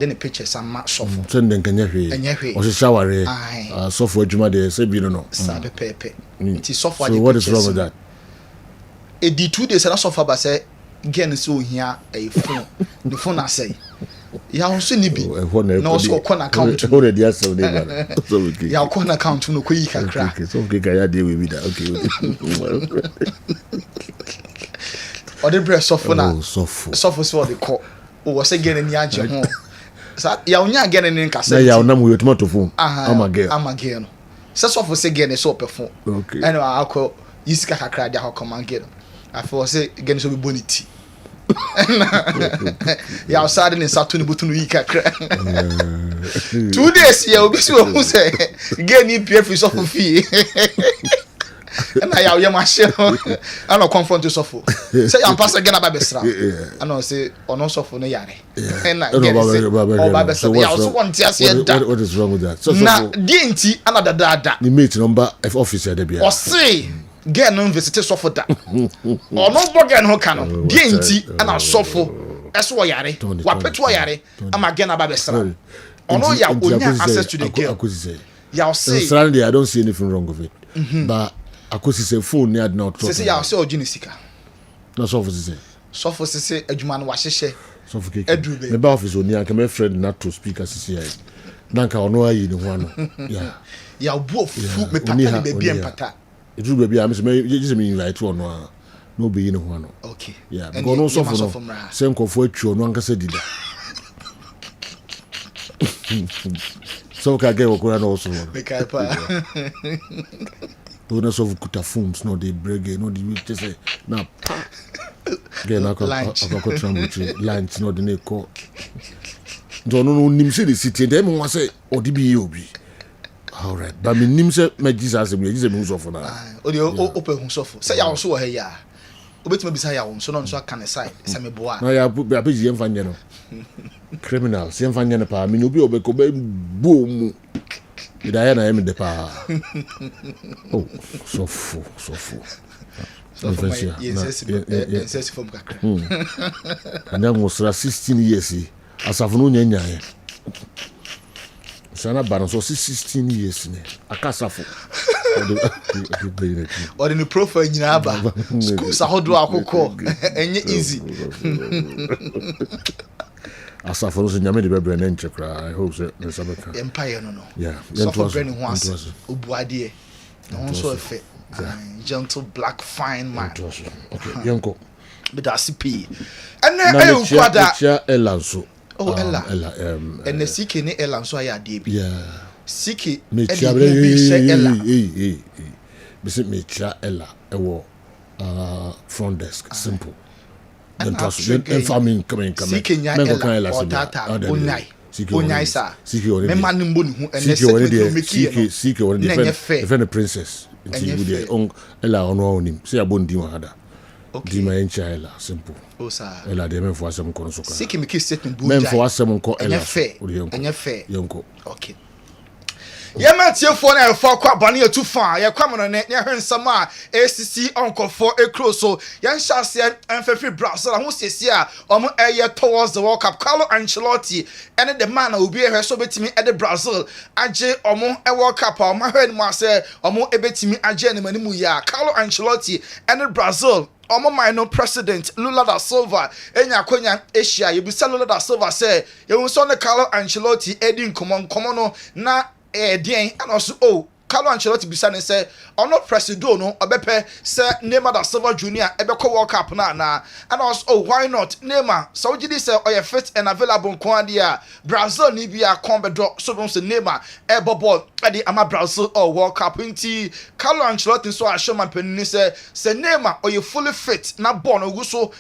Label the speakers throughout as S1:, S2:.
S1: then the picture some match sofo
S2: send den kanya hwe o se shaware sofo adwuma de say bi no
S1: sabe pepe nti sofo ade
S2: so what is wrong with that
S1: e di 2 days na sofo ba say again so hia e phone the phone na say ya also ni bi na so ko na account
S2: no dey ask dey ba so okay
S1: ya ko na account no ko yi kakra
S2: okay so okay ga ya dey we that okay
S1: o de bre sofo na
S2: sofo
S1: so de ko o wo say again ni age ho sa ya onya again ni nka say
S2: na ya onam we tomato phone
S1: amagel no say sofo say again so pe phone
S2: okay
S1: anyway akọ yisika kakra dia ho command I feel say again so be bonity. Ya osade ni satu ni butu no yi kakra. 2 days ya obi so who say again ni PF so for fee. And I ya machine. I no confront to suffer. Say am pass again aba besra. I no say ono suffer no yare. And again say oba besra. Ya also want to say that.
S2: What is wrong with that? So
S1: na DNT another dada.
S2: The mate number of officer there bia.
S1: O say get no visit suffer that. Or no bogan ho kan. DNT ana suffer. Eso wo yare. Wa petu yare. Am again aba besra. Ono ya onya access to the girl. Ya say
S2: I don't see anything wrong with it. But akosi say phone near not talk.
S1: Say ya say ojini sika.
S2: No so for say.
S1: So for say adwuma no wa hyehyɛ.
S2: So for me ba office oni anka my friend not to speak as say. Nanka ono ayi ni ho ano. Yeah.
S1: Ya bu fu me pata ni baby empata.
S2: Edu baby am say me just me invite ono a no be yi ni ho ano.
S1: Okay.
S2: Yeah, because no so for no. Say nkofo atwa ono anka say dida. So ka get okura no so.
S1: Me kai pa.
S2: Don't so kuta phones no dey break no dey we say na get na ko trambuchi lunch no dey na ko don't no nim say the city dem wan say odi bi obi all right but me nim say me Jesus me so for na
S1: o dey open hu so for say ya so he ya obetuma bisa ya so no so kan side say me boa
S2: na ya apeji yem fanye no criminals yem fanye no pa me obi obeko be boom Idaya na yemi depa. Oh, so full.
S1: So for my yes from kakra.
S2: And then was 16 years asafunu nyanya ye. Sana bana so 16 years ne. Akasafu.
S1: Or the profile nyina aba. School sa hodo akokọ. Enye easy.
S2: Asafo so nyame de bebre na nchekra I hope say the sabaka
S1: empire no
S2: yeah
S1: so for brand who has obuade no so efe gentle black fine man
S2: okay yanko
S1: but that's p and na kwada
S2: elanso
S1: ella and the siki ni elanso aya de bi
S2: yeah
S1: siki
S2: me ella me ella ewo front desk simple then trust then farming coming
S1: mengo kan la onyai sa me man mbo ni hu and
S2: siki already defend princess you dey on ela ono onim say abondi wa hada di ma encha ela simple
S1: o sa
S2: ela de men fo asem ko no so ka
S1: siki me ki statement bu
S2: men fo asem ko ela
S1: enye fe
S2: yonko
S1: okay ya matiefo na efo kwa bane atu fa ya kwam no ne hwensama ACC onkofo ekroso ya nhyase enfefi Brazil ho sesi a omo eye towards the World Cup Carlo Ancelotti ene the man obi ehwe so betimi ede Brazil age omo World Cup omo hwe ni mo ase omo ebetimi age ne manimu ya Carlo Ancelotti ene Brazil omo minor president Lula da Silva enya konya Asia yebisa Lula da Silva say ye so ne Carlo Ancelotti edi nkomo no na den and also Carlo Ancelotti bisa ne say ono presido no obepe say Neymar da Silva Junior ebeko World Cup na and also why not Neymar so gidi say oye fit and available nko dia Brazil ni bia kombedo so don say Neymar ball ade ama Brazil World Cup nti Carlo Ancelotti so ashoma penni say Neymar oye fully fit na ball no guso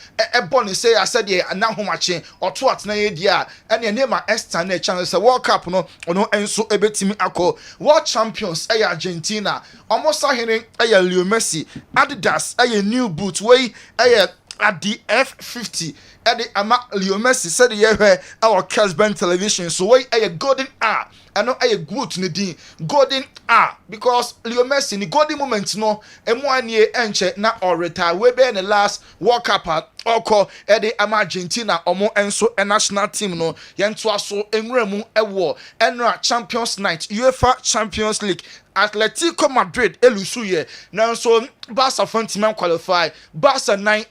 S1: ball ni say said ye na homache oto atena ye dia and Neymar stand na chance say World Cup no ono enso ebetimi akọ World Champions Argentina almost ahening Leo Messi Adidas new boot way at the F50 ɛde ama Leo Messi said yɛhwɛ our Kessben television so why a golden hour ɛno ɛyɛ good ne din golden hour because Leo Messi ni golden moment no emu anie enche na or retire we be in the last World Cup ɔkɔ ɛde ama Argentina ɔmo enso national team no yɛnto aso enwura mu ɛwɔ ɛnra Champions Night UEFA Champions League Atletico Madrid elusu ye nanso Barca fantiman qualify Barca 9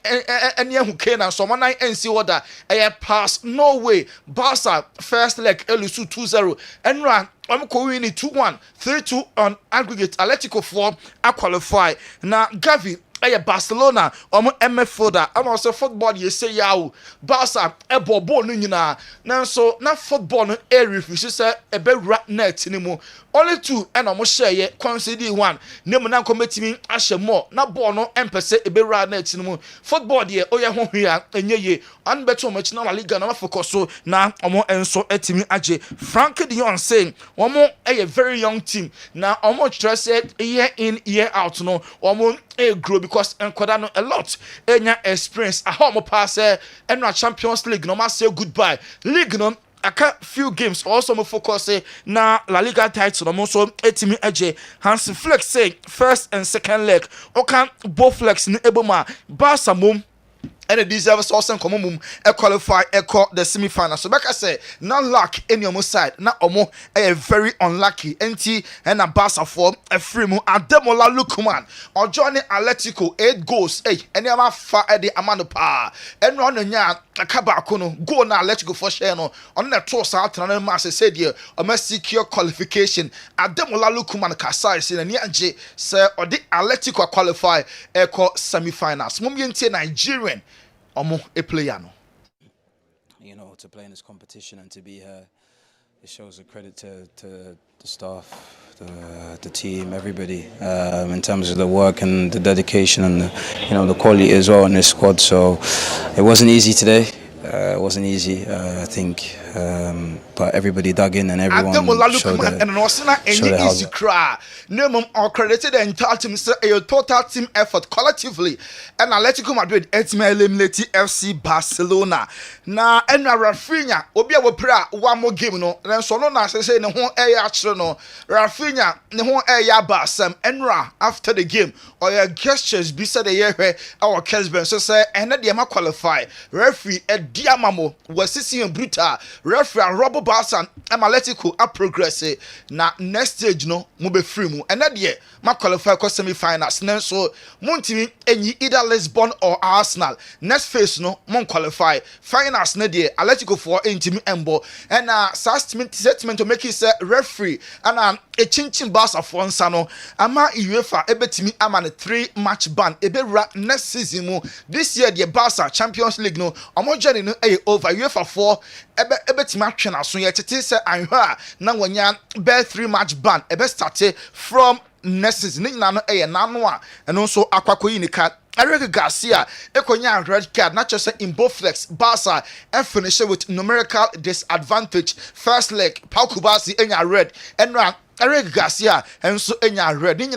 S1: ene hu Kena so 9 NC order pass no way Barca first leg elusu 2-0 enra ko win 2-1 3-2 on aggregate Atletico 4 qualify na Gavi Barcelona midfielder and also football you say yawo Barca ball no nyina nanso na football no refuse say be rat net ni mu only 2 and share ye concede 1 name na kometimi ahye more na ball no empese be rat net ni mu football de oye ho hwea enye ye an beto match na La Liga na focus so na enso etimi age Frank de Jong saying a very young team na stress year in year out no grow because enkwada no a lot enya experience a home pass and Champions League no ma say goodbye league no aka few games also mo focus na La Liga title no so etimi age Hansi Flick say first and second leg okan both flex ni eboma Barca mom and it deserves also come qualify the semi-final. So back I say not luck in your side, not a very unlucky NT and a Barca for a free move Ademola Lookman or Johnny Atletico 8 goals and you have far the amount of power and run a Kabakono go now let go for share no on the toss out and master said here or must secure qualification Ademola Lookman Kasai in a sir or the Atletico qualify semi-finals Mumbi Nigerian a player no.
S3: You know, to play in this competition and to be here, it shows a credit to the staff, the team, everybody, in terms of the work and the dedication and the quality as well in this squad. So it wasn't easy today. It wasn't easy, I think, but everybody dug in and everyone showed their
S1: easy cry. No credited the entire team, a total team effort collectively. And Atletico Madrid eliminated FC Barcelona. Now, and Rafinha, Obia Wopra, one more game, no, and so no, I say, no, no, Rafinha, no, Basam, Enra after the game, or your gestures beside the year our Kessben, so say, and the Yama qualify. Referee, Diamamo was sitting brutal referee Robo Barca and Atletico a progress na next stage no mo be free mu and that year ma qualify for semi-finals so montimi enyi either Lisbon or Arsenal next phase no mon qualify finals na there Atletico for entimi embo and statement to make it say referee and a chinchin Barca for nsano ama UEFA ebetimi ama 3-match ban ebe next season mu this year the Barca Champions League no journey no over UEFA 4 ebetimi atwe na so ye tete say anhwa na wanya be 3-match ban ebe start from next season na no nano a eno so akwakoyi ni card Eric Garcia ekonya red card not just in both flex Barca and finish with numerical disadvantage first leg Pau Kubasi enya red and Eric Garcia and so enya red in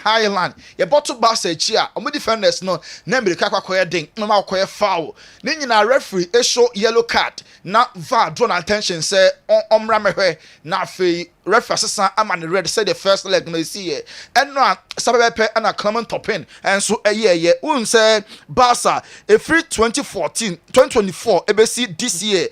S1: Highland ye bottle Barca chia omo defenders no na America kwakoye den no ma kwakoye foul na referee show yellow card na VAR draw attention say omra mehwe na fe referee assistant am red say the first leg no see here and no sabepe and Clement Topin and so ye un say Barca a free 2024 ebesi this year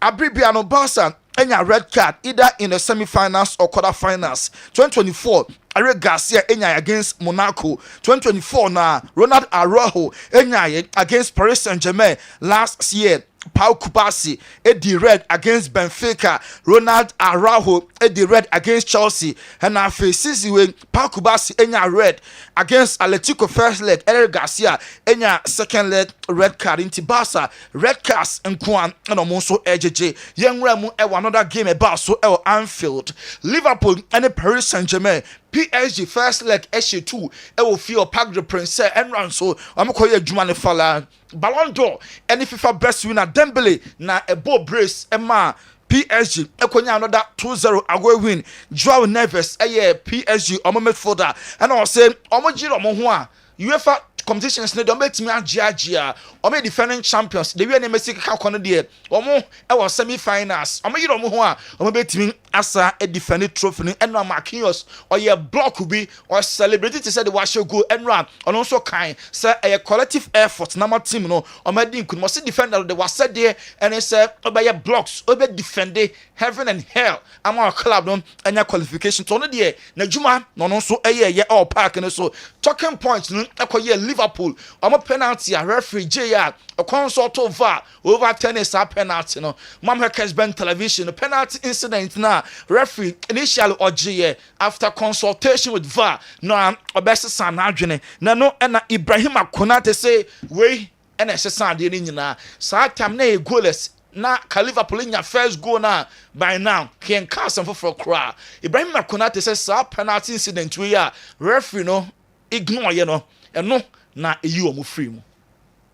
S1: Abribiano Barca enya red card either in the semi-finals or quarter-finals 2024 Eric Garcia enya against Monaco 2024 na Ronald Araujo enya against Paris Saint-Germain last year Pau Kubasi edi red against Benfica Ronald Araujo edi red against Chelsea and na face when Pau Kubasi enya red against Atletico first leg Eric Garcia enya second leg red card in Barca red cards nkuan and omonso ejeje yenwra mu another game about so Anfield Liverpool and Paris Saint-Germain PSG first leg issue 2 will feel Parc des Princes and run so I'm call you Jumane Fala Ballon d'Or and if FIFA best winner Dembele na a ball brace Emma PSG ekonya another 2-0 away win Joao Neves PSG midfielder and I say omo jiro mo ho a UEFA competitions ne don betimi agiagia o me defending champions the way na Messi ka kono de o mo e was semi finals o me yiro mo ho a o me betimi asa e defend trophy ni eno Marquinhos or ye block bi or celebrate to say the wash go enra ono so kan say a collective effort na my team no o me din kun mo see defender the was said there and it say obey blocks obey defend heaven and hell am our club no anya qualification to no there na juma no so ye all park no so talking points no ekoye Liverpool omo penalty a referee JR a consult over 10 is a penalty no mam Kessben television penalty incident na referee initially OGE after consultation with VAR no obese san adwene na no na Ibrahim Konate say we na hyesan de ni nyina sa time na e goalless na ka Liverpool nya first goal na by now can cast for cry Ibrahim Konate says sa penalty incident we ya referee no ignore you know and no na you omo free mu.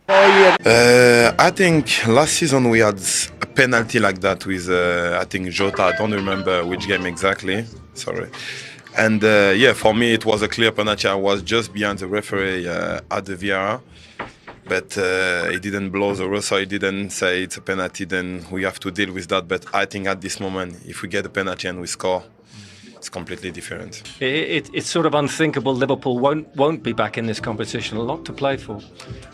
S4: I think last season we had a penalty like that with I think Jota. I don't remember which game exactly. Sorry. And yeah, for me it was a clear penalty. I was just behind the referee at the VAR, but he didn't blow the whistle. He didn't say it's a penalty. Then we have to deal with that. But I think at this moment, if we get a penalty and we score, it's completely different.
S5: It's sort of unthinkable Liverpool won't be back in this competition. A lot to play for.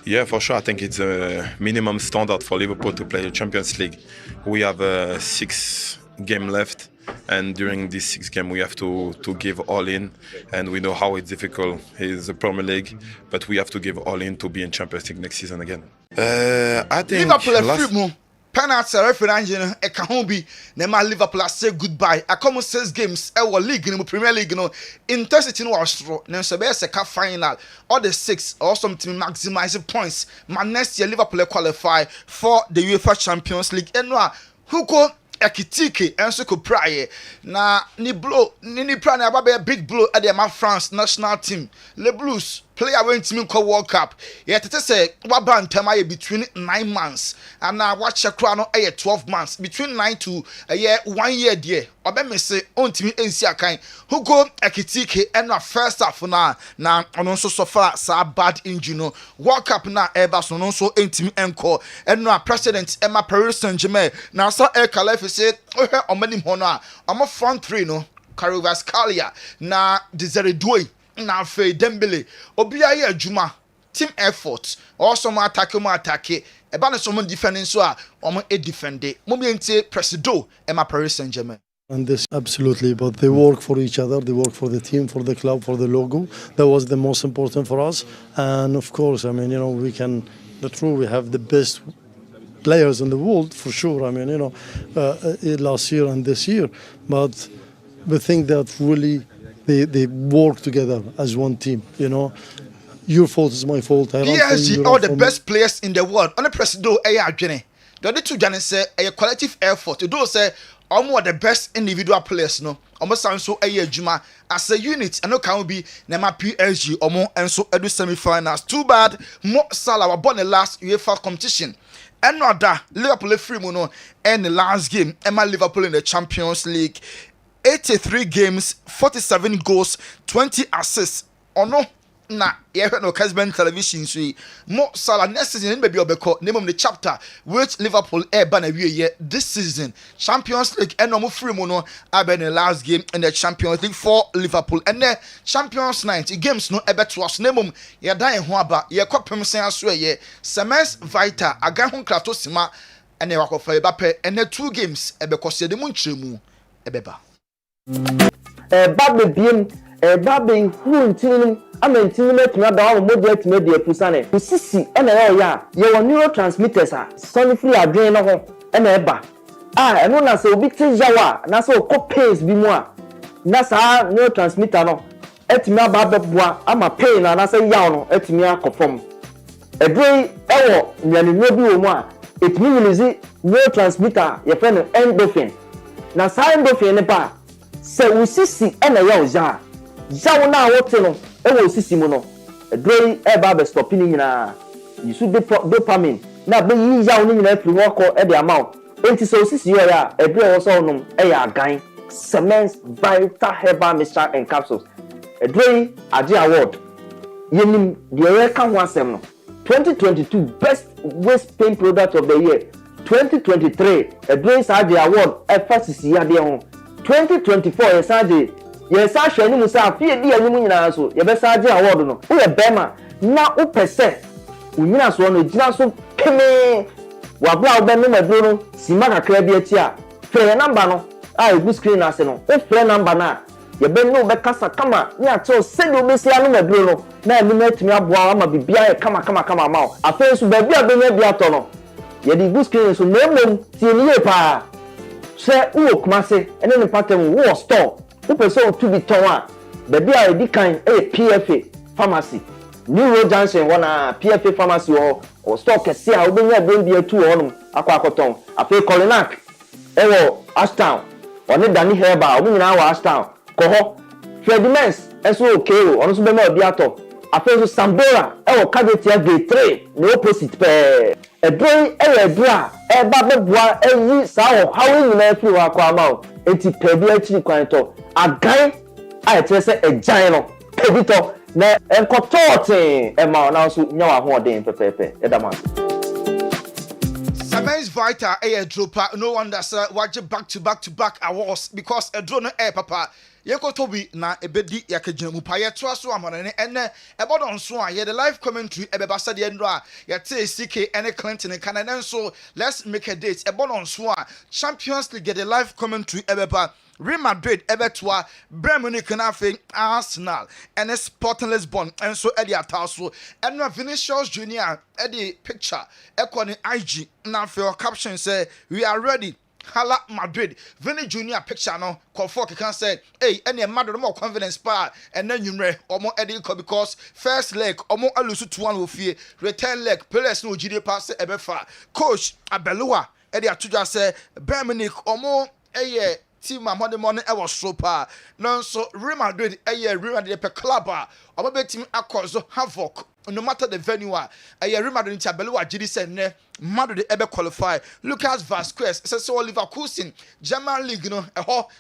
S4: Yeah, for sure. I think it's a minimum standard for Liverpool to play the Champions League. We have 6 games left, and during this 6 games we have to give all in. And we know how it's difficult. It's the Premier League, but we have to give all in to be in Champions League next season again. I think
S1: Liverpool penalty referee no e ka ho bi na ma Liverpool say goodbye. I come 6 games e wo league no Premier League no intensity no was strong. Na so be se ka final all the 6 or something maximize points. Man next year Liverpool qualify for the UEFA Champions League. Eno a huko ekitike enso ko praye na ni blow ni pra na aba be big blow at the France national team. Le Blues player when team call World Cup. Yet it say waba ntama between 9 months and now watch kra no 12 months between 9 to 1 year there. Obe me say on team ensi akan who go ekitike and first half na ono so suffer sa bad injury no World Cup na eba so no so team encore and no president Emma Paris Saint-Germain na so e kala say omani ho no a omo front 3 no Carvajal na Desire Doué na fe Dembele obia ye adwuma team effort also mo attack e ba no so mo defending so a omo e defend mo bi ntie presido Emma Paris Saint-Germain.
S6: And this absolutely, but they work for each other, they work for the team, for the club, for the logo. That was the most important for us. And of course, I mean, you know, we have the best players in the world for sure. I mean, you know, last year and this year, but we think that really they work together as one team. You know, your fault is my fault.
S1: Yes, all the best players in the world. On the presido, adwene. The other two Johnny say a collective effort. To do say almost the best individual players no. Almost sound so adwuma as a unit. And no can be Nema PSG almost and so edu semi-finals. Too bad Mo Salah was born the last UEFA competition. And not that Liverpool free mono and the last game Emma Liverpool in the Champions League. 83 games, 47 goals, 20 assists. Or no, na no Kessben television. So Mo Salah next season maybe obeko name of the chapter which Liverpool ban a year this season. Champions League and no free mono in the last game in the Champions League for Liverpool and the Champions night games no ebe to us name of ya dan ho aba ye kwapem sen aso ye Semens Vita aga ho krato sima and wakofa Mbappe and the 2 games ebe kose de mu nchiremu ebeba
S7: Babe biem babe huntinum amentinum etuma da wo model etuma de afusane usisi ena ya ye wo neurotransmitters a sony free adwen no ho ena eba eno na se obi tijawa na se okọ pace bi mu a na sa neurotransmitter no etuma ba beboa ama pain na se yaw no etuma akofom edwen ewo nyanenwo bi wo mu a etumi release neurotransmitter ye friend endorphin na sa endorphin ne ba se usisi ena ya oja jaw na wote no e wo usisi mu no edrei e ba be stopping nyina yisu dopamine na be yi jaw ni nyina firi wo ko e de amount enti se usisi yo ya edrei wo so no e ya gan Semens Vita Herbal Mixture and Capsules edrei adi award yenim the American ho asem no 2022 best waste paint product of the year 2023 Edwin Saje award FCC ade ho 2024 yesaje yesa hwe ni musa afie di anim nyina so ye be Saje award no wo ye bema na wo pese unyina so no gina so peme wabla wo be no maduro no sima kakra bi ati a fe number no a egu screen ase no wo fe number na ye be no be kasa kama ni ato se do be sia no maduro no na anim atumi aboa ama bibia ye kama ma afa so ba bia be nya bia to no ye di egu screen so na mom tie ni ye pa se wo kumase ene ne pattern wo store wo pese to bi ton a ba bia e di kan PFA pharmacy New Road Junction wana PFA pharmacy or store kese a obenya ben bia tu honum akwakoton afa Colinac ewo Ashtown oni Dani Herba obi nyina wa Ashtown ko ho Fredimens eso okay o ono so be ma obi ato afa so Sambora ewo Cadetia Gate 3 no opposite pe edron edra eba beboa eyi sa o hawo nyina fi wa kwa ma o enti pe bi achi kwan to agan a etrese ejan no pedito na enkototin ema na so nya wa ho odin pepepe edama
S1: Samens Vita dropa no wonder sir watch back to back awards because a drone papa yeko tobi na ebedi yakagina mu pa yeto aso amanene ene ebodon so a ye the live commentary ebebasa de ndo a yete CK ene Clinton Canada so let's make a date ebodon so a Champions League the live commentary ebeba Real Madrid ebetwa Munich na fe Arsenal and Sporting Lisbon and so Eddie Ataso and Vinicius Junior Eddie picture ekoni IG na fe caption say we are ready Hala Madrid Vinny Junior picture no Kofor can say hey any Madrid more confidence pa and then you omo Eddie because first leg omo alusu 2-1 ofie return leg players no GD pass ebefa coach Abelua Eddie Atuja say Munich omo team among the morning I was so pa no so Real Madrid Real Madrid per club omo team akọzo havoc no matter the venue Real Madrid Abelua GD say ne Madrid ebe qualify Lucas Vasquez say Oliver Kusin German League no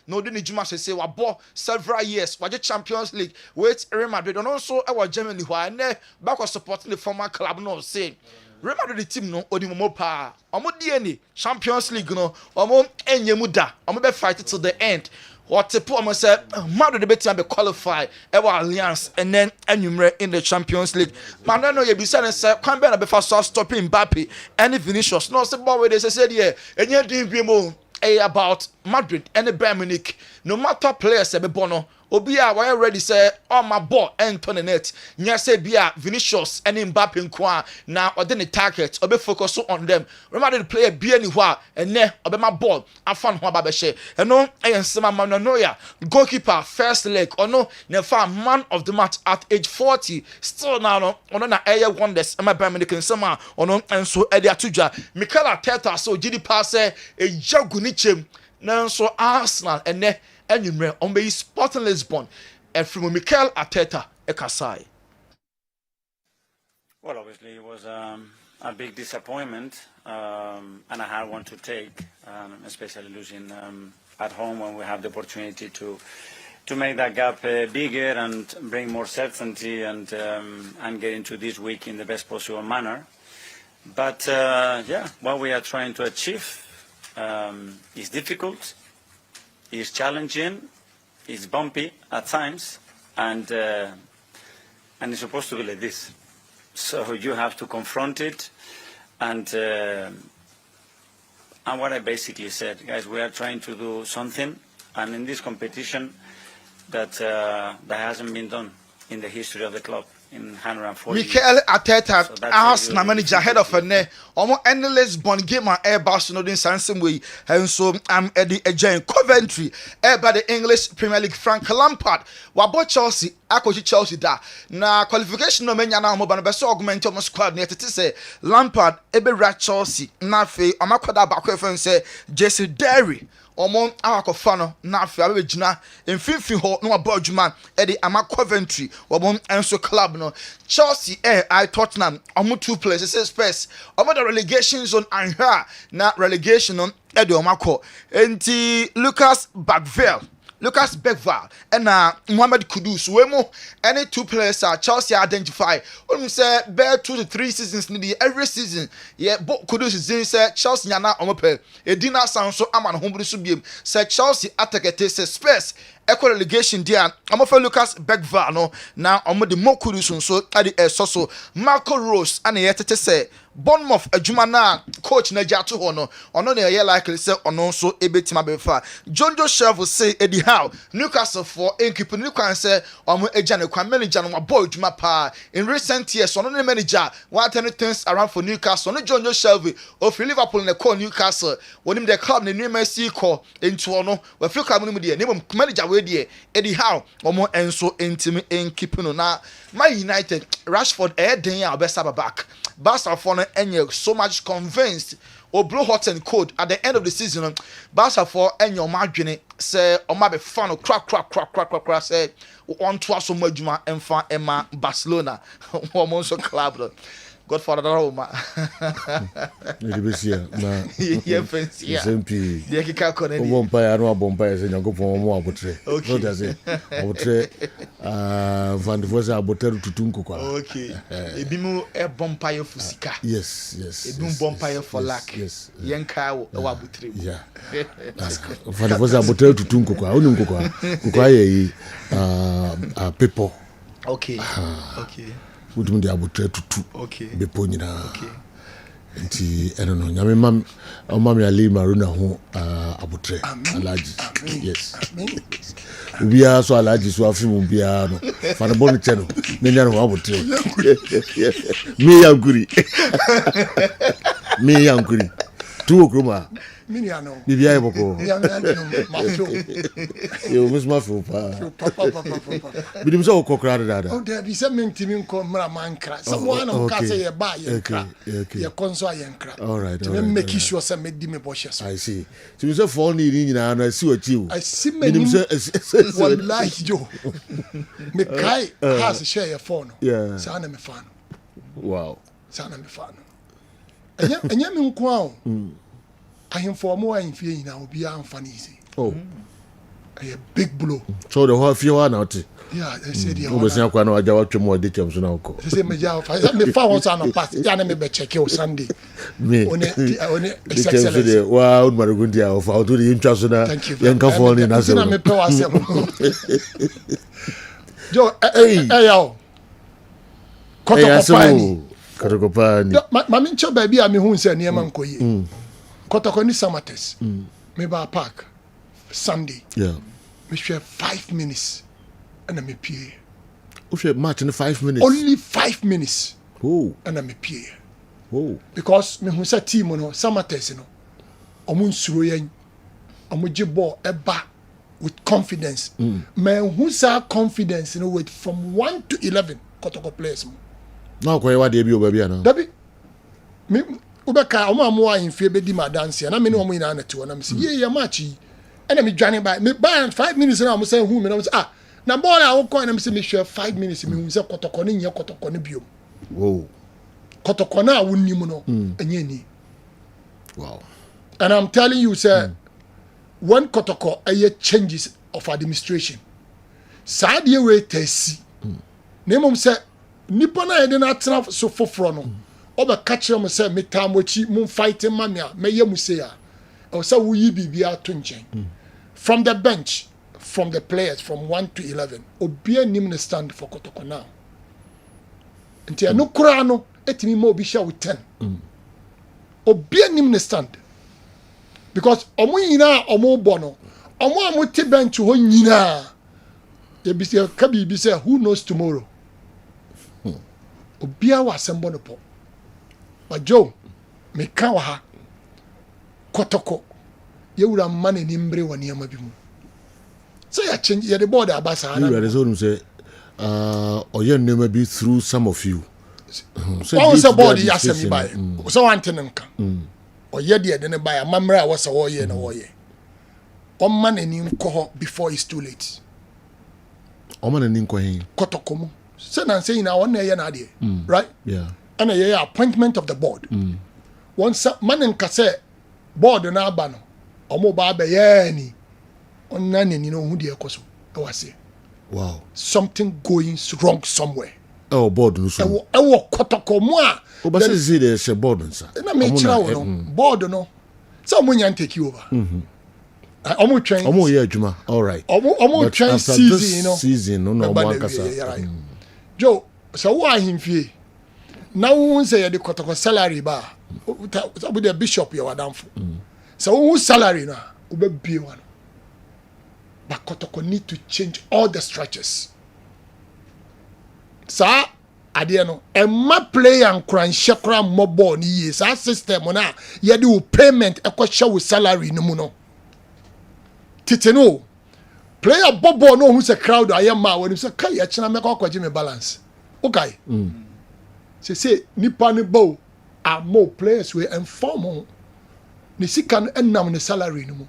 S1: no do ni juma say wabo several years waje Champions League with Real Madrid and also our Germany who ne back was supporting the former club no say Real Madrid team no odimomo pa omo die Champions League no omo enyemu da omo be fight till the end what the poor say Madrid be team be qualify our alliance and then enumere in the Champions League man no ye be say kwan be na be fa so stopping Mbappe and Vinicius no say ball we they say there enye din bi mo about Madrid and the Bayern Munich no matter players be bono obi a we ready say on my ball enter the net nya say bia Vinicius and Mbappe nko na ode ne target obe focus on them remember the player bia ni ho a ene obe my ball afan ho aba be she eno ensema Manoya goalkeeper first leg ono ne fa man of the match at age 40 still now no ono na wonders my Bayern Munich nsema ono enso ede atudwa Mikel Arteta so gidi pass e jagu ni chem na enso Arsenal ene enumere on be Sporting Lisbon and from Mikel Arteta ekasai.
S8: Well, obviously it was a big disappointment and a hard one to take, especially losing at home when we have the opportunity to make that gap bigger and bring more certainty and get into this week in the best possible manner. But what we are trying to achieve is difficult. It's challenging, it's bumpy at times, and it's supposed to be like this. So you have to confront it, and what I basically said, guys, we are trying to do something, and in this competition that hasn't been done in the history of the club. In 140
S1: Mikel Arteta Arsenal manager head of ne omo endless bond game and Airbus no din sansem way and so I'm Eddie Ejen Coventry by the English Premier League Frank Lampard wabo Chelsea akochi Chelsea da na qualification no menya na omo ba no be so augment omo squad na tete say Lampard ebe ra Chelsea na fe omakoda ba ko efen say Jesse Derry Omon akofa no na afia be gina emfinfin ho no abodwuma e de ama Coventry omon enso club no Chelsea I Tottenham omo two places Spurs omo the relegation zone anhwa na relegation no e de omako enti Lucas Bagville Lucas Bergvall and Mohamed Kudus. Wemo any 2 players are Chelsea identify. When we say bear 2 to 3 seasons every season. Yeah, but Kudus is in say Chelsea yana omope. E dina sound so aman homebrew subiem. Say Chelsea attack say Spurs. Equal relegation there. I'm for Lucas Bergvall no. Now I'm the more Kudus so adi so Marco Rose and yet say Bournemouth adwuma na coach na jato ho no ono na ye likely say ono so ebetima befa John Joe Shelville say Eddie Howe Newcastle for keep new kwan say omo agya ne kwan manager no boy adwuma pa in recent years ono ne manager what any things around for Newcastle no John Joe Shelville of Liverpool na call Newcastle wonim the club ne new see call into ono we feel club no de ne manager we de Eddie Howe omo enso entimi keep no na Man United Rashford den ya obesa back Barca for and so much convinced or blow hot and cold at the end of the season. Barca for and your margin say or maybe fun crack say on to us so much and fan Emma Barcelona almost a club. Godfather Roma. Yeah, fancy. Yeah, SMP. Yeah, Kika Kone.
S2: Bompire, no Bompire, and you go for more abutre. Okay, does it? Abutre, Van Vosa Aboteru to Tunko. Okay.
S1: Ebimu a Bompire for Sika.
S2: Yes.
S1: Ebim Bompire for Laka. Yes. Yanka or Abutre.
S2: Yeah. Van Vosa Aboteru to Tunko. Ununko. Kukaye, people.
S1: Okay.
S2: Would be able to be pointing out. Nti I don't know. Nyame mam mami ali maruna ho abutre alaji. Yes. Ubia so alaji so afi mu bia no. Fa no bonu che no. Me nya no abutre. Me yankuri. Tu okroma.
S9: Miniano.
S2: Bibia eboko. Yo mesma fo pa. Bidim so kokra dada.
S9: Oh there be some mentimi nko mra mankra. Someone on ka say ye ba ye kra. Ye konso ayenkra.
S2: All right.
S9: To make sure say me di me boshes.
S2: I see. So you say for ni nyina na si wachi.
S9: I see me. Bidim say wallahi yo. Me kai has share your phone.
S2: Yeah.
S9: Sana me fan.
S2: Wow.
S9: Sana me fan. Enya me nko a. I inform more in fear now be unfunny.
S2: Oh,
S9: a big blow.
S2: So the whole few are not.
S9: Yeah, they said you
S2: was not going to watch more details now.
S9: They say, Major, I found on pass. Yana me check your Sunday. Me on it.
S2: Wow, Maragundia of how to the interest in a young California.
S9: Joe, hey, yo.
S2: Kotokopani.
S9: Mammy Chop baby, I'm who said near Mankoye. Kotokoni Samates. Maybe a park Sunday.
S2: Yeah.
S9: We share 5 minutes and I'm a PA.
S2: We share match in 5 minutes.
S9: Only 5 minutes.
S2: Oh.
S9: And I'm a PA.
S2: Oh.
S9: Because me who said team no Samates no. Omun suroyen. Omuji ball eba with confidence. Man who say confidence with from 1 to 11 Kotoko players.
S2: Now kwa wa debi obabi ana.
S9: Dabi. Me ubeka omo in fe be di ma dance na me no omo ina na te wona me say ye match yi na me dwane by me by 5 minutes na omo say hu me na me say na ball a wo coin na me say me share 5 minutes me hu say kotoko ne nye kotoko ne biom.
S2: Whoa.
S9: Kotoko na wonnim no enye ni.
S2: Wow.
S9: And I'm telling you sir when kotoko changes of administration saade we tasi na mom say nipa na yede na atena so foforo no oba catch am say me tamochi mun fighting mamia me ye mu say a o say wo yi bibia to nchen from the bench from the players from 1 to 11 obi anim ne stand for kotoko now nti eno kura no etimi ma obi sha with 10 obi anim ne stand because omo yina omo bo no omo amuti bench ho nyina e bi say ka bi say who knows tomorrow obia wa sembo no po but Joe me ka wa ha kotoko ye wura mane ni mbre wa niam bi mu so ya change ye the board abasa na
S2: you reason say oye nneema bi through some of you
S9: so say board ya semi buy so want nka oye de ne buy amamra wa so oye na oye o mane ni nko before it's too late
S2: o mane ni nko hin
S9: kotoko mu say na say na one na na de right
S2: yeah
S9: and a appointment of the board once man nka say board na aba no omo ba ba ye ni on nane ni no hu de ekoso I was say
S2: wow
S9: something going wrong somewhere
S2: board no so
S9: e wo kotoko mu a
S2: o ba say there she board nsa
S9: na me chira wo no board no so mo nya take over omo train
S2: omo ye adwuma all right
S9: omo train season you know
S2: season no omo akasa
S9: Joe so wo ahimfie na wo say ye de kotoko salary ba obo the bishop ye wadamfo so wo salary na oba bie one but kotoko need to change all the structures sa ade no emma player and cranche kra mobile ni ye sa system na ye de wo payment ekosha wo salary no mu no tete no player bobo no hu se crowd ayema woni se kai ya china me kwaje me balance okay say nipa ne bow are more players we inform ni sika no enam ne salary no mu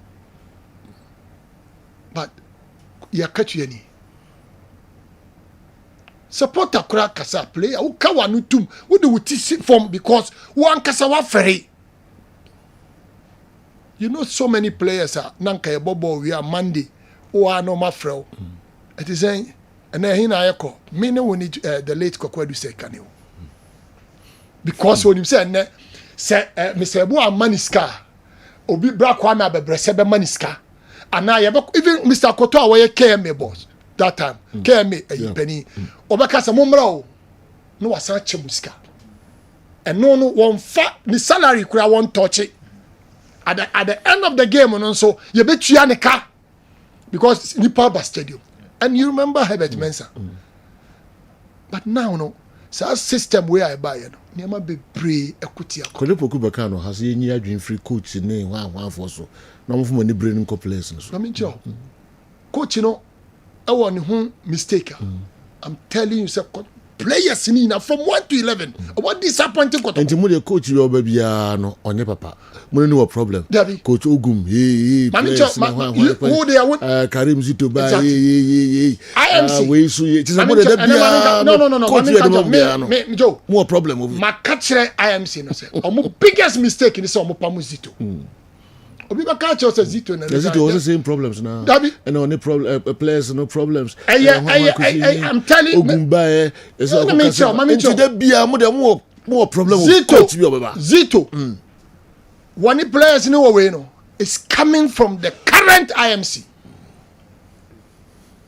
S9: but ya catch you ni supporter kura kasa player who ka wanu tum wo de wuti form because one kasa wa ferry you know so many players are nanka bobo we are Monday o ano mafrel it is saying and then hina ayeko me ne woni the late Kokwadu say kaneo because when him say ne say Mr. Ebu amaniska obi bra kwa na bebrese be maniska ana ye even Mr. Koto awoye KMA boss that time KMA penny obeka say momra o no wasa che musika and no one fa ni salary kura won touch it at the end of the game no so you betua ne ka because nipa ba stadium and you remember Herbert Mensah but now no so system where I buy no niama be brave ekuti akọ
S2: Kole Poku beka no has ye nyi adwin free coach ne hwan for so na mo fo ni brain nko players no so
S9: I mean coach no I want who mistake I'm telling you say players ni na from 1 to 11 what disappointing koto
S2: enti mo de coach we oba bia no onye papa mo ni wo problem coach Ogum players
S9: who they are
S2: Karim Zito ba
S9: IMC
S2: we so ye ti say mo de bia
S9: no
S2: coach we de bia no
S9: me Joe
S2: mo problem of
S9: ma catch IMC no say omo biggest mistake ni say omo pamu Zito obi ba catch us Zito na
S2: Zito was the same problems now and only problem players no problems
S9: I'm telling you
S2: Ogum ba
S9: so mami
S2: enti de bia mo de mo problem of coach we oba
S9: Zito one players ni we no is coming from the current IMC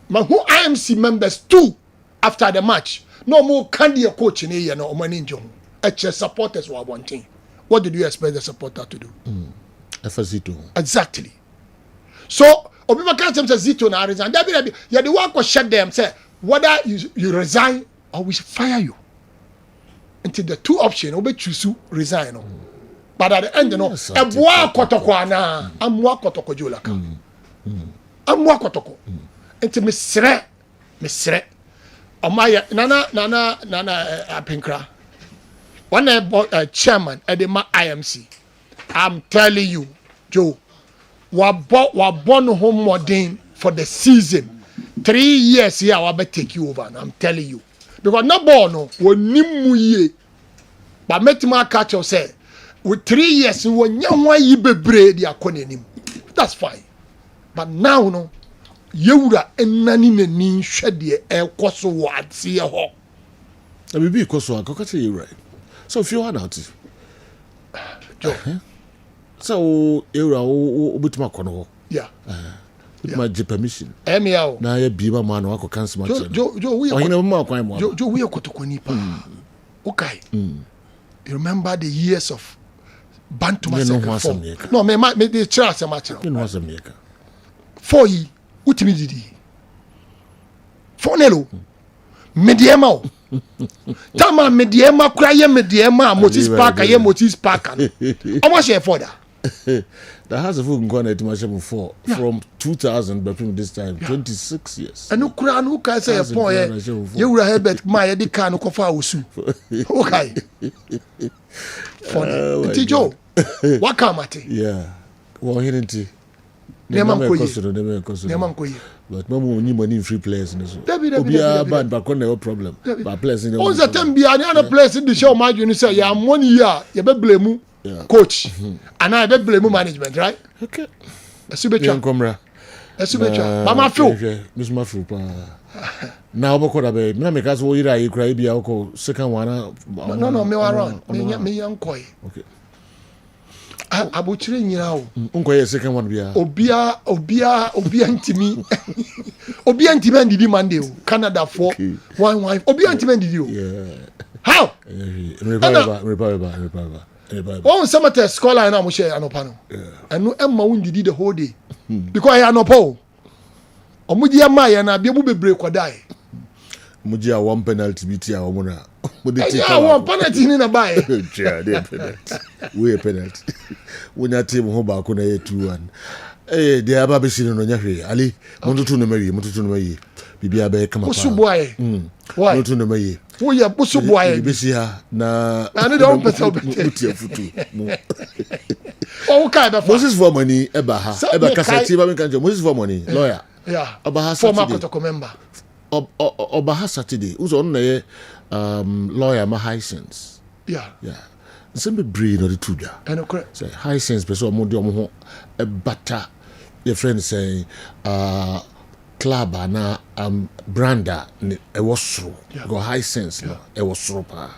S9: but who IMC members too after the match no more candy coach ni here no o mani njo supporters were one thing what did you expect the supporter to do
S2: Zito
S9: exactly so obi ba can say Zito na resign that be you the one go shut them say whether you resign or we fire you until the two option obi choose resign no but at the end no eboa kotoko ana amwa kotoko jolaka amwa kotoko until mesre omaya nana apinkra one chairman edema IMC I'm telling you Joe wabon home modern for the season 3 years here I will take you over and I'm telling you because no ball no wonimu ye but metima catch you say with 3 years wonyanwa yi bebre dia konenim that's fine but now no yewura enani nani hwede ekoso wo ate ho
S2: na bibi koso akoko say you right so if you want out
S9: Joe
S2: so yewura wo butuma kono ho
S9: yeah
S2: my permission
S9: emiao
S2: na ya biba man wako cancel match
S9: Joe we
S2: are ma kwan mo
S9: Joe we kotokoni pa okay you remember the years of Bantuma second no me the chance match
S2: no was America
S9: for yi utimi didi for nelo mediema o tama mediema kura ye mediema Moses Parker ye Moses Parker omo share for that
S2: that has a full gone at my for from 2000 but from this time 26 years
S9: and ukura no ka say a point you were Herbert ma ye di kan no kofa osu okay for the Joe what come at
S2: yeah well hinti
S9: Neman
S2: koyi but no more ni money free players no so obi a bad but kon no problem but players in
S9: on the time bia any other players in the show match you say ya money here you be blame coach and I be blame management right
S2: okay
S9: asubetwa
S2: komra
S9: Esubecha. Mama feel.
S2: Miss Mafu pa. Now boko da be. Na make us wo yira yi kra bia ko second one.
S9: No, me around. Me young koi.
S2: Okay.
S9: Abuchire nyina o.
S2: Unko ye second one bia.
S9: Obia ntimi. Obia ntimi ndidi Monday o. Canada for one wife. Obia ntimi ndidi o.
S2: Yeah.
S9: How?
S2: Revive.
S9: Oh, some of the scholar and I'm share anopa no. And no Emma won did the whole day. Because I anopo. Omudia maya na bia bu bebre kwadai.
S2: Mudia one penalty biti a omuna.
S9: Yeah, one penalty ni na buy.
S2: We penalty. We na team ho ba ko na 2-1. They aba be sino no nyahwe. Ali, mututu no mayi. Bibia be kama pa.
S9: Usubuaye. Why?
S2: Mututu no mayi.
S9: Wo ya usubuaye.
S2: Bibisi ha na
S9: ani don pesa
S2: utia futu.
S9: Oh, okay, be
S2: Moses for money eba ha. Eba kasati ba me kan Moses for money lawyer.
S9: Yeah.
S2: Oba
S9: former protocol member.
S2: Oba ha Saturday. Uzo on na lawyer ma Hisense.
S9: Yeah.
S2: Sembe brain no the tuja.
S9: And correct.
S2: Say Hisense person mo de omo ho e bata. Your friend say club na brander e was soro. Go Hisense no e was soro pa.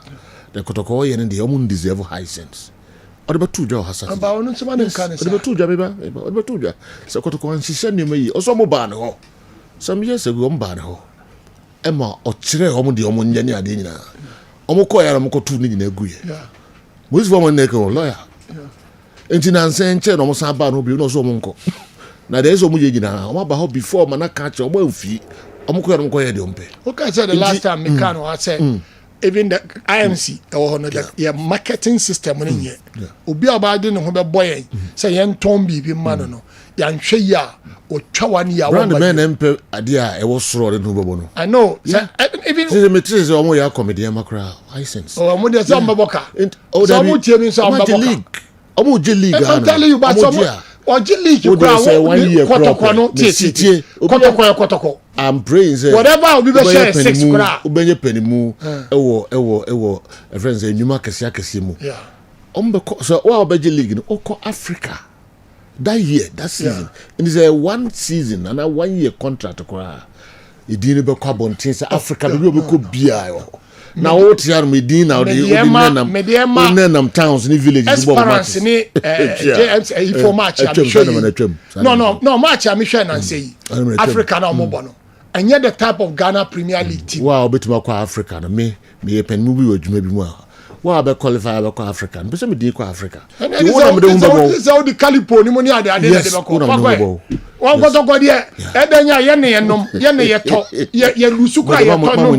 S2: The kotoko ye ne de omo deserve Hisense. Odeba tuja ha Saturday.
S9: Aba onu nsema ne kan
S2: Odeba tuja beba. Odeba tuja. Se kotoko an hihye ne mayi. Oso mo ba ne ho. Some years ago mo ba ne ho. Emma o kire omo de omo nya ni ade nyina. Omo ko ya na mo ko tu ni nyina aguye.
S9: Yeah.
S2: Most of them are lawyer. Enti na nsen che no mo san ba no bi no so mo nko. Na there is omo ye nyina. Omo ba ho before man catch omo amfi. Omo ko ya no ko ye de ompe.
S9: Okay, so the last time me can I said even the IMC or no the marketing system no nye. Obi abade no ho be boy say yen ton bi man no. Ya nhwe ya o twa wan ya
S2: brand man empe ade a e wo soro de no bobo no.
S9: I know. Yeah. Even
S2: the matrix omo ya comedian makra license.
S9: Oh, omo de say omo boka.
S2: Oh,
S9: so omo tie mi so omo boka.
S2: Omo je league.
S9: I'm telling you but some Oji league kura kotoko no tie. Kotoko.
S2: I'm praying say
S9: whatever will be share 6 kura.
S2: Ubenye penimu ewo a friend say nyuma kese mu.
S9: Yeah.
S2: Ombe so wa obeje league no oko Africa. That year, that season. It is a 1 season and a 1 year contract kura. E din be kwa bontin say Africa be ko bia yo. Na what here me din now the nam towns ni villages
S9: bo match ni JMC for match no match am share na say Africa na mo no and yet the type of Ghana Premier League team
S2: wow betuma kwa Africa na me pen mu bi wadwuma bi mu a wa be qualify be kwa Africa no be me din kwa Africa
S9: you want me dey so the calipo ni mo ni ade de be ko wa go to go there e danya ye ne ye to ye lusu kwa ye to no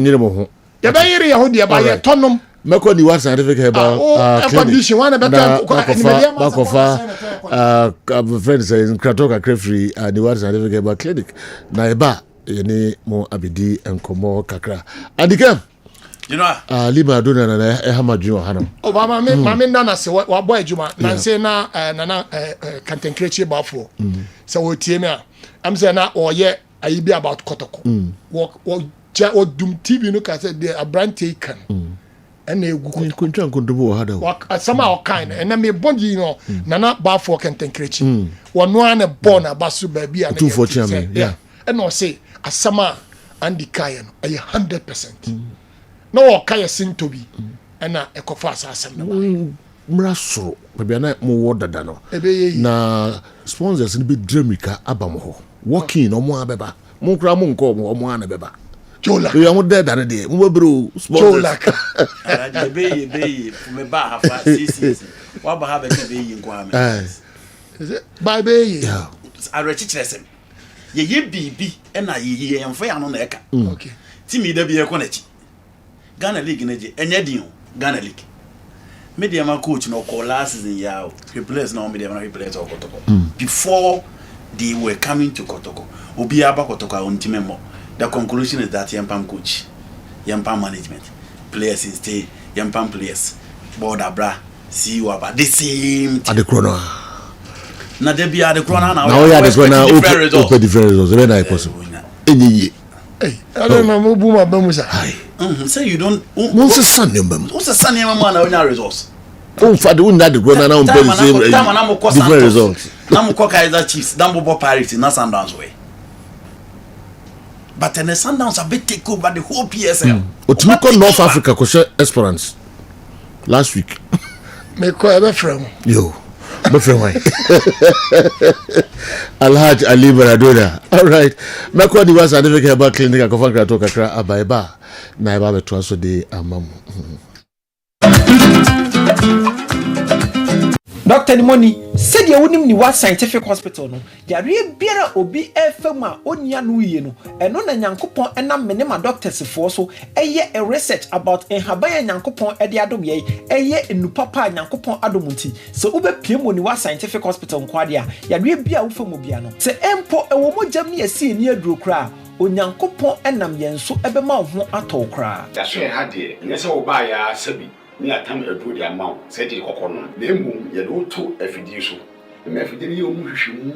S9: ya ba yiri ya hodi ya ba ye tonom
S2: meko ni what certificate about
S9: condition one better
S2: friends in Kratoka Crefree ni what certificate about clinic na eba ye mo abidi enkomo kakra adika
S10: you know
S2: lima dona na e hamadwin ohano
S9: obama me na se wa boy adwuma na se na kantenkrechi bafo so wo tie me am say na oye ayi bi about kotoko wo or dum TV no ka say the abrante kan and e gu
S2: kontwa nkondobo hada
S9: somehow kind and na me body no na ba for kentenkrechi wono an born abasu ba bia na
S2: 240 yeah
S9: and no say asama and the kayan ay 100% no kaya sintobi and na ekofa asasem na
S2: mraso bia na mo wodada no na sponsors ni be dramika abamo ho working omo abeba mo kra mo nko omo an beba
S9: Jola.
S2: You are dead and day. Mubro.
S9: Jola.
S10: Be me ba hafa CC. Wa ba ha be be yin kwa me.
S9: Is it? Bye be.
S2: Yeah.
S10: I rechichresem. Ye bibi e na ye emfa ya no na eka.
S9: Okay.
S10: Ti mi da bi e ko na chi. Ghana League na je enya din Ghana League. Media ma coach no call last season ya. Replace no media ma replace Kotoko. Before they were coming to Kotoko. Obi aba Kotoko on team member. The conclusion is that Yampam coach, Yampam management, players stay, Yampam players, board abra, see you about the same.
S2: At the corner.
S10: Now they be at the corner now.
S2: Now we are the corner. Open the very results. Very nice possible. Any.
S9: Hey, I don't know. Boom, Bamusa.
S10: Say you don't.
S2: What's the sun?
S10: What's the sun? Your man now results.
S2: Oh, for the one that the corner now.
S10: Different results. Now Mukoka is the Chiefs. Dambo Paris in Sundowns way. but then the Sundowns have been take over the whole PSL.
S2: Otimiko North Africa koshe Esperance last week.
S9: Me ko ebe frem.
S2: Yo. Be frem why? Alhaj Ali Baradona. All right. Me ko di was certificate about clinic akofan krato kakra abaiba. Na eba beto aso de amamu.
S7: Dr. Nimoni said you wouldn't need what scientific hospital no. Yare biara obi efema onya no ye no. Eno na Nyankopon enam menema doctors for so eye a research about enhabaya Nyankopon e de adom ye eye enupapa Nyankopon adomunti. So ube piem oni what scientific hospital nkwade a yare bia wo fam bia no. Se empo ewo mogam ne esi ni aduro kra Onyankopon enam yenso ebema ho atɔ kra.
S11: Ya so ha de nyese wo ba ya sabi ni atam edu di amount se di kokono na emu ye do to afidi so me afidi ni omu hwehwemu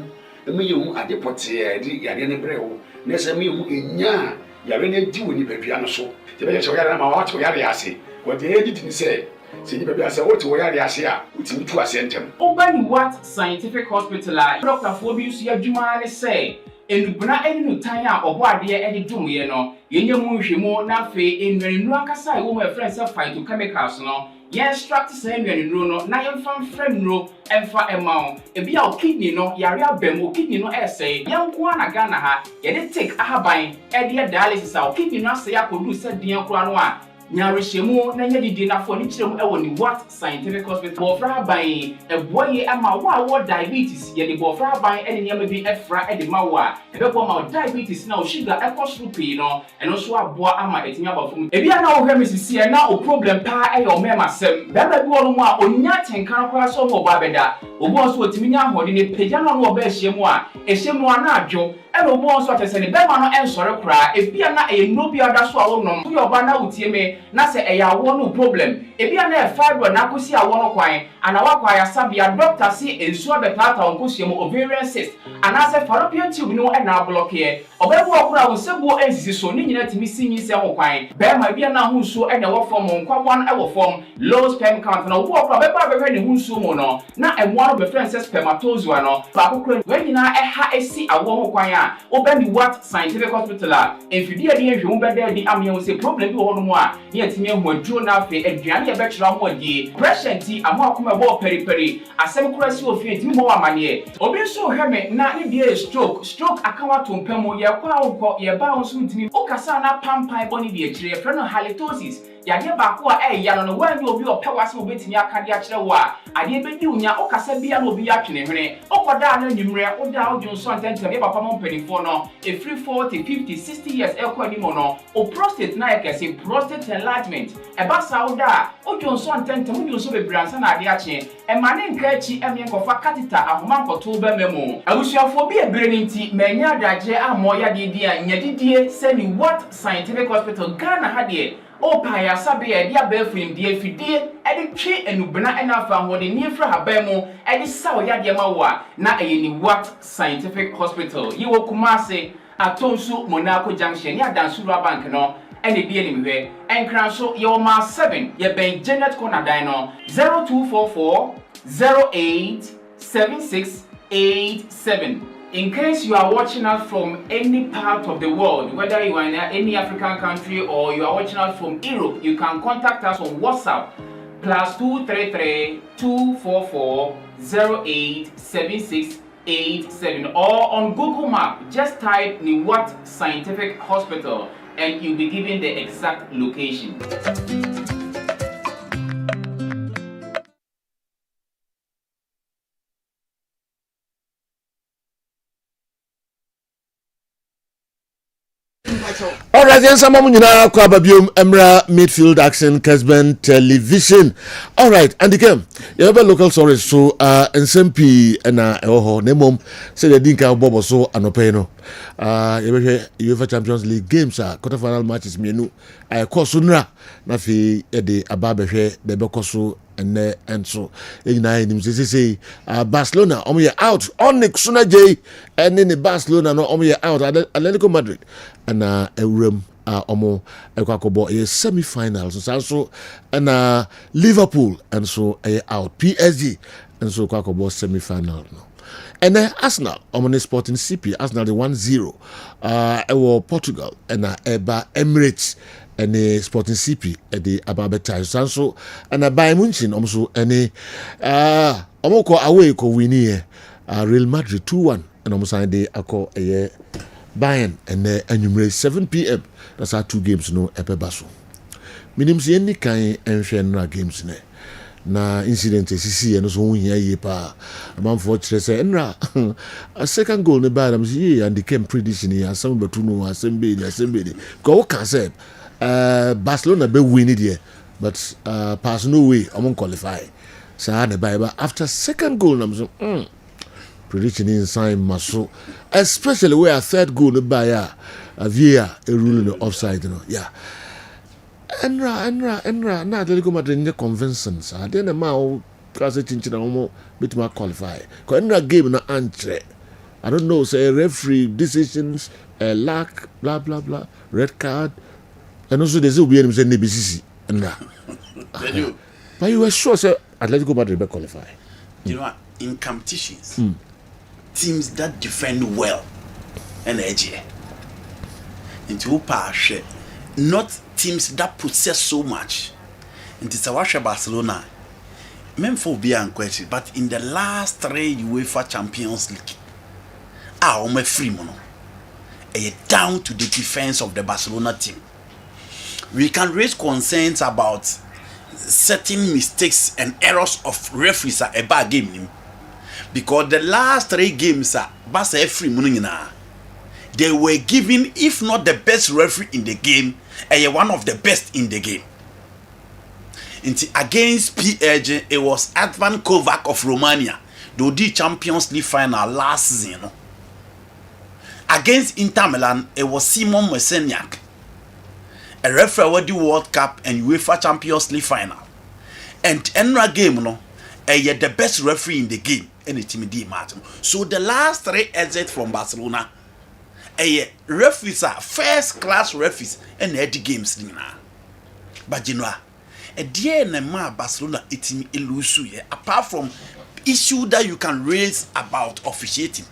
S11: me ye hu ade pote di yare ne brewo na se me hu enya yare ne di woni badua no so te be so yare na ma wa to yare ase wo de edi ni se ni badua ase wo to yare ase a utimi tu ase ntem
S12: Obani what scientific hospital Dr. Fobi su adwuma ne say enubuna enu tan a obo ade e de dwumye no yenye mu nhwemu na fe enwenu akasa e wo my friends phytochemicals no ye extract say enwenu no na ye mfa frem no emfa emao e bia o kidney no yare abem o kidney no say yanko na Ghana ha ye de take ahaban e de dialysis a o kidney no say akodu se den kura no a nyarehemu na nya didi na fo ni kirem e woni what scientific hospital bofra ban eboye ama wo diabetes ye de bofra ban e nyama bi efra e de mawa e be bo ma diabetes na o sugar e koso pii no eno so aboa ama etinya bafum e bia na wo hwe misisi e na o problem pa e yo mema sem be ba bi wo no a onya tenkan kwa so mo ba beda obo so otimi nya hode ne pagya no no ba hyiemu a ehyemu ana adwo e no obo so atese ne be ma no ensore kra e bia na e no bia da so a wo nom yo ba na utie me na se eya wo no problem e bia na e fibroid na kosi a wo no kwan ana wa kwa ya sabia doctor si ensu abetata onkosuemu ovarian cyst ana se fallopian tube no e na block ye obebu okura wo sebu ensisi so ni nyina timi sinyi se ho kwan be ma bia na ho so e na wo form nkwabon e wo form low sperm count na obu okura be ba be ne ho so mo no na e mo no be friend say spermatozoa no ba kokura we nyina e ha esi awo ho kwan a obani what scientific hospital a enfidi ade ehwe be da di amye wo se problem bi wo no mo a ye tinye ho aduro na afi aduane ye be kira mo adi pressure ti amo akoma bo periperi asem kura si ofi ntimi mo amane obi so hweme na ne bia stroke akawa to mpamo ye kwa wo ye ba wo so ntimi o kasa na pampan boni bi akire frɛ no halitosis yade ba ko a ya no wan obi o pewase obetimi akade akire wo a ade be di unya o kasa bia no obi atwene hwene o koda na nyimre o da o junso antentem ye papa mo mpanifo no e free 40 50 60 years e ko animo no o prostate na yekese prostate enlargement e ba sa o da o junso antentem o junso be bransa na ade ache e mane nka achi emye nkofa catheter ahoma nkoto ba memo abusuafo bi ebere nti manya adaje amo ya didi a nyadidie seni what scientific hospital Ghana hade o pa ya sabe ya dia ba fim die fidie e de twe enubena ena fa ho de niefra haban mu e de saw ya de ma wa na eyeni what scientific hospital yi wo Kumase atonsu Monaco junction ya Dansura bank no ene die ni mehwe enkran so ye o ma 7 ye ben Janet Corner dan no 0244 087687. In case you are watching us from any part of the world, whether you are in any African country or you are watching us from Europe, you can contact us on WhatsApp +233 244 087687 or on Google Map. Just type Niwat Scientific Hospital and you'll be given the exact location.
S2: Alright, then some nyina kwa babium emra midfield action Kessben television. Alright, and again, you have a local stories so SMP na eho nemom say the dinka bobo so anope no. UEFA Champions League games quarter final matches mienu course nra na fi e de ababehwe de bekoso ene enso enyina enim say Barcelona omo out Onyx Suna J and in Barcelona no omo out Atletico Madrid and Eurem omo ekwakobo semi-finals so and Liverpool and so out PSG and so kwakobo semi-final no and then Arsenal on the Sporting CP Arsenal the 1-0 Portugal and Eba Emirates and the Sporting CP at the Ababeta Sanso and a Bayern Munich also any Omoko away ko winnie Real Madrid 2-1 and almost the ako a Bayern and enumerate 7 p.m. That's our 2 games no epebaso. Minim si any kind and games ne. Na incident sisi and so here ye pa. Unfortunately say enra a second goal ne bad am see and the came prediction here some betuno assembly. Go can say Barcelona be win it here but pass no way among qualify. Sa ne Bible after second goal nam so prediction inside muscle, especially where a third goal no by a VAR a rule in the offside, you know. Yeah. Enra, na Atletico Madrid in the conventions. I didn't know how to change almost bit more qualify. Because Enra game na entre. I don't know, say referee decisions, lack, blah blah blah, red card, and also there's will be any BCC. Enra. But you were sure, say Atletico Madrid will qualify.
S10: You know what? In competitions, teams that defend well and edgy into pass, not teams that possess so much. Into Sawasha Barcelona, Memphis be unquestioned, but in the last 3 UEFA Champions League, my free mono, down to the defense of the Barcelona team. We can raise concerns about certain mistakes and errors of referees at a bad game. Because the last 3 games Barca free money they were given, if not the best referee in the game, one of the best in the game. Against PSG, it was Advan Kovac of Romania. They did Champions League final last season. Against Inter Milan, it was Simon Meseniak, a referee with the World Cup and UEFA Champions League final. And Enra game, the best referee in the game. So the last 3 exits from Barcelona, referees are first class referees and the games. But you know, a dear Nema Barcelona it's illusory apart from issue that you can raise about officiating,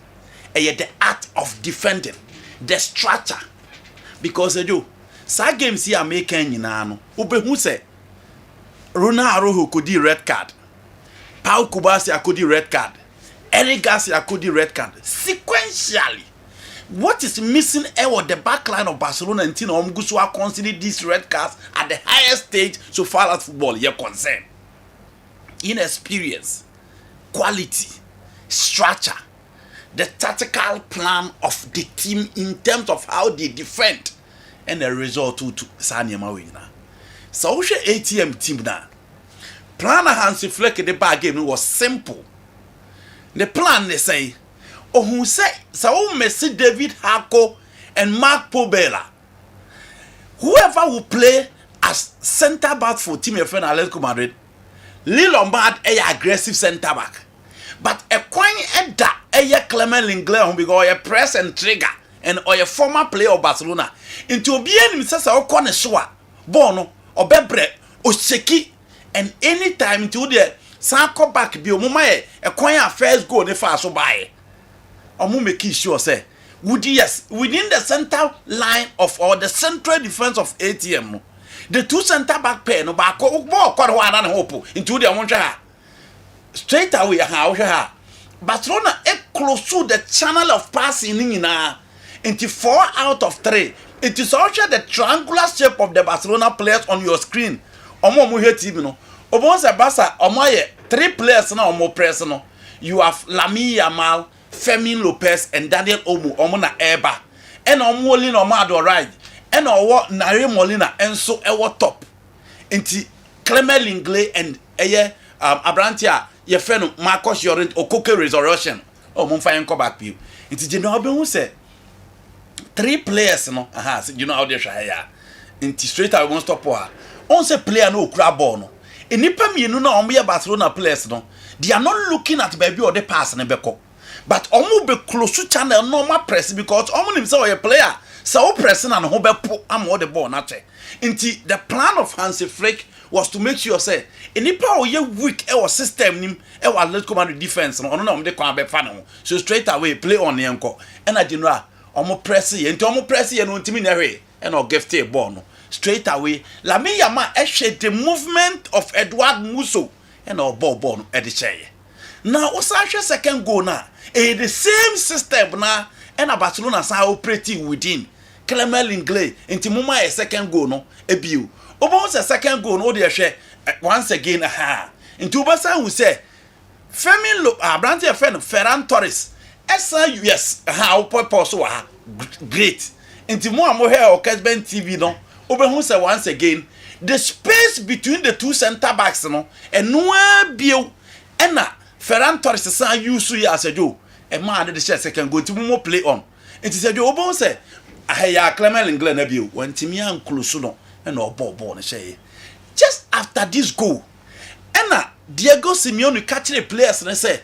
S10: the art of defending, the structure. Because they do some games here making Ube who say Ronaldo could red card. Paul Kubasi could red card. Eric Garcia could red card. Sequentially, what is missing at the back line of Barcelona and Tino Omgusua consider these red cards at the highest stage so far as football you're concerned. Inexperience, quality, structure, the tactical plan of the team in terms of how they defend, and the result to Sanya Mawina. So ATM team now. Plan Hansi Fleck the bad game was simple. The plan they say, who say so Messi, David Hako and Mark Pobela. Whoever will play as centre back for team your friend Atletico Madrid, Lil Lombard aggressive centre back. But a coin edda Clement Lenglet who because a press and trigger and or a former player of Barcelona into being himself or corner showa, Bono or Bebre or Sheki. And anytime into the Sanko back be a coin first goal the fast so by. Omu make sure say would yes within the center line of or the central defense of ATM the 2 center back pair no back ball quite one and hope into the one straight away how Barcelona close to the channel of passing into 4 out of 3. It is also the triangular shape of the Barcelona players on your screen. Omo mu hate no obonse Barca omo 3 players na omo press no you have Lamine Yamal, Fermin Lopez and Daniel Olmo omo na eba and omo oli no ma do right and owo Nare Molina and so ewo top enti Clement Lenglet and Abrantia ye friend Marcus Llorente Okoke resurrection omo fa enko back view enti je no obo say 3 players no you know how they try ya enti straight away won't stop her. On say player no kura ball no. Enipa mienu na omo ye Barcelona players no. They are not looking at baby or the pass na beko. But omo be close to channel normal press because omo nim say o player. So pressing and ho be po am the ball na che. Inti the plan of Hansi Flick was to make sure say enipa o ye weak e was system nim e was Atletico Madrid defense no ono na omde kwa be fa no so straight away play on yenko e na general omo press ye nti omo press ye no ntimi na hwe e na gift a ball no straight away Lamine Yamal e hwe the movement of Edward Musso e na ball no e de cheye now o sa hwe second goal na e the same system na e na Barcelona sa operating within Clement Lenglet nti muma e second goal no e biu obo say second goal no de hwe once again nti obasa hu say Femi Abrante friend Ferran Torres esa yes o purpose wa great nti mo amo here o Kessben TV no obehu say once again the space between the two center backs no eno biu ena Ferran Torres sa use ya asejo e ma de share second goal nti mo play on nti sejo obo say ahaya Clement Lenglet na biu wantimi an close no ena ball no share just after this goal ena Diego Simeone catch the players and say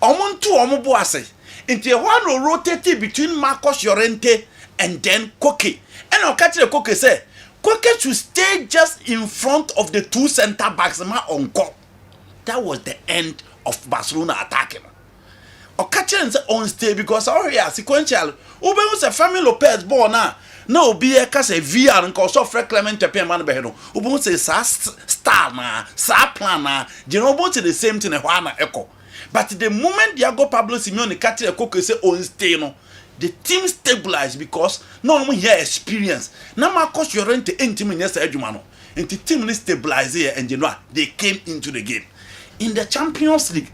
S10: omuntu omubo ase nti one rotate between Marcos Llorente and then Koke and o catch the Koke say Koke should stay just in front of the two center backs ma onko. That was the end of Barcelona attacking. O catch and say on stay because here sequential Ube say Fermin Lopez ball na no be a case VR and cause of Clement Tepe man be no Ube say star na sa plan na you know both the same thing na echo. But the moment Diego Pablo Simeone catch the Koke say on stay no the team stabilized because no one here experience. Na Marcos Llorente team in yesa adwuma no. And the team is stabilized here and you know they came into the game. In the Champions League,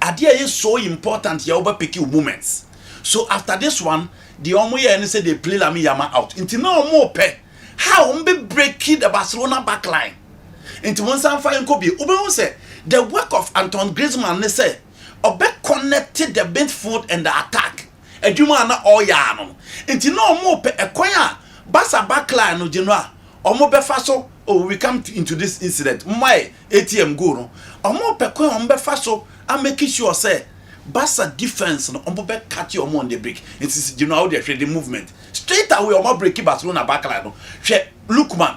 S10: idea is so important you over pick moments. So after this one, the omo here say they play Lamine Yamal out. Until no more pay. How umbe breaking the Barcelona backline. Until one some fine could be Ube say the work of Antoine Griezmann they say Obe connected the midfield and the attack. Edwuma na all ya no. Until no more pay a kwaya Barca backline no general. Omo be faso we come into this incident. My ATM go no. Omo pe kwaya omo be faso and make sure say Barca defense no omo be catch you on the break. It is you know how they trade the movement. Straight away omo break Barcelona backline no. Look man.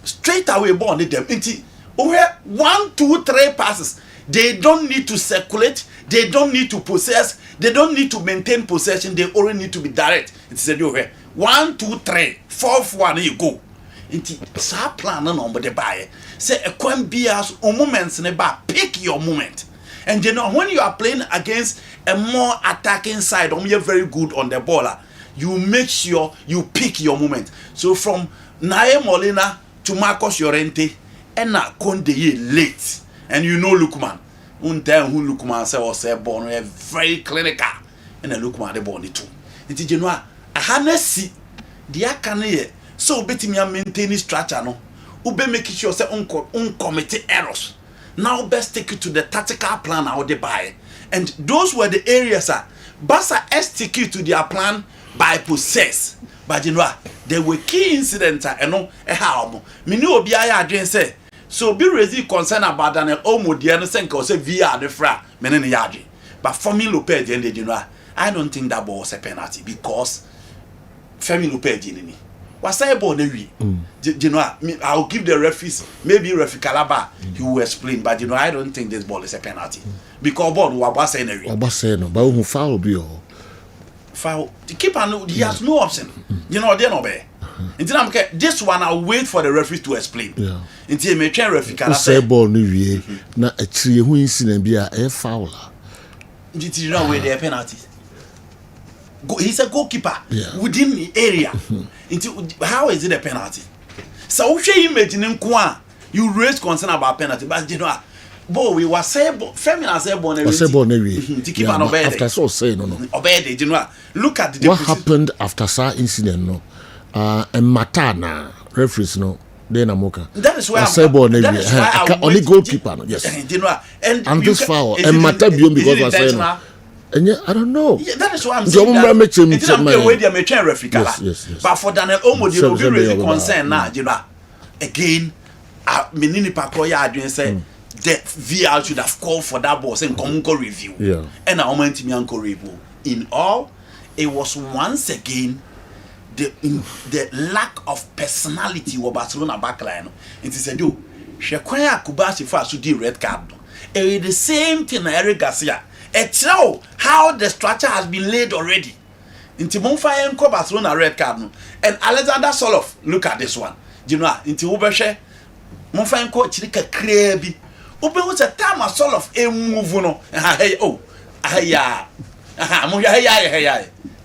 S10: Straight away ball on them. Inti over 1, 2, 3 passes. They don't need to circulate. They don't need to possess. They don't need to maintain possession. They only need to be direct. It's said over 1, 2, 3, 4th one you go. Inti sa plan no number the buy. Say a coin bias or moments in ba pick your moment. And you know when you are playing against a more attacking side, you're very good on the ball. You make sure you pick your moment. So from Nae Molina to Marcos Llorente and na Conde late. And you know Lukman. One time who Lukman say or say born very clinical. And then Lukman the born too. It you know a hanesi dia kane so betimi maintain structure no. Ube make sure say uncommit errors. Now best take it to the tactical plan how they buy. And those were the areas Barca execute to their plan by possess. But you know there were key incidents and no how me know obi aya adwen say so be raising concern about Daniel Olmo dey no sense say VR the fra me ne yadwe. But Femi Lopez and you know I don't think that ball was a penalty because Femi Lopez ni was a ball na wi. You know I'll give the referees maybe referee Calaba he will explain but you know I don't think this ball is a penalty because ball was say na wi.
S2: Obasa no ba who foul bi o.
S10: Foul. The keeper he has no option. You know they no be. Until this one I'll wait for the referee to explain. Yeah. Until me train referee can
S2: say ball no wie na atire hu incident bi a e foul.
S10: Did you know where the penalty? He's a goalkeeper within the area. How is it a penalty? So we should imagine you raise concern about penalty, but you know, boy, we were saying, Femina said, to keep an obey.
S2: After so say no,
S10: obey. You know, look at the
S2: what happened after that incident. No, and Matana referees no. Then Amoka.
S10: That is why I
S2: only goalkeeper. No? Yes. And this foul and Mata beyond because I say. And yeah, I don't know.
S10: Yeah, that is why I'm saying that. Yes. But for Daniel Olmo, you will be really concerned now. You know, again, Menini Pakoya Adrian said the VR should have called for that ball saying Kongo review.
S2: Yeah.
S10: And I went to Mianko review. In all, it was once again the lack of personality of Barcelona backline. It is a do. Shekwaya Kubasi for the red card. It is the same thing Eric Garcia. It's how the structure has been laid already. Into Monfire and Barcelona red card. And Alexander Soloff, look at this one. You know, into Ubershe, Monfire and Chilika Krebi. Open was a time of Soloff a move. No,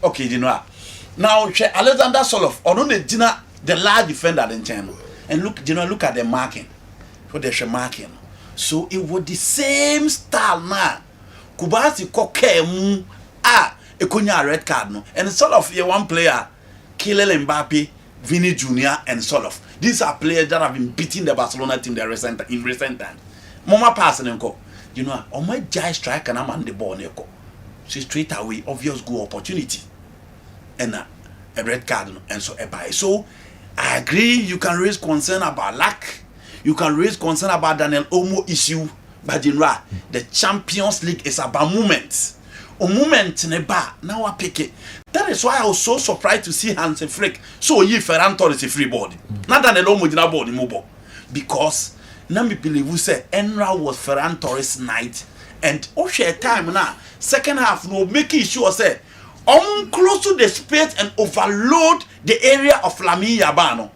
S10: okay, you know. Now, Alexander Soloff, or no, the large defender in channel. And look, you know, look at the marking. For the marking. So it was the same style now. Kubasi Koke a Kunya red card no. And Soloff here one player, Kylian Mbappe, Vini Jr. and Soloff. These are players that have been beating the Barcelona team in recent time. Mama passing and go. You know, on my jai strike and I'm on the ball neko. So straight away, obvious goal opportunity. And a red card and so a buy. So I agree you can raise concern about lack. You can raise concern about Daniel Olmo issue. But in the Champions League is about movement. A moment in a bar. Now I pick it. That is why I was so surprised to see Hansi Flick. So ye Ferran Torres a free body. Not Daniel Olmo did not body mobile. Because now me believe we say Enra was Ferran Torres night. And share time now. Second half no making sure say close to the space and overload the area of Lamine Yamal.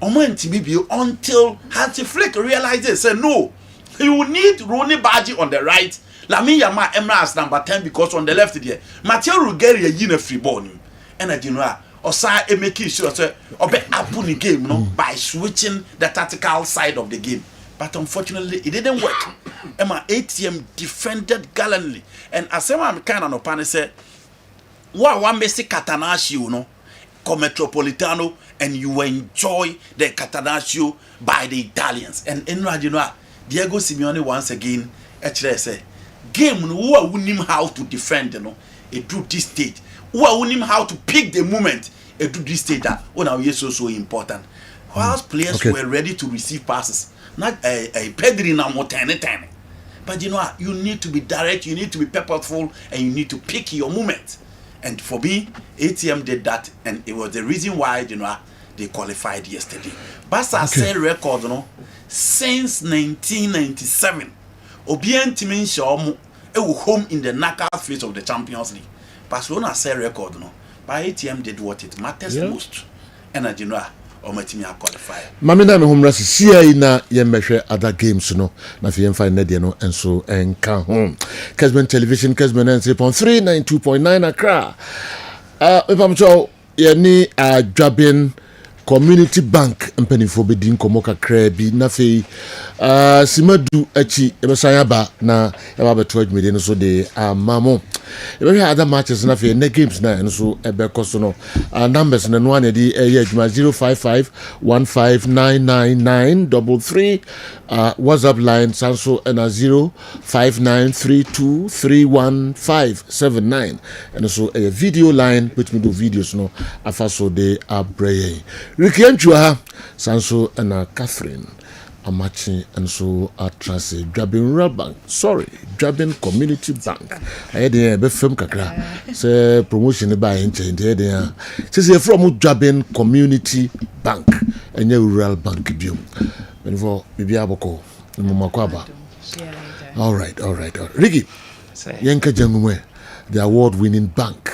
S10: Until Hansi Flick realizes, say no, you need Ronnie Badji on the right, Lamine Yamal Emra as number 10 because on the left there, Matteo Ruggeri yin a free ball, and I know or say making sure say obe happen the game no by switching the tactical side of the game. But unfortunately, it didn't work. Emma ATM defended gallantly, and as I'm kind of no panic said, "What one basic Catanaccio, you know, come Metropolitano, and you enjoy the Catanaccio by the Italians." And in you know, Diego Simeone once again actually say, "Game who wouldn't him how to defend, you know, it to this stage. Who wouldn't him how to pick the moment, it to this stage that now is so important." Whilst players were ready to receive passes. Not a Pedri now more tiny. But you know what? You need to be direct, you need to be purposeful, and you need to pick your moment. And for me, ATM did that, and it was the reason why, you know, they qualified yesterday. Barca set record, you know, since 1997. Obien Timin Shaw home in the knockout phase of the Champions League. Barcelona set record, you know. But ATM did what it matters most. And you know, qualify.
S2: Mamina me humra si na ye mehwe other games no na fi yemfa na de no enso enka ho. Kessben television Kessben 3.3 92.9 Accra. Epamcho ye ni adwabin community bank mpanifo be din komo kakra bi na fe simadu achi ebesan ba na e ba beto adwumede no so de amamo ebe other matches na fe na games na enso ebe koso no numbers na no ane di adwuma 055159993 WhatsApp line sanso na 0593231579 and so a video line which me do videos no afaso de abreye Ricky Anchua sanso na Catherine Amachi and so atrase Drabin Rural Bank. Sorry, Drabin Community Bank. I had a be film kakra. Say promotion by inche there. Say from Drabin Community Bank and your Rural Bank biom. When for bibi aboko mumakwaba. All right. Ricky. Yenka Jangumwe, the award-winning bank.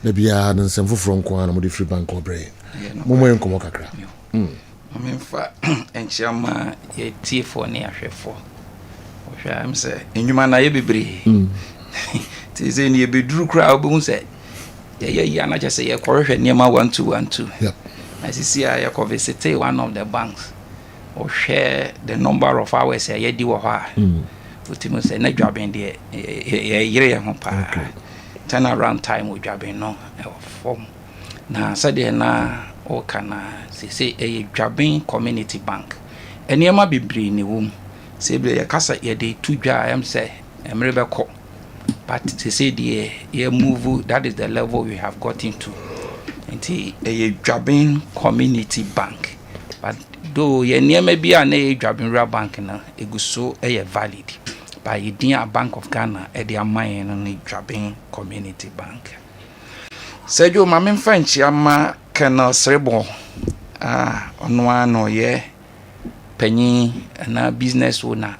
S2: Maybe I had some from Kwana Modi Free Bank or Brain. Momo yenko kakra.
S13: I mean, and Chama, ye tea for near for. I'm say, and you man, I be brave. Tis in ye be drew crowd, boom say. Yeah, I just say a correction near my 1212. Yep. As you see, I visit one of the banks or share the number of hours I do her. Put him say, no job in the year, turn around time with jobbing no form. Now, said na. Or can say a Drabin Community Bank. And you might be bring the womb. Say, a cassa ye day 2 jar, I am say, a miracle. But to say the year move, that is the level we have got into. Into a Drabin Community Bank. But though ye near may be an a Drabin Real Bank, it goes so a valid. By a Bank of Ghana, a dear mine on a Drabin Community Bank. Sergio Mamin French, Yama Colonel Srebo, on ye penny and a business owner,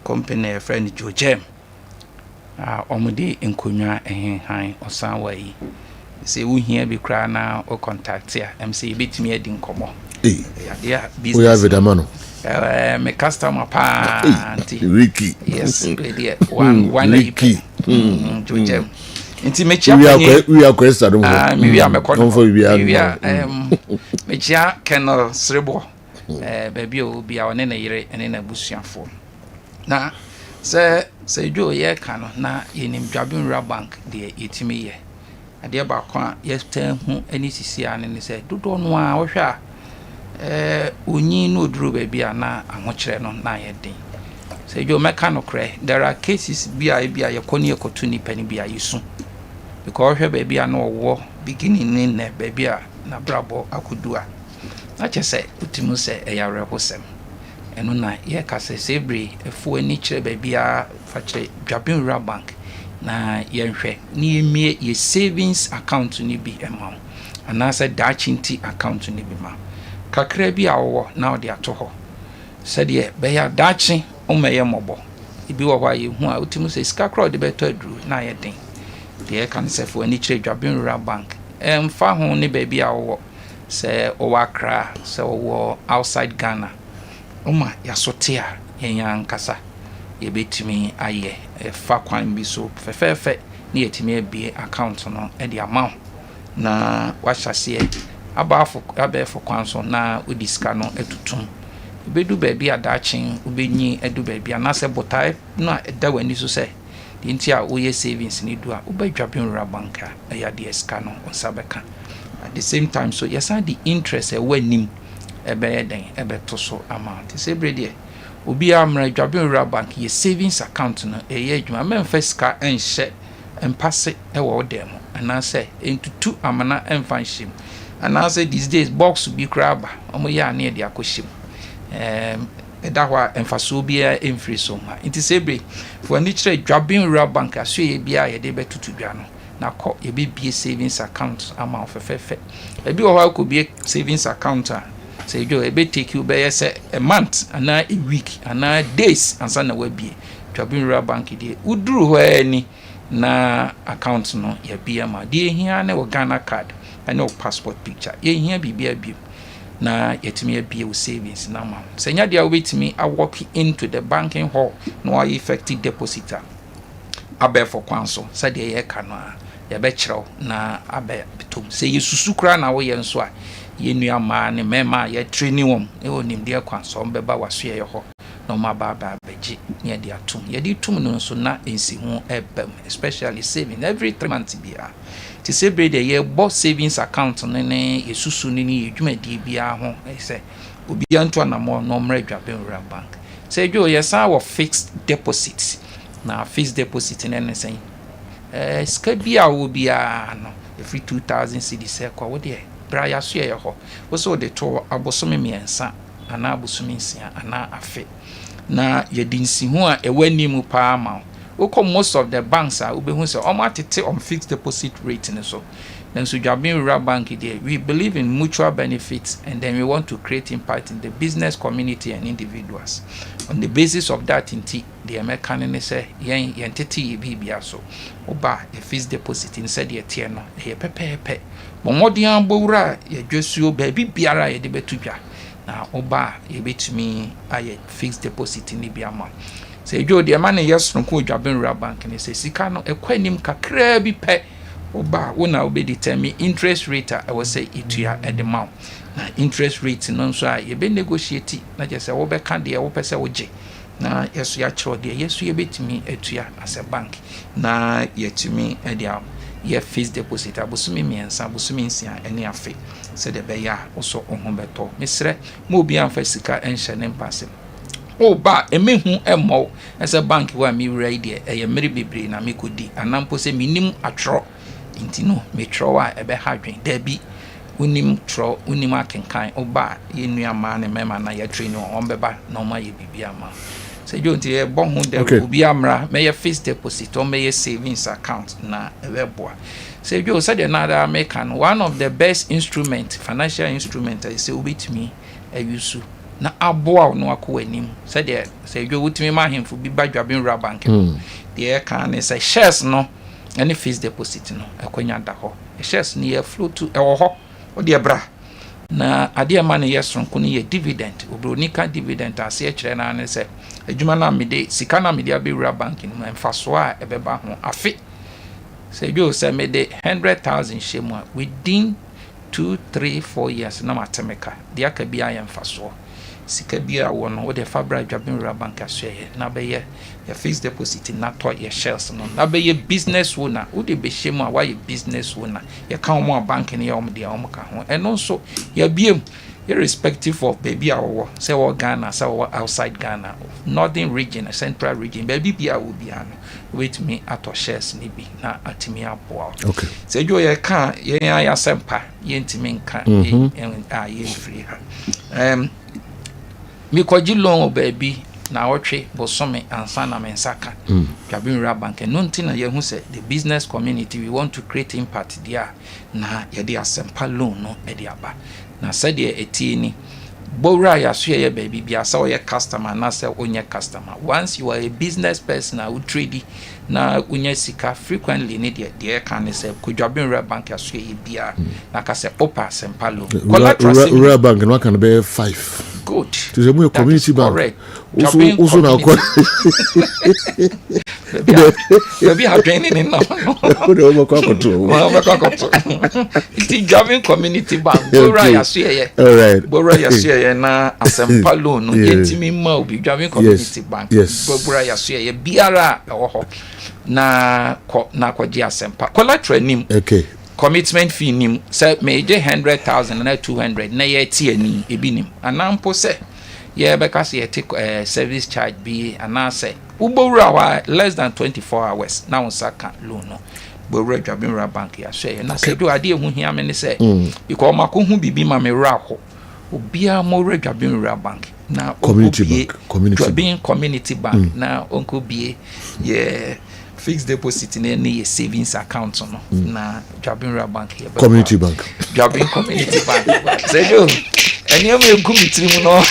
S13: company friend Joe Jem, Omudi in Kunya and Hine or some way. Say, we here be cry now or contact here, MC bit me a dinkomo. Yeah,
S2: we have it, Amano.
S13: Me customer pa
S2: Ricky.
S13: Yes, one Ricky. Joe Jem. Inti mechia
S2: we are question
S13: we are me mechia Colonel Srebo baby obi a one na yire ene na busuafo na se jo ye ka no na yenim dwabinra bank de yetimi ye ade ba kwa yestan hu ani sisi ane ne se dodo no a wo hwa onyi no duro baby a na ahokyere no na ye den se jo meka no kre there are cases bia ye koni ekotu ni pani bia yisu because her baby no war beginning in ne baby na brabo akudua na chese utimu se eyare hosem eno na ye ka se sebre efu ani kire baby a fa kire dwabinra bank na ye hwe ni emie ye savings account ni bi ema ana se dachinti account ni bi ma kakra bi awo na odi ato ho se de be ya dachi o meye mobo ibi wo hwa ye hu a utimu se ska crowd de beto adru na ye den the can say for any trade dwabinra bank fa ho ne baby a wo say o wakra say o outside Ghana oma ya sote a yan kasa ye betimi aye fa kwan bi so fefefe ne yetimi abie account no e de amount na wahase abafo kwan so na odiska no etutum bedu baby adachin ubenyi edu baby anase botai na eda wani so say the entire oye savings ni do a ubadwabinra banka ya de eska no osabeka at the same time so yes and the interest e wanim ebe den ebe to so amount say brede obi amra dwabinra bank ye savings account no eye adwuma memfa ska enhye empase e wo dem and say into two amana enfanshim and say these days box be crab omo ya na de akoshim edahwa emfaso bia emfiri so ma nti sebre for ni kire dwabinra bank aso ye bia ye de betutu dwa no na ko ye bie savings account ama ofefefe ebi wo ha ko bie savings account a say jo e be take you be say a month and a week and a days ansa na wa bie dwabinra bank de uduru ho ani na account no ye bia ma de hia na wo Ghana card and no passport picture ye hia bibia bia na yetimi abie wo savings na ma senya dia wetimi a walk into the banking hall no effective depositor abe for kwanso said ye ka no ya be kyerɛw na abe betom se yesusu kra na wo ye nso a ye nua ma ne mema ye training wom e onim dia kwanso mbeba waso ye ho no ma ba beji ne dia tum ye di tum no so na ensi ho ebem especially saving every 3 months bia ti se brede ye bo savings account ne yesusu ni edwumadi bia ho say obi anto anamo no mra dwabinra bank say jo ye sa wo fixed deposit na fixed deposit ne sen ska bia wo bia no every 2000 cedis e kwa wo de bra ya so ye ho wo so de to abosome miensa ana abosome nsia ana afe na ye dinsi ho a ewani mu pa ma most of the banks are ube say omatete on fixed deposit rate and so then so dwabinra bank there we believe in mutual benefits and then we want to create impact in the business community and individuals on the basis of that inti the American say yen tete bibia so oba a fixed deposit inside the tie no e pepepe momodian bowura ye dwesuo ba bibiara ye de betudwa na oba ye betumi aye fixed deposit ni biama say jo de man yes no ko dwabinra bank ni say sika no ekwanim kakra bi pe oba wona obe determine interest rate I will say itua edema na interest rate no so a ye be negotiate na je say wo be ka de wo pese wo je na yeso ya chiro de yeso ye betimi atua as a bank na yetumi edia ye fixed deposit abosumi miensa abosumi nsia ene afe se de be ya oso ohun beto mesre mo bi anfa sika enhye ne mpase oba emehu emo as a bank wa mi ready e ye mere bebre na me kodi anampo se minim atro intino me tro wa ebe hadwen da bi unim tro unim akenkan oba ye nuama ne mema na ye train on beba no ma ye bibia ma se jonti e bon hu de obi amra me ye fixed deposit o me ye savings account na ebe boa Say Joe said another American, one of the best financial instrument I say with me a use na aboa no akọ anim said there say Joe with me ma him for be badwabin ra bank the can say shares no any fixed deposit no akonya da ho shares ni e flow to e wo ho o de bra na ade ma ne yesronko ne ye dividend obronika dividend ase e kire na ne say adwuma na mede sika na mede abewura bank no emfaso a ebeba ho afi say Joe say mede 100,000 shemu within 2, 3, 4 years na matemeka de akabia ya emfaso sika bia wo no wo de fabra adwabewura bank asye na be ye fixed deposit na to ye shares no na be ye business owner wo de be shemu a wa ye business owner ye kan mo bank ne ye om de om ka ho eno so ye biem irrespective of baby our say what Ghana, say what outside Ghana, northern region, central region, baby be will be an with me at our shares nibi na atimi aboa. Okay. Say you ye can ye ya sempa ye ntimi kan ye free her. Me kwaji long baby na otwe bosome ansa na mensaka. Jabin ra bank no ntina ye hu say the business community we want to create impact there na ye dey asempa loan no e dey aba. Na said ye etini bowra ya so ye baby bia sa ye customer na say onye customer once you are a business person who trade na onye sika frequently need the can say kwadwabin ra bank ya so ye bia na ka say opa sempalo
S2: ra bank no can be 5 good to the more community bank correct also na
S13: baby have training in now it's Gavin community bank bowra ya so ye all right bowra ya so ye na asempalo no yetimi ma obi Gavin community bank bowra ya so ye biara ho na kwaji asempa collateral nim okay commitment fee nim say meje 100,000 na 200 na ye tie ani ebi nim anampo say ye beka say take service charge bi anase ubowura wa less than 24 hours na unsaka loan no bowura Dwabin bank ya say na say do ade hu hia me ne say because makohu bibi ma me ra ho obia mo Dwabin bank na
S2: community
S13: bank na onko bie ye fixed deposit in any savings account no na Dwabin bank here
S2: community bank
S13: Dwabin community bank say yo any of you community mu no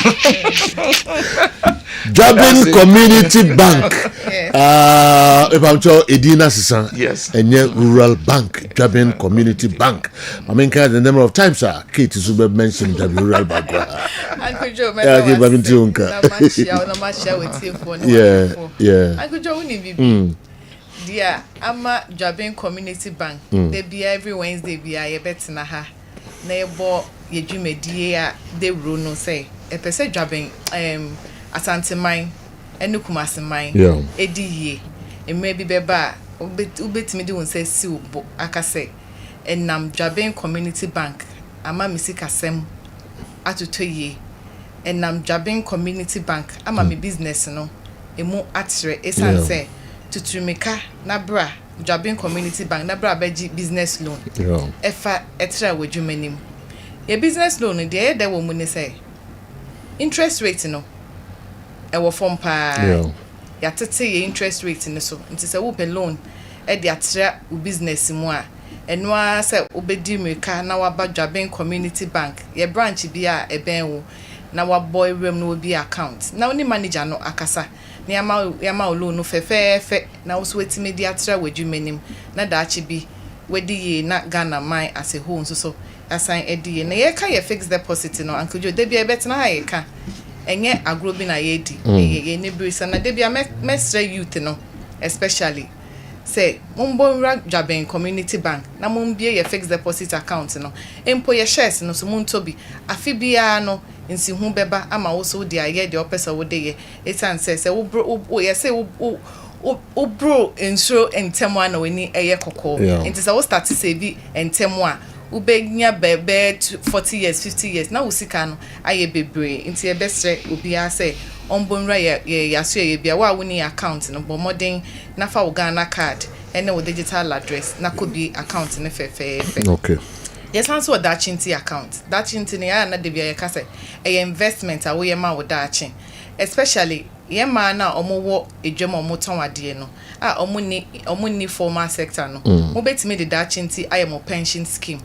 S2: Dwabin community bank about Edina Sisan
S13: yes
S2: and rural bank Dwabin community bank I mean the number of times Kate Sube mentioned the rural bank
S14: Uncle Joe
S2: yeah
S14: Uncle Joe dear ama Dwabin community bank they be every Wednesday be a betina ha na ebo ye dwumedie a de ro no say e pese Dwabin Asante man enu Kumasi man ediye e maybe beba ubetimi de won say si ubo akase enam Dwabin community bank ama misika sem atotoye enam Dwabin community bank ama me business no emu atre esanse tutumeka na bra Dwabin community bank na bra beji business loan efa etra wadwumanim ye business loan de wo mu ne say interest rate no e wo form pa ya tete ye interest rate ne so nti se wo pe loan e de atra u business mu a eno a se obedi meka na waba Dwabin community bank ye branch bi a eben wo na waboy rem no bi account na oni manager no akasa na yama loan no fe na wo so wetime di atra wadwumanim na daachi bi wedi ye na Ghana man as a whole so assign edi na ye ka ye fixed deposit no Uncle Joe debi e betina ha ye ka enye agro bi na ye di ye ne brisa na debi mestre youth no especially say mumbonra Dwabin community bank na mumbie ye fixed deposit account no empo ye shares no so muntobi afibia no nsi hu beba ama wo so di aye de opesa wo de ye etan say wo ye say wo bro ensure entemo na weni eye kokko enti say wo start save entemo a ubenya bebe 40 years 50 years na usika no aye bebre nti e besre obi a say ombonra ye yaso ye bia wa woni account no bo modern na fa wo Ghana card ene wo digital address na kobi account ne fefe
S2: okay
S14: yes answer that chinti account that chinti ne ya na de bia ye ka say e investment a wo ye ma wo dachi especially yema na omo ejema omo tonwade no omo ni formal sector no mo betimi de da chinti ayemo pension scheme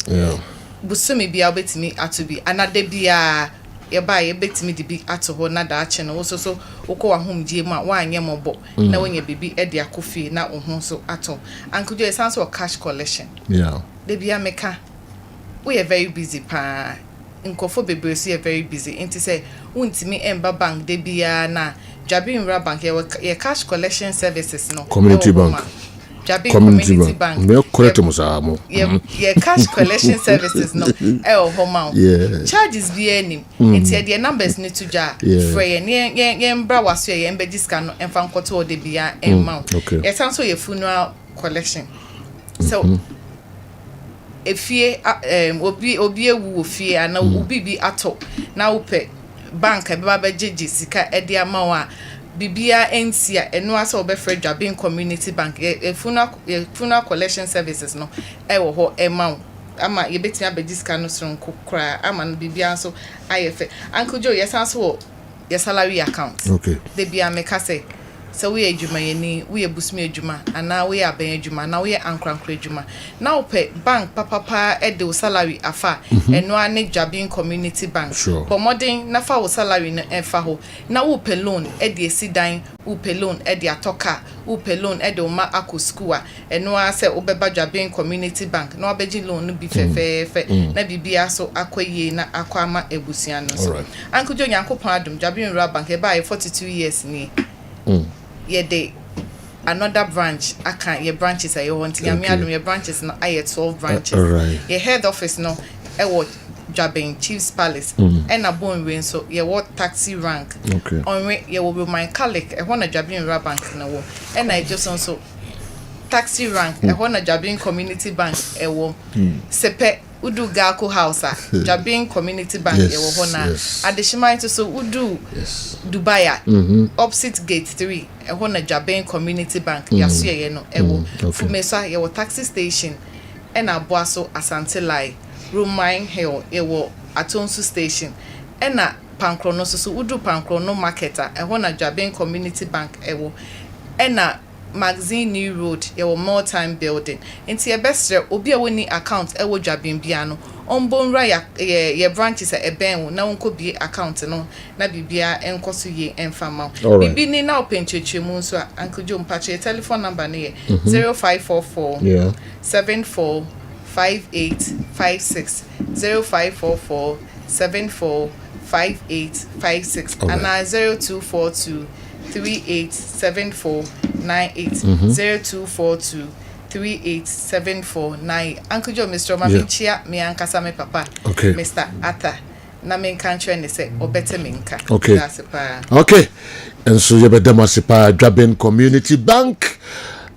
S14: busumi bia betimi atobi anade bia ye betimi de bi ato ho na da ache no so ukọ ahomdie mu a wanye mobo na wonye bibi e de akofi na ohun so ato ankojo e sanso cash collection de bia meka we are very busy pa nkofo bebre so very busy enti say untimi emba bank de bia na Jabinra bank ye cash collection services no
S2: community bank
S14: Jabin community bank
S2: me correct mo sa mo
S14: ye cash collection services no home charges bi anim enti the numbers need to ja free ye mbra waso ye embe disca no emfa nkoto de bia amount ye sanso ye funeral collection so efie obi ewu ofie ana obi bi ato na upe bank e baba bejeje sika e de amawa bibia ensia eno asa obefre Jabin community bank funeral collection services no e wo ho emaw ama ye betia bejiska no so nkokra ama no bibia so ayefe uncle Joe yesanso wo your salary account de bia meka say so we adwuma yeni we busumi adwuma ana we aben adwuma na we ankrankra adwuma na ope bank papa e de salary afa eno ane Jabin community bank but modern na fa wo salary no efa ho na wo pe loan e de esidan wo pe loan e de atoka wo pe loan e de ma akọ school a eno a se obeba Jabin community bank na obeji loan no bi fe na bibia so akoye na akwama ebusia no so uncle Joe Nyankopon adom Jabin Rural Bank e ba 42 years ni ye de another branch aka ye branches are you wanting me adum your branches no aye 12 branches your head office no e wo Jabin Chiefs Palace and a bone rain so ye what taxi rank on ye will be my colleague e wanna Jabin Rural Bank na wo and I just also taxi rank e wanna Jabin community bank e wo sepe udu Gako house Jabin community bank e wo hona adishima into so udu Dubai opposite gate 3 e hona Jabin community bank yaso ye no e wo fumesa ye wo taxi station e na boaso Asante Lai Romain Hill e wo Atonsu station e na Pankrono so udu Pankrono marketer e hona Jabin community bank e wo e na Magazine New Road your more time building into your best obi a woni account e wo Jabin bia no ombonra ya branches e ben na wonko bi account no na bibia enkoso ye enfama bibi ni na openchechemu nso Uncle Joe mpache telephone number ne 0544 74 5856 0544 74 5856 and 0242 387498 0242 387498 Uncle Joe Mr. Mamichia me ankasa me papa Mr. Arthur na me kanche ne se obete me nka that's it
S2: okay and so you better masipa Jabin community bank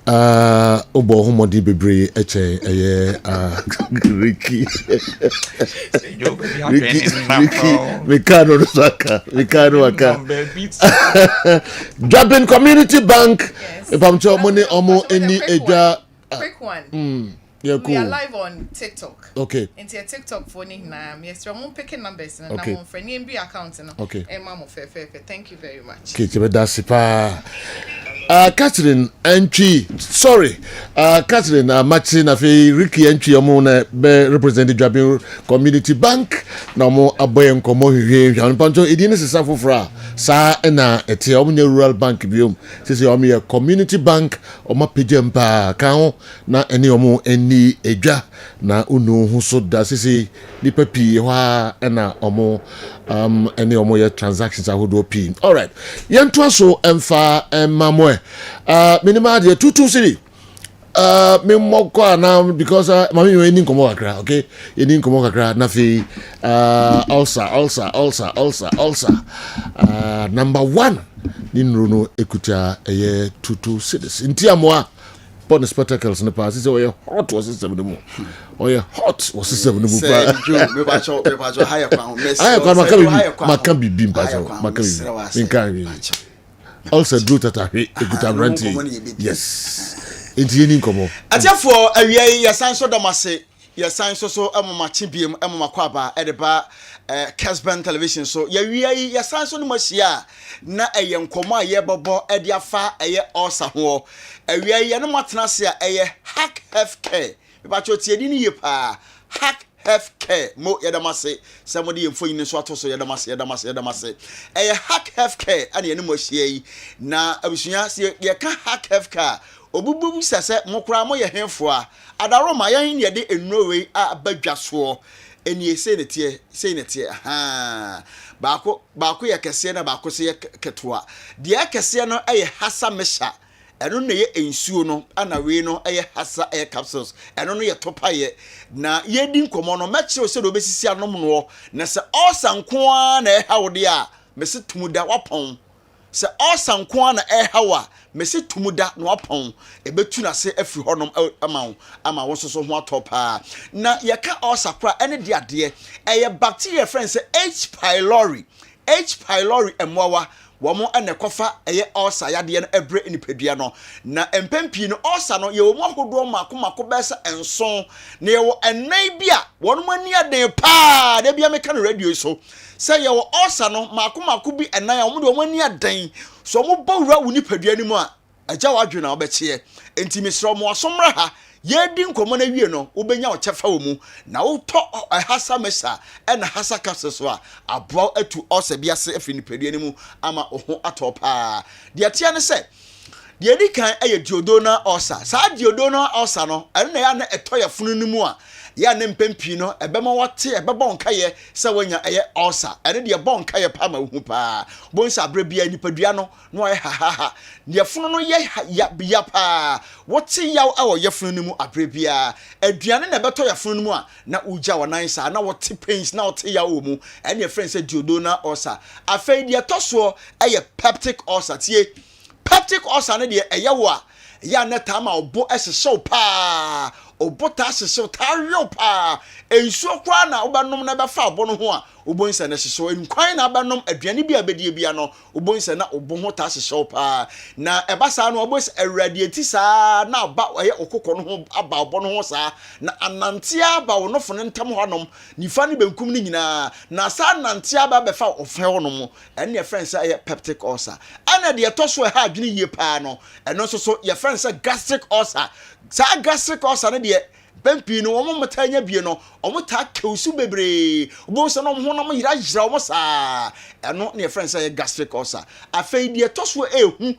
S2: obo homodi bebre eche Ricky Mikano Saka Jabin community bank if I'm sure money omo any eja
S14: quick one
S2: yeah, cool.
S14: We are live on TikTok.
S2: Okay.
S14: Into your TikTok phone na yes, I'm picking numbers na mo friend NB account no.
S2: Okay.
S14: Mama thank you very much.
S2: Okay, that's pa. Catherine entry sorry Catherine Martin afi Ricky entry omo na be represent Jabin community bank na omo aboye nkomo hwehwe hwan pancho edine sesa fofora sa na ete omo rural bank biom sese omo ye community bank omo pejempa kan na ene omo eni edwa na unu hu so da sese ni papi hwa na omo ene omo ye transactions ahodo pi all right yento so emfa mamwe minima de 22 city me moko na because mami we ni nkomo kakra okay ye ni nkomo kakra na fi also number 1 ni nruno ekuta eye 22 cities ntiamoa pon spectacles ne pass say oye hot was system no oye hot was system no pa
S10: me ba cho higher crown
S2: maka bibi maka also drew tata ekuta brandy yes enti ni nkomo
S10: atiafo awie ya sanso domase
S15: your sign so amama chimbium amama kwaba edeba Kessben television so your sign so no machia na eyenkoma ye bobo ediafa eye osa ho awia ye no matena se eye hack healthcare ba chotiedi ni ye pa hack healthcare mo yedamase somebody yemfo yin so atoso yedamase eye hack healthcare ane ye no machia yi na abusua se ye ka hack healthcare obubu sese mokra mo ye hemfo a adaroma yan ye de enrowe a badwaso eni sei netie ha baako ye kese na baako se ye ketoa de kese no eye hasa mesha eno na ye ensuo no ana we no eye hasa eye capsules eno no ye topaye na ye di nkomo no meche se do besisi anom no na se osanko na e hawde a mese tumuda wapon se osanko na e hawa mese tumuda no wapon ebetu na se afri honom ama wo so ho atopa na ye ka osakra ene de ade eye bacteria friends H pylori emwawa womo ene kofa eye osa yade no ebre nipadua no na empempi no osa no ye wo ahodo mako besa enson na ye wo enan bia wono mani aden pa da bia meka no radio so say ye wo osa no mako bi enan a wo de mani aden so mo bawura wo nipadua ni mu a agya wadwena obechie enti misro mo asomra ha ye di nkomo na wie no obenya o chefa wo mu na wo to hasa mesa na hasa kapso a abo atu osa biase afini pedua ni mu ama oho atopa de atia ne se de di kan eye diodona osa sa diodona osa no ene ya na etoya funu ni mu a ya ne mpempi no ebema wote ebeba onkaye se wanya eye osa ene de eba onkaye pa ma hu pa bonsa abrebia nipadua no no ye ha de funu no ye ya pa wote yaw awo ye funu ni mu abrebia aduane na beto ya funu ni mu a na uja wonan sa na wote pains na wote yaw mu ene ye friend say diodona osa afei de toso eye peptic ulcer tie peptic ulcer ne de eye wo a ya na tama obo ehyew pa obota hyew ta real pa ensuo kwa na obanom na befa abo no ho a obonse na hyew enkwan na abanom aduane bi abedie bia no obonse na obo ho ta hyew pa na ebasa no obonse awradiati sa na aba oye okokọ no ho aba obo no ho sa na anantia aba wo no fone ntam honom nifa ne benkum ni nyina na sa anantia aba befa ofe honom ene friends say peptic ulcer ana de etoso ha adwene yie pa no eno so your friends say gastric ulcer sa gastric ulcer ne de pempi no omo mutanya bie no omo ta kewsu bebre obo so no ho no yira omo sa eno ne friends say gastric ulcer afei de etoso ehu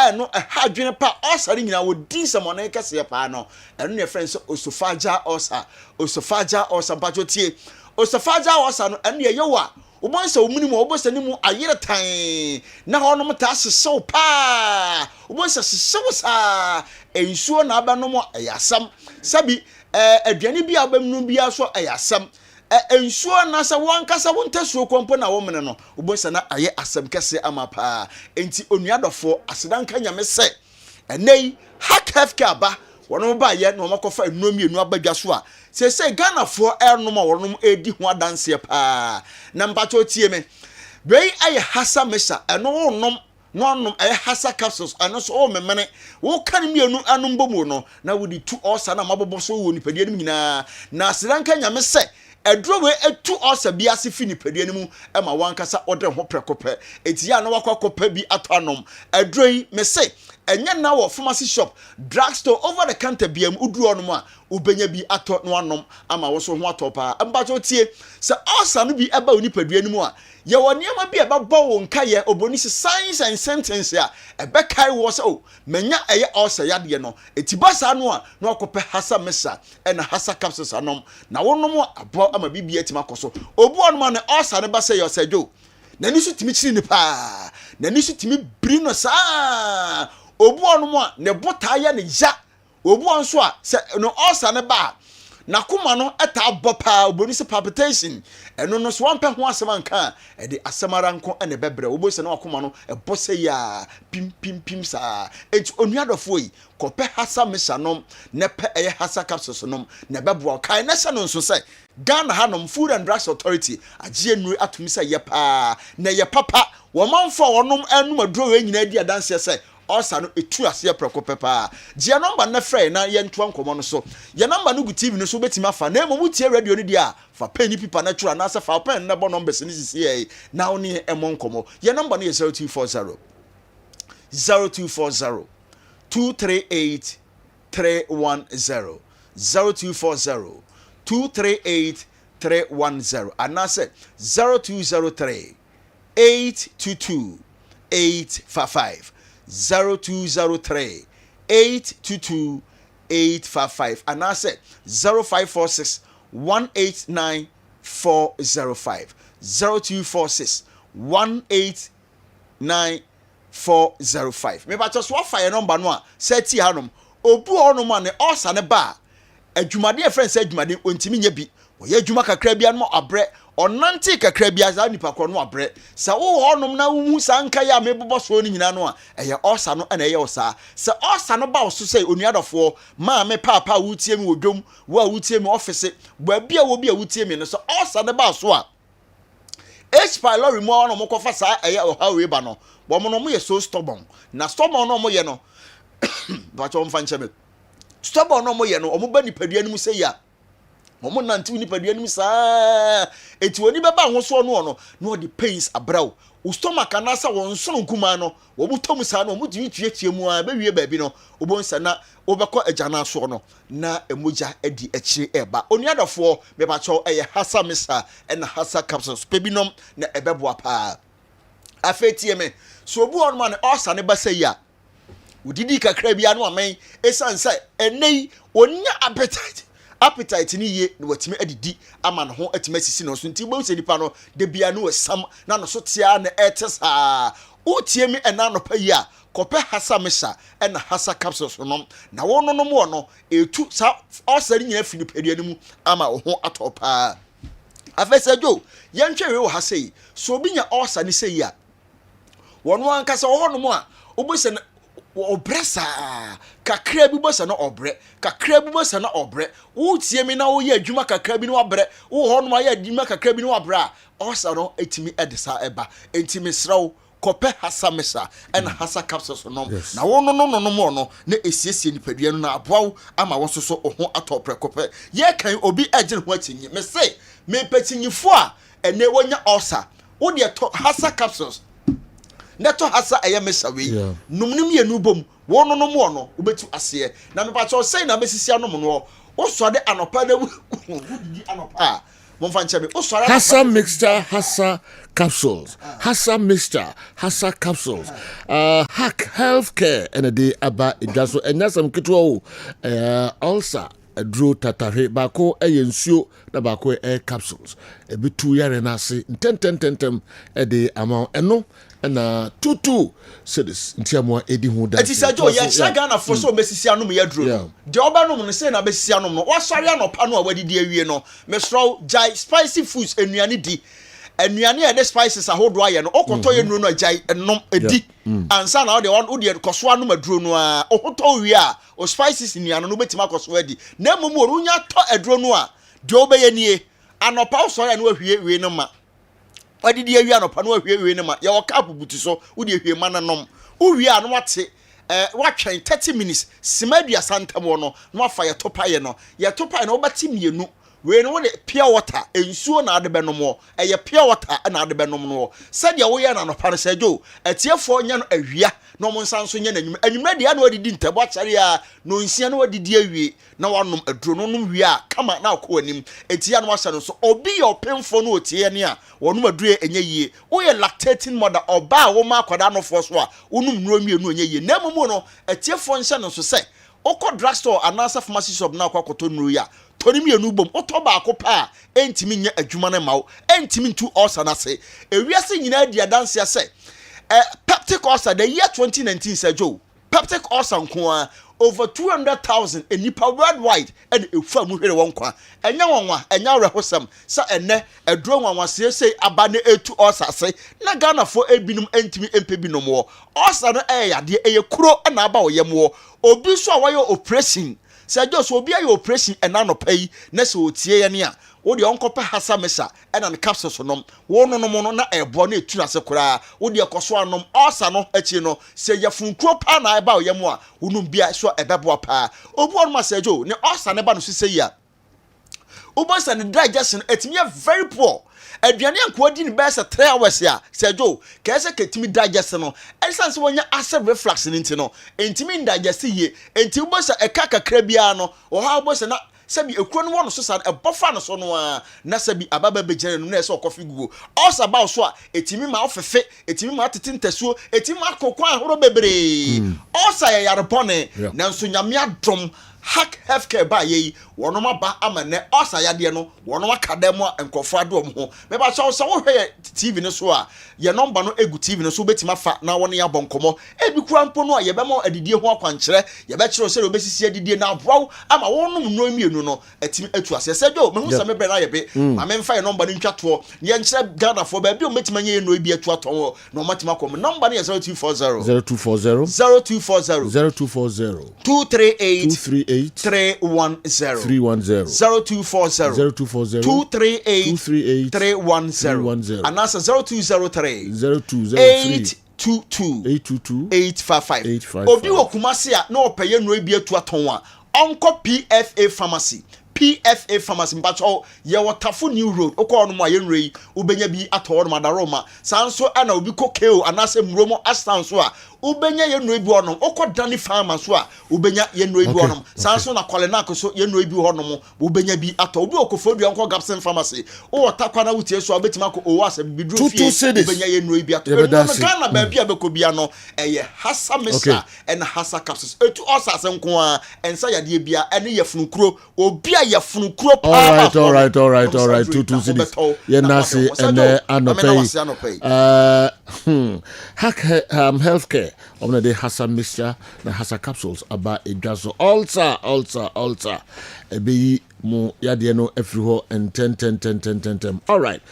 S15: eno ha adwene pa ulcer ni nyina wo din samone kase pa no eno ne friends esophageal ulcer pachotie esophageal ulcer no eno ye yowa obonse omuni mo obonse ni mu ayere tan na ho no mta hyew pa obonse hyew sa ensuo na abanom ayasam sabi aduane bi abamnu bia so ayasam ensuo na sa wankasa wontasuo kompo na wo mene no obonse na aye asam kese amapa enti onuadofo asedanka nyame se enei hack healthcare ba wono ba ye no makofa enuamienu abadwa so a se Ghana fo ernom a wonom edi ho adanse pa na mpacho tie me bei aye hasa mesha eno nom aye hasa capsules eno so o memene wo kan mienu anom bomu no na wodi tu osa na mabobo so wo nipadua nim nyina na sedanka nyame se edrowe etu osa bi ase fi nipadua nim e ma wankasa ode ho prekope etia na wakwakopa bi atonom edroi me se enya na wo pharmacy shop drugstore over the counter biam uduro no a ubenya bi ato no anom ama wo so ho atopa mbacho tie se osa no bi eba oni padua nim a ye woni ama bi eba bo wo nkaye oboni signs and sentence a ebe kai wo se o menya eye osa yade no etibasa no a na okope hasa mesa na hasa capsules anom na wonom abo ama bibia tima koso obu onoma ne osa ne ba se yo sejo na ni su timi chiri ni pa na ni su timi biri no sa obu onom a ne bota ya ne ja obu onso a se no osa ne ba na kuma no eta bopa oboni se palpitation eno no so wampe ho asem anka e de asemara nko ene bebre obo se na akuma no e bose ya pim sa enti onuadofo yi kope hasa mesanom ne pe eye hasa capsules nom ne bebo kai na se no nso se Ghana Hanom Food and Drugs Authority agie nu atumi se ye pa na ye papa wo manfo wonom anum aduro we nyina di adanse se also no etu ase preko pepa dia number na frɛ na ye nto ankomo no so ye number no gu TV no so betima fa na emo tie radio no dia fa pen pipa na twa na se fa pen na bo numbers ni sisi ye na oni emo nkomo ye number no ye 0240 238 310 0240 238 310 and I said 0203 822 855 0203 822 855 and I said 0546 189 405 0246 189 405 me ba just what fire number no a set ti hanom obu onum ane osa ne ba adwumade e friend say adwumade ontimi nya bi oye adwuma kakra bia no abre onante kakra bia za nipa kro no abre sa wo honum na wu sanka ya mebobo so ni nyina no a eye osa no na eye osa sa osa no ba so say onuadofo ma me papa wutie mi odwom wo a wutie mi office ba bia wo bia wutie mi no so osa ne ba so a pylori mo no mo kofa sa eye oha we ba no bo mo no mo ye so stubborn na stubborn no mo ye no ba cho mfa nche me stubborn no mo ye no omo ba nipadua ni mu say ya omo nante nipadua ni mu sa eti oni beba ho so no no the pains abraw o stomach anasa won sono nkuma no wo butom sa no mo di tuatua mu a ba wie ba bi no obon sa na obekọ agana so no na emoja edi akire eba onuadofo me ba cho eye hasa misa na hasa capsules pebinom na ebeboa pa afetie me so obu on man osa ne ba say ya udidi kakra bia no amen esanse enei onya appetite ni ye no watime adidi ama no ho atime sisi no so nti bo se nipa no de bia no sam na no so tia na etesa utie mi ena no pa yi a kope hasa mesa na hasa capsules no na wono no mo no etu sa osari nyina fini pedua ni mu ama ho atopa afesa jo yentwe we wo hasa yi so obi nya osa ni sei a wono ankasa wo no mo a obose na obresa kakra bi bosa na obre kakra bi bosa na obre wo tie mi na wo ye adwuma kakra bi no obre wo ho no ma ye adwuma kakra bi no obra osa no etimi edesa eba etimi sraw kope hasa mesa na hasa capsules no na wo no mo no na esiesie nipadua no na aboaw ama wo so ho atopre kope ye kan obi agire ho atinyi me say me patinyifo a ene wonya osa wo de hasa capsules neto hasa eye mesa we numnum ye nubom wono no mo no obetu ase na me pa cho sei na besisi anom no wo so de anopa na wudi anopa mo fa nche me wo so
S2: hasa mixture hasa capsules hasa mixture hasa capsules hack healthcare and the aba idwaso enya sam kitwa o ulcer adro tatahwe bako eyensuo na bako capsules ebitu yare na ase tentem de amount eno na tutu cities ntiamwa edi hu da
S15: eti sajo ya shaga na fo so mesisi anom ya duro no de oba no no se na besisi anom no wasare anopa no awadidi awie no mesro jai spicy foods enuane di enuane e de spices ahodo aye no okoto ye nuro no jai enom edi ansa na de wo de koso anom aduro no a okoto wi a o spices enuane no betima koso adi na momu orunya to aduro no a de obeye nie anopa so ya no ahwie no ma wadidi awie anopa no ahwie ne ma ye wo cap butu so wo de ahwie ma nanom uwie anu wate watwen 30 minutes simadua santam wo no no afa ye topa ye no wo bati mienu we no de pure water ensuo na ade benom wo eye pure water na ade benom no sadia wo ye na anopa no sajo atiefo nya no awia no mo nsanso nya na anyuma de na wadidi ntabo achare a no nsia na wadidi awie na wanom aduro no nom wie a kama na akọ anim etia no asa no so obi ye opemfo no otie ne a wonom aduro enye yie wo ye lactating mother oba wo ma akwada no fo so a wonum nuro mienu enye yie na mumu no atiefo nhyɛ no so sɛ okọ drugstore anasa pharmacy shop na akwakoto nuro ya tori mienu bom otoba akopa entimi nya adwuma ne mawo entimi ntu osa na se ewiase nyina dia danse ase peptic ulcer the year 2019 sajo peptic ulcer nko over 200,000 enipa worldwide and efa mu hwere wonkwa enya wonwa enya rehosam sa enne edro nwanwa se abane etu ulcer se na Ghana fo ebinum entimi empebinom wo ulcer no yade eye kuro na aba wo yem wo obi so a wayo operation say just obi aye operation ena no pay na se otie ye ne a wo de onkope hasa mesha ena ne capsules nom wo no no na ebo na etu ase kura wo de ekoso anom osa no achi no se ye funkuo pa na eba oyem a wonum bia so ebebo pa obu on ma se jo ne osa ne ba no sise ya obosa ne digestion etimi very poor aduane anko di ne best 3 hours ya se jo kese ketimi digest no ensan se wonya acid reflux ni ntino entimi digest ye enti obosa ekaka krabia no o ha obosa na sabi ekuro no wono so sa ebofa no so no a na sabi ababa bejere no na ese okofi gugu osa ba so a etimi ma ofefe etimi ma atete ntasuo etimi akokwa ahoro bebre osa ya yarebone na nso nyame adom hack healthcare ba ye wono ma ba amane osa yade no wono akademo enkofo adom ho me ba so wo hwe TV no so a ye number no egu TV no so betima fa na wono ya bonkomo ebi kura mpo no a ye be ma adidie ho akwankyere ye be kire se obesisi adidie na abwaw ama wono no mienu no etimi atu ase se do me hu se me be na ye be ma me mfa ye number no ntwato ye nkyere Ghana for ba bi o metima ye no ebi atu aton no matima kom number no ye 0240 238 310 0240 238 310 and that's 0203 822 855 obi wo kumase a na opeye no ebi atu aton a onko PFA pharmacy mpacho ye wotafo new road okọ no ma ye nrei ubenya bi ato no madaroma sanso ana obi kokeo anase mromo astanso a ubenya ye nrei bi onom okọ dani farmer so a ubenya ye nrei bi onom sanso na kwale na akoso ye nrei bi honom ubenya bi ato obi okofo bi onko Gapsen pharmacy o wotakwa na wutie so abetima ko o asa bidru fie ubenya ye nrei bi ato no Ghana ba bia bekobia no eye hasa mesa and hasa capsules etu osase nko a ensa yade bia ene ye funukuro obi all right. 22 cities. Yeah, Nasi and Anopay. Healthcare. On the day Hassa mixture, the Hassa capsules about a jazo. Alter. A be mo yadiano everywhere and 10. All right.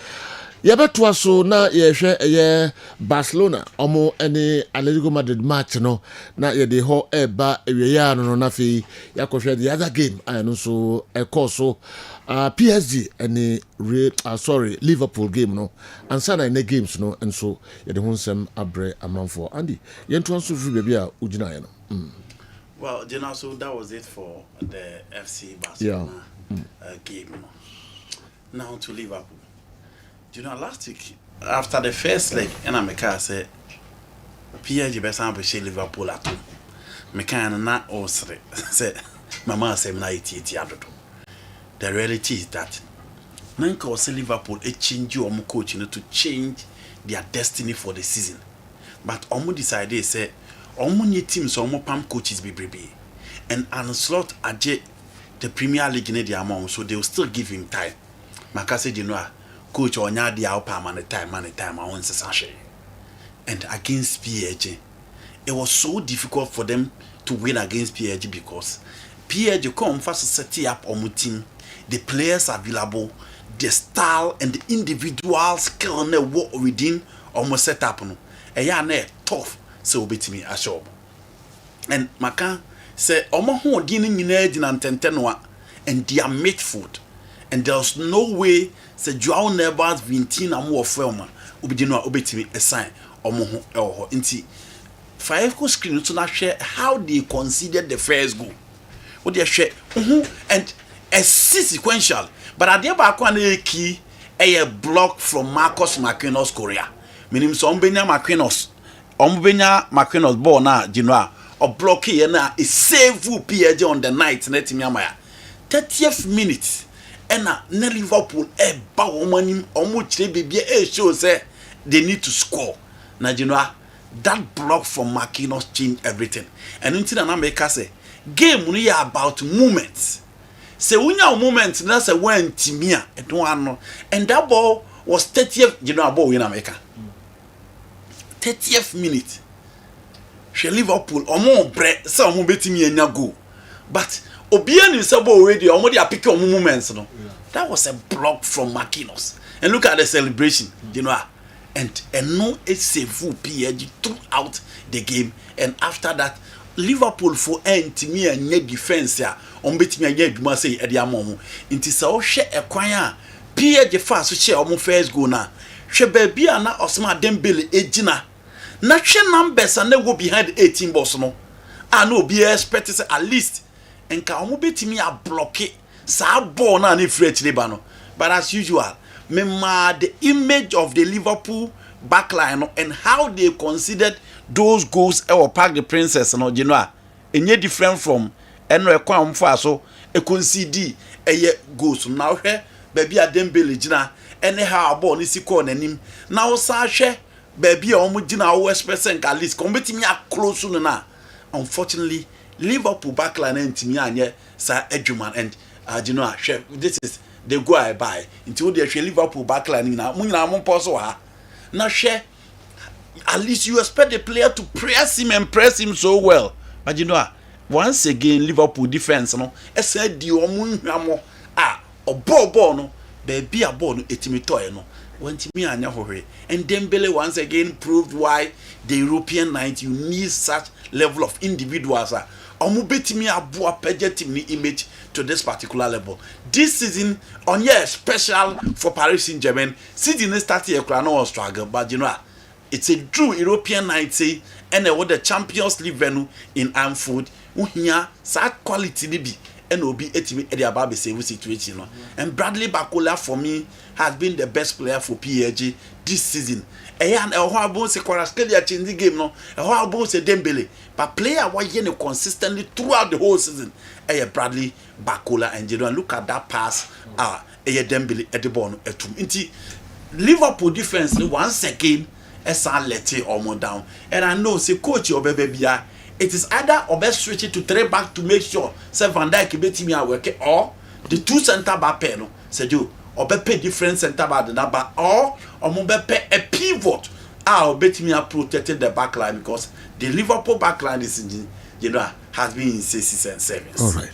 S15: Yabetwa so na ye Barcelona omo any Atletico Madrid match no na ye de ho eba ewiya no na fi yakohwe the other game and so so PSG any Liverpool game no and sana in the games no and so ye de honsem abre amanfo Andy ye nto so fi bia a ugina ye no
S10: well so that was it for the FC Barcelona game now to Liverpool. Last week, after the first leg, and I'm a say, PSG best ambition Liverpool at home. Mekan na osre. Say, Mama say na iti adodo. The reality is that Nanka say Liverpool change your coach to change their destiny for the season. But omo decided say, omo nye teams omo pam coaches be brebe. And Anslot aje the Premier League in the amount, so they will still give him time. Makase coach onya dia opa man time I want to and against PSG it was so difficult for them to win against PSG because PSG come first set up on team, the players available, the style and the individual skill na what within almost set up no na tough so betimi ashob and maka say omo ho din nyina di na ntente no and their midfield and there's no way say Joao Neves Vintina mo ofrema obidino obetimi assign omo ho eho nti five ko screen to na share how they considered the first goal what they share and a sequential but at the back one key a block from Marcus Marquinhos Korea meaning some benya Marquinhos ball na Genoa or block here na a save PSG on the night na timi amaya 30th minute ena na Liverpool ba womanim omo kire bebia show say they need to score na Genoa that block from Marquinhos changed everything and until na make say game no ya about moments say unya moment na say when timia edon and that ball was 30th Genoa ball in America 30th minute she Liverpool omo bre say omo betimi anya goal but Obiani Sabo already already are picking on moments. No, that was a block from Marquinhos. And look at the celebration, and no save PSG throughout the game. And after that, Liverpool for entimi anya defense a ombetimi anya adwuma say e de amom nti se wo hwe ekwan a PSG fa so che omo first goal na hwe ba bia na Osman Dembele ejina na hwe numbers na go behind 18 boss no no be expect say at least enka omo betimi a block sa ball na na free chile ba no. But as usual, the image of the Liverpool backline and how they considered those goals or Park the Princess no you know any different from eno ekwan mfa so e concede goals now hwe baby a Dembele gina anyhow ball ni siko nanim na wo sa hwe baby a omo gina wo express at least competimi a close no na. Unfortunately Liverpool backline ntimi anye sa adwuma and you know this is they go I buy until they share Liverpool backline na munyina mo poso ha na share at least you expect the player to press him and press him so well. But you know once again Liverpool defense no esa di omunhwamo ball no baby a ball no etimi toy no wantimi anya hohwe and Dembele once again proved why the European night you need such level of individuals omu betimi aboa page team ni image to this particular level. This season on special for Paris Saint-Germain. Season started a no struggle, but you know it's a true European night say and what the Champions League venue in Anfield uhia sa quality ni bi and obi etimi e dey about the same situation no. And Bradley Barcola for me has been the best player for PSG this season. And how about se Kvaratskhelia change the game no. How about se Dembele, but player why you consistently throughout the whole season. Bradley Barcola and you look at that pass Dembele at the ball etum. Inti Liverpool defense once again let it almost down. And I know say coach your baby it is either or best switch it to 3 back to make sure say Van Dijk betimi a work or the 2 center back pair no say you or be pay different center back the number or mo be pay a pivot betimi a protected the back line because the Liverpool back line is has been in 6 and 7.
S2: All right.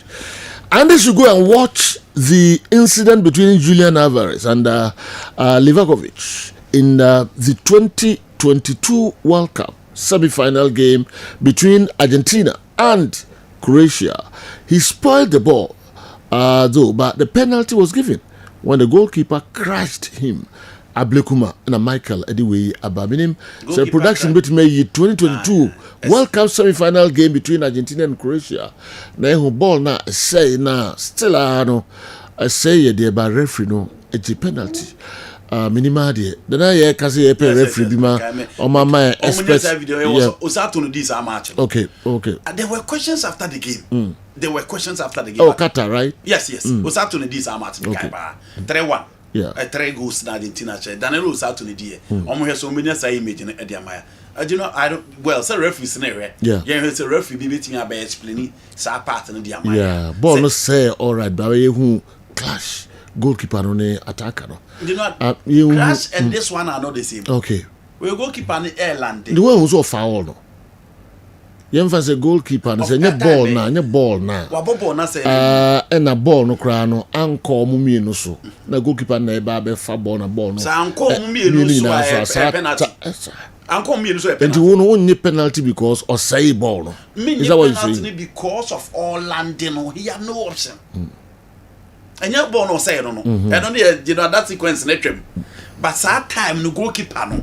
S2: And they should go and watch the incident between Julian Alvarez and Livakovic in the 2022 World Cup semi-final game between Argentina and Croatia. He spoiled the ball, though, but the penalty was given when the goalkeeper crashed him. Ablekuma and Michael anyway Abaminim. So production between May 2022 World Cup semi-final game between Argentina and Croatia. Na who ball na say na still say the by referee no a penalty. Minima de. Then I can say a referee bima on my expert. Okay.
S10: There were questions after the game. There were questions after the game.
S2: Oh, Qatar, right?
S10: Yes. Osatun this match. 3-1.
S2: Yeah.
S10: 3 goals in Argentina. Danilo was out to the day. Almost so many say image in Ediamaya. You know, I don't. Well, it's a referee scenario.
S2: Yeah.
S10: It's a referee be meeting about explaining. Sa part in Ediamaya.
S2: Yeah. Ball no say all right, but who clash goalkeeper no attacker no.
S10: You know, clash and this one are not the same.
S2: Okay.
S10: We goalkeeper in Ireland.
S2: The one who's foul no. Yemfa say goalkeeper no say nye ball na.
S10: Wa ball na say
S2: and a ball no kra no anko mu mienu so. Na goalkeeper na eba be fa ball no.
S10: Sa anko mu mienu so penalty. Anko mienu so penalty.
S2: And you won't need penalty because or say ball no.
S10: Is that what you say? Because of all landing he have no option. And your ball no say no. And only you know that sequence na twem. But that time no goalkeeper no.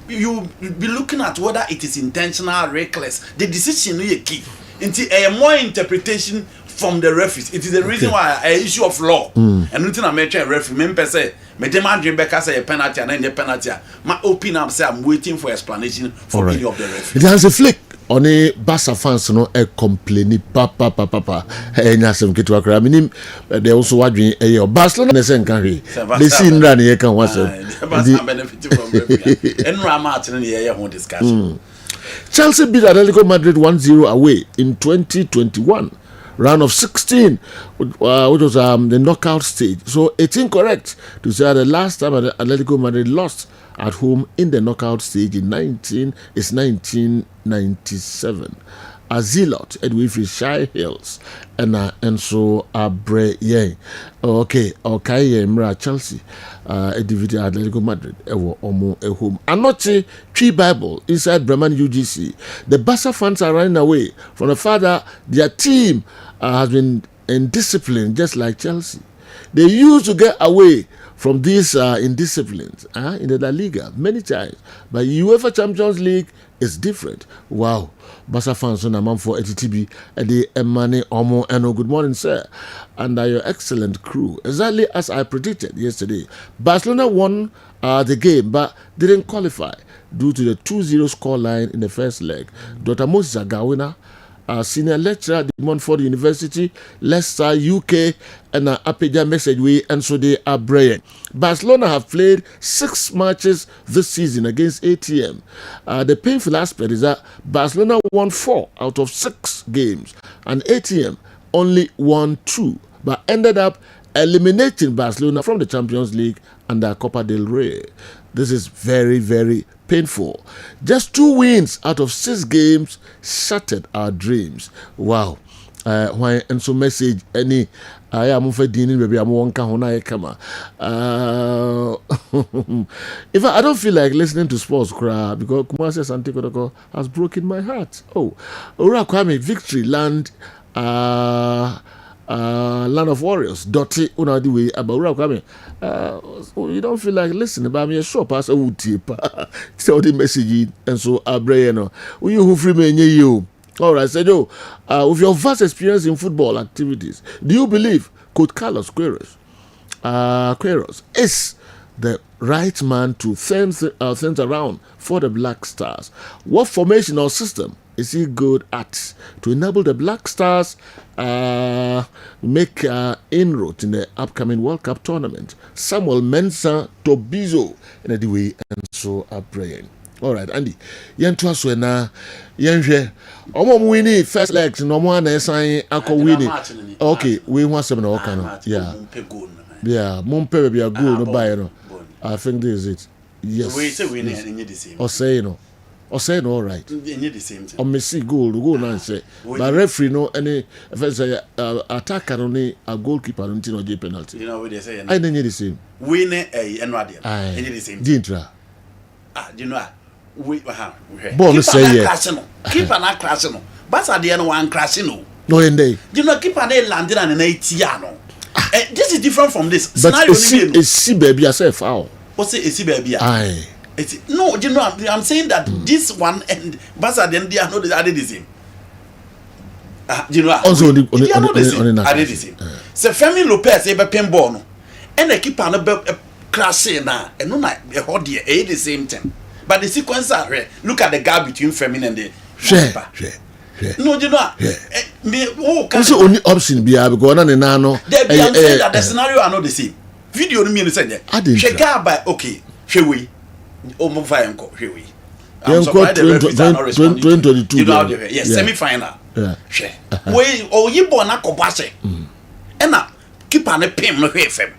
S10: You be looking at whether it is intentional, reckless. The decision is key. Until a more interpretation from the referees. It is the reason why an issue of law. And nothing I mention a referee. Remember say, me demand Rebecca say a penalty and then the penalty. My open up say I'm waiting for explanation for any of the referees.
S2: It has a flick. On a Barca fans no e complain papa enya sem ketu akra minim they also wadwen e Barcelona na sen kan hwe they see nra na kan wasem
S10: Barca benefit from referee enra match na ye ho discussion.
S2: Chelsea beat Atletico Madrid 1-0 away in 2021 round of 16 which was the knockout stage. So it's incorrect to say that the last time Atletico Madrid lost at home in the knockout stage is 1997. Azilot Edwin free Shy Hills and so Abre Yang. Okay, Mra Chelsea, Edividia Atletico Madrid, Ewo Omo Home. Anoche Tree Bible inside Bremen UGC. The Barca fans are running away from the fact that their team has been indisciplined, just like Chelsea. They used to get away from these indisciplines in the La Liga many times, but UEFA Champions League is different. Wow. Barca fans on a man for ATTB and the Emane Omo Eno. Good morning, sir. And your excellent crew. Exactly as I predicted yesterday. Barcelona won the game but didn't qualify due to the 2-0 scoreline in the first leg. Dr. Moses Agawina, senior lecturer at Montfort University, Leicester, UK, and Apeja message we and so they are brilliant. Barcelona have played 6 matches this season against ATM. The painful aspect is that Barcelona won 4 out of 6 games, and ATM only won 2, but ended up eliminating Barcelona from the Champions League and the Copa del Rey. This is very, very painful. Just 2 wins out of 6 games shattered our dreams. Wow. Why and so message any I am for dining baby I'm one kahuna kama. If I don't feel like listening to sports cry because Kumasi Santikotoko has broken my heart. Oh, Ora Kwame victory land Land of Warriors. Dotty una the way about Ora Kwame. You don't feel like listening, but I'm a sure pass a wood tip. Tell the message and so Abrayano. Will you who free me you? All right, so with your vast experience in football activities, do you believe Coach Carlos Queiroz is the right man to turn things around for the Black Stars? What formation or system is he good at to enable the Black Stars make inroads in the upcoming World Cup tournament? Samuel Mensah Tobizo in the way and so are praying. All right, Andy. Yentu aswena yenhwe. Omo winning first legs no mo na esan akọ winning. Okay, we want some na okano. Yeah. Yeah, mumpe be a goal no buy no. I think this is it. Yes. We say winning and the same. Or say no. Or say no all right. Enye the same thing. Or Messi goal na say. But referee no any first attacker no ni a goalkeeper no no J penalty. You know what they say. I enye the same. Winning eno ade. Enye the same. Dintra. You know we ball say yes. Keep an crash no. But at the end one crash no. No indeed. You know keep an landing and an 80 no. This is different from this. But it's see baby yourself how.
S10: What's it see baby?
S2: Aye.
S10: No, you know I'm saying that this one and but at the end they are not the same. You know
S2: also on
S10: the same. So Femi Lopez ebe pen ball no. And the keeper no be crashing na and no na e hold the same thing. But the sequence are look at the gap between Femi and the no, you know. Me
S2: also only option be because na no.
S10: I'm saying that the scenario are not the same. Video no mean say that. She gap by okay. She we. O mo fa enko, she we. I'm surprised the referees are not responding.
S2: 2022.
S10: You know yes, semi-final. Yeah. She. We o yibo na kobase. E na keeper na pim no hwe fem.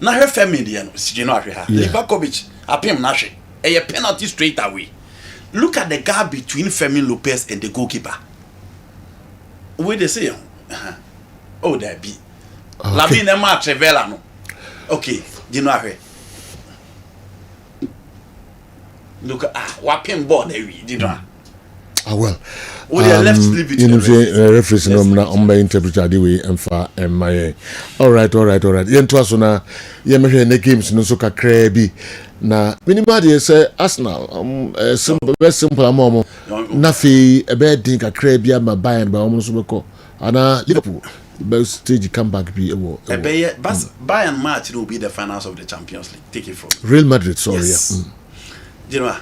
S10: Na hwe fem me dey no. You know hwe ha. Livakovic a pim na hwe. A penalty straight away. Look at the gap between Femi Lopez and the goalkeeper. What they say? Oh, there be. Labi ne ma Trevela no. Okay, you know how. Look what pin ball there we, you know.
S2: Well.
S10: Let's leave it.
S2: You know, reference no na omba interpreter the way emfa emaye. All right. Yentu asona ye mehwe ne games no so kakra bi. Na minimum dey say Arsenal simple very simple amom na fi e be din kakra bi ama Bayern ba omo so beko ana Liverpool be stage comeback bi ewo
S10: Bayern match will be the finals of the Champions League. Take it from
S2: Real Madrid, sorry.
S10: Yes. You know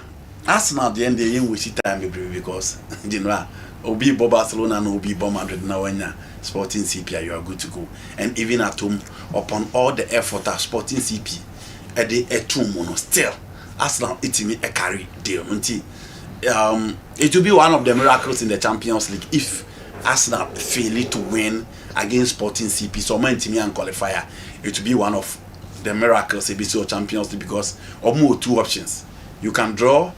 S10: Arsenal the end they in which time because you know obi bo Barcelona no obi bo Madrid na wanya Sporting CP you are good to go, and even at home upon all the effort of Sporting CP at the mono still Arsenal it me a carry deal until it will be one of the miracles in the Champions League if Arsenal fail to win against Sporting CP so man to me and qualifier. It will be one of the miracles ABC or Champions League because of more 2 options. You can draw,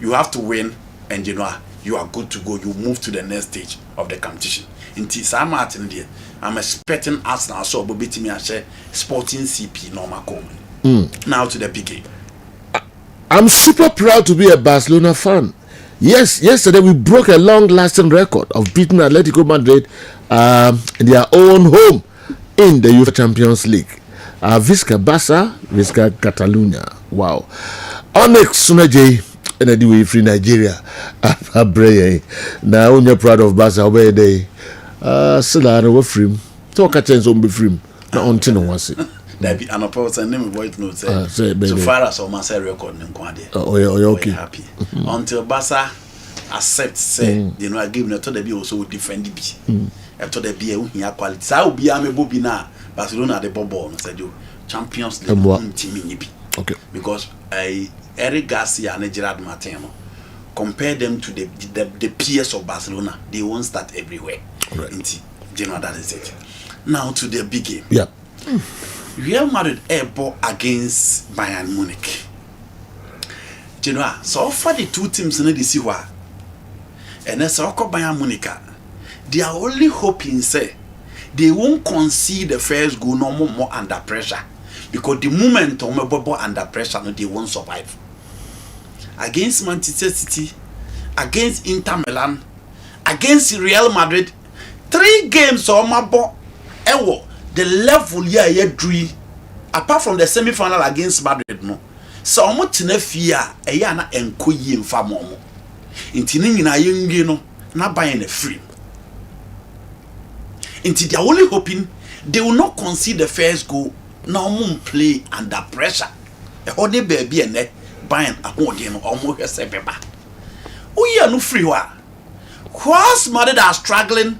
S10: you have to win, and you know you are good to go. You move to the next stage of the competition. Inti Sam Martin there, I'm expecting Arsenal so beat me as Sporting CP normal common. Now to the big game.
S2: I'm super proud to be a Barcelona fan. Yes, yesterday we broke a long-lasting record of beating Atletico Madrid in their own home in the UEFA Champions League. Visca Barça, Visca Catalunya. Wow. Onyx Sunaje, and I do it free Nigeria. Now, when you're proud of Barça, obey day. Silano were free. Talk a chance on be free. Not on Tino was it.
S10: There be an opposite and name voice notes. So far as all my record in Quade.
S2: Oh, okay.
S10: Happy until Barça accepts say, you know, I give them to the be also defend the B. After the be a quality. So be a me bobina Barcelona the Bobo, said you Champions League team.
S2: Okay.
S10: Because Eric Garcia and Gerard Martino compare them to the peers of Barcelona. They won't start everywhere.
S2: Right.
S10: You know that is it. Now to the big game.
S2: Yeah.
S10: Real Madrid airborne against Bayern Munich. You know, so far the two teams in the Siwa and as Bayern Munich, they are only hoping say they won't concede the first goal no more under pressure. Because the moment under pressure, no, they won't survive. Against Manchester City, against Inter Milan, against Real Madrid, 3 games on my ball. The level here drew apart from the semi-final against Madrid, no. So much in a fear, a yana and koyi in famomo. Intini na yengi no, na buying a free. Inti they are only hoping they will not concede the first goal. No more play under pressure. A whole baby and ne buying a whole game almost a sepeba. We are no free wa. Whilst Madrid are struggling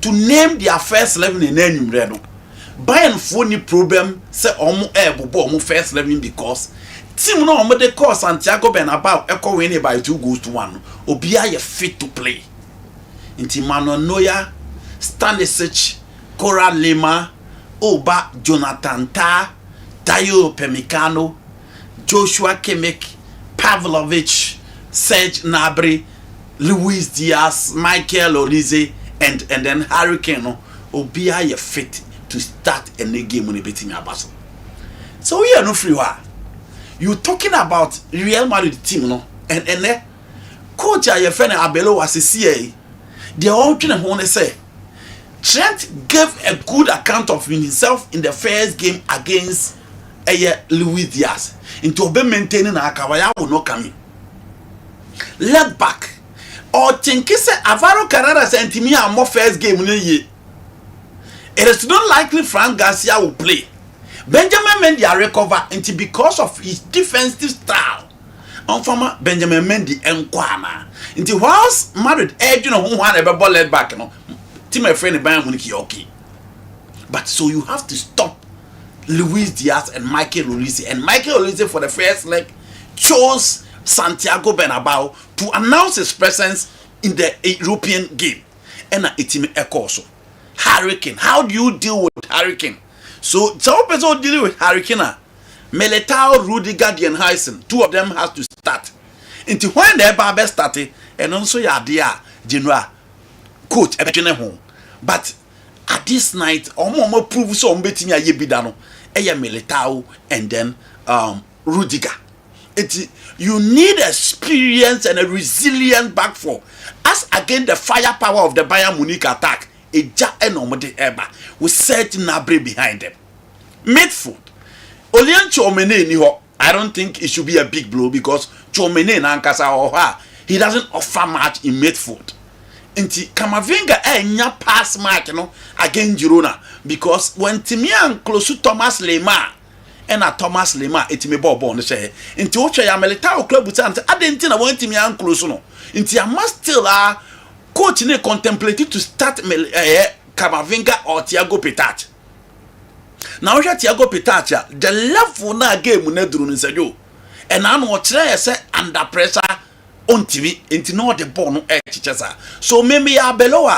S10: to name their first 11 in any redo. Bayern phony problem say omo bobo omo first 11 because team no omo de call Santiago Bernabeu echo win by 2-1. Obia ye fit to play. Inti Manuel Neuer, Stanisic, Cora Lima, Oba Jonathan Tah, Dayo Pemicano, Joshua Kimmich, Pavlovic, Serge Gnabry, Luis Diaz, Michael Olise, and then Harry Kane. Obia ye fit to start any game when they beat me at so we are no free war. You talking about Real Madrid team, no? And coach your friend Abelo was a CA. They all trying to say Trent gave a good account of himself in the first game against Luis Diaz. Into be maintaining a Kawaya will not come in. Left back or think say Alvaro Carrera sent me a more first game in a year. It is not likely Frank Garcia will play. Benjamin Mendy recover until because of his defensive style. On former Benjamin Mendy Nkwana. Until whilst Madrid edge who one ever ball led back, team my friend Bayern Munich okay. But so you have to stop Luis Diaz and Michael Olise. And Michael Olise for the first leg chose Santiago Bernabeu to announce his presence in the European game. And a team also. Hurricane. How do you deal with Hurricane? So some people deal with Hurricane. Militao, Rudiger, and Heisen. 2 of them has to start. Until when the Barber started, and also your dear general coach home. But at this night, Omo prove so betting ya yebidano. Eya Militao and then Rudiger. You need experience and a resilient back four. As against the firepower of the Bayern Munich attack. We set Gnabry behind them. Midfield. Olian Chomene niho. I don't think it should be a big blow because Chomene nankasa oha. He doesn't offer much in midfield. Inti Kamavinga nya pass mark against Girona because when Timian close to Thomas Lemar and Thomas Lemar etime bobo on say inti ocha ya Militao club butan adenti na want Timian close no. Inti I must still coach ne contemplated to start Kamavinga or Thiago Petach. Now Thiago Petach, the level na game ne duru nse jo. And I know try say under pressure on TV into no the ball no chichesa. So maybe below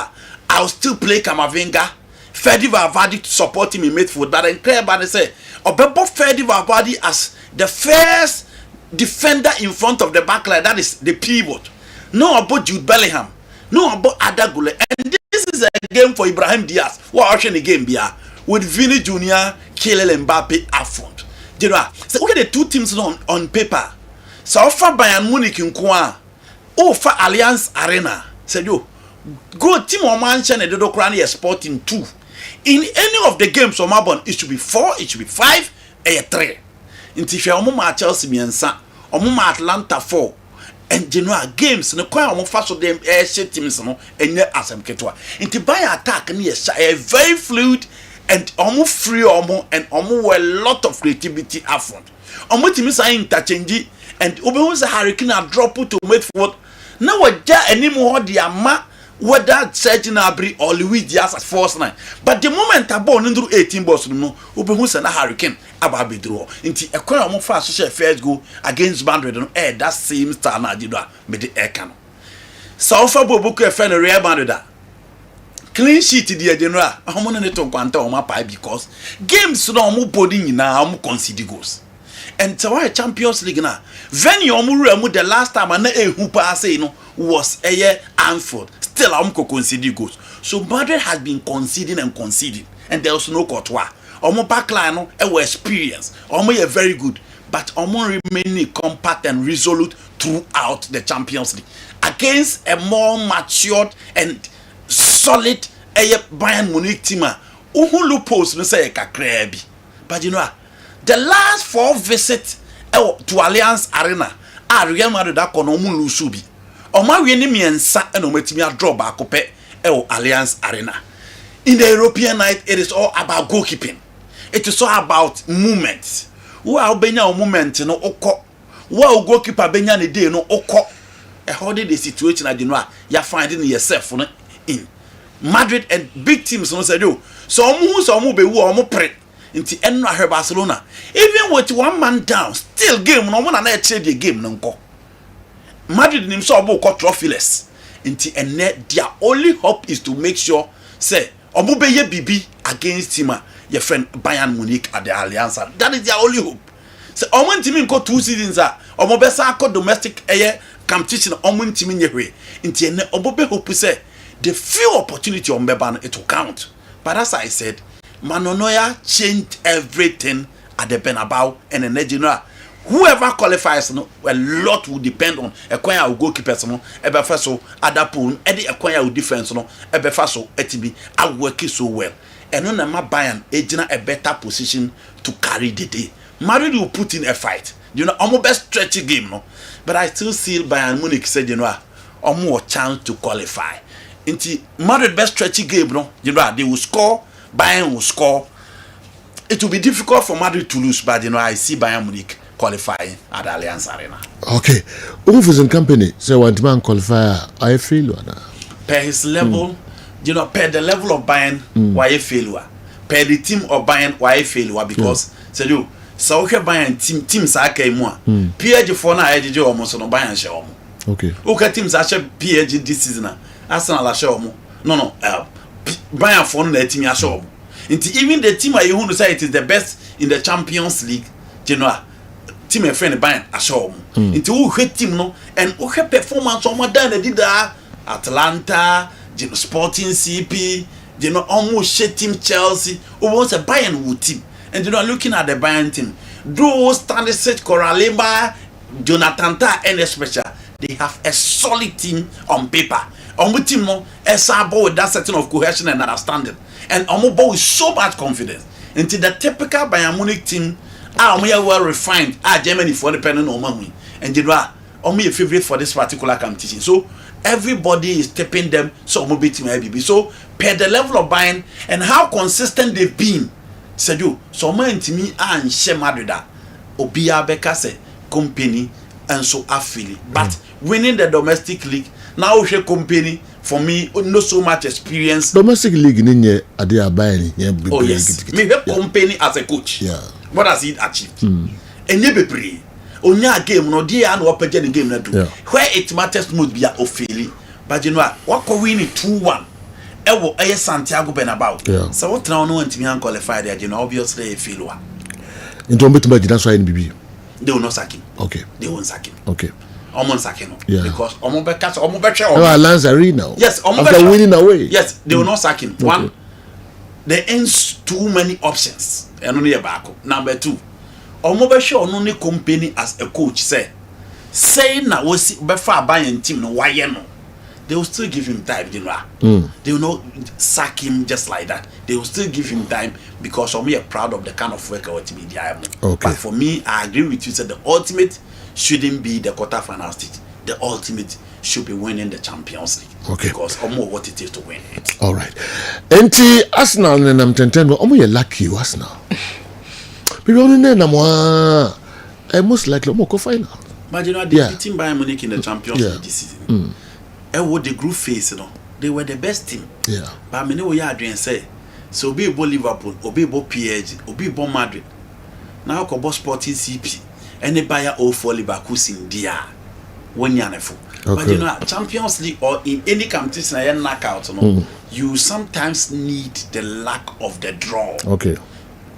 S10: I'll still play Kamavinga. Fedi Valverde to support him in midfield, but then clear by say Obebo Fedi Valverde as the first defender in front of the back line, that is the pivot. no about Jude Bellingham, no about Adagule. And this is a game for Ibrahim Diaz. What watching the game be with Vini Jr., Kylian Mbappe up front. You know, so look at the two teams on paper. So far Bayern Munich in Kwa, for Allianz Arena. Said you go team or Manchester and the Ukraine Sporting 2. In any of the games on Mabon, it should be 4, it should be 5, and 3. In Tifia Chelsea Miensa, Omuma Atlanta 4. And you know games no kwa omo fa so dem shit teams no enye asem ketwa. Inti Bayern attack ni a very fluid and omo free omo and omo were a lot of creativity up front. Omo timi say interchange and obi say Hurricane drop to midfield. Now waja animu ho de ama whether Sergio Gnabry or Luis Diaz at force 9. But the moment a ball into 18 balls no obi say na Hurricane aba be draw. Inti ekwan omo fa so first goal against Madrid no that same star na didwa me de eka no. So fa bobuku e fe no Real Madrid clean sheet the general omo no to kwanta omo pa because games no omo body nyina omo concede goals. And so why Champions League na venue omo the last time na ehu pa say no was Anfield. Still omo concede goals. So Madrid has been conceding and there was no Courtois. Omo backline no e experience. Omo is very good, but omo remaining compact and resolute throughout the Champions League against a more matured and solid Bayern Munich team. Uhulu post no say kakrebi. But you know the last 4 visits to Allianz Arena Real Madrid akono omo lusu bi. Oma we ni miensa and ometimi draw back up Allianz Arena. In the European night, it is all about goalkeeping. It is all about movement. Wa obenya movement no okọ. Wa goalkeeper benya ne dey no okọ. How did the situation at you finding yourself in Madrid and big teams no say do. So omo be wo omo pre. Nti enno ahwe Barcelona. Even with one man down, still game no one na check the game no nko. Madrid nim so obo ko trophyless. Nti enne their only hope is to make sure say omo be ye bibi against him your friend Bayern Munich at the Allianz. That is their only hope. Say omo ntimi nko 2 seasons omo be sa ko domestic competition omo ntimi nyehwe. Nti enne omo be hope say the few opportunity on Beban it will count. But as I said, Manonoya changed everything at the Bernabeu and the general. Whoever qualifies, no, a lot will depend on acquire goalkeepers, no, ebefaso, other pool, any acquire defense, no, ebefaso, etibi, are working so well. And on my Bayern, a better position to carry the day. Madrid will put in a fight. You know, almost best stretchy game, no. But I still see Bayern Munich said, you know, more chance to qualify. Into Madrid best stretchy game, no, you know, they will score, Bayern will score. It will be difficult for Madrid to lose, but you know, I see Bayern Munich qualifying at Allianz Arena.
S2: Okay. Ufus company say one man qualifier, I fail one.
S10: Per his level, you know, per the level of Bayern, why a failure. Per the team of Bayern, why a failure because say you so okay Bayern team sa kai mo. PSG for na edge almost no Bayern share omo.
S2: Okay.
S10: Okay teams actually PSG this season. Arsenal share omo. No, Bayern for na team share omo. Even the team I who say it is the best in the Champions League, you know, team a friend Bayern assure into who hit team no and who performance on than they did Atlanta, you know, Sporting CP, you know, almost shit team Chelsea, who was a Bayern wood team. And you know, looking at the Bayern team, those Stanisic, Koralemba, Jonathan Ta, and especially they have a solid team on paper. On the team no, a sabo with that setting of cohesion and understanding. And Omobo with so much confidence. Into the typical Bayern Munich team, we are well refined. Germany for depending on money. And you know, only a favorite for this particular competition. So everybody is tipping them. So Omo beating IBB. So per the level of Bayern and how consistent they've been. Said you, so man to me and share Madrid. Obia Bekase company and so affiliate. But winning the domestic league now we company. For me, not so much experience.
S2: Domestic league in Adia Bayern.
S10: Oh yes, me help company as a coach.
S2: Yeah.
S10: What has he achieved? And you be pray. Onya game no dia no opege the game na do. Where it matters most be a failure. But you know what ko win 2-1. Ewo Santiago Bernabeu. So what now no ntimi an qualify there, you know, obviously a failure.
S2: Into betu ba that's why NBB.
S10: They will not sack him.
S2: Okay.
S10: They won't sack him.
S2: Okay.
S10: Omo nsake no
S2: Yeah.
S10: because omo be catch omo be try
S2: Alliance Arena.
S10: Yes,
S2: after winning away.
S10: Yes, they will not sack him. One, there ends too many options. And only a back. Number 2, omo be sure no company as a coach say na was be far buying team no why no. They will still give him time, you know. They will not sack him just like that. They will still give him time because we are proud of the kind of work our team did.
S2: Okay.
S10: But for me, I agree with you. Said the ultimate shouldn't be the quarterfinal stage. The ultimate should be winning the Champions League.
S2: Okay.
S10: Because almost what it is to win it.
S2: All right. Enti Arsenal and I'm 10 but almost lucky Arsenal. People only know more. Most likely almost go final.
S10: But you know, they beating Bayern Munich in the Champions League this season. And what the group phase, you know, they were the best team.
S2: Yeah.
S10: But I mean, we are doing say, so be about Liverpool, or be about PSG, or be about Madrid. Now, Kobo Sporting CP, and the buyer all for Leverkusen dia. When you're full. But you know, Champions League or in any competition, I knockout, you know, you sometimes need the luck of the draw.
S2: Okay.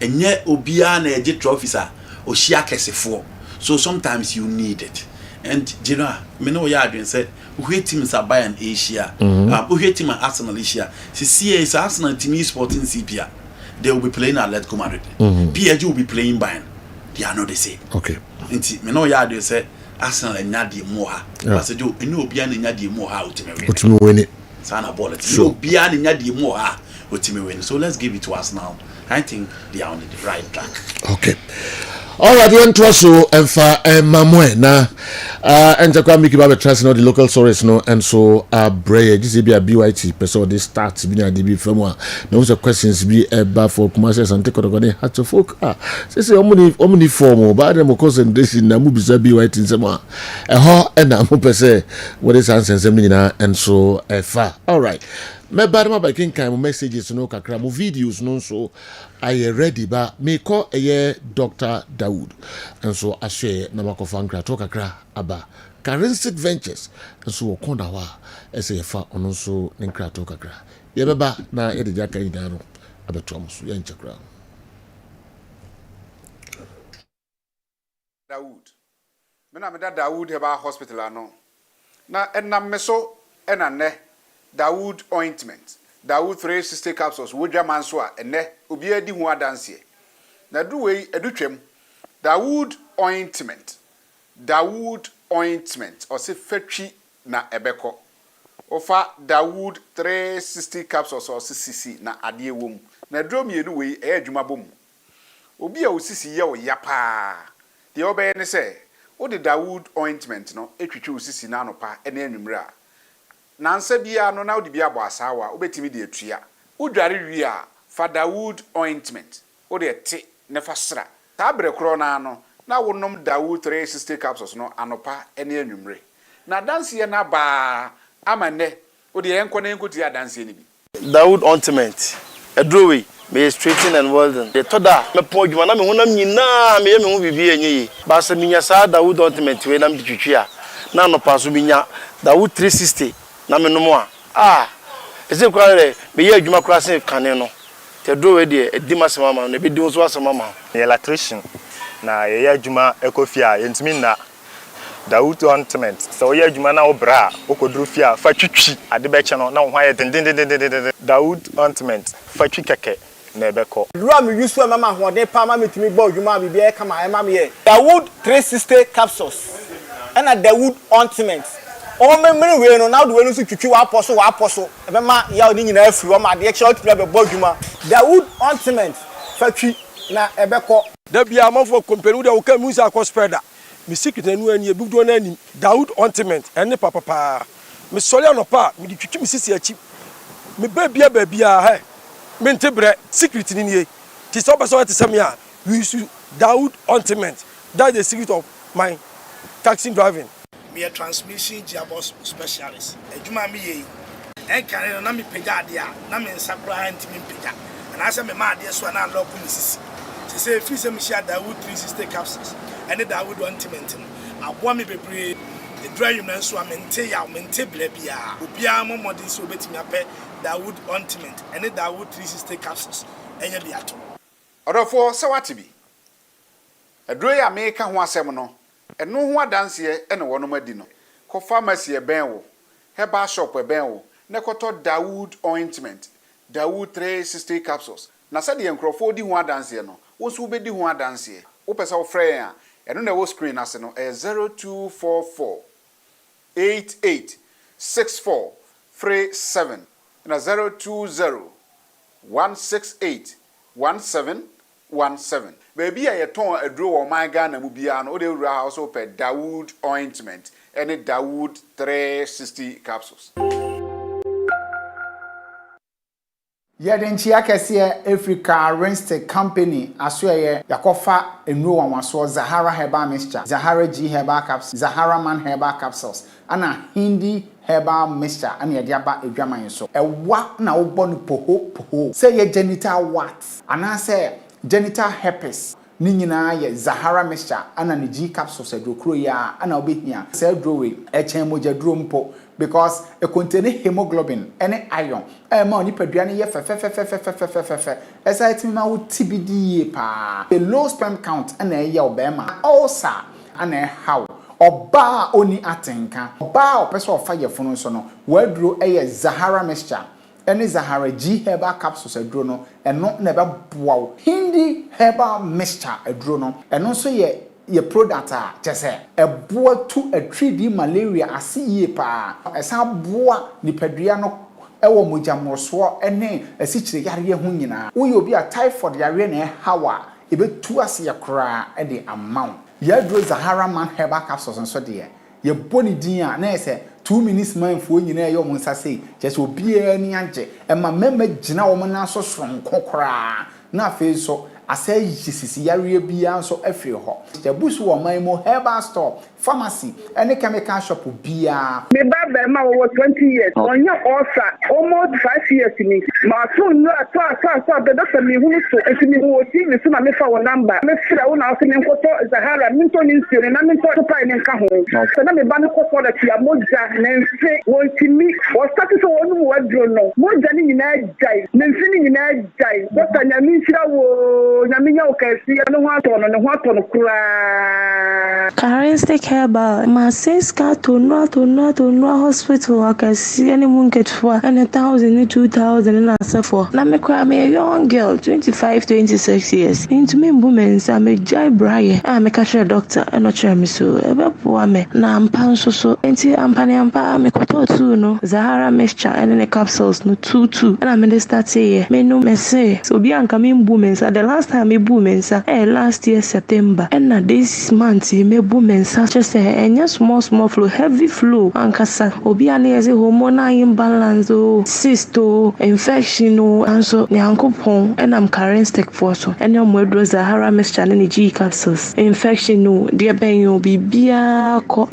S10: And yet, Obiane the trophies are Oshiakesefo. So sometimes you need it. And you know, me know ya doing say, who teams are Bayern Asia, who team are Arsenal Asia. See, is Arsenal team Sporting CPA. They will be playing Atletico Madrid. PSG will be playing Bayern. They are not the same.
S2: Okay.
S10: And me know ya doing say Arsenal and Nyadi Moha. I said you know Bian and Nyadi Moha ultimately
S2: win it.
S10: Sana ball it. So Bian and Nyadi Moha ultimately win. So let's give it to us now. I think they are on the right track.
S2: Okay. All right, we went to so and for Mamwe na and Jakwa Miki Babe trust no the local source no and so Bray this be a BYT person they start be na DB from one no so questions be eba for commercials and take on hat to folk say omni form ba dem concentration na mu bisa BYT nsema ho and na mu pese what is answer nsem nyina and so fa all right me bad ma baking kind messages no kakra mo videos no so I ready ba me call Dr. Dawood and so I share na makofa nkra to kakra aba Currency Ventures and so okonda wa ese fa ono so nkra to kakra ye beba na ye de jaka ina no abeto am so ye nchakra
S11: Dawood me na me da Dawood heba hospital ano na enam me so enane Dawood ointment Dawood 360 capsules wodwa manso a ene obi adi hu adanse na duwe edutwem Dawood ointment or se fatwi na ebeko ofa Dawood 360 capsules or cc na ade wom na drom yenu we e adwuma bom obi a osisi ye o yapa de obeye ne se wo de Dawood ointment no etwitwe osisi na anopa ene anwumre a nansa bia no na wodi bia bo asawa obetimi de atua udware wi a fa Dawood ointment wo de te ne fa sra ta bre kro na no na wonom Dawood 360 capsules no anopa ene anwumre na danse na ba amane wo de enko na enko ti adanse ni bi
S16: Dawood ointment edrowe me straighten and well done the toda me po dwuma na me honam nyina me ye me ho bibi enye ba se minya sa Dawood ointment we na me twitwi a na anopa so minya Dawood 360 na me no mo a ese kwa re me ye adwuma kura se kane no te do we de edima se mama no be di so asema mama
S17: ye electrician na ye adwuma ekofia yentimi na Dawood ointment so ye adwuma na obra okoduru fia fa twitwi ade be che no na wo hwa ye den Dawood ointment fa twi keke na ebeko
S16: ruwa me yusu mama hoden pa mama metimi gba adwuma bibi e kama e mama ye Dawood 360 capsules and a Dawood ointment o memre we no na do we no so twitwi wa aposo ebe ma ya oni nyina afiri o ma de che otumi abebo adwuma Dawood ointment fatwi na ebeko
S18: da bia amafo company de wo ka musa akospreda mi secret anu ani ebudo na ani Dawood ointment ene papa mi sole anopa mi di twitwi mi sisi achi mi babia he mi ntebre secret ni nie ti so be so te me a we use Dawood ointment that is the secret of my taxi driving.
S19: Me a transmission gearbox specialist. Ejuma me ye. Enkan na me pega ade a na me nsakura ntimi pega. And I say me ma ade so na lock me sisi. Se say free say me share Dawood 360 capsules. And the Dawood ointment. Aboa me bebre. The dry you na so amente ya mente bla bia. Obia mo modern so betimi ape Dawood ointment and the Dawood 360 capsules. Enya bi ato.
S11: Odofo se wati bi. Edro ya me ka ho asem no. ɛno ho adanseɛ ɛna wɔnom adi no kɔ pharmacy ɛbɛn wo herbal shop ɛbɛn wo na kɔtɔ Dawood ointment Dawood 360 capsules na sɛdeɛ nkurɔfoɔ di ho adanseɛ no wo nso wobɛdi ho adanseɛ wopɛ sɛ wofrɛ yɛn a ɛno na ɛwɔ screen ase no 0244 88 64 37 na 020 168 1717 baby a yɛtɔn aduro wɔ man Ghana mu bia no wode wura ha so pɛ Dawood ointment ɛne Dawood 360 capsules.
S1: Yɛdenkyia kɛseɛ Africa Rinstic Company asoɛyɛ yakɔfa enuro wanwaso Zahara Herbal Mixture, Zahara G Herbal Capsules, Zahara Man Herbal Capsules, ana Hindi Herbal Mixture ana yɛde aba edwaman so. Ɛwa na wobɔ no poho sɛ yɛ genital warts anaasɛ genital herpes ni nyinaa yɛ Zahara Mixture ana ne G Capsules adokro ya ana obehia sɛ adrowe ɛkyɛn mogya duro mpo because it contains hemoglobin and iron. Ma oni padua ne ye fefefefefefefefefe. Esa etimi ma wo TBD pa. The low sperm count and e ye obema. Also and how oba oni atenka. Oba opese ofa ye funu so no. Wadro eye Zahara Mixture. Any Zahara G Herbal Capsules adro no. Eno na be boa. Hindi Herbal Mixture adro no. Eno so ye product a chese eboa to a 3D malaria asiye pa esa boa nipadua no ewo mojamroso ene asikyire yare ho nyina wo ye obi a typhoid yare na hawa ebetu ase yakora e de amount yadro Zahara Man Herbal Capsules nso de ye boni din a na ese 2 minutes man fo nyina ye omo nsase chese obi ani age e ma mema gina wo na so sonko kora na fe so asay yisisi yare bia nso afiri ho jabusu wo man mo herbal store pharmacy any chemical shop bia
S20: me baba ma wo 20 years onya osa almost 5 years ni ma so no so the doctor me hu so etimi wo ti me so na me fa wo number me fra wo na so me nkoto Zahara me to ni nsire na me to pa ni nka ho so na me ba me ko for the tia moja na nse wo timi wo start so wo nu wa dro no moja ni nyina jai na nse ni nyina jai doctor nya mi nsira wo
S21: Karistic Herbal, my sister to no hospital. I can see any moon get for and 1,000, 2,000 and answer for. Now me cry me a young girl, 25, 26 years. Into me women, I'm a jai briar. I'm a cashier doctor and not sure me so. About me. Now I'm pan so. Until I'm panampa, me koto too no. Zahara Mixture and then the capsules no 2. And I'm in the start here. Me no me say. So be an coming women. The last time me boomens last year September and now this month me boomens just say small flow heavy flow ankasa obi ani eze hormonal imbalance cyst infection and so nyankopon and I'm Karistic for so and your modro Zahara Mixture and G capsules infection no dear ben you bibia ko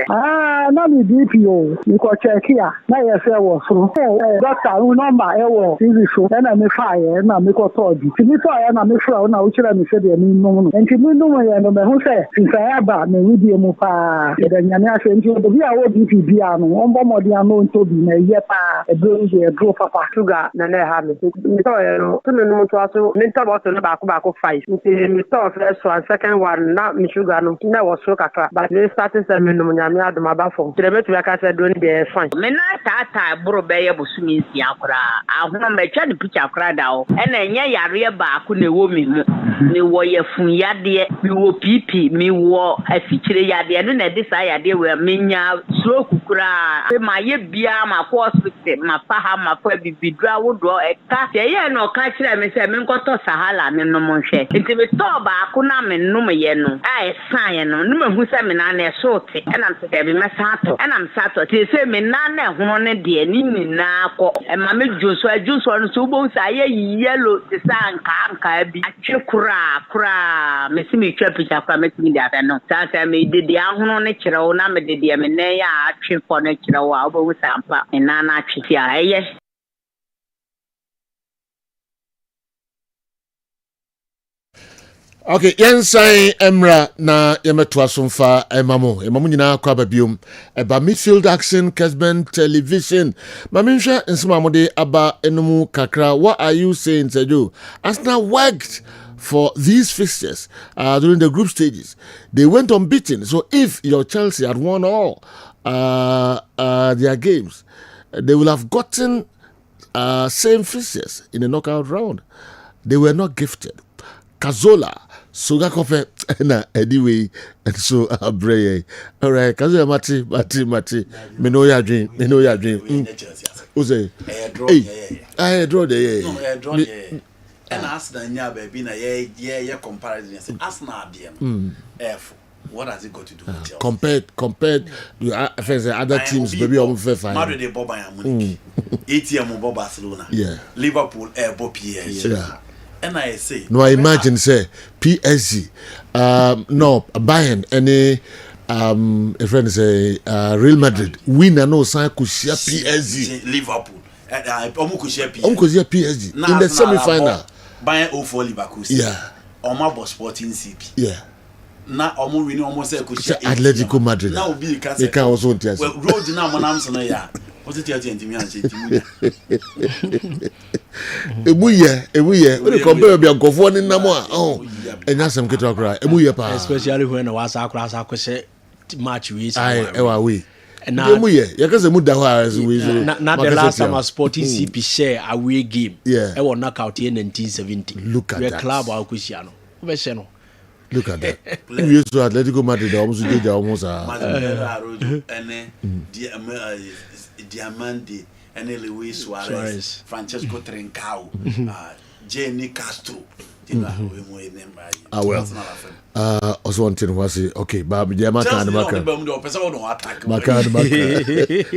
S20: na me DPO me ko check here na ye say wo so doctor who number e wo TV show na me fire na me ko told me fire na me fra na uchira mi se de mi no enti mi no ya no me ho se sinsa ba me wi die mu pa de nyame ase enti do bi a wo DP bia no ombo modi an no nto bi na ye pa e bro je bro papa sugar na na ha me to ya no to no to aso me to bo to no ba ko 5 mi to first one second one na mi sugar no na wo so kakra but me starting se me no nyame adoma ba fo tire metu aka se do ni be fine me na tata bro be ye bosumi nsia akra ahoma me twa ni picture akra da o e na enye yare ba ko na ewo mi mu ni wo ye fun yade mi wo pipi mi wo afikyire yade no na de sa yade we menya stroke kura ma ye bia ma ko hospital ma fa ha ma fa bibidura wo do e ka ye no ka kire me se me nkoto sahala me no mo hwe nti me to ba ko na me no me ye no ai san ye no no me hu se me na na so te e na me se be me sato e na me sato te se me na na hono ne de ni na ko e ma me juso no so bo sa ye yellow te sa nka bi atwe kura me si me twa picture kura me ti dia no sa me de dia hono ne kire wo na me de dia me na ya atwe fo ne kire wo a obo sampa me na na atwe ti a eye.
S2: Okay, yensan emra na yemeto asomfa emamu nyina kwa babiom eba Midfield Action Kessben Television maminhwa nsema mode aba enumu kakra. What are you saying, Sejo? Arsenal worked for these fixtures during the group stages. They went unbeaten. So if your Chelsea had won all their games, they will have gotten same fixtures in the knockout round. They were not gifted. Kazola, Sogakofe, and anyway, and so Bray. All right, Kazola Mati, me know your dream. Who's say? Hey, I draw the.
S10: No, I draw the. And Arsenal, yeah, baby, yeah, comparison. Arsenal, F. What has it got to do with Chelsea?
S2: Compared to other teams, maybe I'm fair fine.
S10: Madrid, they bought Bayern Munich. ATM bought Barcelona.
S2: Yeah.
S10: Liverpool, bought PSG.
S2: Yeah.
S10: And I say,
S2: no, I imagine say PSG, no Bayern, any a friend say Real Madrid win and no sign could share PSG.
S10: Liverpool, almost share
S2: PSG in the semi-final.
S10: Bayern 0-4 Liverpool.
S2: Yeah.
S10: Almost Sporting CP.
S2: Yeah.
S10: Na almost winning almost say could share
S2: Atletico Madrid.
S10: Now be
S2: they can also tell.
S10: Well, road now man so ya. What's it tell you
S2: Emuye. When you compare be ankofo ni namo enya sem keto akra. Emuye pa.
S3: Especially when was akra say match we say.
S2: We. Emuye. Yakase mu da ho as we so.
S3: Na the last time Sporting CP share away game.
S2: Yeah.
S3: E won knockout in 1970.
S2: Look at that.
S3: Club akusia no. Be she no.
S2: Look at that. If you to Atletico Madrid almost did almost
S10: Diamante and Luis Suarez, Francesco Trincao, Jenny Castro.
S2: Well. Also wanting to say, okay, Baby Jamaka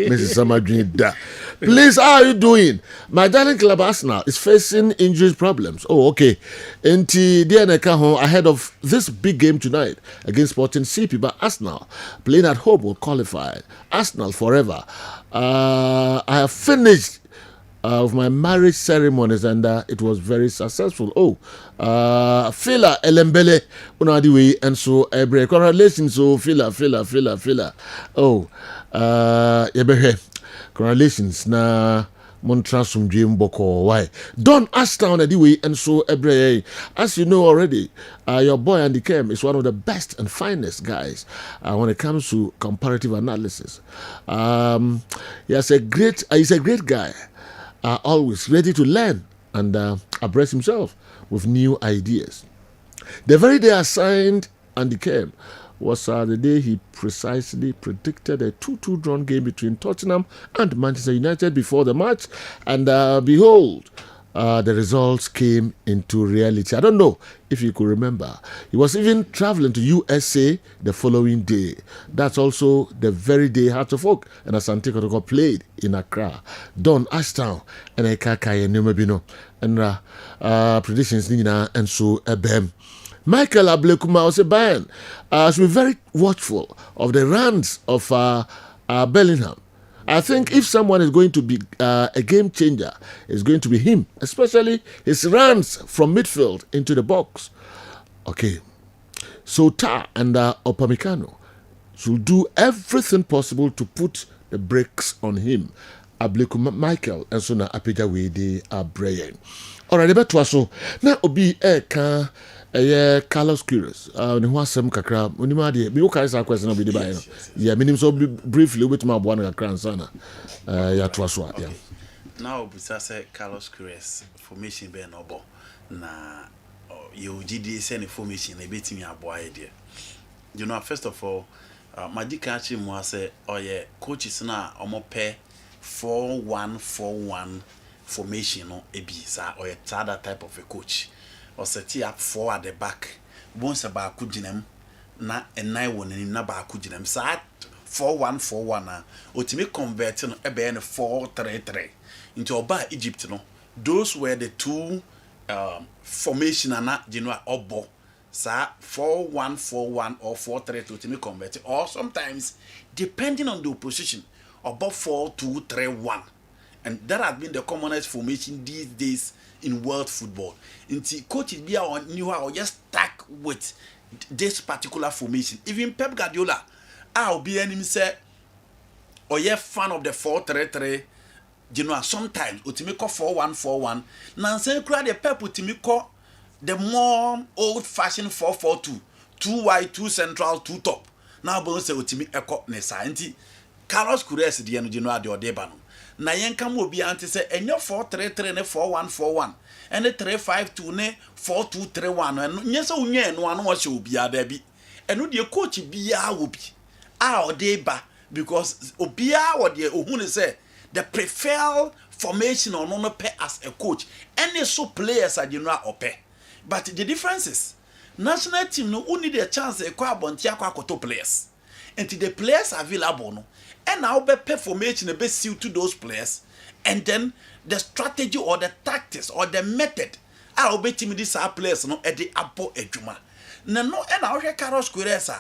S2: Mrs. Samadrin. Please, how are you doing? My darling club Arsenal is facing injury problems. Oh, okay. And ahead of this big game tonight against Sporting CP, but Arsenal playing at home will qualify. Arsenal forever. I have finished of my marriage ceremonies and it was very successful. Fila Elembele unadiwe and so every correlation so fila. Correlations na Montrasum Jim Boko. Why? Don Ashtown anyway and so every as you know already, your boy Andy Kem is one of the best and finest guys when it comes to comparative analysis. He's a great guy. Always ready to learn and abreast himself with new ideas. The very day I signed Andy Kem was the day he precisely predicted a 2-2 drawn game between Tottenham and Manchester United before the match. And behold, the results came into reality. I don't know if you could remember. He was even traveling to USA the following day. That's also the very day Hearts of Oak and Asante Kotoko played in Accra. Don Ashtown and Ekaka and Numabino and predictions Nina and so Ebem. Michael Ablekuma was a Bayern. Should be very watchful of the runs of Bellingham. I think if someone is going to be a game changer, it's going to be him, especially his runs from midfield into the box. Okay, so Ta and Opamecano should do everything possible to put the brakes on him. Ablekuma Michael and so na Apeja Wede Brian. All right, better so now obi eka Carlos Queiroz ne ho asem kakra onima de me woka isa question obi de bai no yeah minim so briefly with my boy na kakra nsana ya to so yeah
S10: now obisa say Carlos Queiroz formation be no bo na you GD say the formation e betimi aboa de you know first of all Madika achi mo say coaches na omo pair 4-1-4-1 formation no e bi sa that type of a coach or set up 4 at the back once about kujinem na and 9 1 na ba kujinem sa 4-1-4-1 na ultimate converting ebe 4-3-3 into oba Egypt no those were the two formation na general obo sa 4-1-4-1 or 4-3 ultimate converting or sometimes depending on the opposition about 4-2-3-1 and that has been the commonest formation these days in world football. Inti coaches be on new or just stuck with this particular formation. Even Pep Guardiola, I'll be enemy say, or you're fan of the 4-3-3. You know, sometimes Utimiko 4-1-4-1. Nansen cried the Pep Utimiko the more old-fashioned 4-4-2, 2 wide, 2 central, 2 top. Now bon say otimi ekọ ne sa nti Carlos Queiroz de no geno ade odeba no. Na yenka mo bi anti say enyo 4-3-3 ne 4-1-4-1 ene 3-5-2 ne 4-2-3-1 eno nyesa unye no ano wo hye obi ada bi. Eno de coach bia wo bi. A odeba because obia wo de ohun say the preferred formation or no pay as a coach. Any so players are general ope. But the difference is national team no only the chance e kwa bontia kwa koto players. And the players available no and now be pay formation be suit to those players and then the strategy or the tactics or the method I be team this players no at the apo edwuma. Na no and now Carlos Queiroz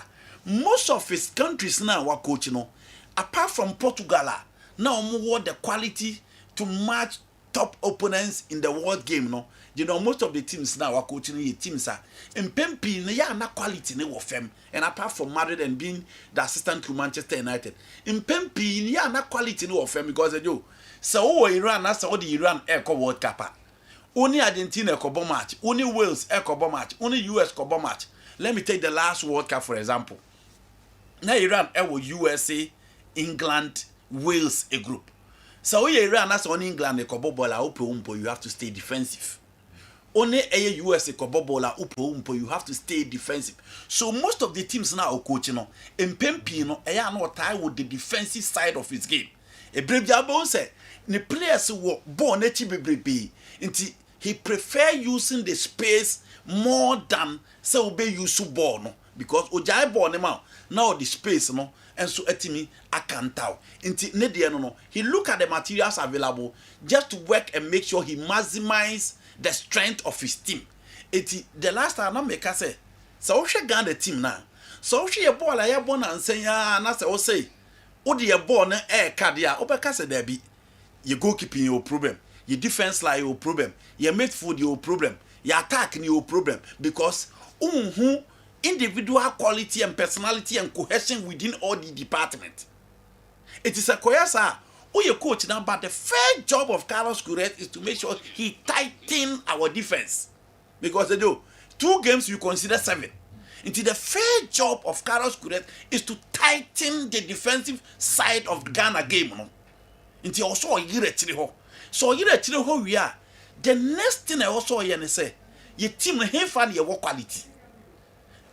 S10: most of his countries now wa coach no apart from Portugal now more the quality to match top opponents in the world game no. You know most of the teams now are coaching the teams are in Pempi ya na quality ne wo fem and apart from Madrid and being the assistant to Manchester United in Pempi ya na quality ne wo fem because you so Iran na so the Iran Eco World Cup only Argentina Eco match only Wales Eco match only US Eco match. Let me take the last World Cup for example. Now Iran ewo USA, England, Wales a group. So Iran as on England Eco bola upo you have to stay defensive. Only a US Kobobola upo you have to stay defensive. So most of the teams now are coaching no in Pempino no tie with the defensive side of his game. A brave jabo say the players who born bebrebe until he prefer using the space more than say obey use ball no because ojai ball now the space no and so etimi akantao until ne de no he look at the materials available just to work and make sure he maximize the strength of his team. The last time I make say, so she got the team now. So she a ball I born and say na say o say, o the ball na cardia obeka say there be your goalkeeping your problem, your defense line your problem, your midfield your problem, your attack your problem because individual quality and personality and cohesion within all the department. It is a koyasa. Your coach now, but the first job of Carlos Queiroz is to make sure he tighten our defense because they do 2 games you consider 7. Until the first job of Carlos Queiroz is to tighten the defensive side of the Ghana game. No? Until also a year so we are. The next thing I also say, your team have found your work quality.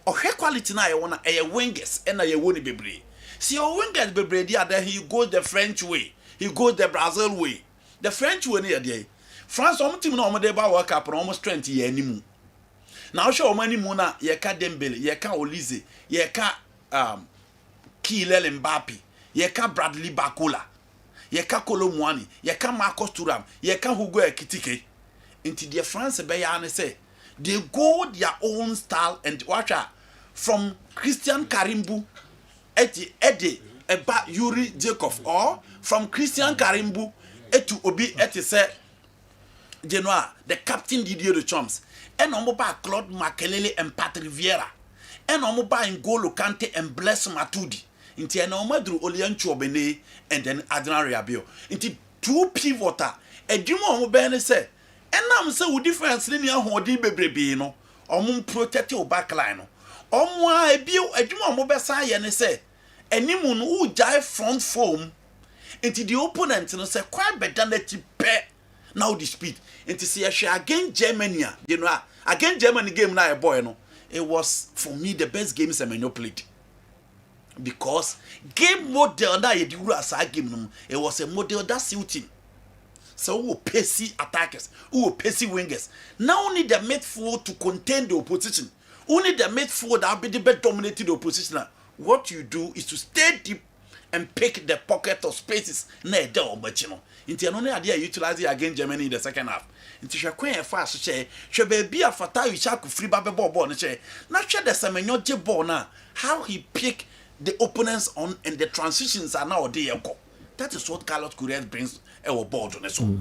S10: Or her quality now, I want a wingers and I won't be brave. See, your wingers be brave, then he goes the French way. He goes the Brazil way. The French way near there. France team no dey ba World Cup almost 20 years anymore. Now show many mona ye ka Dembele, ye ka Olise, ye ka Kylian Mbappe, ye ka Bradley Barcola, ye ka Kolo Muani, ye ka Marcus Thuram, ye ka Hugo Ekitike. Into the France be ya say they go their own style and watch from Christian Karimbu Eddie Eba Yuri Jacob or from Christian Karimbu to Obi say Genoa, the captain Didier Deschamps, and Omoba Claude Makelele and Patrick Vieira, and Omoba N'Golo Kante and Bless Matuidi, into an Omadru Olian Chobene and then Adrian Rabiot, into 2 pivoter, a Jimo Mobene say, and I'm so difference linear Hodi Bebrebino, or Moon protect your backline, or more a bio a Jimo Mobesa and say, and Nimun who jive front foam into the opponent and say quite better than the pay now the speed into see against Germany, you know, against Germany game now a boy no. It was for me the best game Semenyo played because game model that you do as a game it was a model that suiting. So who pacey attackers, who pacey wingers. Now only the midfield to contain the opposition. Only the midfield that be the best dominated the opposition. What you do is to stay deep and pick the pocket of spaces near the original. Into an only idea utilizing against Germany in the second half. Into your queen fast share, should be a fatal you shall free baby ball and share. Not sure the Semenyo Jebon now. How he pick the opponents on and the transitions are now there. That is what Carlos Queiroz brings our board on so.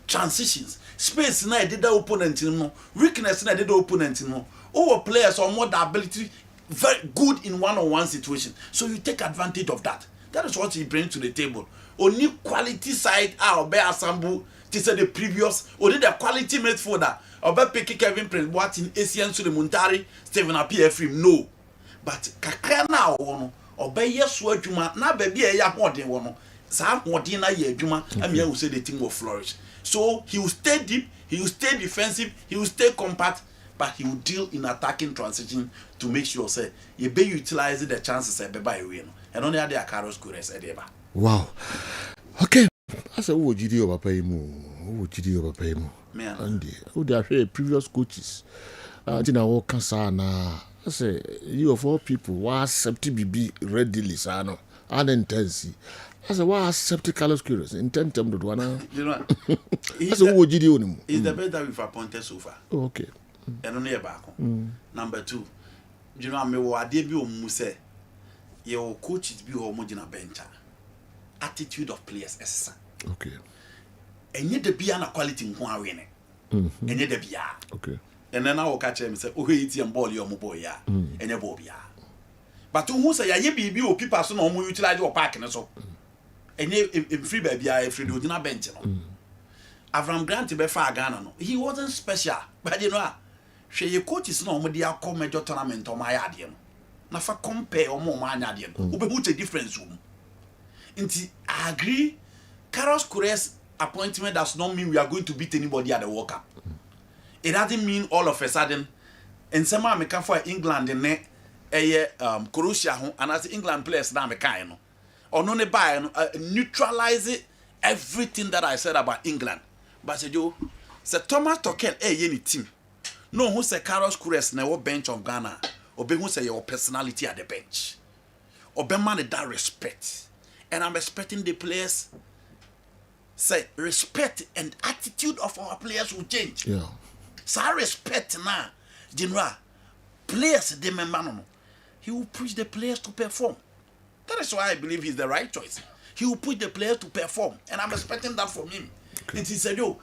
S10: Transitions, space na did the opponent in no, weakness na did the opponent in no. Our players are more the ability very good in one-on-one situation. So you take advantage of that. That is what he brings to the table. Only quality side are be assemble. This is the previous. Only the quality midfielder. Obe pick Kevin Prince Boateng, Asian Sulemuntari, Stephen Appiah Ephraim. No, but kakra na ono. Obe yesu adwuma na baby e ya hoden wono. Sa hoden na ye adwuma. Am ya say the team will flourish. So he will stay deep. He will stay defensive. He will stay compact. But he will deal in attacking transition to make sure say you be utilizing the chances e be by way no. And only other Carlos Gores edeba.
S2: Wow. Okay. I said, who GD over pay mu? Who GD over pay mu? Andy, who they are previous coaches? I think I walk sana. I say, you of all people, why accept be readily sana? Unintense. I said, why accept Carlos Gores? Intent them to one.
S10: You know,
S2: I said, who GD on him?
S10: He's the best that we've appointed so far.
S2: Oh, okay.
S10: And only back. Number 2, you know, me wa de bi o mu say your coaches bi o mo gina bench. Attitude of players essa.
S2: Okay.
S10: Enye de bia na quality nko awene. Enye de bia.
S2: Okay.
S10: And then I will catch him say, oh, it's your ball, your boy, yeah. Enye bo bia. But who say ya ye bi o people so no mo utilize your park na so. Enye free baby ya free do gina bench no. Avram Grant be fa Ghana no. He wasn't special. But you know, hwe ye coaches na omo dia come major tournament o ma ya ade no. Na fa compare omo ma anya ade no. Obehu the difference um. Inti I agree. Carlos Gores appointment does not mean we are going to beat anybody at the World Cup. It doesn't mean all of a sudden. And some American for England in ne Croatia ho and as England players na American no. Or no ne buy neutralize everything that I said about England. But say Joe, say Thomas Tuchel any team. No who say Carlos Gores na bench of Ghana. Obe who say your personality at the bench. Obe man that respect. And I'm expecting the players say respect and attitude of our players will change.
S2: Yeah.
S10: So I respect now, General. Players they member. He will push the players to perform. That is why I believe he's the right choice. He will push the players to perform, and I'm expecting that from him. Okay. And he said, "Yo,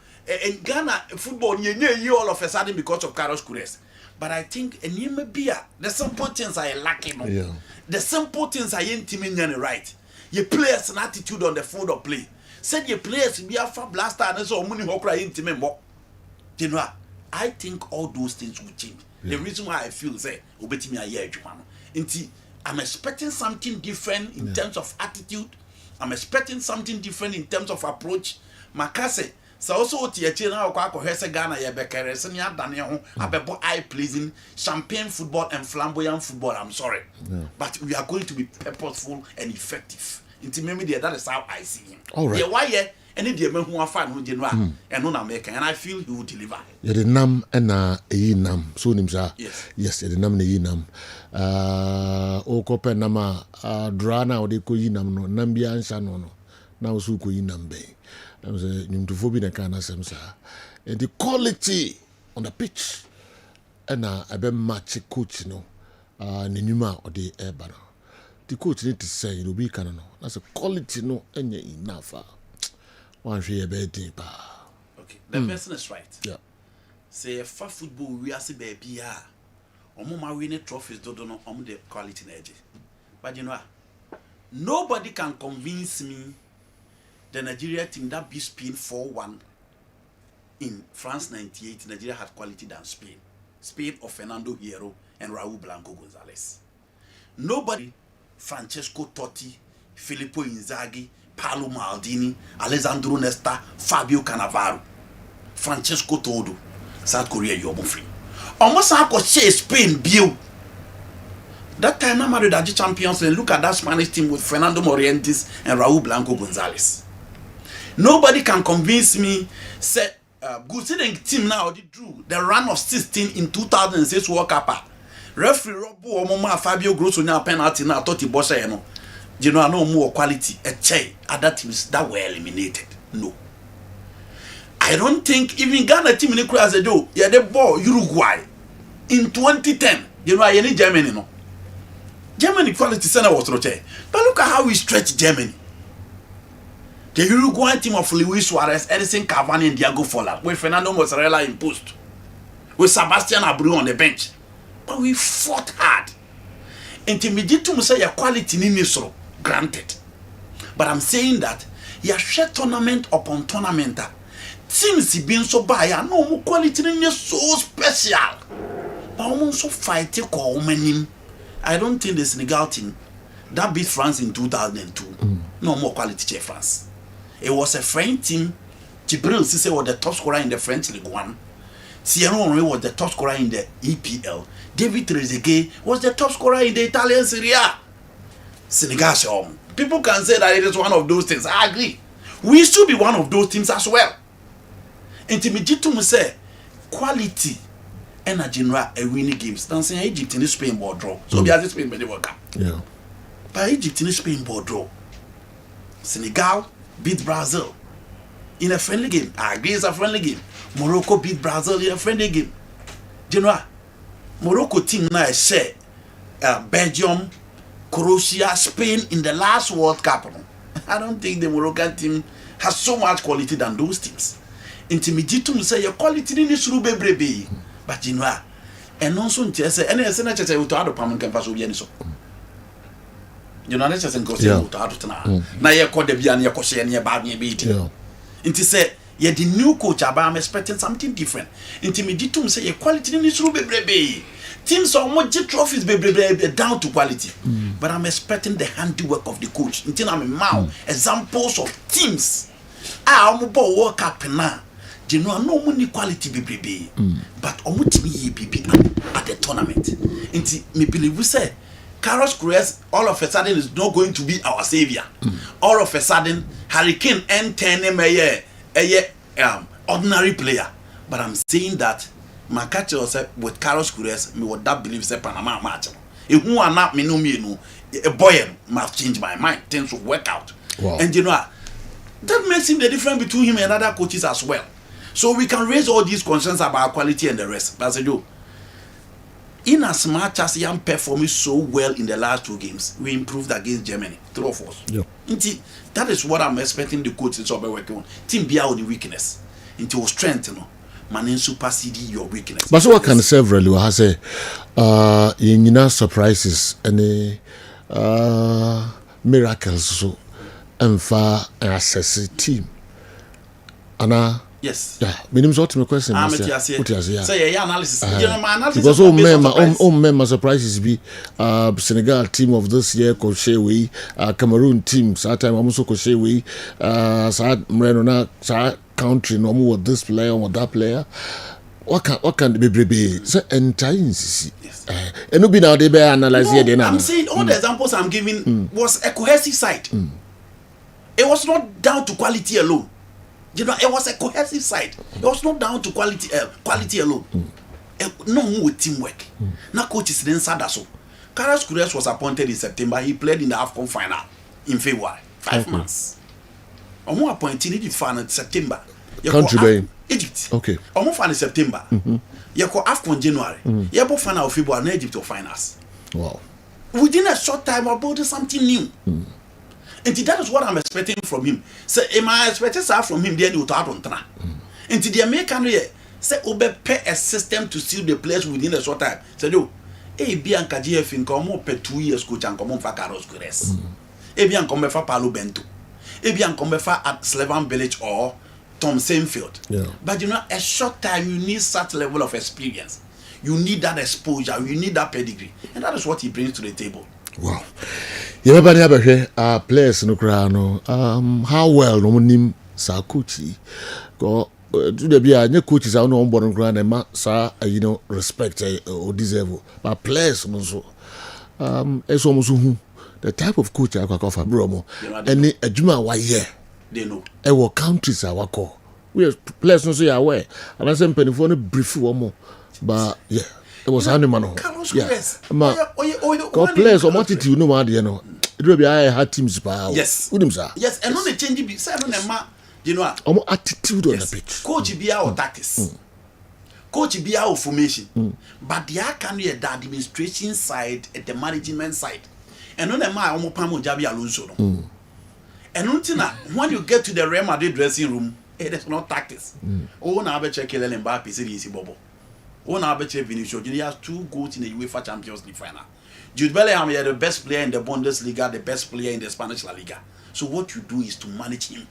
S10: in Ghana football, you all of a sudden because of Carlos Gores." But I think the simple things are lacking.
S2: Yeah.
S10: The simple things are intimate right. Your players and attitude on the field of play. Said your players be a far blaster and so money hokra intimate more. You know, I think all those things will change. Yeah. The reason why I feel say obeti me a year jumano. Inti I'm expecting something different in terms of attitude. I'm expecting something different in terms of approach. Makase so also tiachi na akwa hwese Ghana ye bekere se ne adane ho abebo eye pleasing champagne football and flamboyant football. I'm sorry. Yeah. But we are going to be purposeful and effective. Inti me that is how I see him.
S2: All right.
S10: Yeah, why yeah? Any day me who fan who general and no American and I feel he will deliver.
S2: Yeah, the nam and e nam so nim sa.
S10: Yes,
S2: the nam na e nam. O ko pe nama dra na o de ko yi nam no nam bia nsa no no. Na o su ko yi nam be. I was a phobic na kind of sense. And the quality on the pitch and I be match coach no Ninuma or the air banner. The coach need to say it'll be kind of no. That's a quality no and enough. One share bed deep.
S10: Okay, the person is right.
S2: Yeah.
S10: Say for football we are say baby omo winning trophies don't know the quality energy. But you know nobody can convince me the Nigeria team that beat Spain 4-1 in France 98, Nigeria had quality than Spain. Spain of Fernando Hierro and Raul Blanco Gonzalez. Nobody, Francesco Totti, Filippo Inzaghi, Paolo Maldini, Alessandro Nesta, Fabio Cannavaro, Francesco Todo, South Korea, you're free. Almost I could say Spain built. That time, I'm Madrid champions, and look at that Spanish team with Fernando Morientes and Raul Blanco Gonzalez. Nobody can convince me. Say, good team now they drew the run of 16 in 2006 World Cup. Referee Robo Omoma Fabio Grosso now penalty now thought he bossa no. You know, no more quality. A che other teams that were eliminated. No. I don't think even Ghana team in the as a do. Yeah, they bought Uruguay in 2010. You know, I need Germany no. Germany quality center was rotate. But look at how we stretch Germany. The Uruguayan team of Luis Suarez, Edison Cavani, and Diego Forlan, with Fernando Mozzarella in post, with Sebastian Abreu on the bench. But we fought hard. Intermediate to say your quality in Nisro, granted. But I'm saying that you share tournament upon tournament. Teams being so by no more quality in so special. But almost so fight take all many. I don't think the Senegal team that beat France in 2002. No more quality check France. It was a French team. Jibril Cisse was the top scorer in the French League One. Thierry Henry was the top scorer in the EPL. David Trezeguet was the top scorer in the Italian Serie A. Senegal, people can say that it is one of those things. I agree. We should be one of those teams as well. Intimidating say quality and a general a winning games. Then say Egypt in the Spain board draw. So be as Spain by the World Cup.
S2: Yeah.
S10: But Egypt in the Spain board draw. Senegal beat Brazil in a friendly game. I agree it's a friendly game. Morocco beat Brazil in a friendly game. General, Morocco team now share Belgium, Croatia, Spain in the last World Cup. I don't think the Moroccan team has so much quality than those teams. Intimidating say your quality in this baby. But you know, and also in say any senator say to other permanent campus will be so. You know, that's just in Costa Rica. Now you call the Bian, your Costa and your Babby beating. Into say, you're the new coach, I'm expecting something different. Intimidating say your quality in this baby. Teams are more trophies baby down to quality. But I'm expecting the handiwork of the coach. Until I'm examples of teams. I'm about World Cup now. You know, no money quality baby. But I'm baby at the tournament. Until me believe we say Carlos Cruz all of a sudden is not going to be our savior. All of a sudden, Hurricane N10 a ordinary player. But I'm saying that my catch with Carlos Cruz, me would that believe say Panama match. If who are not me no, a boy must change my mind. Things will work out.
S2: Wow.
S10: And you know that makes him the difference between him and other coaches as well. So we can raise all these concerns about quality and the rest. But I do. In as much as Yam performed so well in the last 2 games, we improved against Germany. 3 of us.
S2: Yep.
S10: That is what I'm expecting the coaches to be working on. Team be out the weakness. Into strength, you know. Man supersede your weakness.
S2: But so what can several has say in surprises and miracles so and far assess team. Anna.
S10: Yes.
S2: Yeah, minimum sort of question.
S10: Say analysis. My analysis.
S2: Because all member surprises be Senegal team of this year could share we Cameroon team that time also could share we Mrenona country no more with this player or that player. What can the be so entire and no be now they be analyze here then.
S10: I'm saying all the examples I'm giving was a cohesive side. It was not down to quality alone. You know, it was a cohesive side. It was not down to quality alone. No more with teamwork. Now coaches didn't say that so. Carlos Cruz was appointed in September. He played in the AFCON final in February. 5 months. Omo appointed in the final in September.
S2: Country
S10: Egypt.
S2: Okay.
S10: Omo final in September. You call AFCON January. You have final of February and Egypt to finals.
S2: Wow.
S10: Within a short time, we're building something new. And that is what I'm expecting from him. So, am I expecting from him? Then you talk on Tana. And the American say, Obe pay a system to steal the players within a short time. Say, yo, Bianca GF in come per 2 years coach and come on for Carlos Cruz. Bianca come for Paulo Bento. Bianca come for at Slevan Village or Tom Sainfield.
S2: Yeah.
S10: But you know, a short time you need such level of experience. You need that exposure. You need that pedigree, and that is what he brings to the table.
S2: Wow. Everybody have a players no crano. How well no nim sa coachy. Go to the be a coaches are no born ground and sa you know respect or deserve. But players also it's almost who the type of coach I can offer bromo. Any a juma why yeah.
S10: They know.
S2: Our countries are wako. We are players no say aware. And I say penny for no brief one more. But yeah. It was animal.
S10: Yes.
S2: God players or attitude no matter you know. It will be I had teams power.
S10: Yes. Yes, and on the change be say on ma you know.
S2: Attitude on the pitch.
S10: Coach be our tactics. Coach be our formation. But there can be the administration side and the management side. And on the ma omo pamo jabi alonso no. And until when you get to the Real Madrid dressing room, it is not tactics. Oh na be check Kylian Mbappe say easy bobo. One Vinicius, he has 2 goals in the UEFA Champions League final. Jude Bellingham is the best player in the Bundesliga, the best player in the Spanish La Liga. So what you do is to manage him.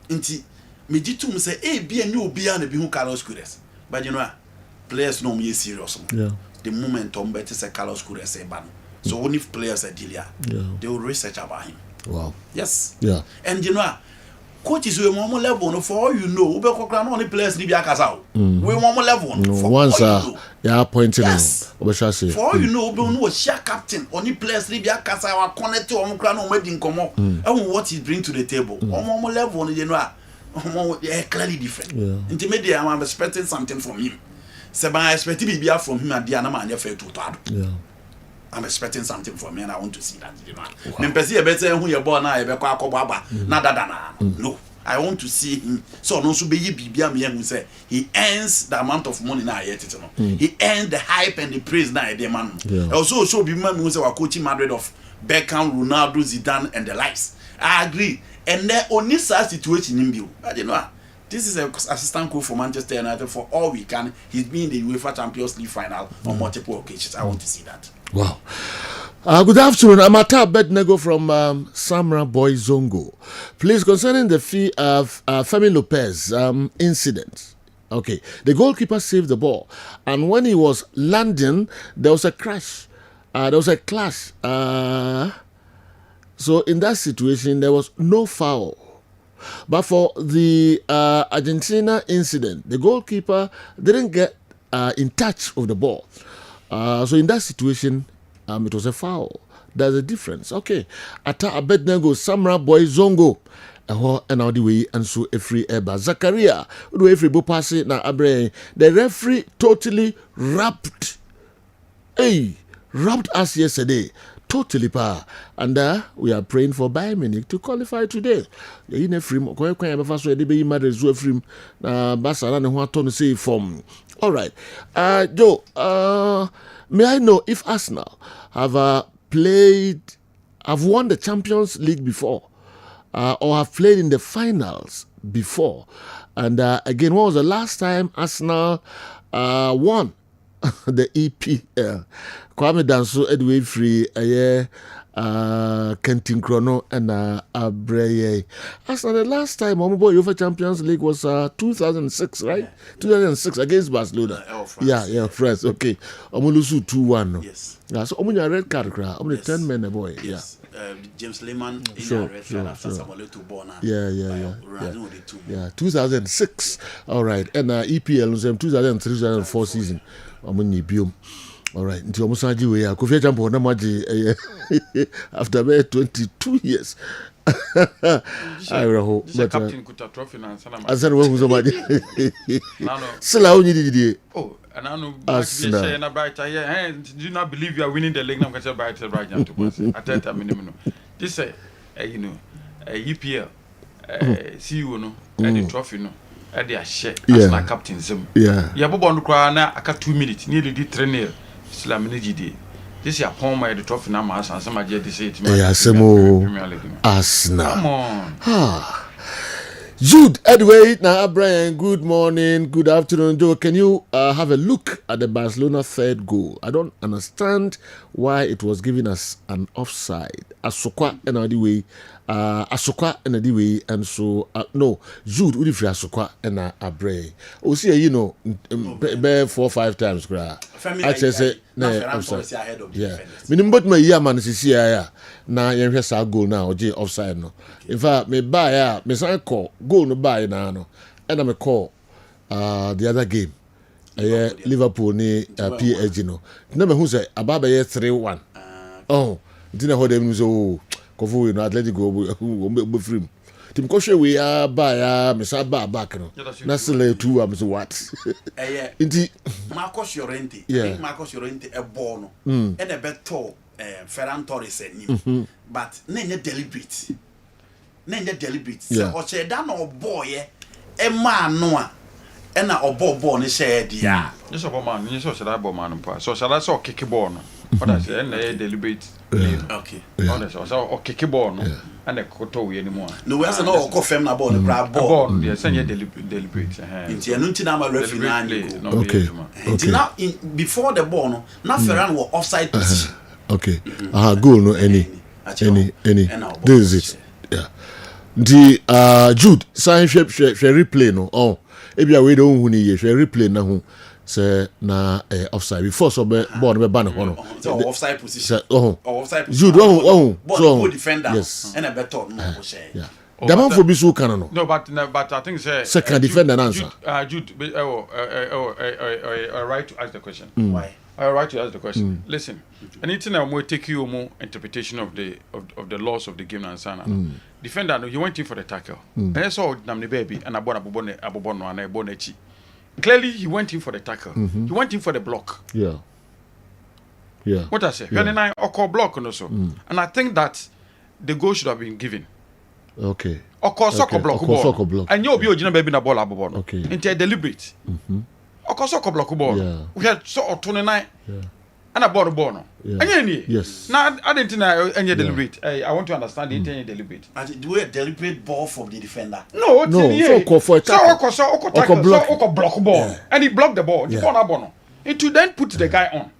S10: Inti me jitu say be a new be and be who Carlos Queiroz. But you know players no me serious.
S2: Yeah.
S10: The momentum better say Carlos Queiroz say ban. So only if players are dealer, they will research about him.
S2: Wow.
S10: Yes.
S2: Yeah.
S10: And you know coaches we want more level no for all you know we be only players ni be akasa we want more level no for
S2: once
S10: all you know.
S2: Yeah, pointing
S10: Yes.
S2: say
S10: For all you know we no share captain only players ni be akasa wa connect to omo kra no ma di nkomo and what he bring to the table omo level no you know clearly different. Intermediate I'm expecting something from him. Seba expecting be from him and dia na man fair to tado.
S2: Yeah.
S10: I'm expecting something from me and I want to see that, you know. Me pesi e better who you born na e be kwa akobaba na dada na. No. I want to see him. So no so be bibia me who say he earns the amount of money na yet it no. He earned the hype and the praise na e dey man. Also show be man who say we coaching Madrid of Beckham, Ronaldo, Zidane and the likes. I agree. And then only such situation in view. But you know this is an assistant coach for Manchester United for all we can. He's been in the UEFA Champions League final on multiple occasions. I want to see that.
S2: Wow. Good afternoon. I'm Ata Bednego from Samra Boy Zongo. Please, concerning the fee of Femi Lopez incident. Okay. The goalkeeper saved the ball. And when he was landing, there was a crash. There was a clash. So in that situation, there was no foul. But for the Argentina incident, the goalkeeper didn't get in touch with the ball. So in that situation, it was a foul. There's a difference. Okay. Ata Abednego, Samra Boy Zongo. And all the way, and so a free Eba. Zakaria, do a free Bopasi na Abre. The referee totally wrapped us yesterday. Totally pa. And we are praying for Bayern Munich to qualify today. In a free, Madrid free. Barcelona want to say from. All right. Joe, may I know if Arsenal have won the Champions League before, or have played in the finals before? And again, when was the last time Arsenal won the EPL? Kwame Danso, Edway Free, Kentin Chrono, and Abreye. Arsenal, the last time UEFA Champions League was 2006, right? Yeah. 2006 against Barcelona. Yeah, France. Okay. Omulusu 2-1.
S10: Yes.
S2: Yeah, so omunya red card cra. Omuni 10 men boy.
S10: Yes. James Lehman in
S2: sure,
S10: red card after Samuel to Bona.
S2: Yeah. 2006. All right. And EPL 2003-2004 season. Omuni biom. All right. Until Musaji we are Kofi Champo na maji after 22 years. I hope.
S5: But captain kuta trophy na sana.
S2: Asana we somebody. Sila onyi didi.
S5: Oh, and I know Arsenal na Brighton here. Hey, do you not believe you are winning the league now? Because Brighton right now to pass. At that time minimum. This EPL CEO no and the trophy no. And they are share Arsenal captain zim.
S2: Yeah.
S5: Ya bobo ndo kwa na aka 2 minutes nearly did 3-0. Islam Nijidi. This is a poem by the trophy now, and some of the say
S2: Arsenal.
S5: Come on.
S2: Jude Edway, now Brian, good morning, good afternoon, Joe. Can you have a look at the Barcelona third goal? I don't understand why it was giving us an offside. Asokwa another way. Asokwa another way, and so no, Jude would free Asokwa and Abre. Oh, see, you know, 4 or 5 times, I say, I'm sorry. Yeah, minimum, but my year man is here. Now, you have a goal now, or offside. No, in fact, me buy me sign call goal no buy now, no, and I'm a call the other game. Liverpool ni PSG no. Never who say about 3-1. Oh, didn't hold them so. Kofu no Atletico go free. Tim Koshe we are by Mr. Back no. Na still 2 am so what. Inti
S10: Marcos Llorente. I think Marcos Llorente a born and a better Ferran Torres and but nene deliberate. So o che da no boy e ma no and na obo ni share dia.
S5: Yes, obo man, you so that obo man pa. So shall I so kick ball no. What I say, and they deliberate.
S10: Okay.
S5: Honest, so kick ball no, and the koto we anymore.
S10: No, we have no confirm na ball, grab ball.
S5: Yes, and you deliberate.
S10: Inti anunti na ma referee na
S2: okay.
S10: Now before the ball no, na Ferran was offside position.
S2: Okay. Goal no any. This is it. Yeah. The Jude sign share replay no. Oh, ebi we don't who ni share replay na ho say na offside before so be ball be ban ho no.
S10: Offside position. Offside
S2: position. Jude
S10: so defender and a better no share.
S2: Yeah. The man for be so can no.
S5: No, but I think say
S2: second defender answer.
S5: Jude, right to ask the question.
S10: Why?
S5: I right to ask the question. Listen, anything I will take you more interpretation of the laws of the game and sana. Defender, no, you went in for the tackle. And I saw Namni baby and Abobono and Bonechi. Clearly, he went in for the tackle. He went in for the block.
S2: Yeah.
S5: What I say? And I call block also. And I think that the goal should have been given.
S2: Okay.
S5: Oko soccer block ball. And you be original baby na ball abobono.
S2: Okay.
S5: Into deliberate. Oko soccer block ball.
S2: Yeah.
S5: We had so 29. Yeah. And a ball no.
S2: Yes.
S5: Now I didn't know any deliberate. I want to understand the any deliberate.
S10: And do a deliberate ball from the defender?
S5: No.
S2: So for tackle.
S5: So Oko block ball. And he blocked the ball. The ball na ball no. It to then put the guy on.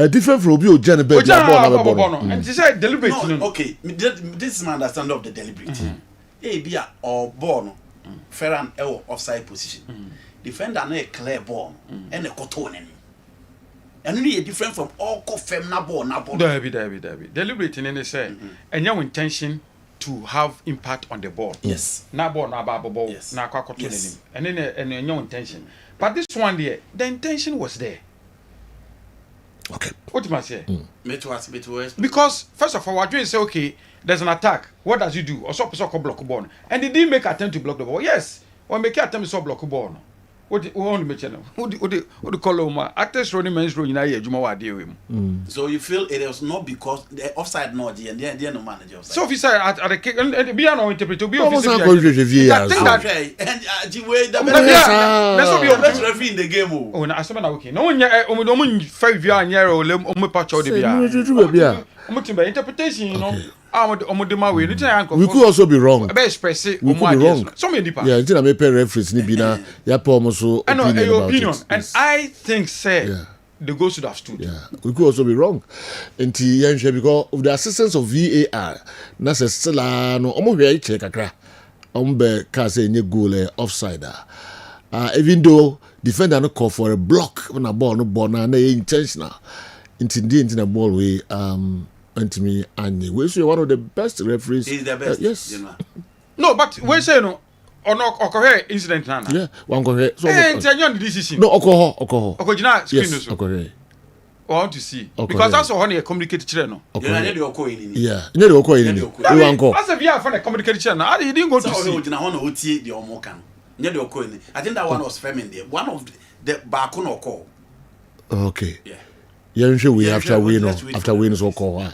S2: Different from you, Jenny Baby.
S5: And she said deliberate.
S10: No, okay, this is my understanding of the deliberate. Be or ball, Ferran offside position. Defender no a clear ball and a cotton. And only a different from all femna ball.
S5: Debbie. Deliberate in any say, and your intention to have impact on the ball.
S10: Yes.
S5: Na ball, na ball, na cotton. And then your intention. But this one there, the intention was there.
S2: Okay.
S5: What do I say?
S10: Because
S5: first of all, what you say, okay, there's an attack. What does he do? Or so block the ball. And he didn't make attempt to block the ball. Yes. Or make attempt to block the ball. What only make channel? What do call Oma? Actors running men's room in a Juma deal with him.
S10: So you feel it was not because the offside no and the no manager.
S5: So if you say at the kick and be an interpreter, be
S2: officer.
S10: And the way that referee in the game.
S5: Oh, na asema na okay. No one 5 year old patch all the bia. Interpretation, you know.
S2: We could also be wrong.
S5: We could
S2: be wrong.
S5: So many people.
S2: Yeah, until I pay reference ni bina ya almost
S5: opinion. And I think the goal should have stood.
S2: Yeah, we could also be wrong. Because of the assistance of VAR, na se stela no omo hwe check kakra. Ombe ka say nye goal offside. Even though defender no call for a block when a ball na intentional. Into the ball we Anthony Anyi. We say one of the best referees.
S10: He's the best.
S2: Yes.
S5: No, but we say no. Or no, occur incident nana.
S2: Yeah, one correct.
S5: So the decision.
S2: No, occur.
S5: Yes,
S2: occur.
S5: I want to see because that's how you communicate channel.
S2: Yeah,
S10: you
S2: need to occur in.
S5: You want go. As a via for the communicate channel. He didn't go to see.
S10: I think that one was feminine there. One of the Bakuno call.
S2: Okay. Yeah. Yeah, sure we after win so call.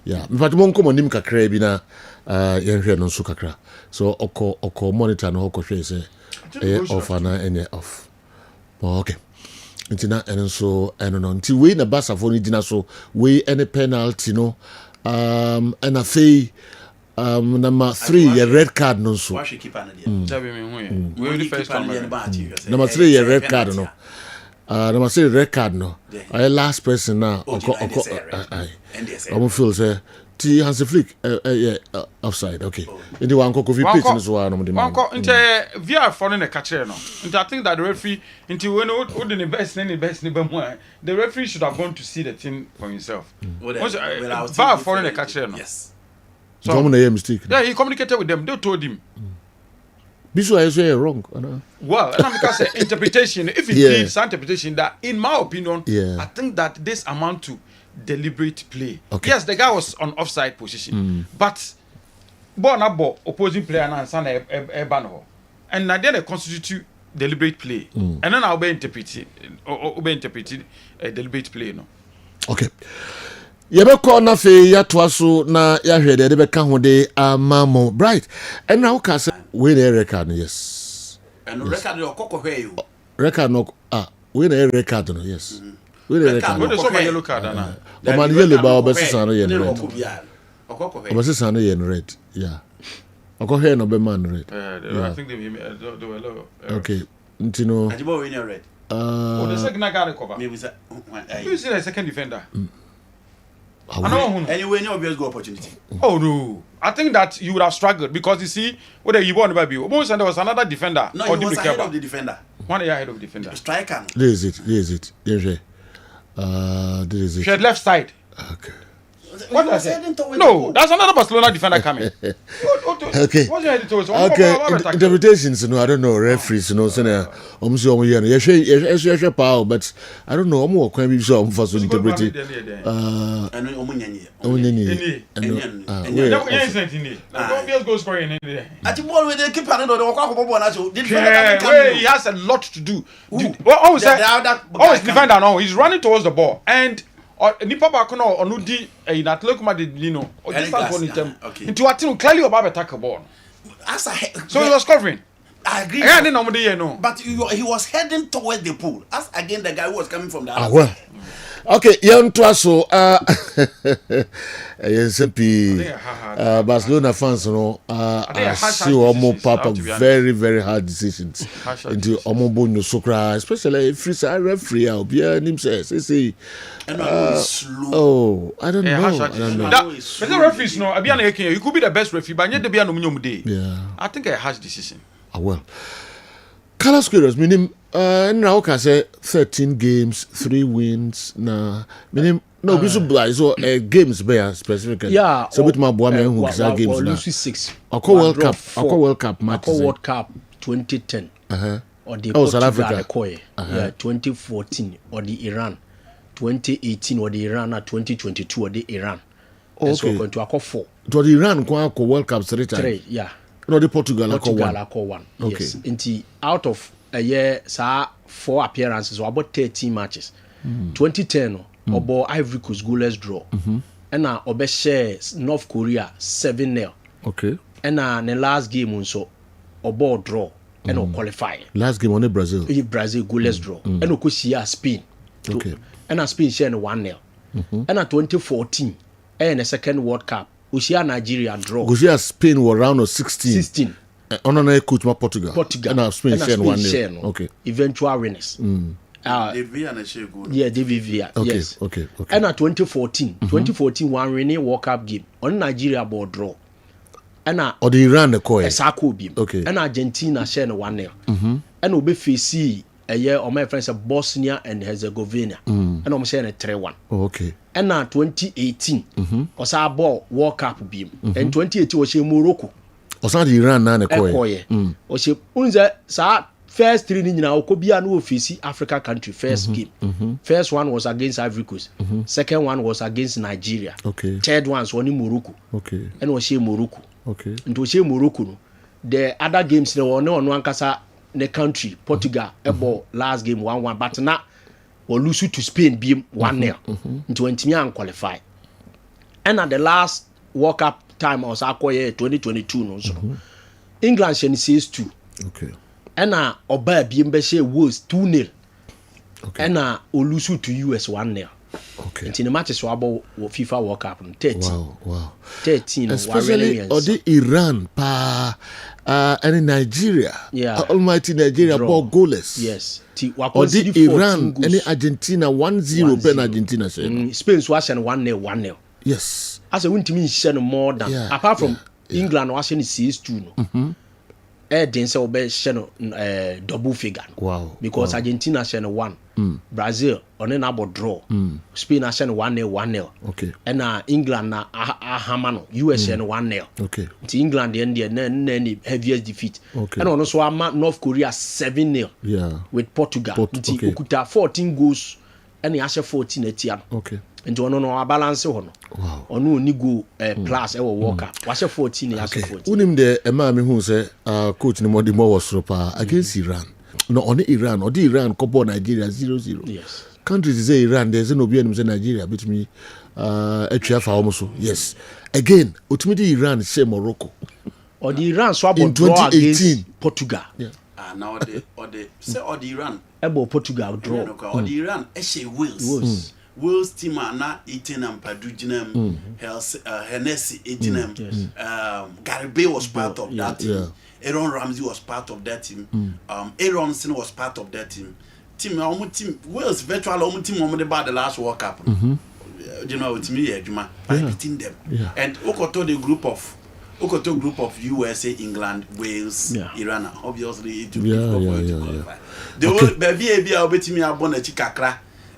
S2: Yeah. But mon come on nim kakra bi na yenhwe no so kakra. So oko monitor no oko hwe say off na any off. Okay. Ntina eno so eno no nti we na basa for ni dina so we any penalty no and I say number 3 a red card no so.
S10: Why should keep an idea?
S5: We only first time.
S2: Number 3 a red card no. Number 3 red card no. I last person now I feel say T Hansi Flick offside. Okay. Into one coffee pitch in so one
S5: into via for the catcher no. And I think that the referee into when the best the referee should have gone to see the thing for himself. Via for the catcher no.
S10: Yes.
S2: So mistake.
S5: Yeah, he communicated with them. They told him.
S2: Bisu I say wrong.
S5: Well, and because interpretation, if it needs interpretation, that in my opinion, I think that this amount to deliberate play.
S2: Okay.
S5: Yes, the guy was on offside position, but ball opposing player and Ebano, and now then they constitute deliberate play, and then I'll be interpreting deliberate play. No.
S2: Okay. Yebeko na fe ya toaso na ya hwede de beka ho de amamo bright and now ka say we the record yes
S10: and record your kokko hwe you
S2: record no we the record no yes we the record
S5: no so my yellow card na
S2: o man yellow ba obesisa no yen red
S10: okoko hwe
S2: obesisa no yen red yeah okko hwe no be man red
S5: I think they were low
S2: okay ntino
S10: ajibo we red
S5: the second guy cover
S10: maybe say
S5: you see the second defender
S10: Anyway, any obvious goal opportunity.
S5: Oh no. I think that you would have struggled because you see, whether you want to be, almost there was another defender.
S10: No, he was ahead of the defender.
S5: 1 year ahead of the defender.
S10: Striker.
S2: This is it. This is it.
S5: She had left side.
S2: Okay.
S5: What I said? No, that's another Barcelona defender coming.
S2: Okay.
S5: What's your heading towards?
S2: Okay. Interpretations, I don't know. Referees, saying, power, but I don't know. I'm more going to be so for interpreting.
S5: He has a lot to do. Always defender now. He's running towards the ball and. Nipa baako na ono di in Atletico Madrid no o just stand for him into atinu clearly about attack ball so he was covering.
S10: I agree. But he was heading towards the pool as again the guy who was coming from the other
S2: side. Okay, young Twaso, Barcelona fans, see almost papa very, very hard decisions. Into Omobo no Sokra, especially if it's a referee, I'll be him says, say, oh, I don't know.
S5: But the referees, no, you could be the best referee, but yet the Bianomium day.
S2: Yeah,
S5: I think a harsh decision.
S2: Well, Carlos Queiroz, meaning. Now can say 13 games, 3 wins. Nah, meaning no, be so blind. So games be specifically.
S3: Yeah.
S2: So with my boy man who can games now.
S3: 6.
S2: Ako World Cup. Ako World Cup match.
S3: Ako World Cup 2010. Or the
S2: South Africa.
S3: Yeah, 2014 or the Iran. 2018 or the Iran. 2022 or the Iran.
S2: Okay.
S3: So going to Ako 4.
S2: To the Iran go World Cup 3 times.
S3: 3, yeah.
S2: No, the Portugal
S3: Ako 1.
S2: Okay.
S3: Yes. Into out of a year, 4 appearances or about 13 matches. 2010, Obo Ivory Coast goalless draw. And now Obe shares North Korea 7-0.
S2: Okay.
S3: And now the last game also Obo draw and qualify.
S2: Last game on Brazil.
S3: Brazil goalless draw. And Okusia Spain.
S2: Okay.
S3: And Spain share 1-0. And now 2014 and the second World Cup. Usia Nigeria draw.
S2: Usia Spain were round of 16. On coach Portugal. And Spain share 1-0. Okay.
S3: Eventual winners. David Villa.
S2: Okay.
S3: Yes.
S2: Okay.
S3: And at 2014 one winning World Cup game on Nigeria board draw. And
S2: or the Iran the coy.
S3: Sako beam.
S2: Okay.
S3: And Argentina share 1-0. And Obe face a year or my friends of Bosnia and Herzegovina. And I'm sharing a 3-1.
S2: Okay.
S3: And now 2018 was our ball World Cup beam. And 2018 was Morocco.
S2: Osan the Iran na koye.
S3: O se unza sa first 3 ni nyina okobia no ofisi Africa country first game. First one was against Ivory Coast. Second one was against Nigeria.
S2: Okay.
S3: Third one was only Morocco.
S2: Okay.
S3: And was Morocco.
S2: Okay.
S3: And was Morocco no. The other games they were no ankasa the country Portugal ebo last game 1-1 but na or lose to Spain beam 1-0. Into ntimi qualify. And at the last World Cup time was acquired 2022 no so England shen says 2.
S2: Okay.
S3: And oba biembe she was 2-0.
S2: Okay.
S3: And olusu to US 1-0.
S2: Okay.
S3: And in the matches were about FIFA World Cup 13.
S2: Wow.
S3: 13
S2: especially or the Iran and Nigeria.
S3: Yeah.
S2: Almighty Nigeria ball goalless.
S3: Yes.
S2: Or the Iran and Argentina 1-0 pen Argentina
S3: Spain was 1-0.
S2: Yes.
S3: As a win to me share more than apart from England was in CS2 no. Then say obe share double figure.
S2: Wow.
S3: Because Argentina share 1. Brazil on an about draw. Spain share 1-0.
S2: Okay.
S3: And England na hamano US share 1-0.
S2: Okay.
S3: To England the end the heaviest defeat.
S2: Okay.
S3: And also North Korea 7-0.
S2: Yeah.
S3: With Portugal.
S2: Okay.
S3: Ukuta 14 goals and he has 14 etiano.
S2: Okay.
S3: Nti ono no balance ho no.
S2: Wow.
S3: Ono ni go plus e wo World Cup. Wa 14 ya 14.
S2: Unim de ema me hu say coach ni modi mo was pa against Iran. No on Iran, or the Iran couple Nigeria 0-0.
S3: Yes.
S2: Countries say Iran there's no be say Nigeria beat me HF almost. Yes. Again, ultimately Iran say Morocco.
S3: Or the Iran swap
S2: in 2018
S3: Portugal.
S2: Yeah.
S10: Now the Iran.
S3: Ebo Portugal draw.
S10: Or the Iran Wales. Wales team are now eating and Padujinem, Hennessy eating them. Garibay was part of that team. Aaron Ramsey was part of that team. Aaronson was part of that team. Wales virtual team the last World Cup. you know with me Juma by beating them. And Okoto the group of USA, England, Wales, Iran. Obviously it will be difficult for you to qualify. The whole baby I'll bet me abon a chikakra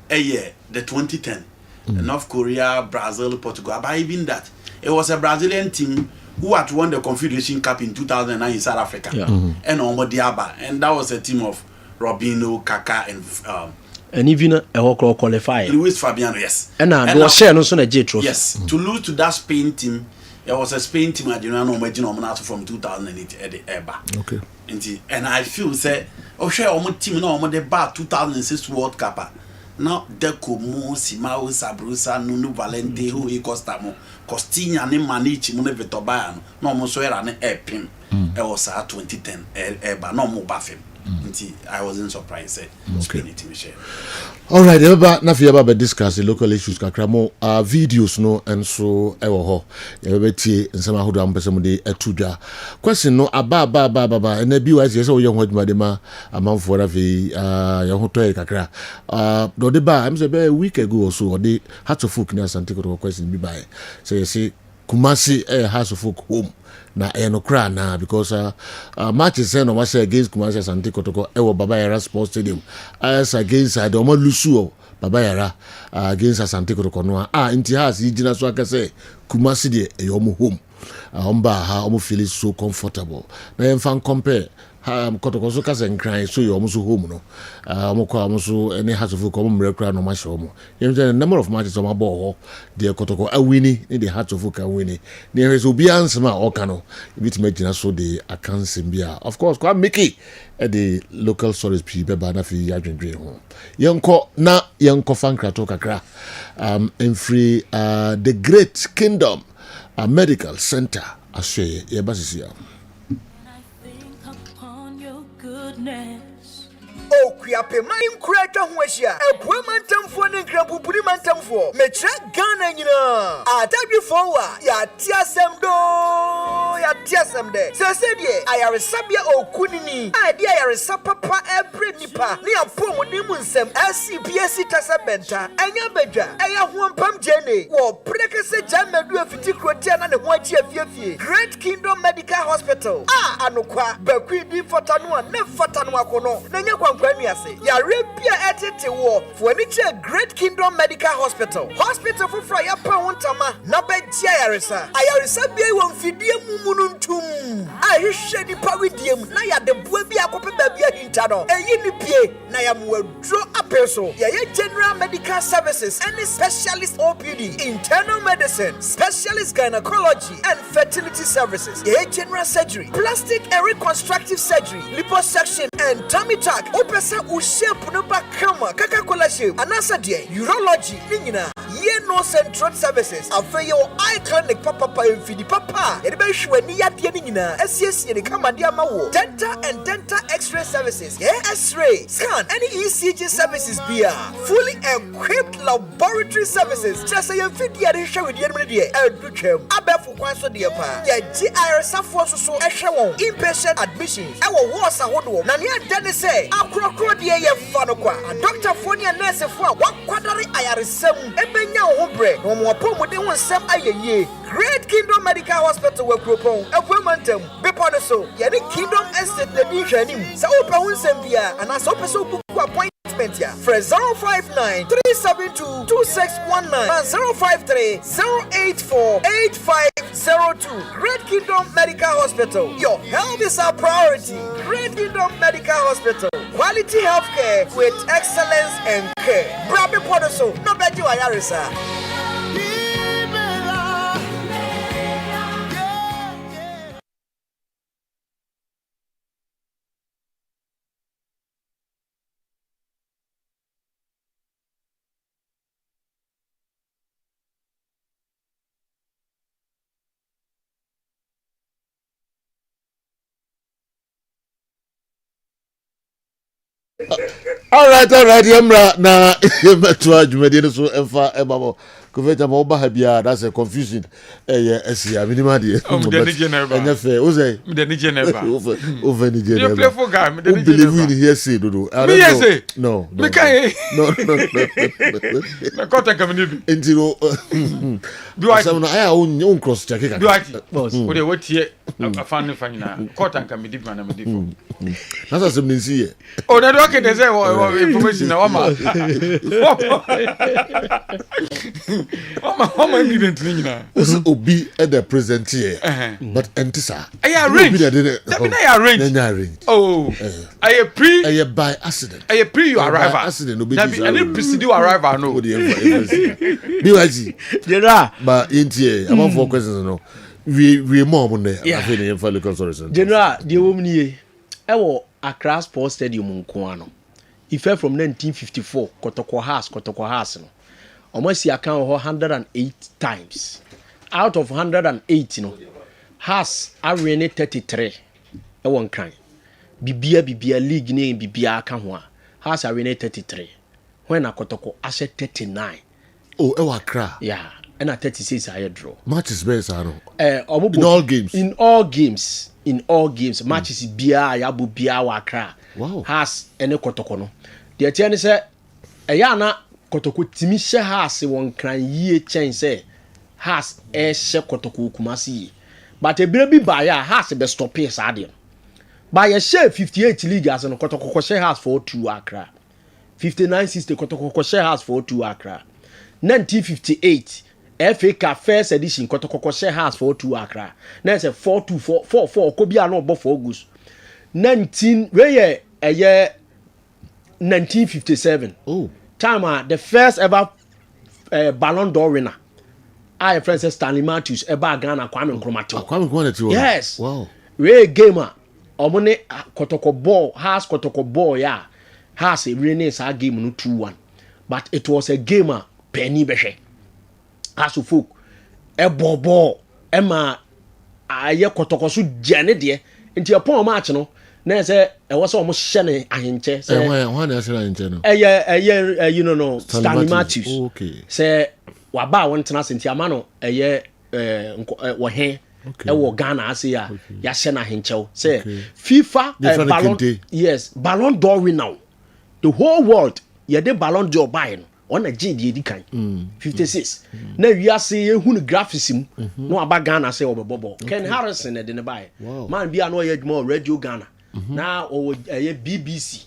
S10: a year, the 2010. North Korea, Brazil, Portugal. But even that, it was a Brazilian team who had won the Confederation Cup in 2009 in South Africa. And Omo Diaba. And that was a team of Robinho, Kaka,
S3: and even a whole qualify.
S10: Luis Fabiano, yes.
S3: And there was share no son a J trophy.
S10: Yes. To lose to that Spain team, it was a Spain team at the from 2008 at the EBA.
S2: Okay.
S10: And I feel say, oh share Omo team no Omo the bar 2006 World Cup. Now Deco Mo, Simao, Sabrusa, Nunu Valente, who he Costamo, Costinha, ne Manichi, Munevetobayano, no Mosoera, ne Epim. It was 2010 EBA, no more Baffin. I wasn't surprised.
S2: All right, na fi aba discuss the local issues kakra mo videos no enso ewo ho ye betie nsema hodo am pese mo de etudwa question no aba na bi wa se wo ye ho adwuma de ma amanfo na fi ye ho toy kakra do de ba am se be a week ago or so de Hearts of Folk na Asante Kotoko question bi ba say Kumasi Hearts of Folk home na enokra na because matches no was against Kumasi Asante Kotoko ewo Baba Yara Sports Stadium as against the Omo Lusu Baba Yara against Asante Kotoko no inti has yigina so akase Kumasi de eyomo home omba ha omo feel so comfortable na em compare Kotoko so kase nkran so yo omo so home no omo kwa omo so any Hearts of Folk omo mrekra no ma show yem the number of matches omo ball de Kotoko awini ni the Hearts of Folk awini ni here's obi ansema oka no bit magina so the accounts bia of course kwa Mickey at the local stories pe be na fi adwendwe ho yenko fankrato kakra in free the Great Kingdom Medical Center ashe ye basisia
S4: Oh, Kriape, my incredible Huasia, a poor mantam for an incredible mantam for. Metra Ghana, you know. I tell you forward, ya tiasem do, ya tiasem de. So said ye, I are a sabia o kunini. I dear a sapapa every nipa. Near poor Nimunsem, SCPSC Tasabenta, and your bedra. I have one pump jenny. Or precase jammer do a fiticotian and a watch Great Kingdom Medical Hospital. Anokwa, Bequidi for Tanua, never Tanua Kono. Ya repia etete wo for any Great Kingdom Medical Hospital. Hospital for Frya Pawntama, na betia yaresa. Ayaresa bia won fidie mumununtum. Ahishe di pawidium na ya de bua bia kope bia hinta no. Eyi ni pie na ya mwadro apeso. Ya general medical services and specialist OPD, internal medicine, specialist gynecology and fertility services. Ya general surgery, plastic and reconstructive surgery, liposuction and tummy tuck. Opesa ushape no bakama Coca-Cola shape anasa de urology ningina ye no central services afeyo eye clinic papa mfidi papa e be hwe ni yade ningina asiesie ne kama de amawo dental and dental x-ray services x-ray scan any ECG services bia fully equipped laboratory services just say mfidi ya de hwe de no de edutwam abefu kwan so de pa ya GIR safo so ehwe won inpatient admissions e wo wards ahodo na ne adane say akrokro de ye fa no kwa doctor phone and nurse fo a wakwadare ayaresam ebenya ho bre no mo pomu de wonsam ayeye Great Kingdom Medical Hospital we propon efumantam bepo no so ye the Kingdom Estate the di hwanim sa opa wonsam bia ana so person book appointment ya for 059 372 2619 and 053 084 8502 Great Kingdom Medical Hospital. Your health is our priority. Great Kingdom Medical Hospital. Quality healthcare with excellence and care. Brabe Podoso, no better you are.
S2: All right, yamra na metro adwumadi so emfa ebabo Kofeta ma oba ha bia that's a confusion. Esia minimum dey.
S5: The Geneva.
S2: Enya fe, o say.
S5: The Geneva.
S2: Over the Geneva.
S5: You play for guy, the Geneva.
S2: Believe in here say do.
S5: Me say.
S2: No.
S5: Me kai.
S2: No.
S5: Na kota kamini.
S2: Entiro.
S5: Do I?
S2: Some na aya on cross check ka.
S5: Do I? Boss. O dey what here afan no fanyina. Kota kamidi man na me dey for.
S2: Nasa some nsi here.
S5: Oh, na do okay dey say information na wama. Wama ingredient ni nyina.
S2: Obi at the present here. But entisa.
S5: I arrange. I arrange. Oh. I
S2: by accident.
S5: I pre you arrival.
S2: Accident no be.
S5: I need precede you arrival no.
S2: BYG.
S3: General.
S2: But intie, I'm on 4 questions no. We more on there. I feel in for consortium.
S3: General, the woman here. Ewo Accra Sports Stadium nkoano. Ife from 1954 Kotoko House no. Almost you account 108 times. Out of 108 no. Has arena 33. Ewo nkan. Bibia league name bibia aka ho a. Has arena 33. When Kotoko asset 39.
S2: Oh, Ewa Accra.
S3: Yeah. And at 36 I draw.
S2: Matches best I know.
S3: In all games. In all games, matches bia yabu bia wa Accra.
S2: Wow.
S3: Has ene Kotoko no. The atiane say eya na Kotoko timi hye has won kran yie chen say has hye Kotoko Kumasi. But ebire bi ba ya has be stop here ade. Ba ye share 58 league as no Kotoko hye has for 2 Accra. 59-60 Kotoko hye has for 2 Accra. 1958 FA Cup first edition Kotoko hye has for 2 Accra. Na say 4-2-4-4 ko bia no bo for August. 19 we ye 1957.
S2: Oh.
S3: Time the first ever Ballon d'Or winner. I friend said Stanley Matthews eba Ghana Kwame Nkrumah.
S2: Kwame Nkrumah.
S3: Yes.
S2: Wow.
S3: We gamer. Omone Kotoko ball has Kotoko ball ya. Has a really nice game no 2-1. But it was a gamer penny beshe. As of folk e ball Emma aye Kotoko so jane de nti upon match no na say e was almost shene ahenche say
S2: why na shene ahenche no
S3: you know Stanley Matthews.
S2: Oh, okay.
S3: Say waba won tena senti ama no wo he e wo Ghana ase ya shene ahenche say FIFA Ballon d'Or winner the whole world ye de Ballon d'Or buy no on a GD edikan 56 na wiase ehunu graphism no aba Ghana say obebobo Ken Harrison e de ne buy man bia no ye adwuma Radio Ghana na o BBC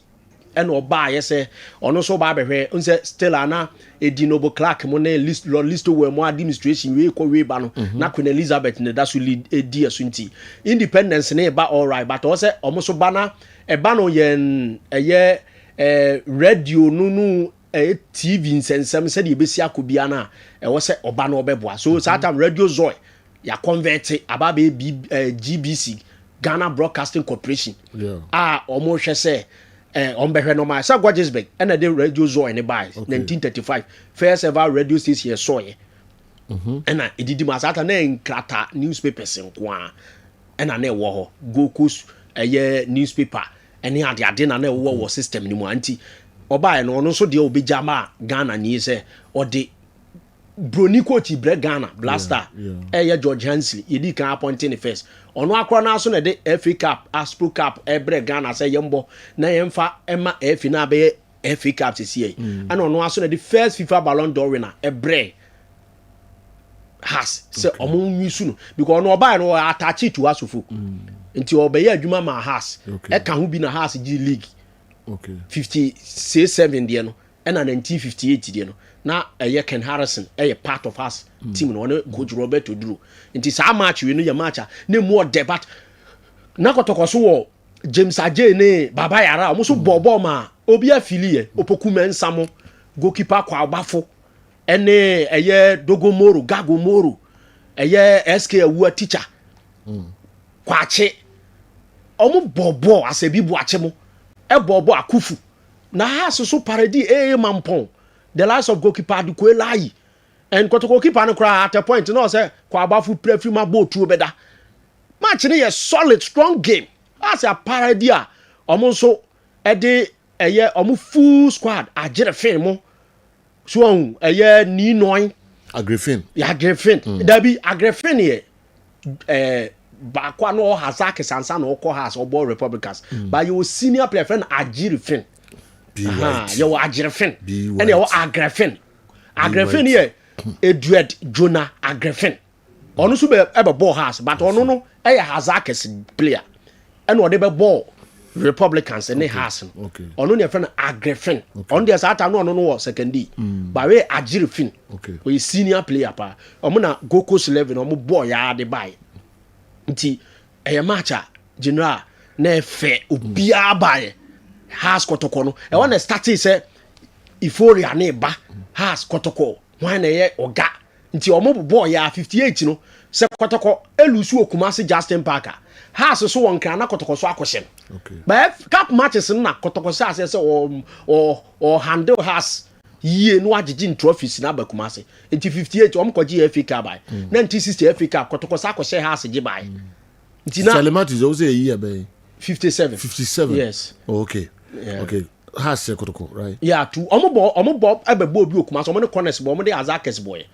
S3: and oba ye say ono so ba behwe unse still ana Edinobo Clark mo na list we mo administration we ko we ba no na Queen Elizabeth ne da so lead edi asunti independence na ba all right but o say omo so ba na e ba no yen radio no TV nsensem said you be see akobia na was say oba na obeboa so that time Radio Zoe ya convert ababe GBC Ghana Broadcasting Corporation omo hwe say ombehwe no ma say Kessben and the Radio Zoe ne buy 1935 first ever radio station here so and edidi ma sata na nkrata newspapers nko and na wo ho Gokus newspaper and ade na wo system ni mu anti oba no no so de obejama Ghana ni se ode broni coach bre Ghana blaster George Hansley yedi kan appointing the first ono akro na so na de FA Cup Aspro Cup bre Ghana say yembo na yemfa ema FA na be FA Cup sisi and ono aso na the first FIFA Ballon d'Or winner bre has say omo nwisu no because ono oba no attach to asofo nti obeye adwuma ma has e ka ho bi na has G League.
S2: Okay.
S3: 57 there no and 1958 there no na Ken Harrison part of us team no one coach Robert Oduro nti sa match we no ya match na more debate na Kotoko so wo James Ajay ne Baba Yara mo so bobo ma obi afilie opoku mensamo goalkeeper kwa agbafo ene Dogomoro Gagomoro SK Awu teacher kwache omo bobo asebi bu ache mo Bobo Akufu na has so parody mampon the last of goalkeeper du ko lai and Kotoko keeper no cry at a point no say kwa abafu preferry ma ball tu obeda match ni a solid strong game as a parody a omo so de omo full squad agere fin mo so ni noin
S2: Agrifin.
S3: Yeah, Agrifin. There be Agrifin here. Baako no Hazak Sansa no ko has or boy Republicans. But you senior player friend Agrifin. You Agrifin. And you Agrifin. Agrifin here. Edward Jonah Agrifin. Ono so be ebe ball house but ono no e Hazak player. And what they be ball Republicans and they has ono ne friend Agrifin. On the side no no second D. But we Agrifin.
S2: Okay.
S3: We senior player pa. Omo na Gokos 11 omo boy ya de buy. Nti matcha general na efe obia bae has kotoko no e wan start say euphoria na ba has kotoko wan na ye oga nti omo boy ya 58 no se kotoko elusu okumase Justin Parker has so won kan na kotoko so akoshe
S2: okay
S3: but cup matches na kotoko say or handle has yie no agigin trophies na bakumase nti 58 om koji FA Cup bai 1960 FA Cup kotoko sa akoshe has gi bai nti na
S2: Salimat is also a year by
S3: 57 yes
S2: okay okay has kotoko right
S3: yeah to omo ebebo obi okumase omo ne corners bo omo de Azakes boy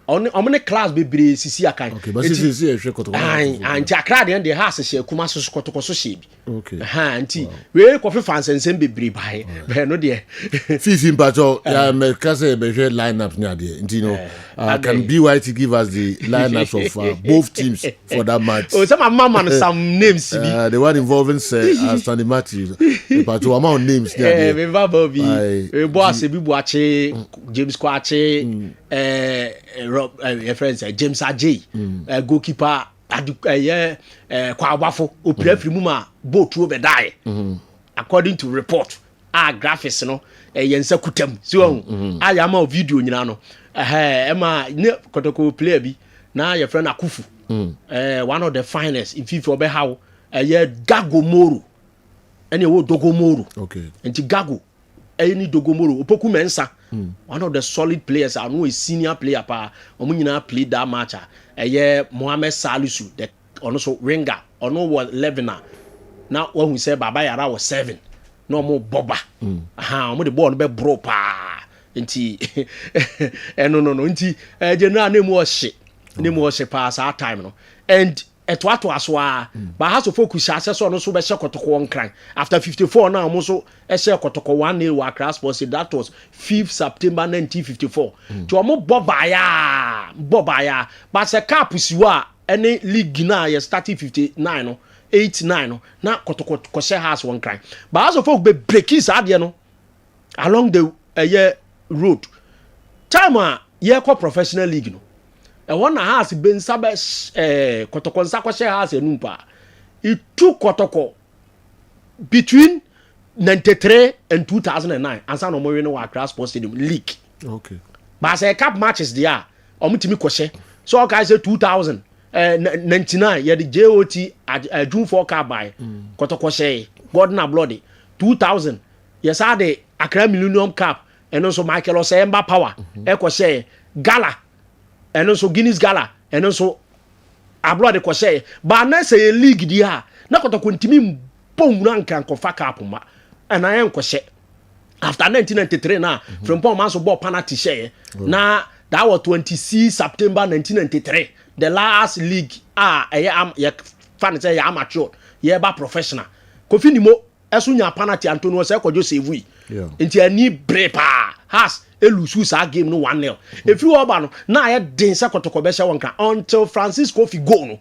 S3: omo ne class bebre sisi akan
S2: okay but sisi e hwe kotoko
S3: anti akra de has she kumase so kotoko so she bi
S2: okay
S3: anti we kofi fansensem bebre bai be no de
S2: fifi mpacho ya me kase be hwe lineup nya de nti no can BYT give us the lineups of both teams for that match
S3: oh some mama no some names bi
S2: the one involving Sandy Matthews mpacho amount names nya de
S3: me baba bi we boss bi buache James Kwache friends James Ajay goalkeeper Kwabafo opira free muma boat wo be die according to report graphics no yensa kutam so aya ma video nyina no ema ne kotoko player bi na your friend Akufu one of the finest in FIFA obe how Gago Moro ene wo Dogo Moro
S2: okay
S3: enti Gago any Dogomoro opoku mensa one of the solid players I know a senior player pa omunyina played that match Mohamed Salisu the also ringer ono was 11 now when we say Baba Yara was 7 no more boba omo the ball be bro pa nti no nti general name was pass our time no and etwato aswa but has to focus access on so be kotoko on cran after 54 now almost kotoko 1-0 wa Accra Sports that was 5th September 1954 to omo bobaya but se cap siwa any league na ya start 59 no 89 no na kotoko kose has one cran but has to focus be breakings ade no along the road time ye ko professional league no one has been sabes kotoko nsakoshe has enumpa it took kotoko between 93 and 2009 ansa no mo win wa Accra Sports Stadium league
S2: okay
S3: but say cup matches there omutimi koshe so okay say 2099 ye the JOT June 4 cup by kotoko she Gordon Bloody 2000 yes are the Accra Millennium Cup and also Michael Osemba Power ekoshe Gala and also Guinness Gala and also abroad ko say ba na say league dia na kotoko ntimi pon ranka ko fa cup ma and I am ko she after 1993 na from Paul Manso ball penalty share na that was 26 September 1993 the last league ya fan say ya amateur ya ba professional Kofi Nimo esunya penalty Antonio say ko jo save nti ani brepa has elusu sa game no 1-0 if you oba no na ya den sa kotoko be sha wonka until Francisco fi go no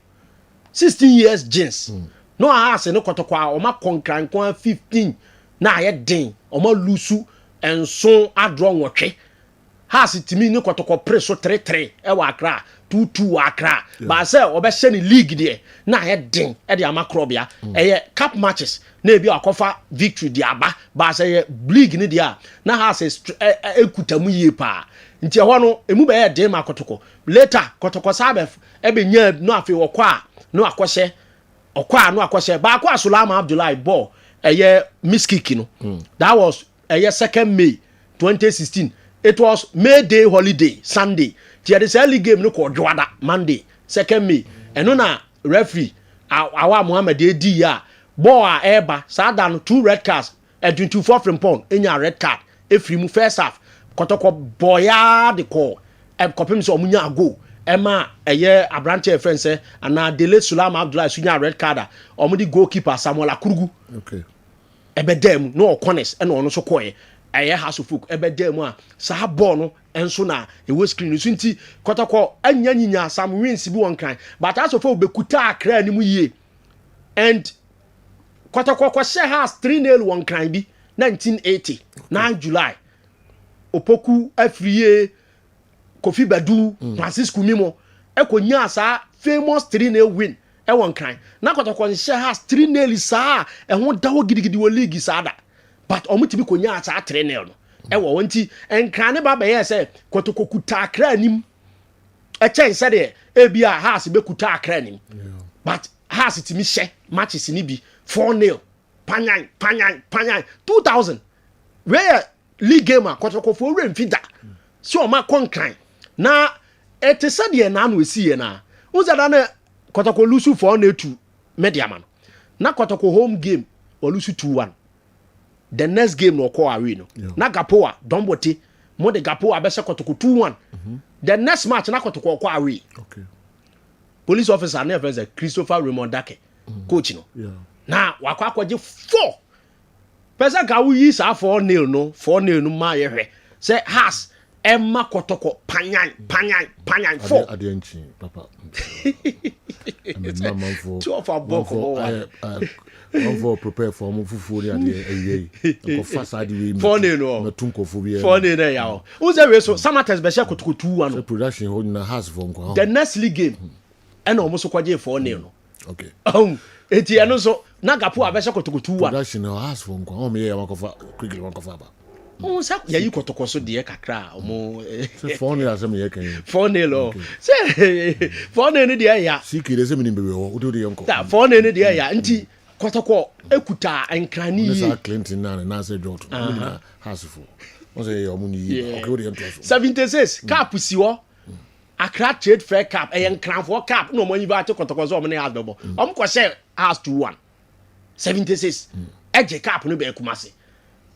S3: 16 years jeans no has no kotoko a o ma konkran kon 15 na ya den o ma lusu enso adro nwotwe has timi no kotoko pre so 3-3 e wa Accra 2-2 Accra ba say o be hye ni league de na ya den e de amakrobia cup matches na bi akofa victory di aba ba say league ni dia na has ekutamu yie pa nti ho no emu be den ma kotoko later kotoko sabe e be nya no afi okwa no akose okwa no akose ba akwa Sulaiman Abdullahi ball miskick no that was 2nd May 2016 it was May Day holiday Sunday the early game no ko dwada Monday 2nd May eno na referee awa Muhammad edi ya ball a eba sada no 2 red cards 24 from pound enya red card efri mu first half kotoko boya de call kopem so omunya go ema eye abranche friend say ana Dele Sulam Abdullah sunya red card omudi goalkeeper Samuel Akurugu
S2: okay
S3: ebedem no corners e no no so koye eye House of Folk ebedem a sa ball no enso na e we screen so nti kotoko anya nyinya Sam wins bi won kan but House of Folk be kuta akra ni mu yie and kotoko ko share House 3-0 won kan bi 1980 9 July Opoku Afriye Kofi Badu Francisco Mimo ekonya sa famous 3-0 win e won kan na kotoko share House 3-0 sa e ho dawo gidigidi wo league sa da but omutibi konya sa 3-0 no e wo nti enkran ne ba be ye say kotoko kuta akra anim e chen say de e bia House be kuta akra anim but House timi hye matches ni bi 4-0 panyan 2000 where league game kotoko for remfida so o ma konkran na ete sade na no esi na uzada na kotoko lose 4-2 Mediaman na kotoko home game o lose 2-1 the next game no call away no na Gapoa Dombote mo de Gapoa be se kotoko 2-1 the next match na kotoko call away
S2: okay
S3: police officer na friend Christopher Raymond Dake coach no na wakwa kwaje 4 pesa ka wu yi sa 4-0 no 4-0 no ma ye hwe say House Emma kotoko panyan 4
S2: adianchi papa
S3: two of our book
S2: one for prepare for mo fufu ni ade ko fasa di we
S3: 4-0 no
S2: metunko fu bi
S3: 4-0 na ya o uze we so Samatex be she kotoko 2-1
S2: production hold na House for nko
S3: the next league game and almost kwaje 4-0 no
S2: okay
S3: eti eno so na Gapo abesha kotoko 2-1
S2: production House for nko o me ya makofa quickly makofa ba
S3: sa ya yi kotoko so de kakra omo
S2: 4-0 asem ye kan
S3: 4-0 say 4-0 de ya
S2: sikire se minim be wo o de yanko
S3: 4-0 de ya nti kotoko ekuta enkrani yi
S2: Mr. Clinton na say jot na House for o say omo ni okay o de yanko
S3: 76 cap si wo Accra Trade Fair Cup e nkranfo cup no mo yiba ate kotoko so mo ne House bebo ko share House 2-1 76 eje cup no be Kumasi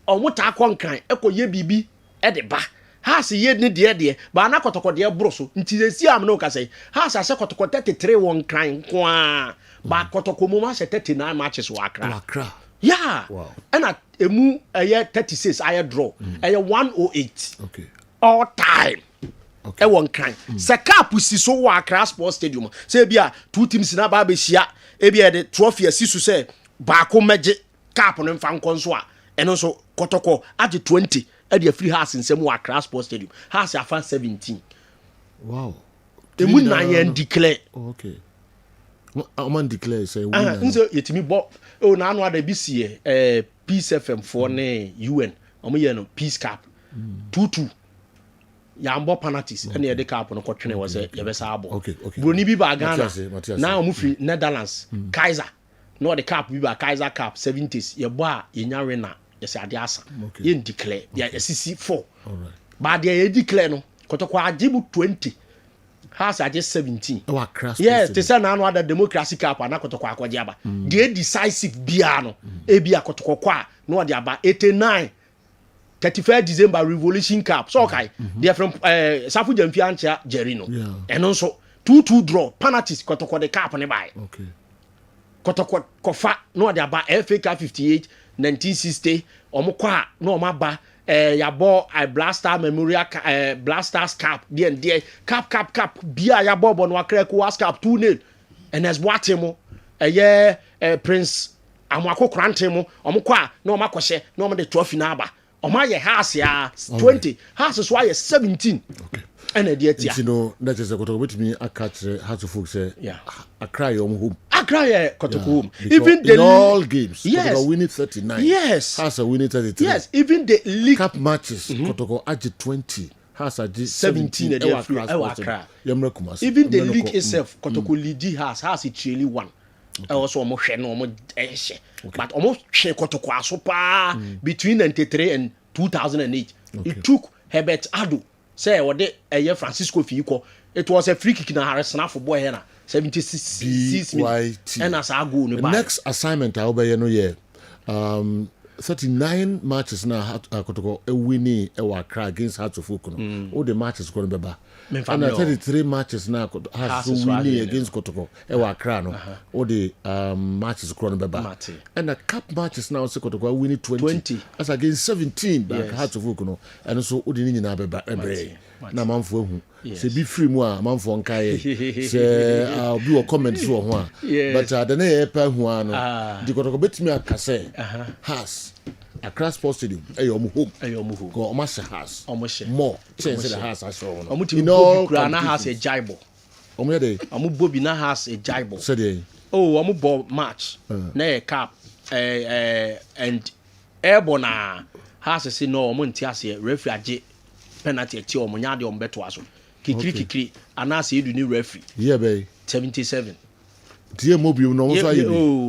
S3: omo ta konkran ekoye bibi e de ba House ye ni de ba na kotoko de broso nti esi am no ka say House ase kotoko 33 won kran kwa ba kotoko mo ma 39 matches wa Accra yeah wow and emu eye 36 aye draw eye 108
S2: okay
S3: all time e won kan se cap si so wa Accra Sports Stadium se bia two teams na ba be hia e bia de trophy asisu se ba ko meje cap no mfa nkon so a eno so kotoko age 20 e de free House nsem wa Accra Sports Stadium House afa 17
S2: wow
S3: emu na ye declare
S2: okay man declare say we
S3: nzo yetimi bo o na anu ada bisie Peace FM for ne UN omo ye no Peace Cup 2-2 yambo penalties ene de cap no kotwene wo se ye be sa abo
S2: okay
S3: broni bi ba Ghana na omo free Netherlands Kaiser no the cap bi ba Kaiser Cup 70s ye bo a ye nya na ye se ade asa ye declare ye sisi 4 alright ba de ye declare no kotoko ajibu 20 House aje 17 yes te say na anu ada democracy cup na kotoko akwaje aba de decisive bia no e bia kotoko kwa no de aba 89 31 December Revolution Cup so okay they from Safu Jamfi Ancha Jerino and also 2-2 draw penalties kotoko the cup ne bai
S2: okay
S3: kotoko kofa no de aba FA Cup 58 1960 omo kwa no omo ba ya bo Blaster Memorial Blasters Cup there cup bia ya bo no Accra Coas Cup 2-0 and as watemo Prince Amwako Krantemo omo kwa no omo akose no omo the trophy na aba Oma ye House ya 20 House so ye 17
S2: okay
S3: and the tia
S2: you know that is a kotoko with me akatre House of Folk say
S3: yeah
S2: Accra your home
S3: Accra ye kotoko home even the
S2: all games
S3: yes
S2: kotoko winning 39
S3: yes
S2: House winning 33
S3: yes even the league
S2: cup matches kotoko age 20 House age
S3: 17 and Accra even the league itself kotoko lead House it really won also omo hwe no omo ehye but omo hwe kotoko aso pa between 93 and 2008 it took Herbert Ado say what the Francisco Fiiko it was a free kick na Harrison for boy here na 76 minutes and as I go
S2: the next assignment I obey no year 39 matches na Kotoko winning Accra against Hearts of Oak. All the matches going to be and 33 matches now has winning against Kotoko Accra. All the matches going to be and the cup matches now so Kotoko winning 20 as against 17 back Hearts of Oak. And so Udini na be na manfo hu se be free mu a manfo nkae se bi o comments so ho a but the na e pa hu ano di Kotoko betimi akase has Accra Sports Stadium home go almost has more chance the house as well
S3: omuti na has a jaibo
S2: omu dey
S3: omu bobi na has a jaibo
S2: say dey
S3: omu ball match na e cap and airborne has say no omu ntiase referee age penalty ati omu nya de omu beto aso kikiri anase edu ni referee
S2: yeah bay
S3: 77
S2: tie mobi no so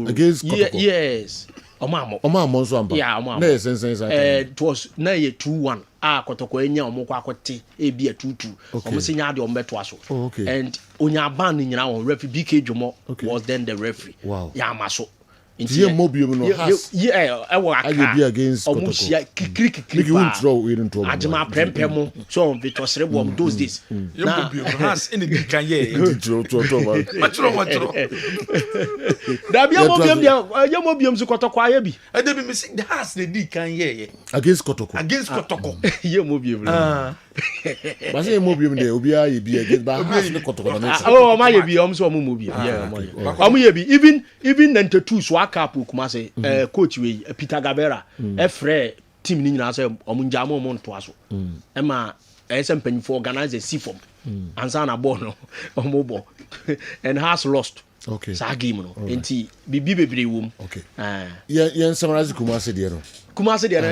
S2: against Kotoko
S3: yes
S2: Omamo so amba
S3: yeah omamo
S2: na sense
S3: it was na ye 2-1 Kotoko enya omu kwa akote e bia 2-2 omu se nya de omu beto aso and onya ban ni nyina on referee BK Jomo was then the referee ya amaso
S2: tie mobi no has
S3: yeah I will
S2: against Kotoko
S3: omu sia kikiri ajima prempem so on Victor Srebom those days
S1: na mobi has in the kan ye matro
S3: da bia mobiam dia ya mobiam su Kotoko aye bi
S1: e dey be me see the has the di kan ye
S2: against Kotoko
S3: ye mobiam
S2: ba say mobiam dey obi aye bi against ba has the Kotoko na
S3: oh ma ye bi om so mo mobiam yeah om ye bi even 92 so cap kuma say coach we Peter Gabera efre team ni nyina say omunja mo nto aso e ma SM pen for organize a C form ansa na ball no omobo and has lost sa game no enti bibi bebre wom
S2: yen summarize kuma say de no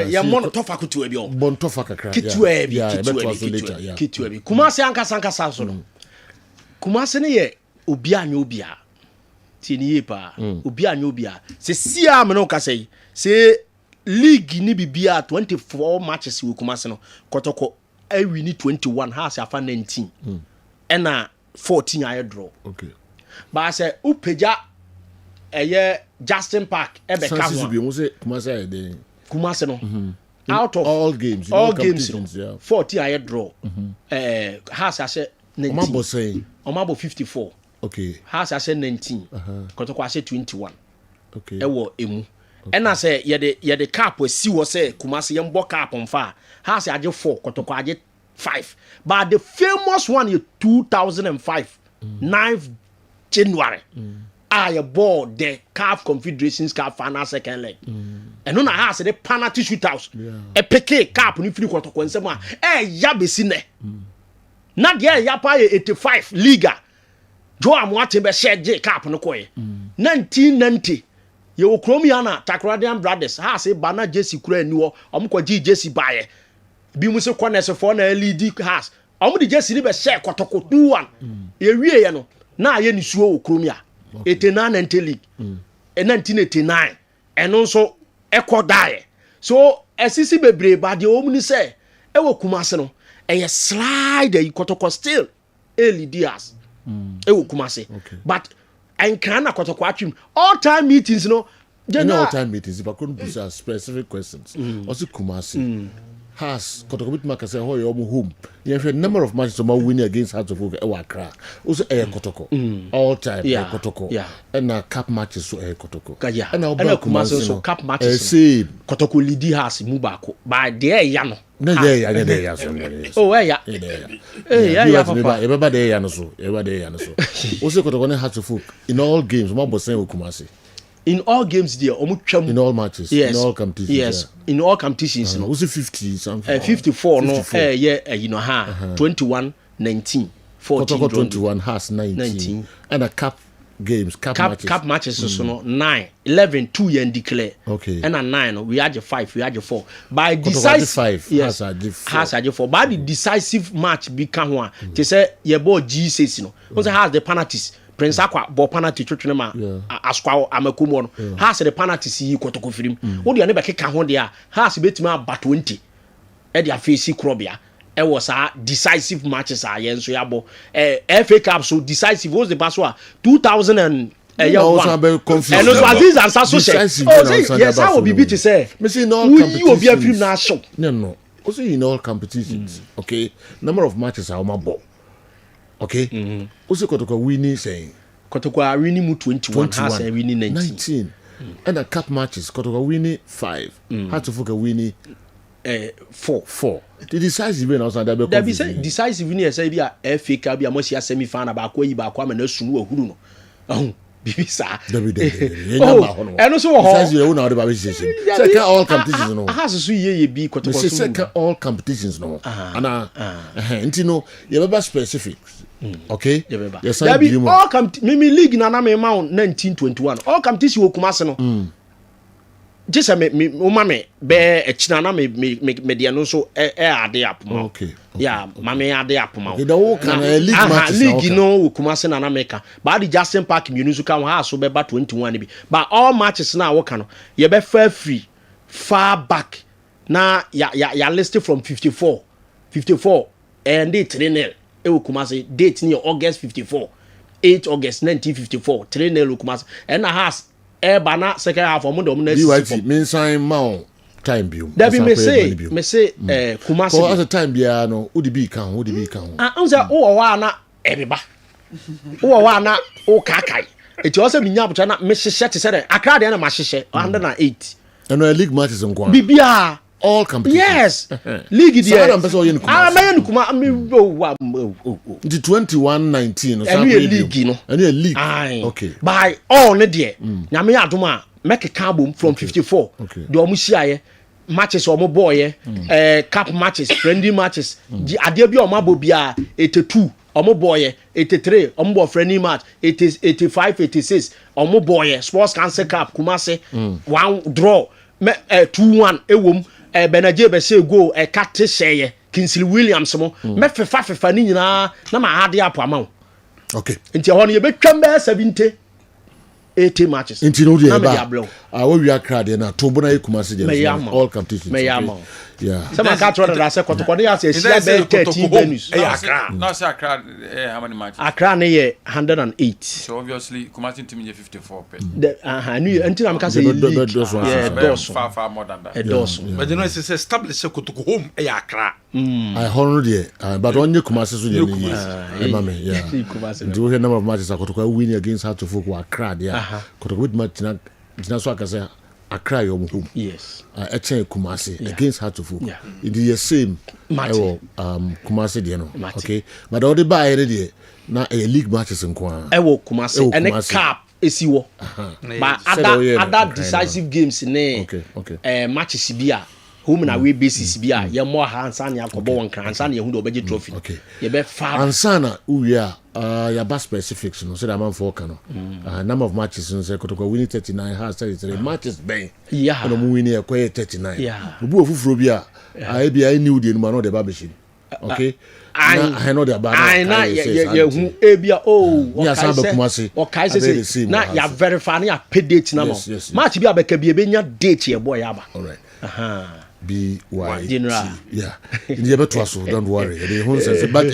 S3: ya mon tofa kutu e bi on
S2: bon tofa kakra
S3: kitu e bi kuma say anka so no kuma say ne ye obi anya obi a tini pa obi anya obi a se sia me no ka say se league ni bibia 24 matches we kuma say no Kotoko I win 21 has afa 19 and 14 aye draw but I say upeja Justin Park e be ka ho kuma say no out of
S2: all games
S3: 40 aye draw has I say 19 omabo 54 has I say 19 Kotoko I say 21 e wo emu and I say ye the cap we see was say Kumasi yembo cap on fire has I 4 Kotoko I 5 but the famous one in 2005 9th January I bought the CAF Confederations Cup final second leg and on has the penalty shootouts e peke cap ni free Kotoko nsema ya besi ne na dia ya pa 85 liga Jo amwate be share J cap no koye 1990 ye okromia na Takradian Brothers ha se bana Jesse kura ni wo omko gi Jesse baye bi mu se corners for na LED has omu di Jesse ni be share Kotoko 2-1 ye wie ye no na ye ni suo okromia 89 league 1989 eno nso ekodae so esisi bebre ba de omu ni se e wo Kumase no e slide e Kotoko still LDS e wo Kumase but and can Kotoko atwim all time meetings no
S2: all time meetings if I couldn't put specific questions also Kumase has Kotoko bit make say ho your home you have number of matches to win against Hearts of Oak e Accra also Kotoko all time Kotoko and na cup matches so Kotoko
S3: and Kumase so cup matches Kotoko lead has mu baako by there ya no
S2: ya
S3: oh ya
S2: papa everybody there ya no so also Kotoko na Hearts of Oak in all games mo bo say Kumase
S3: in all games there omutwam
S2: in all matches in all competitions
S3: in all competitions
S2: no was 50 something
S3: 54 no you know 21 19 14
S2: Kotoko 21 has 19 and a cup games
S3: cup matches so no 9 11 2 yen declare and a 9 we had 5 we had 4 by decisive
S2: 5
S3: has 4 by the decisive match become one they say your boy G6 no also has the penalties Prince Akwa bo penalty twetwe ma askwa amakumo no has the penalties yi Kotoko firim wo de ne be keka ho de a has betima aba 20 e de afesi krobia e was a decisive matches a yen so yabo FA Cup so decisive was the pass 2000 and
S2: also be confused.
S3: And those was these answers so say. Oh, yes, I will be beat to say.
S2: Me say in all competitions.
S3: You will be a film now show.
S2: No. Also in all competitions, okay? Number of matches are my ball. Okay? Also Kotoko winning saying
S3: Kotoko winning mu 21 has and winning 19.
S2: And a cup matches Kotoko winning 5. How to fuck a winning 4. The decisive win outside that
S3: be say decisive win say be a FA Cup be a most semi final ba ko yi ba kwa na sunu ohuru no. Oh, bibi sa.
S2: Oh,
S3: and also
S2: decisive win now the baby station. Second all competitions no.
S3: Has so ye be Kotoko so.
S2: Second all competitions no. Ana nti no ye be specifics. Okay?
S3: Yes, I be all me league na me ma 1921. All competitions wo Kumasi no. Just me umame be echina na me dia no so ade apoma.
S2: Okay.
S3: Yeah, mame ade apoma.
S2: Okay, the whole kind league matches.
S3: League no Kumasi na America. But the Justin Park Municipal kan ha so be ba 21 bi. But all matches na wo kan no ye be fair free far back. Na ya listed from 54 and they 3-0 e wo Kumasi date ni August 54 8 August 1954 3-0 Kumasi and na has bana second half of Monday
S2: next mean sign mount time biom
S3: that be me say Kumasi
S2: for at the time bia no wo di bi kan
S3: say wo wa na ebeba wo wa na o kakai eti o say minya abucha na me hyehyɛ te say Accra de na ma hyehyɛ 108
S2: and no league matches nko
S3: bibia
S2: all competitions.
S3: Yes. League there.
S2: I'm person the 21-19
S3: or something. League no.
S2: And a league.
S3: Okay. By all ne there. Nyame adoma make carbon from 54.
S2: Okay.
S3: The omusia matches omo boy cup matches, friendly matches. The ade bi omo bobia 82. Omo boy 83. Omo bo friendly match 85 86. Omo boy sports cancer cup Kumasi one draw 2-1 ewom Benaje be say go kate sheye Kingsley Williams mo me fefa ni nyina na ma ade apo ama.
S2: Okay.
S3: Nti ho no ye betwam be 70 80 matches.
S2: Nti no dey ba. What we are crowd na tombo na Kumasi dey all competitions. Yeah.
S3: Some can try that say Kotoko dey say share be 13 venues.
S5: No say Accra how many matches?
S3: Accra na 108.
S5: So obviously Kumasi team is 54 per.
S3: Until I'm can say
S5: far more than that.
S1: But you know it's established Kotoko home Accra.
S2: I honor there but only Kumasi so dey yeah. Do we number of matches Kotoko win against how to folk Accra there. Kotoko with match na so akase Accra your home.
S3: Yes.
S2: Echen Kumasi against Hartlepool. Yeah. It is the same. Kumasi there no. Okay. But all the buy there na a league matches in Kwa.
S3: Ewo Kumasi and a cup esiwo. But other decisive games ne.
S2: Okay.
S3: Matches bia home na away basis bia ye more hansan ya kobo won kan hansan ya hu do beje trophy.
S2: Okay.
S3: Ye be far.
S2: Hansana uya ya bas specifics no so that man for kan no. Number of matches no say Kotoko winning 39 has 33 matches ben.
S3: Yeah.
S2: No mu winning 39.
S3: Yeah.
S2: Obu ofufuro bia bia new dey no dey ba machine. Okay. I know the bad.
S3: I na ye hu ebia okay say na ya verify na ya pay date na no. Match bia beka bia benya date ye boy aba.
S2: All right. General. Yeah. In the better so don't worry. The whole sense but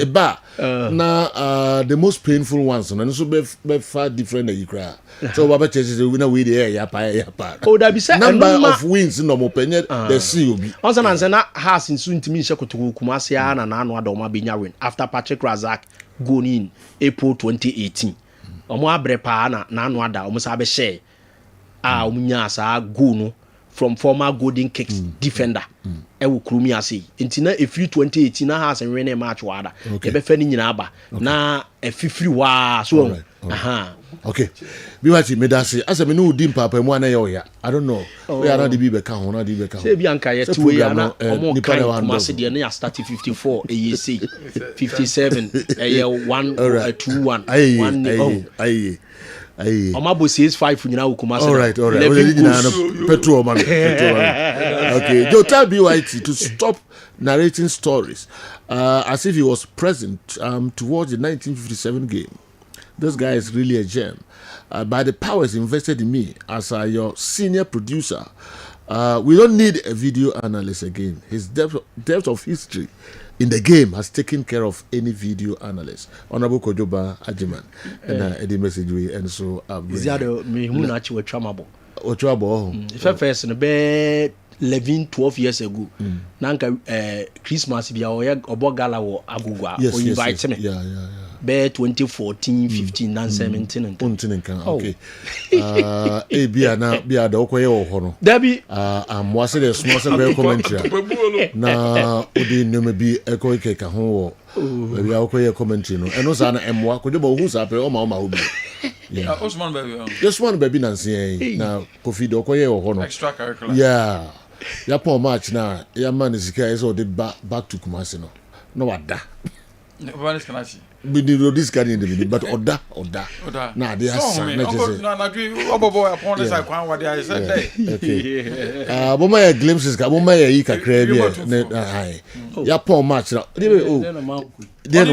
S2: the most painful ones and so be far different than you cry. So Baba Churches we know we there ya pa.
S3: Oh that be say
S2: number of wins no mo penye the see obi.
S3: Once and say na has in soon timi hye Kotoko Kumasi na anu adoma benya win after Patrick Razak going in April 2018. Omo abre pa na anu ada omo sa be share omunya sa go no from former Golden Kicks defender ewo krumi ase ntina efiri 2018 na has win match wada e be fa ni nyina aba na efifiri wa so
S2: okay bi wachi medase asa me no udi papa mu ana ye ya I don't know we are not the be ka ho na the be ka
S3: say bi anka ye two ya na omo kan Kumasi de na ya start 54 AAC 57 1 2 1 Omabo says 5 nyina wo Kumasi.
S2: All right. Petrol man. Okay. Joe tell BYT to stop narrating stories as if he was present towards the 1957 game. This guy is really a gem. By the powers invested in me as your senior producer, we don't need a video analyst again. His depth of history in the game has taken care of any video analyst. Honorable Kojoba Ajiman, and the message we and so
S3: is that me who naturally tramable.
S2: If
S3: I first in a bed 11-12 years ago, Nanka Christmas be our Obogala or Agugwa or invite me. Bear 2014, 15, and 17 and
S2: okay. Bia na bia da okoye wo ho no.
S3: Dabi
S2: am wase the small very commentary. Na odi nnome bi ekoike ka ho wo. Bia okoye commentary no. Eno sa na emwa kojoba hu sa pe o ma obi. Yeah.
S5: Osman baby.
S2: This one baby nansi na Kofi do okoye wo ho no.
S5: Extra curricular.
S2: Yeah. Ya po match na ya man is here so the back to Kumasi no. No wada.
S5: What is Kanachi?
S2: We did this guy in the beginning, but Oda. Nah, they are
S5: son.
S2: Okay. But my glimpses, but my ika crabby. Ya Paul match now. Then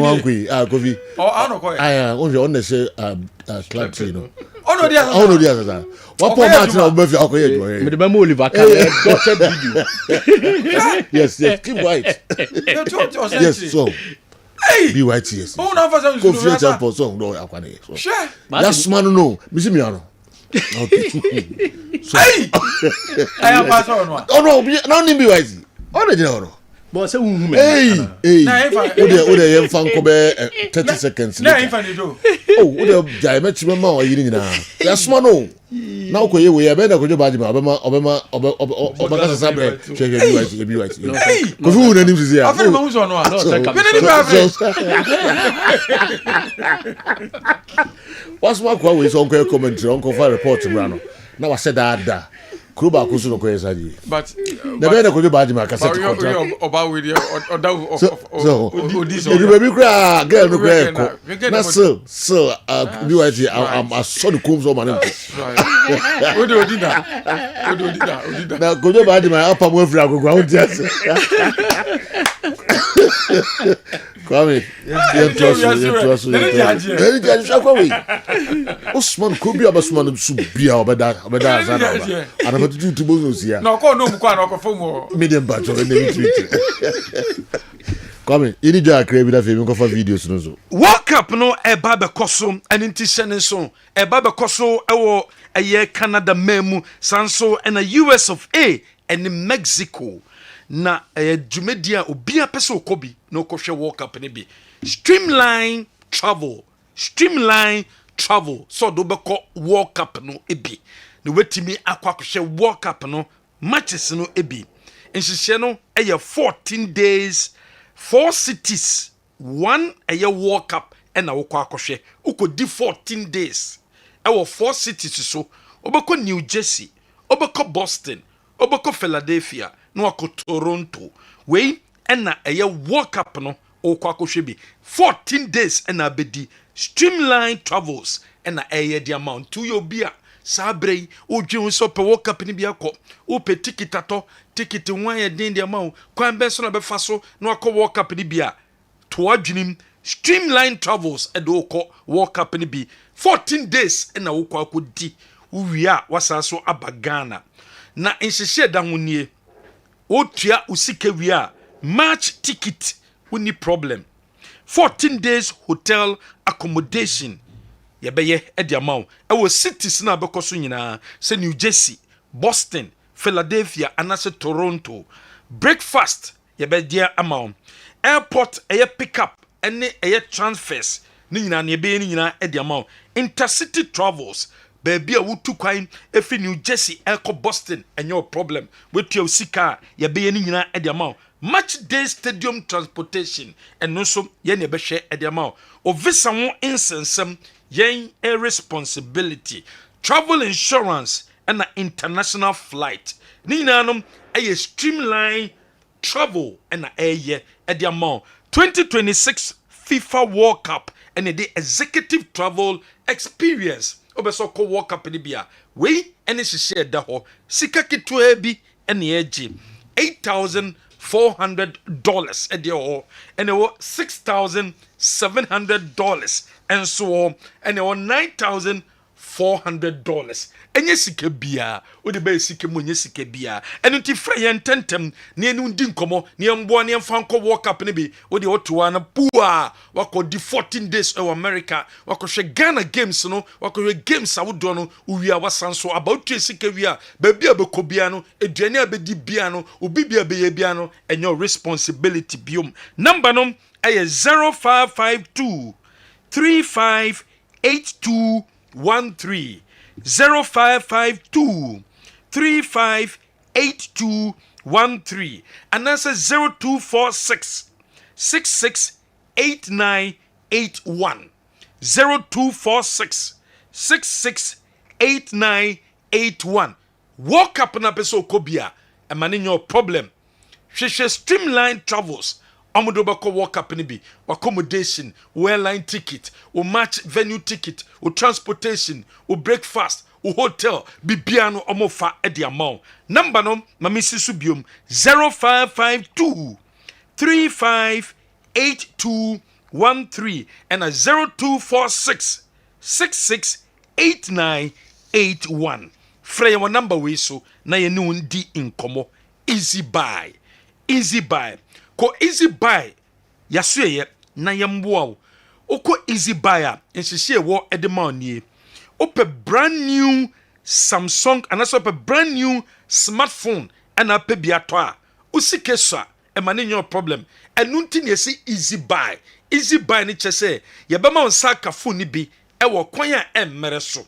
S2: one quick. Kofi.
S5: Oh, I don't know.
S2: I only on the say club team.
S5: Oh no,
S2: dear. What Paul match now? Murphy, okay.
S3: Me the memo Oliver doctor video.
S2: Yes. Keep white. Yes, so.
S5: Hey,
S2: be white yes.
S5: Oh, na for some
S2: future for song no akwane.
S5: Sure.
S2: That's man no. Me see me ano. Okay.
S5: Hey. I am pass on one.
S2: Oh no, now ni be white. Oh no dey no.
S3: But say who me.
S2: Hey. O dey yem fan ko be 30 seconds.
S5: Na infa ni do.
S2: Oh, o dey jai me chima ma o yiri nyina. That's man no. Now ko ye we be na ko jo baji ma obema ka sabre check be white. Ko fu na nim sisi ya.
S5: Afere ma hu so no a.
S2: What's my kwa we so on commentary on for report rano. Na wa said that Kruba kusu no ko yesaji.
S5: But
S2: the be na ko jo baji ma ka set contract.
S5: Oba we dey
S2: so this baby cry girl no cry ko. Na so be white I'm a son comes on man.
S5: Odida.
S2: Na ko jo baji ma apa mo free agogwa o just. Kwame, Osman Kobi Abasman Subia obeda zana oba. Ana betu tubo no sia.
S5: No ko no mu kwa no ko fomo.
S2: Medium batch o na tweet. Kwame, ini ja krebi da femi ko fa videos no so.
S6: World Cup no e ba be koso enti hyene so. E ba be koso e wo eye Canada memu sanso and a US of A and Mexico. Na dwumedia obi apese okobi no kohwe World Cup ne bi streamline travel so do beko World Cup no ebi ne wetimi akwakohwe World Cup no matches no ebi nhihye no 14 days 4 cities 1 World Cup na wokwakohwe ukodi 14 days 4 cities so obeko New Jersey obeko Boston obeko Philadelphia no ako Toronto we na World Cup no okwakohwe bi 14 days na bedi streamline travels na the amount to your bia sabrei odwen so pe World Cup ni bia ko o pe ticket ato ticket wan ye den the amount kwan be so na be fa so no akọ World Cup ni bia to adwenim streamline travels e do ko World Cup ni bi 14 days na okwa uwia wasaso abagana na nhihye da honie otua usike wia match ticket woni problem 14 days hotel accommodation yebeye ediamau ewo cities na bekoso nyina se New Jersey Boston Philadelphia anase Toronto breakfast yebedia amount airport pick up ene transfers ni nyina ne yebeye ni nyina ediamau intercity travels baby a wutu kwan efi New Jersey elko Boston enyo problem wetu usika yebeye ni nyina ediamau match day stadium transportation and so ye ne behwe ediamau o visa won insensem yen a responsibility travel insurance and international flight ni nyinanum streamline travel and ediamau 2026 FIFA World Cup and the executive travel experience obeso ko World Cup ni bia we ene hihye da ho sika kitwa bi ene eji $8,400 edio and $6,700 and so on and $9,400 $400. Enye sika bia, o de be sika mu enye sika bia. Enu ti fra ye ntentem ne enu ndi nkomo, ne mboa ne mfa nko World Cup ne bi, o de otoa na pua, wako di 14 days of America, wako hwe Ghana games no, wako hwe games awodo no, uwia wasanso about to sika wia, baby abeko bia no, eduane abedi bia no, obi bia be ye bia no, enyo responsibility biom. Number no aye 0552 358213 0552 358213 and that's a 0246 668981 0246 668981 walk up na peso kobia and manage your problem. She streamline travels. Amudobako walk up in be accommodation, airline ticket, or match venue ticket, or transportation, or breakfast, or hotel, bibiano omofa at the amount. Number no, Mamisi Subium 0552 358213 and a 0246 668981. Freya wa number we so na ye nu ndi inkomo. Easy buy. Easy buy. Ko easy buy yasuye na yamboa oko easy buyer enhihie wo edema nie ope brand new Samsung and also a brand new smartphone and a pebiato a usike so e mane your problem enunti ne si easy buy ni chese ye bema on saka phone ni bi e wo kwan a emmere so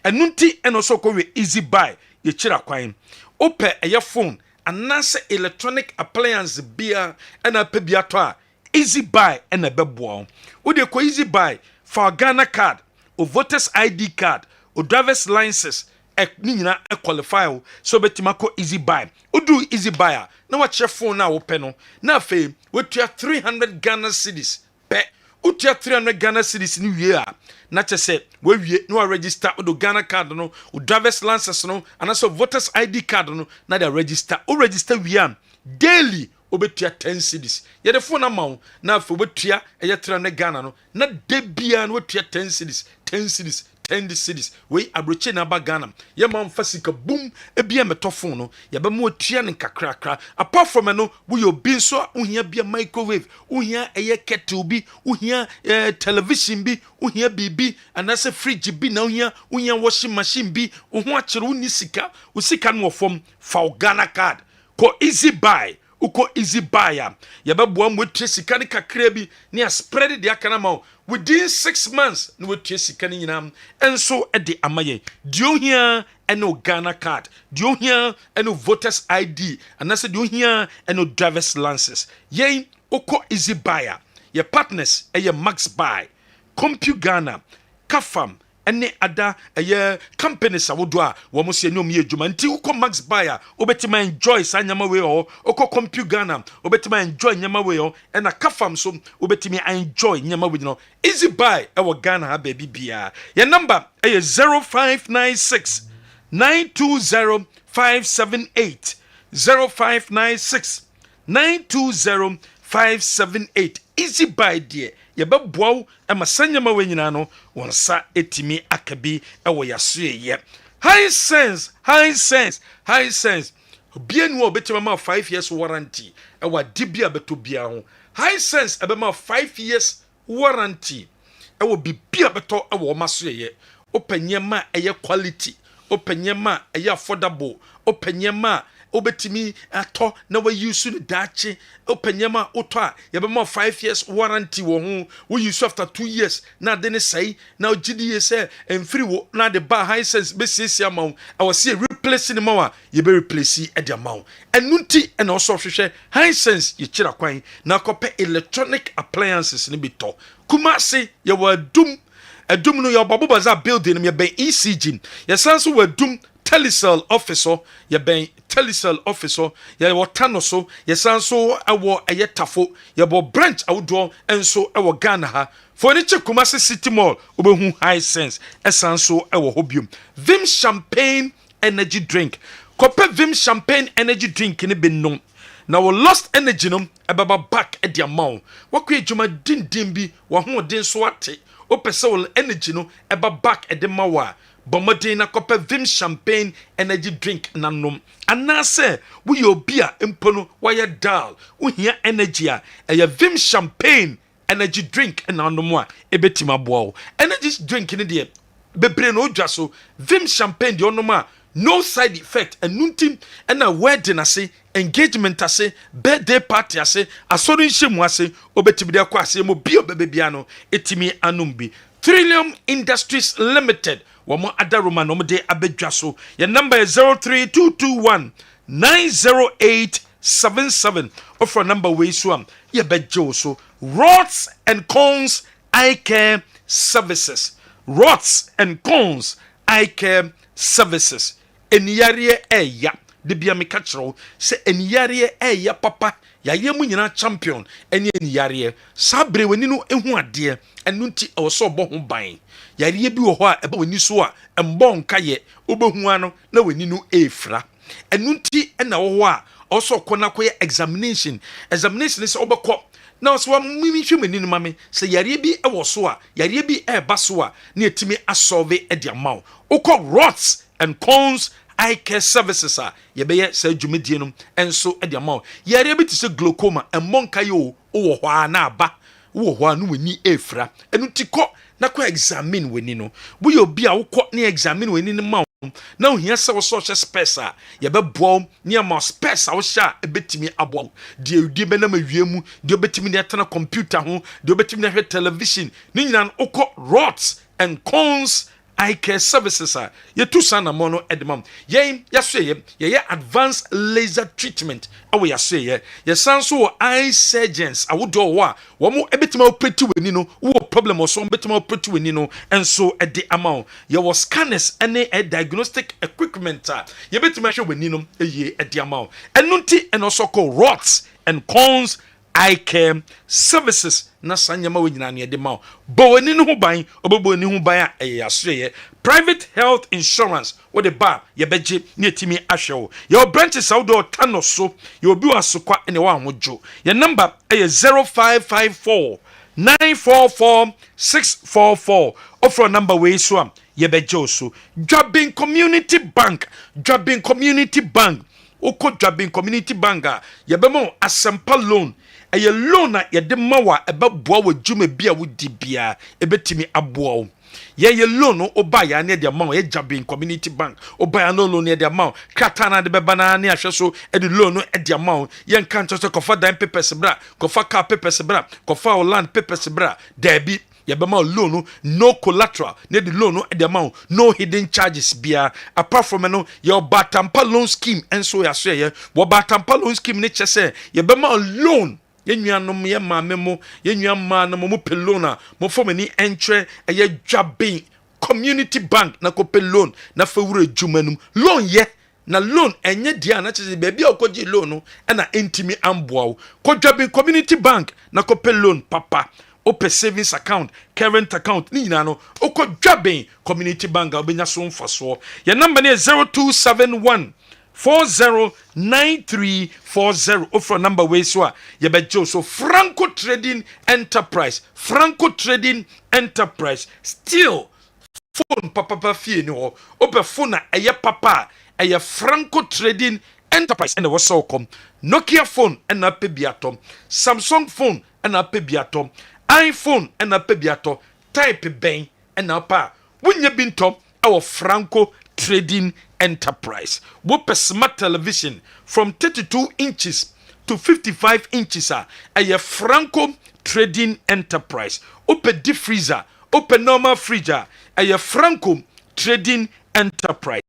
S6: enunti eno so ko we easy buy ye kira kwan ope eye phone anase electronic appliance bia ena pebiato a easy buy ena beboa wo de ko easy buy for Ghana card o voters ID card o driver's license ni nyina e qualify so betima ko easy buy o do easy buy na wa che phone na wo pe no na afi wo tua 300 Ghana cedis pe o tua 300 Ghana cedis ni wie a na che se we wie no register o do Ghana card no o driver's license no and also voters ID card no na dey register o register wie am daily obetua 10 cedis ye de phone amount na afi obetua e 300 Ghana no na de bia no obetua 10 cedis 10 cedis 10 cities we abroche na ba Ghana ye man fasika boom ebia metofon no ye be mo tua ne kakrakra apart from no we yo bin so uhia bia microwave uhia eye kettle bi uhia television bi uhia bibi anase fridge bi na uhia washing machine bi uhu akere uni sika usika no fom fa Ghana card ko easy buy uko easy buyer ya beboa mo tue sika ne kakra bi ne a spread the akana ma within 6 months no tue sika ne nyinam enso e de amaye dio hia eno Ghana card dio hia eno voters ID anase dio hia eno driver's license yen uko easy buyer your partners e your max buy Compu Ghana Kafam ene ada eye companies awodo a wo mo se nyom ye djuma nti uko max buyer obetima enjoy sa nyama we o uko Compu Ghana obetima enjoy nyama we o ena Kafam so obetimi enjoy nyama we no easy buy e wo Ghana ha baby bia your number eye 0596 920 578 0596 920 578 easy buy dear ye beboa e masanyama we nyina no wonsa etimi akabi e wo yasoe ye high sense bienu obetima ma 5 years warranty e wa dibia beto bia ho high sense e be ma 5 years warranty e wo bibia beto e wo masoe ye opanyema e ye quality opanyema e ye affordable opanyema obetimi ato na we use no dache opanyama oto a ye be mo 5 years warranty wo ho we use after 2 years na de ne sai na ogidi say emfiri wo na de ba high sense be sisi amount I was see replace ni mawa ye be replace e de amount enunti e na also hwehwe high sense ye kira kwan na kope electronic appliances ni bito kumase ye wa dum edum no ye obabu baza building me be ECG ye sanso wa dum Telecel officer ye ben Telecel officer ye wotano so ye sanso awo ayetafo ye bo branch awdo enso awo Ghana ha for ni Kumasi City Mall obehu high sense esanso awo hobium Vim champagne energy drink kope Vim champagne energy drink ni bennom na wo lost energy no ebaba back e dia maw wakwa ejuma din bi wo ho den so ate opese wo energy no eba back e de mawa bomodin na kope vim champagne energy drink nanom anase we obi a mpono wire dal uhia energy a vim champagne energy drink nanom a ebetima boa energy drink ne de bebre no odwa so vim champagne de onom a no side effect and nuntim and a wedding ase engagement ase birthday party ase asoro nhemu ase obetimi de kwa ase mo bio bebebia no etimi anumbi Trillium Industries Limited wamo adaroma no de abedwa so your number is 03221 90877 offer number we so ye bejo so rods and cones eye care services rods and cones eye care services eniyare eya de bia me ka kyerɛw sɛ eniyare eya papa ya yemu nyina champion eni eniyare sabre wani no ehu ade enu nti ɛwɔ sɛ ɔbɔ ho ban yare bi wɔ hɔ a ɛba wani so a ɛmbɔ nka yɛ obehu ano na wani no efra enu nti ɛna wɔ hɔ a ɔsɔ kɔ na kɔ examination sɛ ɔbɛkɔ na so wa mimi hwemani no mame sɛ yare bi ɛwɔ so a yare bi ɛba so a na etimi asolve ɛde amaw ukɔ rots and cones eye care services a yebeye sa dwumedie no enso e de amaw yare bi te se glaucoma emmonka yo wo ho a na aba wo ho a no wani efra enu tikɔ na kɔ examine wani no wo ye obi a wokɔ na examine wani no ma na ohia sɛ wo so hye space a yebɛboa ne ama space a wo hye a ebetimi aboa de udi be na mawiemu de obetimi ne atena computer ho de obetimi ne hwɛ television ne nyina no wokɔ rods and cones eye care services a yetu sana mono edemam yen yasoye ye advanced laser treatment awo yasoye ye sanso eye surgeons awodo wo a wo mo ebetima operate wani no wo problem oso ebetima operate wani no enso ede amount ye was scanners ene a diagnostic equipment a ye betima hwe wani no eye ede amount enunti enoso called rods and cones eye care services na sanyama we nyina ne de ma bo wani no ho ban obebo ni ho ban a yasoye private health insurance wo de ba ye beje ne etimi ahwewo your branches out do tano so you obi wasokwa ne wa hojo your number is 0554 944 644 offer number we so am ye beje so Dwabin Community Bank oko Dwabin Community Bank a ye be mo asempa loan eye loan na ye de mawa ebeboa wa dwuma bia wodi bia ebetimi aboa wo ye loan no oba ya ne de mawa ye Dwabin Community Bank oba ya no loan ne de mawa krata na de beba na ne ahwe so e de loan no e de mawa ye nka nto so kofa dan papers bra kofa car papers bra kofa land papers bra dabi yabema loan no collateral ne the loan no the amount no hidden charges bia apart from no your batampa loan scheme enso ya so ye wo batampa loan scheme ne chese yabema loan yenuanom ye maamemo yenuamma no mo pe loan a mo fo mani entre ye Dwabin Community Bank na ko pe loan na fa wura dwumanum loan ye na loan enye dia na chese be bia okoji loan no na entimi amboa ko Dwabin Community Bank na ko pe loan papa open savings account, current account, ni na no, oko Dwabin Community Bank, obenya so mfaso. Your number is 0271 409340. Offer number way so ye bejo so Franco Trading Enterprise. Still phone papa fie ni ho. Open phone na eye papa, eye Franco Trading Enterprise and was so come. Nokia phone and na pe biatom. Samsung phone and na pe biatom. iPhone and a pebiato type ben and a pa when you been top our Franco Trading Enterprise. Whoop a smart television from 32 inches to 55 inches a Franco Trading Enterprise. Open deep freezer, open normal freezer, a Franco Trading Enterprise.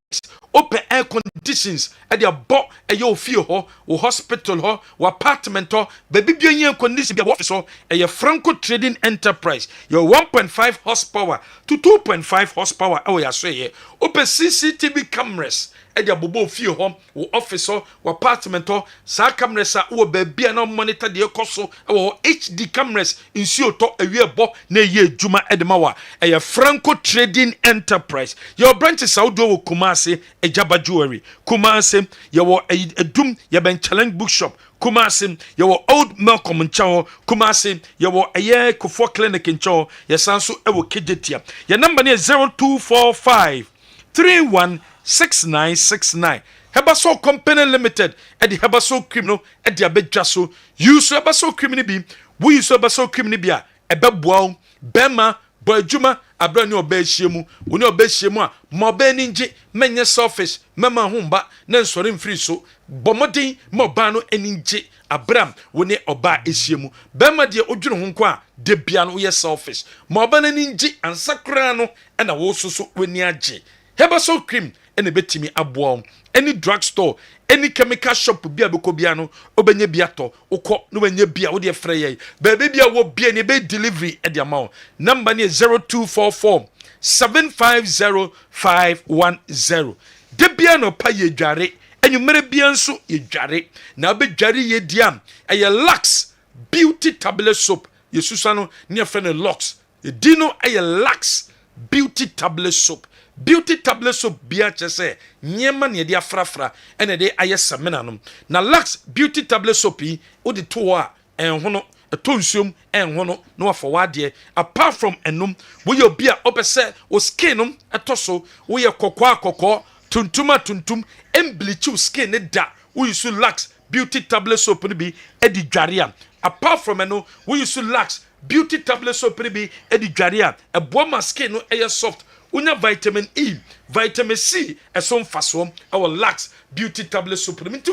S6: Open air conditions at your box a yo feel ho or hospital ho or apartment ho baby bien condition be office ho a Franco Trading Enterprise your 1.5 horsepower to 2.5 horsepower oh ya say open CCTV cameras at your bobo feel ho or office ho or apartment ho sa cameras are baby no monitor the coso or HD cameras in to a year bo na ye juma edmawa a Franco Trading Enterprise your branches outdoor Kumasi Ejaba Jewelry Kumasi yawo edum yaben challenge bookshop Kumasi yawo old Malcolm Nchawo Kumasi yawo eye Kofo clinic Nchawo yasanso ewo Kejetia your number is 0245 316969 Herbasol Company Limited at the Herbasol cream no at the abedjaso use Herbasol cream ni bi we use Herbasol cream ni bia ebeboa bema boadwuma abrani obehyiemu woni obehyiemu a mo be ninje menye selfish mema homba na nsori mfiri so bomodin mo ba no eninje abram woni oba ehyiemu bema de odwene ho nko a de bia no ye selfish mo ba na ninje ansakra no na wo soso woni age Herbasol cream ene betimi aboa any drugstore any chemical shop bia be ko bia no obenye bia to ukọ no benye bia wo de frɛ ye baabi bia wo bia ne be delivery e de amount number ne 0244 750510 de bia no pa ye dware enumere bia nso ye dware na be dware ye diam eye Lux beauty tablet soap ye susa no ne frɛ no Lux ye dino eye Lux beauty tablet soap beauty tablet soap bia chese nyema ne de afrafra ene de ayesamena no na Lux beauty tablet soap yi wo de to a enhono etonsuom enhono no afọwade apart from enum wo ye obi a opese o skin no etoso wo ye kokọ tuntum embleach skin ne da wo use Lux beauty tablet soap ne bi edi dware apart from eno wo use Lux beauty tablet soap ne bi edi dware ebo ma skin no eye soft unya vitamin E, vitamin C, esom fasom, our Lux beauty tablet supplement.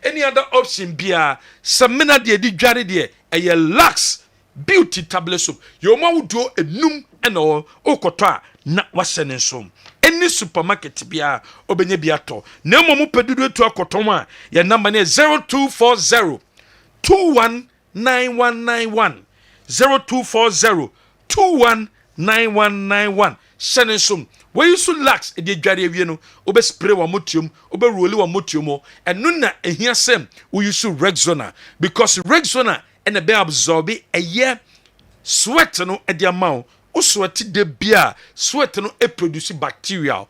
S6: Any other option bia samina de dware de a Lux beauty tablet soup. Your ma would do a num and all okota na wasene som. Any supermarket bia obenye biato. No mo pedudu to akotoma. Your number is 0240 219191 0240 219191 Shanensum, where you so lax a de dware wie no, obe spray wa motium, obe roll wa motium, and nuna a here sem, we use Rexona, because Rexona and a be absorb a year sweat no at the amount, o sweat de beer, sweat no e produce bacteria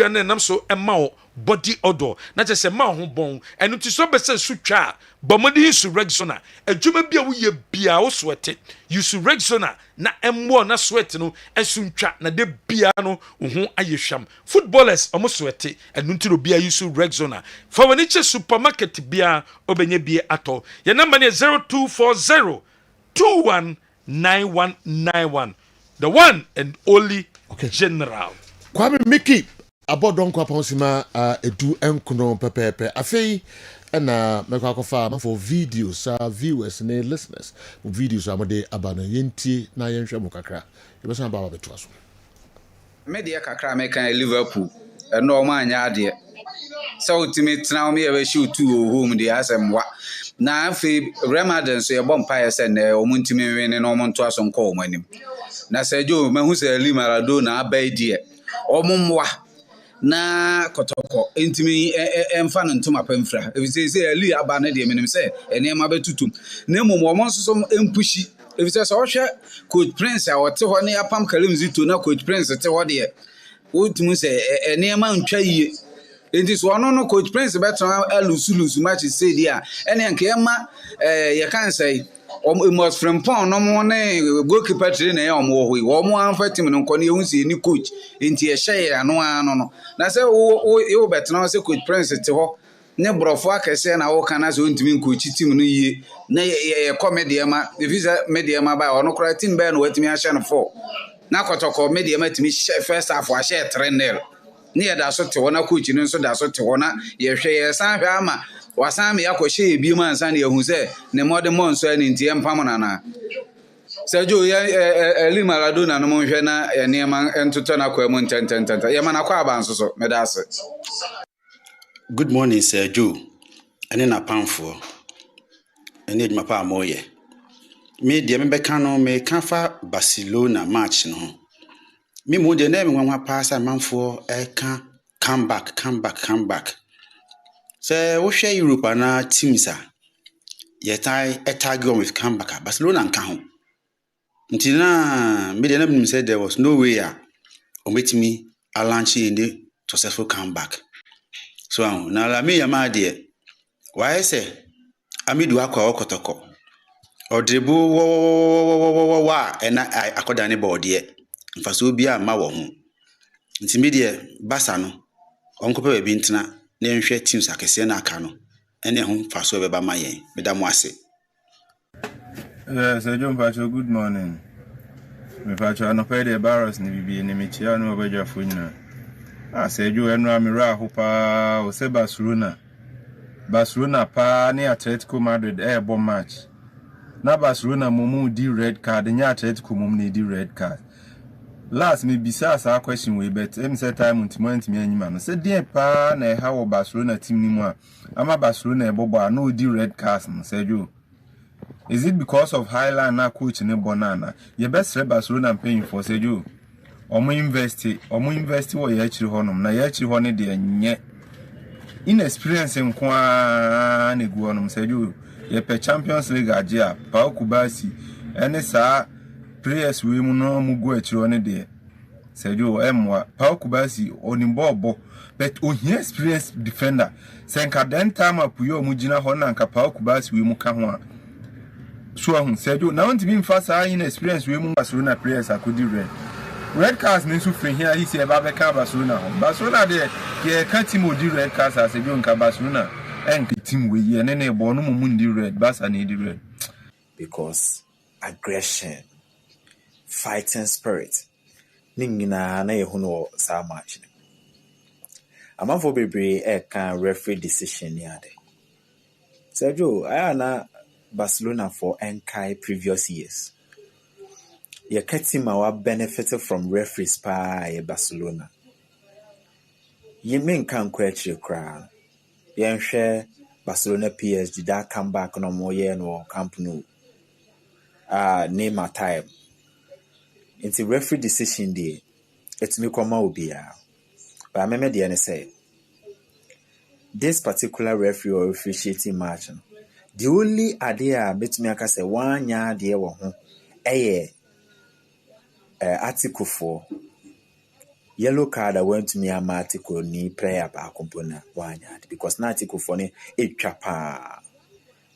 S6: na nam so amount body odor, not just a mouth bone, and it is so best sutra, but money is Rexona, a juma beer we beer o sweated, use Rexona. Na M1 na sweat no esuntwa na de biano ho ayesham footballers almost sweaty and nunti bia use Rexona for when each supermarket bia obenye bia ato your number is 0240 219191 the one and only general
S2: Kwame Mickey abodon kwa ponsima edu enkuno pepepe afei na meko akofa for videos viewers and listeners videos amode abana yenti na yenhwe mu kakra yebesa ba beto aso
S8: media kakra meka Liverpool no ma anya ade so ultimate na me e shoot to home dey asemwa na afi Ramadan so ye bompa ye se na omuntimi wene no omonto aso nko omanim na sejo mehu se Liverpool na abaidie omumwa na kotoko entimi emfa no ntoma pamfra efise ali aba na de menim se enema betutum na mmom omonsoso empushi efise so hwe coach prince a wote ho ne apam kalim zito na coach prince te ho de wotumu se enema ntwa yie enti so no coach prince betra alusulusu match say dia ene nke ema ye kan say must from pon no mo ne goalkeeper train na ya omo hoi wo mo anfa team no nko ne ehun se ni coach enti e hye ano no na se wo betena se coach prince te ho ne brofo akese na wo kana so ntimi coach team no yie na ye comedy ma visa media ma ba ono kra team ba no watimi a hye no 4 na kotoko media ma timi first half a hye 3-0 ne ya da so te ho na coach no so da so te ho na ye hwe ye san hwe ama wasame yakoshe ebi man san yehu se ne modern monso ani ntie mpam na Sergio Eli Maradona no monhwe na enema entoto na kwa mu ntentententa ye mana kwa abanso so medase.
S10: Good morning Sergio ene na pamfo ene edma pa moye me de me beka no me kafa Barcelona match no me mo de na me nwa pass manfo eka come back say wo hwe Europe na teams a yetai etagio with comeback Barcelona nka ho ntina me de na me say there was no way a ometimi a launch in the successful comeback so na la me yama de why say amidu akwa okotoko odribu wa ena akoda ne board ye mfaso bi a ma wo ho
S8: Intimidie basa no onko pe bi ntena na nhwe teams akese na aka no ene ho faso be ba mayen meda mo ase.
S17: Yes, John Pacho, good morning. Me Pacho no pay the barrels ni bibi ni michia no obeja funyina. Say you enra mira hopa o se Barcelona. Barcelona pa ni Atletico Madrid bo match. Na Barcelona mumu di red card, ni Atletico mumu ni di red card. Last me bisa sa question we bet em say time ntimi anyima no. Say dey pa na how Barcelona team ni mu a. Ama Barcelona e bobo no di red card no say you. Is it because of Highland na coach ne Bonana? Your best Barcelona paying for say you. Omo invest wo ye chiri honom na ye chiri hone de nye. Inexperience nkwa ne gu honom say you. Ye pe Champions League agea pa okubasi ene sa players we mu no mu go chiri hone de. Say you emwa pa okubasi onimbo obo but ohia experience defender. Senka den time apuyo mu gina hona nka pa okubasi we mu ka ho a. So said you now to be fast in experience we Barcelona players akudi red cards means to free here he say Babeka Barcelona there ye can't team di red cards as a young Barcelona and team we ye nene bonu mundi red Barca need red
S9: because aggression fighting spirit ningina na ye huno sa match amafo bebre can referee decision ni ade Sergio ayana Barcelona for Enkai previous years. Your team are benefited from referees by Barcelona. You mean can quite your crown. You share Barcelona PSG that come back no more year no Camp Nou. Name a time. It's a referee decision day. It's me come out be but I remember the say this particular referee or officiating match. The only idea between aka say one ya de wo ho article 4 yellow card went to me am article ni player ba component one ya because na article 4 ni etwa pa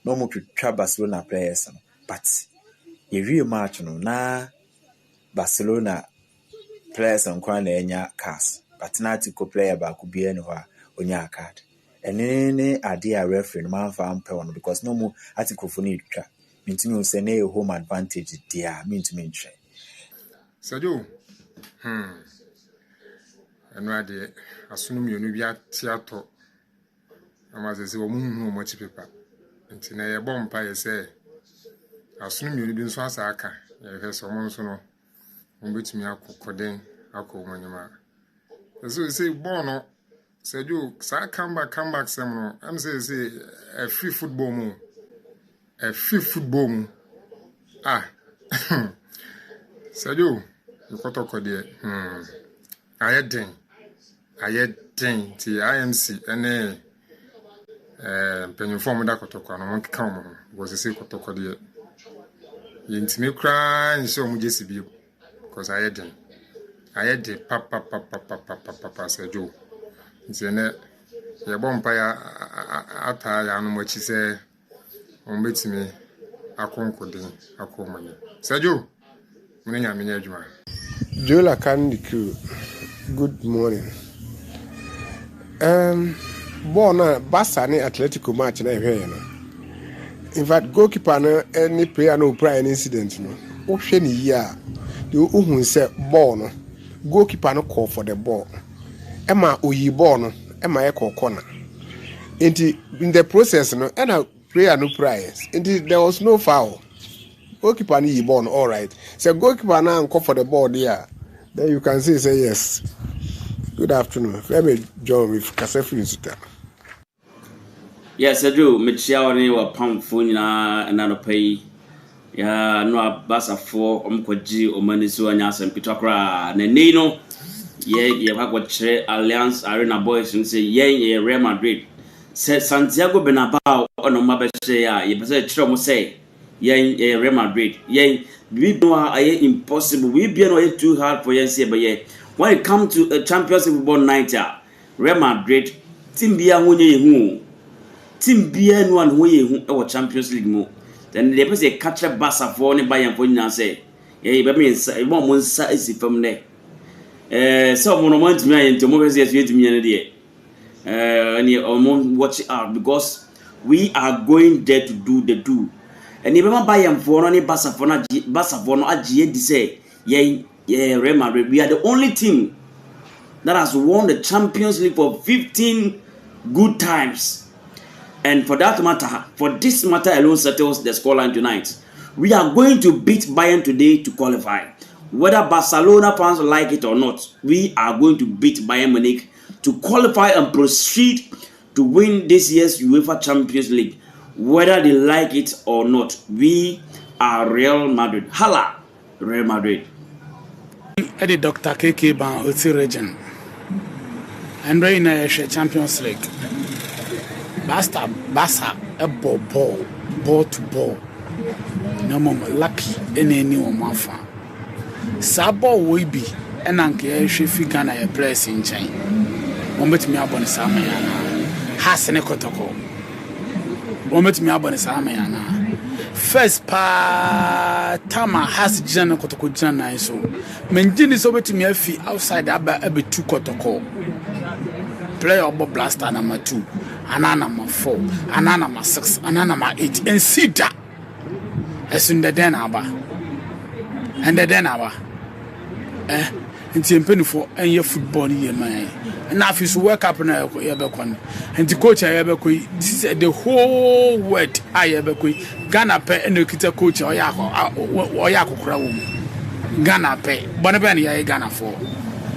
S9: no mo twa Barcelona players but ye real match no na Barcelona players nkwa na enya cars but na article player ba ku bia ni ho a onya card any idea referee man fan pe one because no more article for need twa mean say na home advantage there mean to mean try
S22: Sadio ade asunu mi onu bia tiato amaze se wo mu mo chi paper nti na ye bom pa ye se asunu mi onu bi nso asa aka ye fe so mo nso no mo betumi akokoden akomanyama so say bono Sadio, sa come back some no. I'm say a free football mo. A free football mo. Sadio, you got to call there. I had den the IMC and penny form that got to call no one come was a secret to call there. You intimate cry and show me JCB because I had the papa Sadio. Zene ye bompa ya ata ya no machi se on betimi akonkode akomani Sadio munenya menya adwuma
S23: Jola Candy Crew good morning bona Barca ni Atletico match na ehwe no in fact goalkeeper no any player no prior incident no o hwe ni yi a de ohun se ball no goalkeeper no call for the ball Emma Oyibo no Emma Eko corner. In the process no and player no prize. There was no foul. Goalkeeper ni born all right. So goalkeeper now call for the ball there. Then you can say yes. Good afternoon. Let me join with Kasefu Insuta.
S24: Yes, I do. Michelle ni wa pamfo nyina na no pay. Ya no abasa for omkwaji omaniso anya asempitokra na nino. Ye have Alliance Arena Boys and say, ye Real Madrid. Said Santiago Bernabeu on a mabeshe, ye better say, ye Real Madrid. Ye, we know impossible. We be no too hard for ye, but ye. When it comes to a Champions League football night, Real Madrid, Team Bia who Team Bia one who our Champions League mo. Then they say catch a Barca for any Bayern for you say, ye, but me, one month is from there. some monument me into mo say you me na dey and watch out because we are going there to do the do. And if I buy them for any Basa for AGA say, yeah, Real Madrid, we are the only team that has won the Champions League for 15 good times. And for that matter, for this matter alone settles the scoreline tonight. We are going to beat Bayern today to qualify. Whether Barcelona fans like it or not, we are going to beat Bayern Munich to qualify and proceed to win this year's UEFA Champions League. Whether they like it or not, we are Real Madrid. Hala, Real Madrid.
S7: Eddie Dr. KK Ban Oti region. And right now, Champions League. Basta, a ball to ball. No more lucky in any one fan. Sabo will be an uncle Ghana a place in China. Moment me up on Samayana. Hassan Kotoko. Moment me up on Samayana. First Tama has Jana Kotoko Jana so. Menjin is over to me outside a bit 2 Kotoko. Player of Blaster number 2, Anana number 4, Anana number 6, Anana number 8, and see that. As in the Denaba. And the Denaba. Nti mpeni for enye football ye man na afis work up na ye be kon nti coach ye be ko this is the whole world aye be ko Ghana pe eno kita coach oya akokora wo Ghana pe bone be na ye Ghana for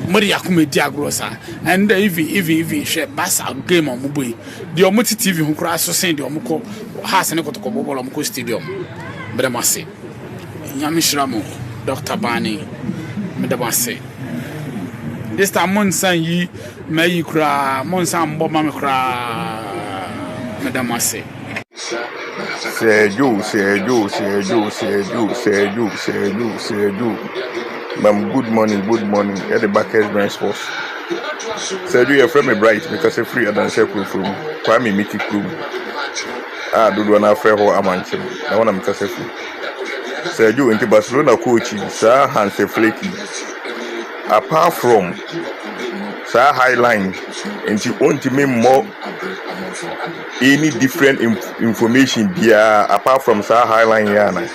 S7: mori yakuma di agrosa and even share Basa game on muboy the omuti TV hu kura so sen the omuko has ne kotoko bobolo omuko stadium bedamase nyamishiramo Dr. Bani medabase this time monsan yi mayi kura monsan bomba me kura medamase
S12: Seju. Ma'am, good morning. At the back Kessben Sports. Seju, you're from a bright because a free and circle from Kwame Miki Club. Do one affair or Amanchim. I want to make a free. Seju into Barcelona coaching, Sir Hans Flaky. Apart from Sir Highline, and you want to make more any different information there apart from Sir Highline Yana.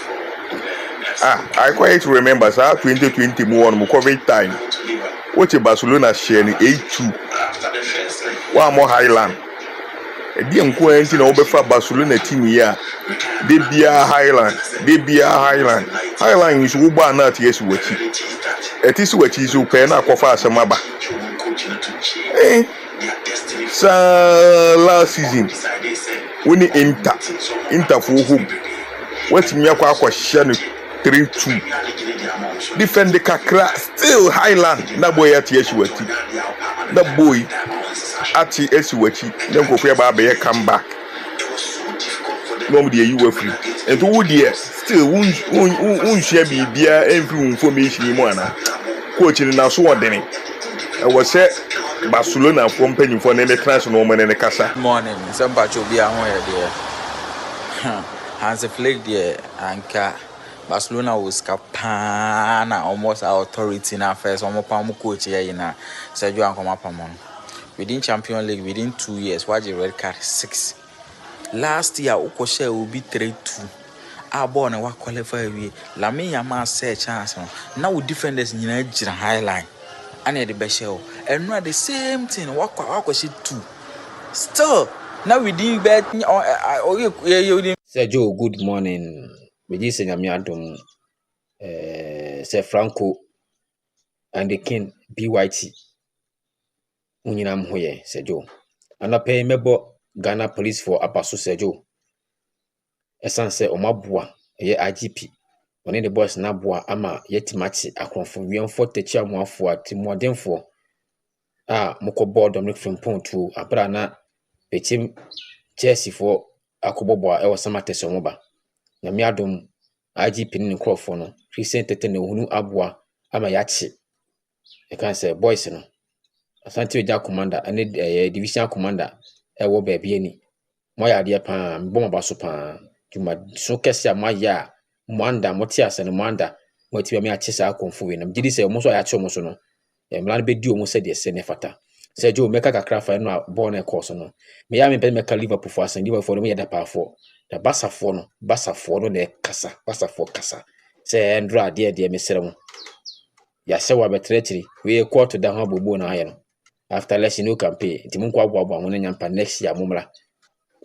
S12: I quite remember Sir 2021 COVID time. What Barcelona sharing 8-2. One more Highland. A dear quarantine over for Barcelona team here. They be a Highland. Highland is Uba not yes what it is what is open up of us a maba. So last season when the Inter for whom what's Miyako question 3-2 defend the Kakra still Highland na boy at Yeshuati that boy at Yeshuati then go for Baba come back nobody you were free and to would still won't share be there every information you want coaching now so then I was said Barcelona company for the transfer man in the casa.
S13: Morning, some batch will be a home there. Hans Flick there, and Barcelona was capana almost our authority in our first one more coach here in a Sergio and come up among. Within Champions League, within 2 years, why the red card 6. Last year, Okoshe will be 3-2. Our born and what qualify we. Lami Yama say chance. Now defenders in the high line. And the best show. And not the same thing. What was it too? Still, now we didn't bet.
S14: Sergio, good morning. We just say Yamiadum, Sir Franco, and the King BYT. Uninam Hoye, Sergio. And I pay member Ghana Police for Apasu Sergio. Essence Omabua, ye IGP. One the boys Nabua ama yetimachi akonfo wienfo techi amuafo atimodenfo moko board Dominic Frimpong to abra na pechim Chelsea for akobobo e wasamate somoba na miadom IGP ni nkrofo no recent tete na hunu aboa ama yachi e kan say boys no asante oja commander ane division commander e wo ba bia ni moya de pa mboma baso pa juma so kese amaya Mwanda motia se no Mwanda motia me achisa akonfu we na mjidi se omo so ya chomo so no mmara no bɛdi ɔmo sɛdeɛ sɛ ne fata sɛ Joe mɛka kakra fa no a bɔɔ no ɛkɔɔ so no meyɛ me mpɛ mɛka Liverpool fo asan Liverpool no yɛ da paafoɔ na basafoɔ no na ɛkasa basafoɔ kasa sɛ ɛndro adeɛ deɛ mesrɛ mo yɛahyɛ wɔ abɛtrɛ akyiri wei kɔɔto da ho abɔbɔ na ayɛ no after election no campaign nti mo nkɔ aboaboa mo no nyampa next year momra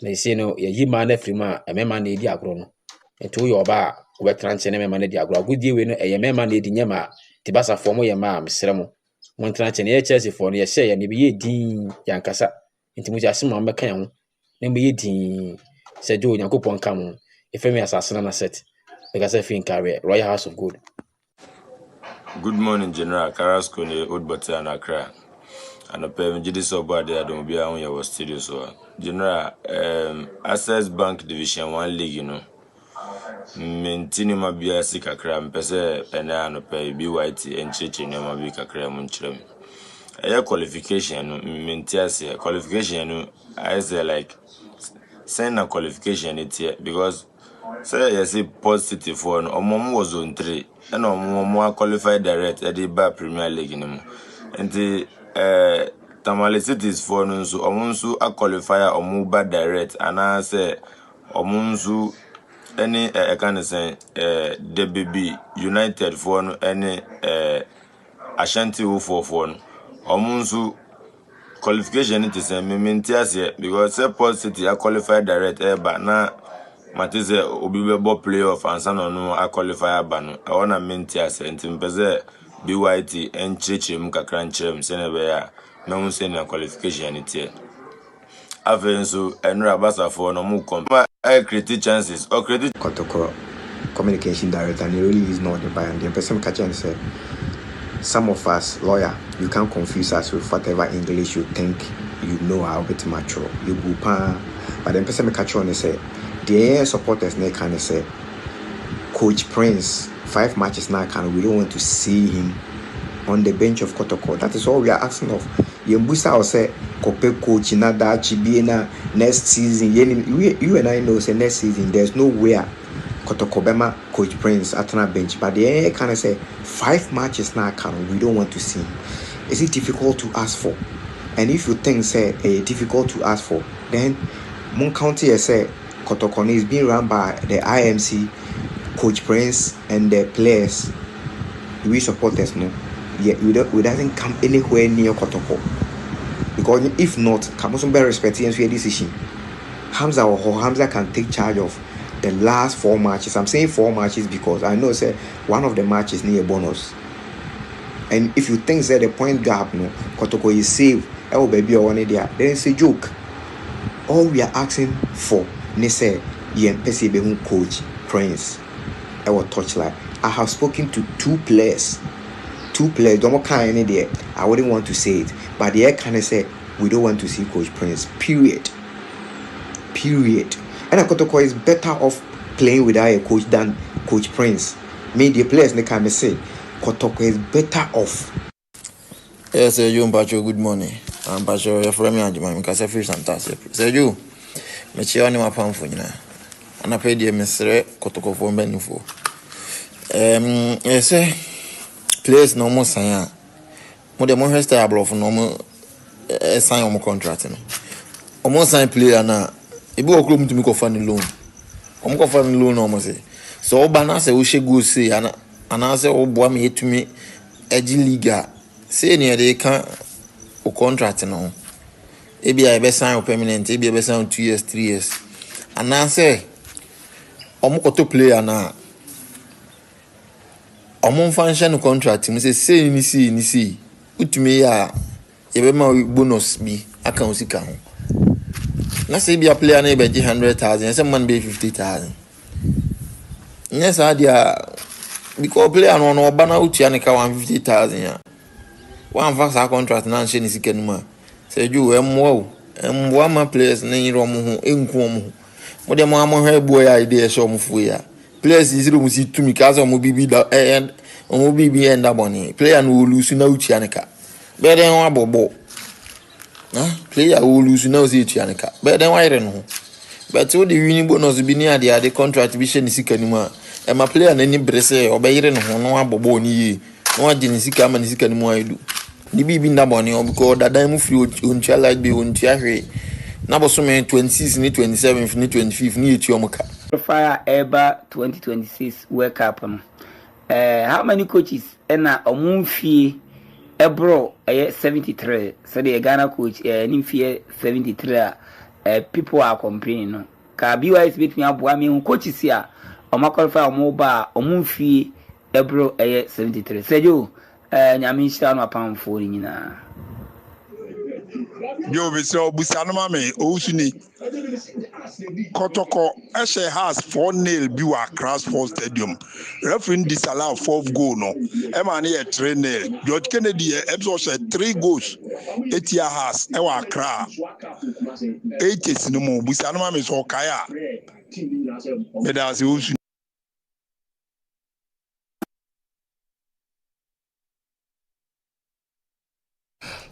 S14: na ɛsɛ no yɛyi maa no afiri mu a ɛmɛma no ɛdi agorɔ no nti woyɛ ɔba a wobɛtra nkyɛn na mɛma no di agorɔ agodie wei no ɛyɛ mɛma no ɛdi nyɛma a nti basafoɔ mo yɛ ma a mesrɛ mo montra nkyɛn yɛ Chelsea foɔ no yɛhyɛ yɛ ne bɛyɛ din yɛankasa nti mo gye asɛm a mɛka yɛ ho na mbɛyɛ din sɛ Joe Nyankopɔn ka mo ɛfɛ me asase na set because I think Royal House of Gold.
S15: Good morning, General. Carrasco, the old butter and Accra. And a pair of Jidis or body, I don't be on your studio. So, General, Access Bank Division 1 League, you know. Maintaining my beer sick a cram, Pese, and I no pay BYT and Chich in my week a cram munchrum. A qualification, maintain qualification, I say like send a qualification it here because say you see positive for no mom was on 3 and more qualified direct at the bar Premier League in him. And the Tamale cities for no so omunsu a qualifier or move bad direct and I say omunsu any I can say DBB United for no any Ashanti for no omunsu qualification it is a mementias here because say positive a qualified direct but now Matisse Obibebo playoff and son no a qualifier ban. I wanna maintias and Timpeze BYT and Chichim Kakranchim Senebea, no senior qualification it here. Avensu and Rabasa for no more I create chances or credit
S16: Kotoko communication director and he really is not the buyer. The person catching say some of us lawyer you can't confuse us with whatever English you think you know how bit mature. You go pan but the person catch on say the supporters they kind of say Coach Prince 5 matches now can we don't want to see him on the bench of Kotoko. That is all we are asking of. Yembusa will say Kope coach na da Chibiena next season. You and I know say next season there's nowhere Kotoko Bema Coach Prince at na bench. But they kind of say 5 matches now can we don't want to see him. Is it difficult to ask for? And if you think say difficult to ask for, then Mon County say Kotoko is being run by the IMC, Coach Prince, and the players. We supporters, no. Yeah, we doesn't come anywhere near Kotoko. Because if not, Kamosun be respecting your decision. Hamza can take charge of the last 4 matches. I'm saying 4 matches because I know say one of the matches near bonus. And if you think that the point gap, no, Kotoko is safe. Oh baby, or one there. Then it's a joke. All we are asking for. They say, Coach Prince, our touchline. I have spoken to 2 players. 2 players, don't kind any there. I wouldn't want to say it, but they kind of say we don't want to see Coach Prince. Period. And Kotoko is better off playing without a coach than Coach Prince. Me, the players they kind of say Kotoko is better off.
S18: Yes, Sergio Mpacho, good morning. I'm Pacho, your friend, because I feel fantastic. Sergio. Mechiwa ni mapamfo nyina ana pedi mesre Kotoko fo mbanifo ese players no mo san a mo de mo hwesta abrof no mo sign o mo contract no o mo sign player na ebi okro mutumi ko fa ni loan o mo ko fa ni loan no mo se so oba na se wo shego se ana se wo boa me etumi agi liga se ni de kan o contract no ebi a be sign permanent ebi a be sign 2 years 3 years and now say omokoto player na omon function contract me say ni see utumi ya e be ma bonus bi aka osika ho na say bi a player na e be 100,000 say man be 50,000 yes adia because player no oba na utia ne ka 150,000 ya one fax contract na nche ni sika numa Seju emwa ma players na yiro mo ho enku mo mo de mo amhwe ebuo ya ide e show mo fu ya players zero mo si tumi ka so mo bibi da mo bibi enda boni player no lose na uchi aneka be den wa bobo player wo lose na uchi aneka be den wa ire no but wo de winning bonus bi ni ade contract bi she ni sika ni ma e ma player na ni brese o be ire no ho no wa bobo ni yi no wa je ni sika ma ni sika ni mo ayidu the baby naboni or because that time if you untia like be untia hwe na boso me 26 ni 27 ni 25 ni etiomoka
S11: Fire ever 2026 World Cup. How many coaches ena omumfie ebro 73 so the Ghana coach nimfie 73 people are complaining no ka BYS between aboa me coaches here oma qualify omoba omumfie ebro 73 sejo nyame shira no apamfo nyina
S19: yo be so busano mame ousuni Kotoko Eshe has 4-0 biwa Accra Sports Stadium. Referee disallow 4th goal no. Emani 3-0. George Kennedy episode 3 goals. Etia has ewa Accra. 8 no mo busano mame so kaya. Medasi ousuni.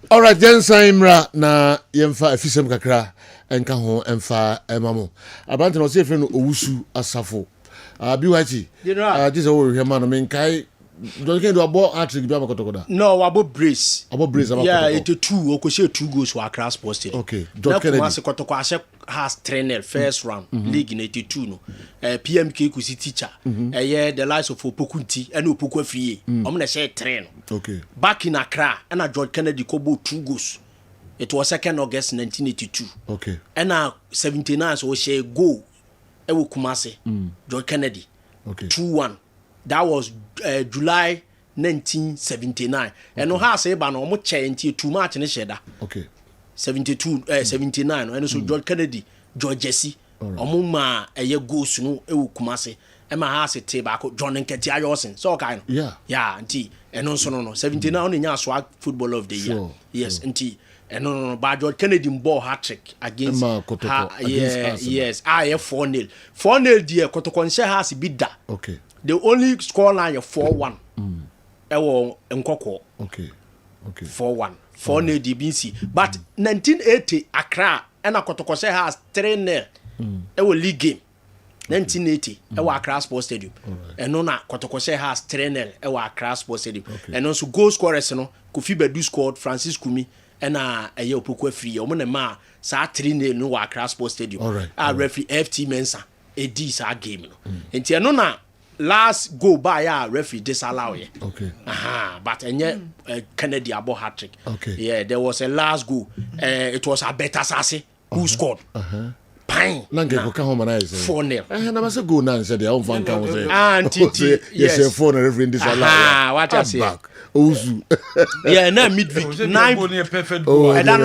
S2: All right, Jensa Imra na yemfa efisem kakra enka ho emfa emamo. Abante no se fe no owusu asafo. BYT. This is what we man no menkai. Don't get do abo hat-trick bi amakotokoda.
S3: No, abo brace.
S2: Abo brace amakotokoda.
S3: Yeah, it 2 okose 2 goals for Accra Sports Stadium.
S2: Okay. George Kennedy.
S3: Na kotoko ase has 3-0 first round league in 82 no. PMK ku si teacher. The likes of Opokunti and Opoku Afie. Omo na share 3 no.
S2: Okay.
S3: Back in Accra, and George Kennedy kobo 2 goals. It was 2nd August 1982.
S2: Okay.
S3: And 79 so share goal. Ewo Kumase. George Kennedy.
S2: Okay.
S3: 2-1. That was July 1979. And no ha say ba no mo che too much ni sheda.
S2: Okay.
S3: 79 and so George Kennedy, George Jesse. Omo ma eye goals no ewo Kumase. Emma ha se te ba ko John Nketi Ayosin. So kind.
S2: Yeah.
S3: Yeah, nti eno so no 79 on nya swag footballer of the year.
S2: Sure.
S3: Yes, nti no but George Kennedy ball hat-trick against yes. 4-0. 4-0 there Kotoko nse ha se bi da.
S2: Okay.
S3: The only score line 4-1. Ewo Nkoko.
S2: Okay.
S3: 4-1. 4-0 DBC. But 1980 Accra and Kotoko say has 3-0. Ewo league game. 1980 ewo Accra Sports Stadium. And no na Kotoko say has 3-0 ewo Accra Sports Stadium. And also goal scorers no Kofi Bedu scored, Francis Kumi and eye Opoku Afie. Omo na ma sa 3-0 no Accra Sports Stadium. Referee FT Mensah edi sa game no. Enti no na last go by referee disallow ye.
S2: Okay.
S3: But Kennedy abo hat-trick.
S2: Okay.
S3: Yeah, there was a last goal. It was a better Sase who scored. Pine.
S2: Nange ko ka home na is
S3: 4-0.
S2: Na mase go na say dey on fan kan say.
S3: Titi.
S2: Yes, 4 referee disallow.
S3: What I say.
S2: Ozu.
S3: Yeah, na midweek 9
S5: perfect
S2: goal.
S3: And na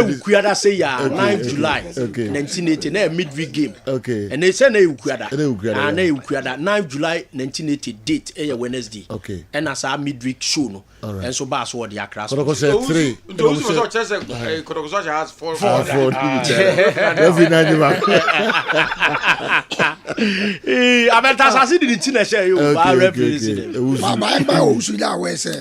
S3: ukuada say ya 9 July 1980 na midweek game.
S2: Okay.
S3: And they say na ukuada. Na ukuada 9 July 1980 date Wednesday.
S2: Okay.
S3: And as a midweek show no. And so bass what the Accra.
S2: Kotoko say 3.
S5: Those who just Kotoko has 4.
S2: Every night you back.
S3: Abeta sasi di tin e share you ba referee.
S20: Ba o su da we say.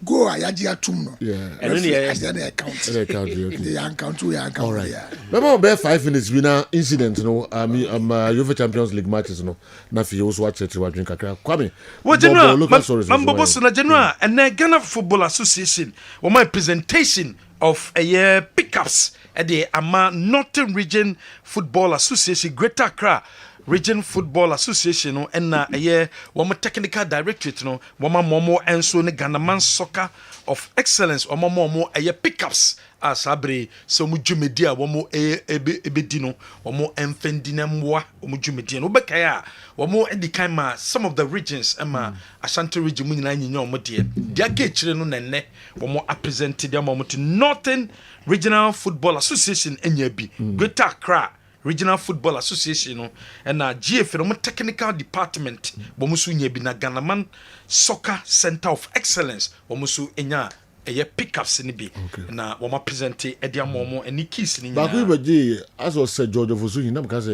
S20: Go ayaji atum no.
S2: Yeah.
S20: And then the account.
S2: The account. Okay.
S20: The account we account.
S2: All right. Remember be 5 minutes winner incident no. UEFA Champions League matches no. Na fi also watch it wa drink kakra. Kwame.
S6: What general? Mambo na general and Ghana Football Association. What my presentation of a year pickups at the Northern Region Football Association Greater Accra Region Football Association no na a one technical directorate no one momo and so ne Ghana Soccer of Excellence or momo a pickups as abre so mu dwumedia wo mo ebedi no wo mo emfendinamwa wo mu dwumedia no bekaya wo mo edikan ma some of the regions ma Ashanti region mu nyina nyinyo mo de dia ka chire no nenne wo mo present dia mo to Northern Regional Football Association enya bi Greater Accra Regional Football Association no and GF no technical department bo mo so nya bi na Ghana Soccer Center of Excellence wo mo so enya eye pickups ni bi na wo ma present e dia momo eni keys ni nya
S2: ba ku beji as was said George Fosu yin na because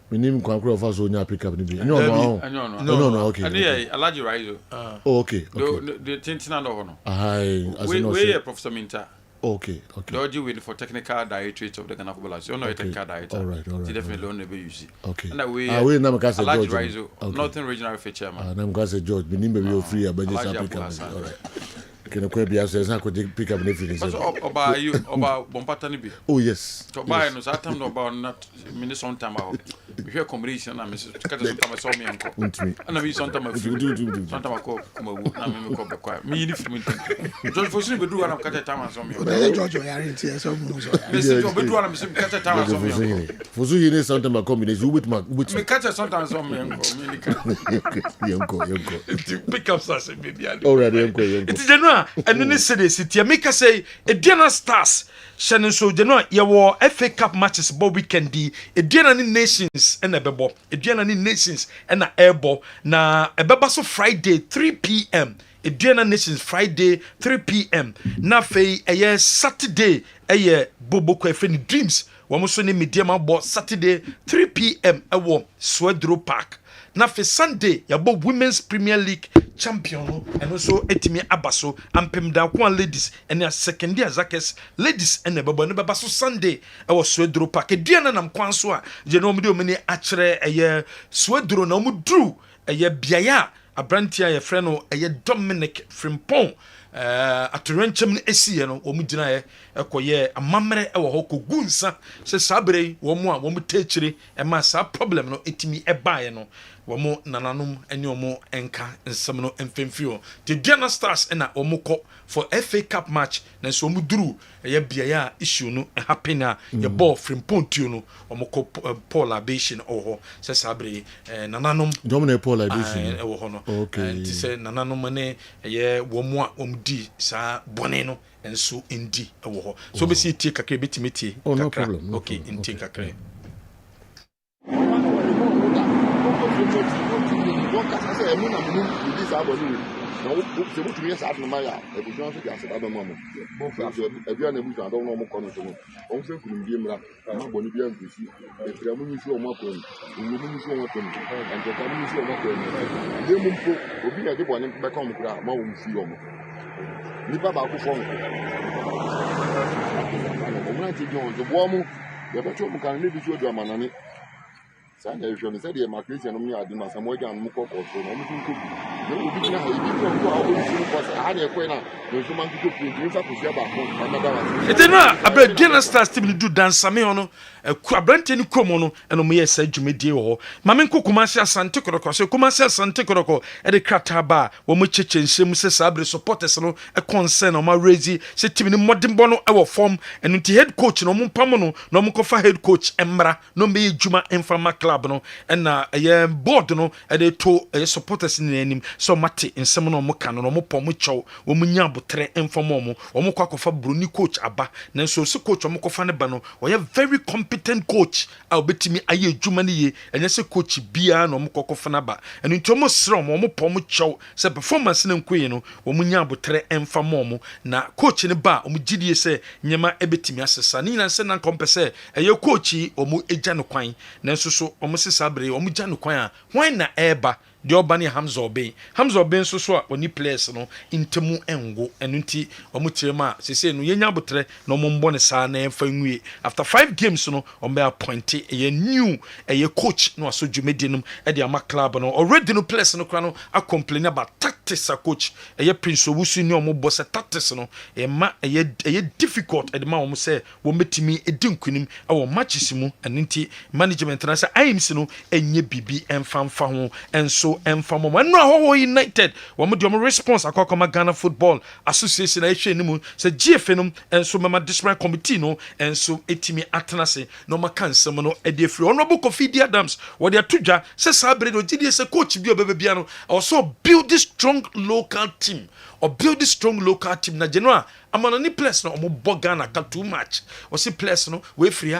S2: minim kwankro of us onya pickup ni bi no okay
S5: and Alaji Raizo
S2: okay
S5: the tintina no no
S2: we
S5: Professor Minta.
S2: Okay.
S5: Doji will for technical directorate of the Ghana Football Association. You're not a technical director.
S2: All right.
S5: Definitely only be used.
S2: Okay.
S5: And that way,
S2: we na maka say George.
S5: Northern Regional Chairman.
S2: Na maka say George. Binim be free abaje sa Africa. All right. Can I be as I could pick up anything?
S5: About you, about Bompatanibi.
S2: Oh, yes.
S5: To buy no Satam about not minutes on time out. We hear combination and Mrs. Catamama saw me uncle. And I mean, sometimes I call Kumawu, me if me. Just for simply do what I'm cutting time on me.
S20: George, I ain't here, so
S5: Mrs. Job, I'm some catch a time on me.
S2: For so you need something about combination with my which
S5: me catch sometimes on me.
S6: Pick up such a baby.
S2: Already,
S6: it is general, and then the city. Make us say a dinner stars. Shannon so general, you were FA Cup matches, Bob weekend, a dinner in nations and a bebo, a dinner in nations and a airball. Na a bebaso Friday 3 p.m. A dinner nations Friday 3 p.m. Na fe a year Saturday a year Bobo Kwefeni Dreams. Wamuso ni medium about Saturday 3 p.m. a war Swedro Park. Na fe Sunday yabo Women's Premier League champion and also etimi abaso ampem da kwa ladies and ya second year zakes ladies and babo ne babaso Sunday e was Swedro Park dia na nam kwan so a je no mde omeni akere eye Swedro na omudru eye biaya abrantia ye frɛ no eye Dominic Frimpong atorenchem no esie no wo mugina ye ekoye amamere e wo ho kogunsa se sabre wo mu a wo mu techire e ma sa problem no etimi e baaye no womo nananum ene omo enka nsem no emfemfio the Ghana Stars na omo kɔ for FA Cup match na so omo duru ye biaya issue no happen a ye ball Frimpong tuo no omo kɔ Paul Abation oho se sabre nananum
S2: Dominic Paul Abation
S6: e wo ho no
S2: okay
S6: nti se nananum ne ye womo a omdi sa bone no enso endi e wo ho so be si tie kakra betimi tie
S2: no problem
S6: okay intie kakra
S22: Sanya if you said the Macration on me, I did my Samoja and Muko or so. I'm looking to you will be now. If you don't go out, I had a quena. There's no man to cook you.
S6: It is not a bread dinner stars to do dance. Samiono, a quabrante Comono, and Omea said you may deal. Maminko Commercial Santa Croco, so Commercial Santa Croco at the Crataba, when we church and Semus Sabre supporters, a concern on my raising, set in modern bono our form, and into head coach, no more Pamono, no more head coach, Emra, no me Juma and Fama Club, no, and a board, no, and they told supporters in the name, so Matti in Semono Mocano, no more Pomucho, Womunyabo tre informomo, Omoko for Bruni coach Abba, Nanso so coach Omoko Fanebano, or a very competent coach, I'll bet me aye Jumani, and yes a coach Bia no Moko Fanaba, and in Thomas Strom, Omo Pomucho, say performance in Quino, Womunyabo tre informomo, na coach in the bar, Omujidi say, Nyama ebetimi Sanina Senan compese, a yo coachy, Omu Ejano Quine, Nanso so Omusi Sabre, Omujano Quine, why na eba? The Obani Hamza Obey so when he plays no intemu engo enunti omutirema se say no yenya botre no mombone sa na emfanwie after 5 games no ombe appointed a new a coach no aso dwumedenum e de ama club no already no players no kra no a complain about tactics a coach a prince owusu ni omo boss tactics no e ma e difficult e de ma omo say wo metimi edinkunim e wo matches mu enunti management na say aims no enye bibi emfamfa ho enso emfamo no United wo mo response akokoma Ghana Football Association a ehwe nimu se GF no enso mama discipline committee no enso etimi atenase no maka nsem no e de free honorable Kofi Adams wo de atudwa se sabre no gidi se coach bi obebia no also build this strong local team na general amana ni place no omo Ghana ka too much o si place no we free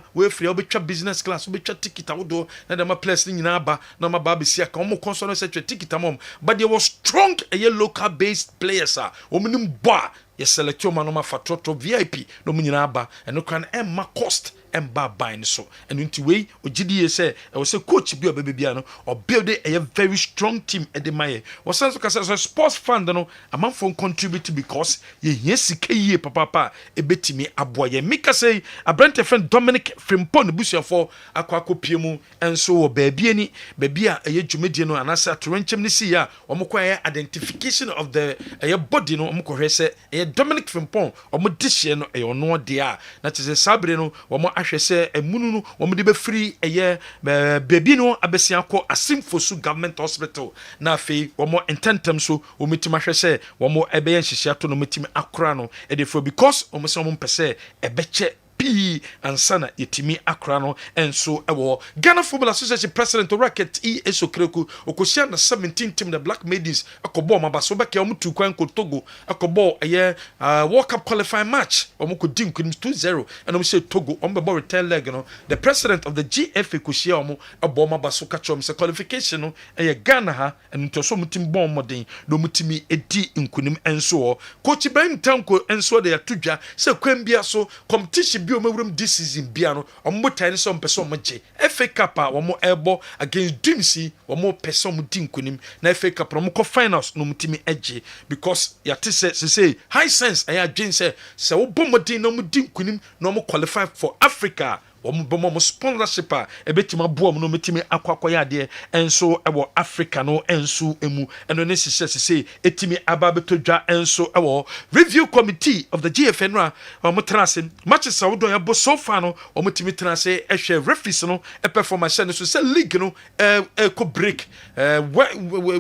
S6: obetwa business class obetwa ticket awodo na dem place ni nyina ba na ma ba be sia ka omo console se ticket amom but there was strong local based players omo nim boa yɛ select ma no ma fa trɔtrɔ VIP no mu nyinaa ba ɛno kra no ɛmma cost ɛmba ban so ɛno nti wei ogyidi yɛ sɛ ɛwɔ sɛ coach bi ɔbɛbɛ bia no ɔbuild a very strong team ɛde ma yɛ wɔsan so kasa sɛ sports fund no amanfoɔ contribute because yɛhia sika yie papapa ɛbɛtumi aboa yɛ meka sɛ aberante friend Dominic Frimpong busuafoɔ akɔ pie mu ɛnso wɔ baabi ani baabi a ɛyɛ dwumadie no anaasɛ atorenkyɛm no si a wɔn kɔ ɛyɛ identification of the ɛyɛ body no wɔn kɔhwɛ sɛ ɛyɛ Dominic Frimpong wɔn de hyɛ no ɛyɛ ɔno deɛ a na kyerɛ sɛ saa bere no wɔn ahwɛ sɛ ɛmunu no wɔn de bɛfiri ɛyɛ baabi no abɛsia kɔ Asimfosu government hospital na afei wɔn ntɛntɛm so wɔn tumi ahwɛ sɛ wɔn ɛbɛyɛ nhyehyɛ ato no wɔn tumi akora no ɛde fo because wɔn sɛ wɔn mpɛ sɛ ɛbɛkyɛ pii ansana yɛtumi akora no ɛnso ɛwɔ Ghana Football Association President Racket Esokreku okosia na 17 team the Black Maidens akɔbɔ mabaso bɛkɛ ɔmo tu kwan kɔ Togo akɔbɔ ɛyɛ World Cup qualifying match ɔmo kɔ di nkunim 2-0 ɛna ɔmo sɛ Togo ɔmo bɛbɔ return leg no the president of the GFA kosia ɔmo ɛbɔ mabaso ka kyerɛ ɔmo sɛ qualification no ɛyɛ Ghana ha ɛno nti ɔso ɔmo tim bɔ ɔmo den na ɔmo timi edi nkunim ɛnso wɔ Coach Ibrahim Tanko ɛnso de ato dwa sɛ kwan bia so competition bi omewurum this season bia no omo tan so mpese omo gye FA Cup a omo ebo against Dreamsy omo pese omo di nkunim na FA Cup omo ko finals no mutimi egye because yate say high sense aya dwen se wo bomodin no mo di nkunim na omo qualify for Africa wɔn sponsorship a ɛbɛtumi aboa mu no mɛtumi akɔakɔyɛ adeɛ ɛnso ɛwɔ Africa no ɛnso emu ɛno ne hyehyɛ sese ɛtumi aba abɛtɔ dwa ɛnso ɛwɔ review committee of the GFN no a wɔn tena ase matches a wɔdɔn yɛbɔ so far no wɔn tumi tena ase ɛhwɛ referees no performance hyɛ no so sɛ league no ɛkɔ break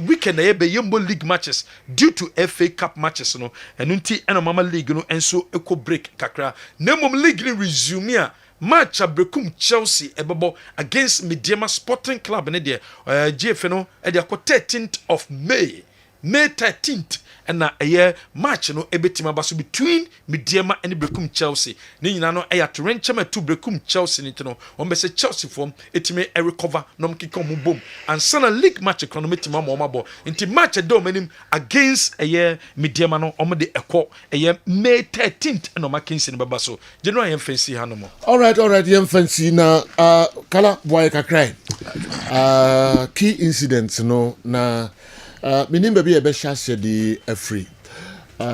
S6: weekend na yɛbɛ yɛmbɔ league matches due to FA Cup matches no ɛno nti ɛna mama league no ɛnso ɛkɔ break kakra na mmom league no resume a match abrekum Chelsea ebebo against Mediama Sporting Club ne de GF no e de 13th of May 13th and na match no ebetima baso between Mediama and Brekum Chelsea ne nyina no torenchema to Brekum Chelsea nti no on be say Chelsea form etime recover no mkiko mu bom and sana league match econometima mo mabo nti match do manim against Mediama no om de ekọ May 13th no makinsi ne baba so general yem fancy ha no mo
S2: all right yem fancy na kala boy kakrai key incidents no na minim baby ebe shase di free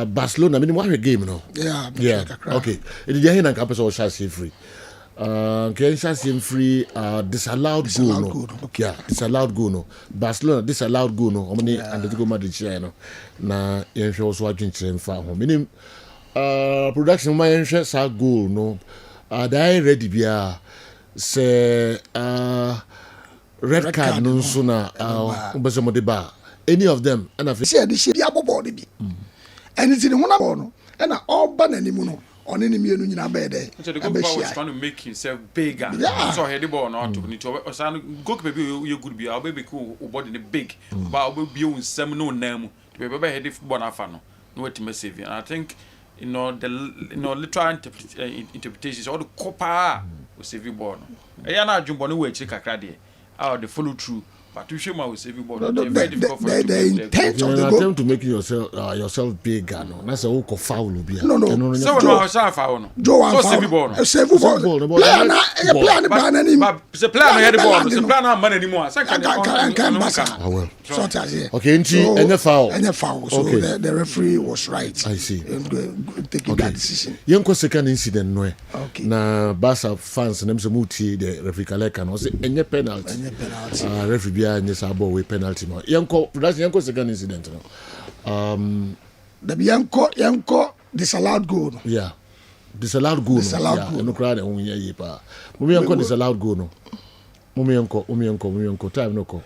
S2: Barcelona minim wa game no yeah okay it dey here na ka person shase free can shase free disallowed goal no yeah disallowed goal no Barcelona disallowed goal no omni Atletico Madrid share no na yen hwe so adwinkyere mfa ho minim production ma yen hwe sa goal no they ready bia say red card no so na obeso mo de ba any of them and I
S20: say the shit ya bobo de bi and it's in one no and all ban animu no on any mienu nyina be there
S5: so the goalkeeper was trying to make himself bigger so head the ball no to need to goalkeeper be you good be our baby cool body big but be you nsem no nam to be head football na fa no what me save and I think the literal interpretations all the copper was save ball no e na adwumbo no we chi kakra de the follow through. But to show my saving ball, very difficult for
S20: the intent of the goal
S2: to make yourself bigger. No, that's a whole foul.
S20: No.
S5: So no, how foul?
S20: So
S5: saving ball.
S20: Save ball. Player na
S5: the player na head ball. The player na man anymore.
S2: Okay, any
S20: foul. So the referee was right.
S2: I see.
S20: Taking that decision.
S2: Yanko second incident no. Okay. Na Barca fans them say muti the referee Laka no say any penalty. Referee and yes about penalty no yanko second incident no
S20: the yanko disallowed goal no
S2: yeah disallowed goal no crowd e won ye pa mo yanko disallowed goal no mo yanko time no ko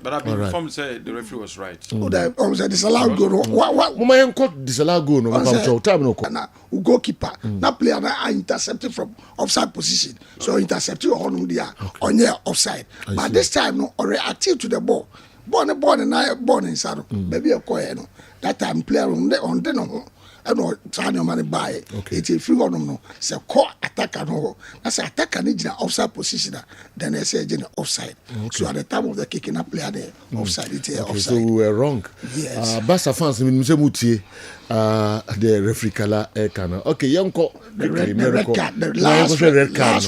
S5: but I been informed say the referee was right
S20: that disallowed goal no
S2: mo yanko disallowed goal no mo time no ko
S20: na goalkeeper na player na intercepted from offside position so intercepted on dia on your offside but this time no or reactive to the ball inside maybe a coin no that time player on the no ɛna saa nneɛma no baeɛ ɛti ɛfiri hɔnom no sɛ kɔ attacker no hɔ na sɛ attacker no gyina offside position a then ɛsɛ ɛgye ne offside so at the time of the kick na player ne offside it offside
S2: so we were wrong Barca fans menim sɛ mutie the referee kala kana okay yɛnkɔ
S20: the red card the last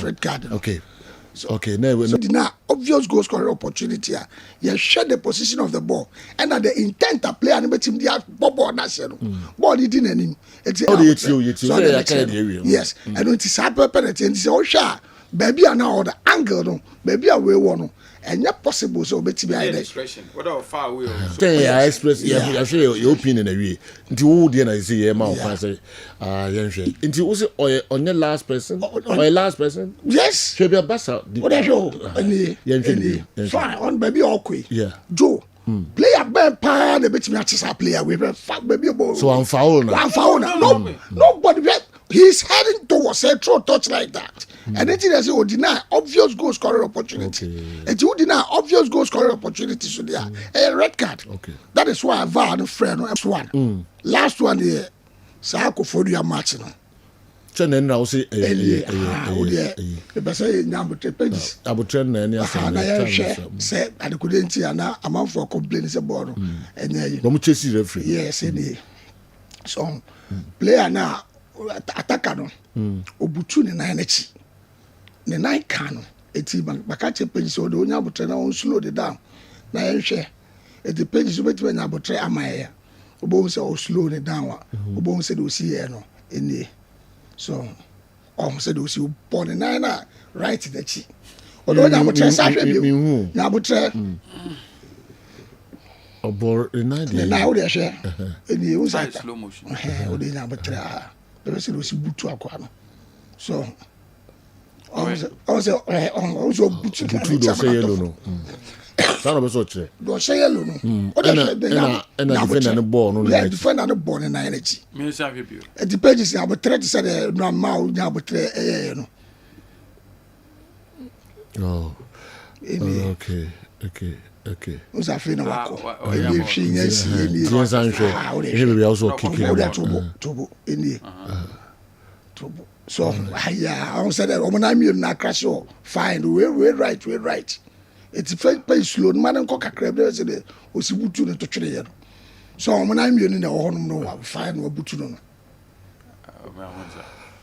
S20: red card
S2: okay
S20: so the obvious goal scoring opportunity you share the position of the ball and at the intent of player and team dia ball na se no ball di na nim yes and it is happen penalty and say o hwa baby na or the angle no baby a we wo no enya possible so obeti bi ide
S5: whether far away
S2: I express your opinion away nti wo de na say ye ma o kan say yenhwe nti wo say on your last person or last person
S20: yes
S2: should be a bassa
S20: what dey show yenhwe fine on baby okwe Joe player ben pa na beti mi atisa player we baby ball
S2: so I'm foul now
S20: nobody he's heading towards a throw touch like that and then they say oh deny obvious goal scoring opportunity and you deny obvious goal scoring opportunity so there a red card that is why VAR no friend no last one here sa ko for your match no
S2: chene na wo say
S20: the best nyabotre pages
S2: abotre na any asa
S20: na say adekudenti ana amanfo complain say ball no enye
S2: no mu chase referee
S20: yes any so player na attacker no obutu ne nan achi ne nan ka no eti baka che page so de onya botre na on slow the down na yenhwe eti page so beti nya botre amaye obo se o slow the down obo se do see here no eni so se do see born ne nan na right the chi odo nya botre sa hwe bi nya botre
S2: obor ne
S20: na o de hwe eni o sa slow motion o de nya botre there is no butu akwa no so also butu
S2: do say yellow no sana be so kire
S20: do say yellow no o dey
S2: defend the ball no
S20: defend the ball na energy
S5: me say have you
S20: at the pages na but try to say the normal nya but no
S2: okay
S20: usa fe na wako
S2: eni be also kicking
S20: tubo eni tubo so I said that omana mi na crash fine we right it's pay slow man nko kakra be say the osibutu ne to twere ye no so omana mi na ho no fine wa butu no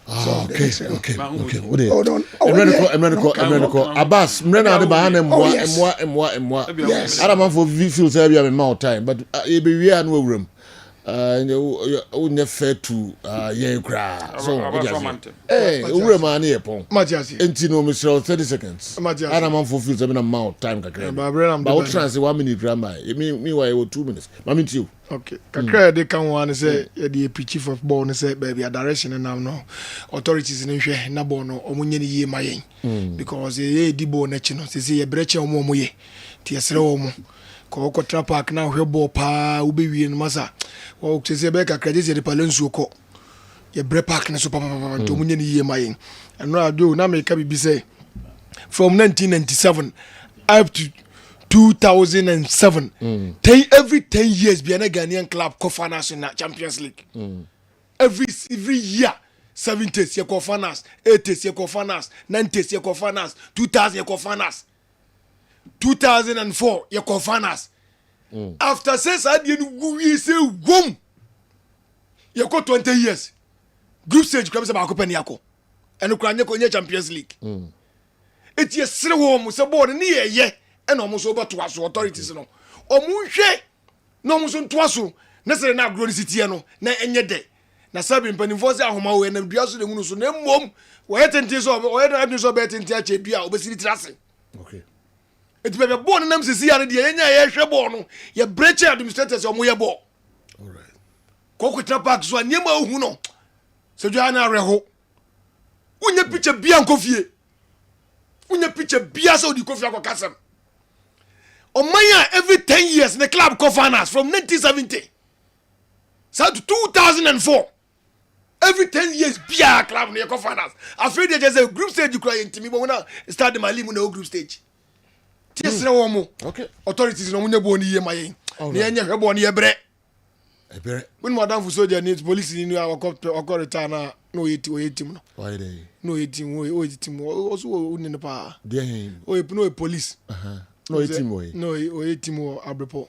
S2: okay. Abbas, mrena de bahane mwa. Adam for Midfield say we have more time, but e be we are no room. Fair to kra. So room an e pon. Enti no Mr. 30 seconds. Adam for Midfield say we more time kakra. But what trans 1 minute grandma. Me why 2 minutes. Mami you.
S23: Okay. Kakra de kan wan say the chief of ball ne say baby a direction now no authorities ne hwe na ball no omunye ne yie mayen because e di ball na chi no say ye breche omo ye ti esre omo ko tra park na hwe ball pa wo be wie no masa wo say be kakra je de palensu ko ye bre park ne so pa to omunye ne yie mayen eno ado na me ka bibi say from 1997 up to 2007 every 10 years be a Ghanaian club co-finance in the Champions League every year 70s ye co-finance 80s ye co-finance 90s ye co-finance 2000 ye co-finance 2004 ye co-finance after says we say boom ye ko 20 years group stage club say ba ko pen yako eno kra nye ko nye Champions League it ye sere wo mo se board ni ye and almost over to us authorities no omunhwe no almost to us na sere na agro city no na enye de na sabi mpanimfo se ahoma we na dua so de hunu so na mmom wo yetenti so wo yeda abni so betenti ache dua obesiri trase
S2: okay
S20: it be born nam sisi ya de yenya ye hwe ball no ye breach administrators omo ye ball
S2: all right
S20: ko kwitra park so anyema ohu no se dua na reho unya picture bia nkofie unya picture bia so di kofie akokasem Omaya every 10 years in the club co-finance from 1970 so to 2004 every 10 years bia club in the co-finance afraid they just a group stage you cry into me but when I start the mali mu na group stage tiesre wo mo
S2: okay
S20: authorities no munye bo ni ye mayen ne enya hwebo ne ye bre
S23: When madam for soldier needs police in our return no 80 team.
S2: Why they?
S23: No 18 team also in the power.
S2: Dear
S23: no police.
S2: No 18 way.
S23: No 18 more abrepo.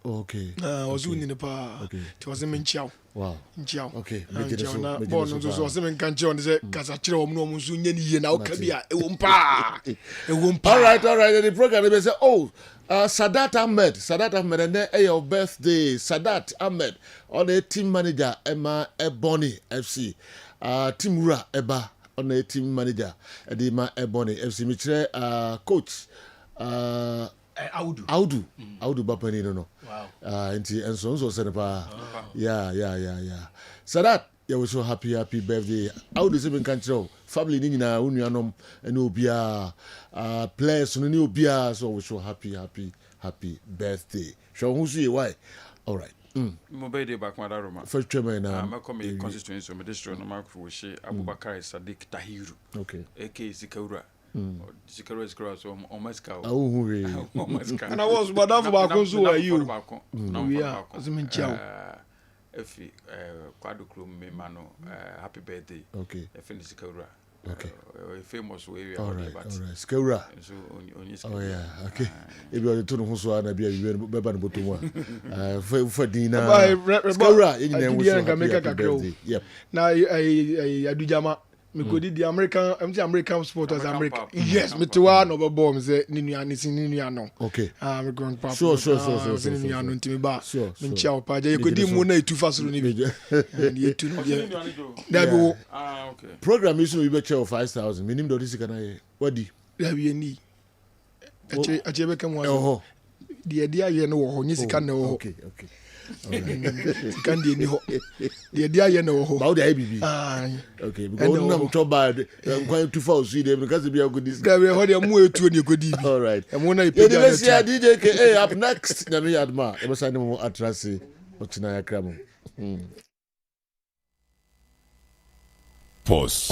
S2: Okay.
S23: Was in the power.
S2: Okay.
S23: It was a menchao.
S2: Wow.
S23: Nchao.
S2: Okay.
S23: Born was a cancer on the Casachiro no Musunya now Kabia. It won't pa. It won't pa. All right.
S2: The program they say, oh, Sadat Ahmed, and then your birthday, Sadat Ahmed, on the team manager Emma Ebony FC, Team Ra Eba on the team manager Edima Ebony FC, Mitre coach Audu Bapani no.
S3: Wow.
S2: And so Senepa. Yeah. Sadat, you were so happy birthday. Audu is even control. Family ni na unuanom ene obia players no ni obia so we so happy birthday. Show who see why. All right.
S5: Mo birthday back my Roma.
S2: First chairman na
S5: ma come constituency of district no mark for she Abubakar Sadiq Tahiru.
S2: Okay.
S5: AK Zikaura. Zikaura is cross on Moscow.
S23: And I was madam for Bakonso are you? Yeah. Aziminchao.
S5: Efi Kwaduklu me mano happy birthday.
S2: Okay.
S5: Efi Zikaura.
S2: Okay.
S5: Famous way.
S2: All right. Skura. Oh yeah. Okay. If you are to no so na bia you be ba no botomu for dina. Skura you know we so. Yep.
S23: Na adujama me go di American supporters America. Yes, me to one over bomb say ninua no.
S2: Okay.
S23: Me grandpa.
S2: Sure.
S23: Ninua no ntimi ba. Me nchia opa je go di mu na etu fasoro ni bi. And ye tu no ye.
S5: Okay.
S2: Program is we be chair of 5,000. Minim do this kana ye. What di?
S23: Ya we ni. Ache be kam wa. Dia ye no wo ho nyi sika na wo.
S2: Okay.
S23: Can di ni ho. Dia ye no ho.
S2: Ba o di IBB. Okay, because I'm too bad. I'm going too far see them because be a good this.
S23: Gabriel ho dia mu etu ni go di.
S2: All right.
S23: E mo na
S2: ipe. DJ K up next. Na me adma. E be say mo atrase. Otina ya kramo. Pause.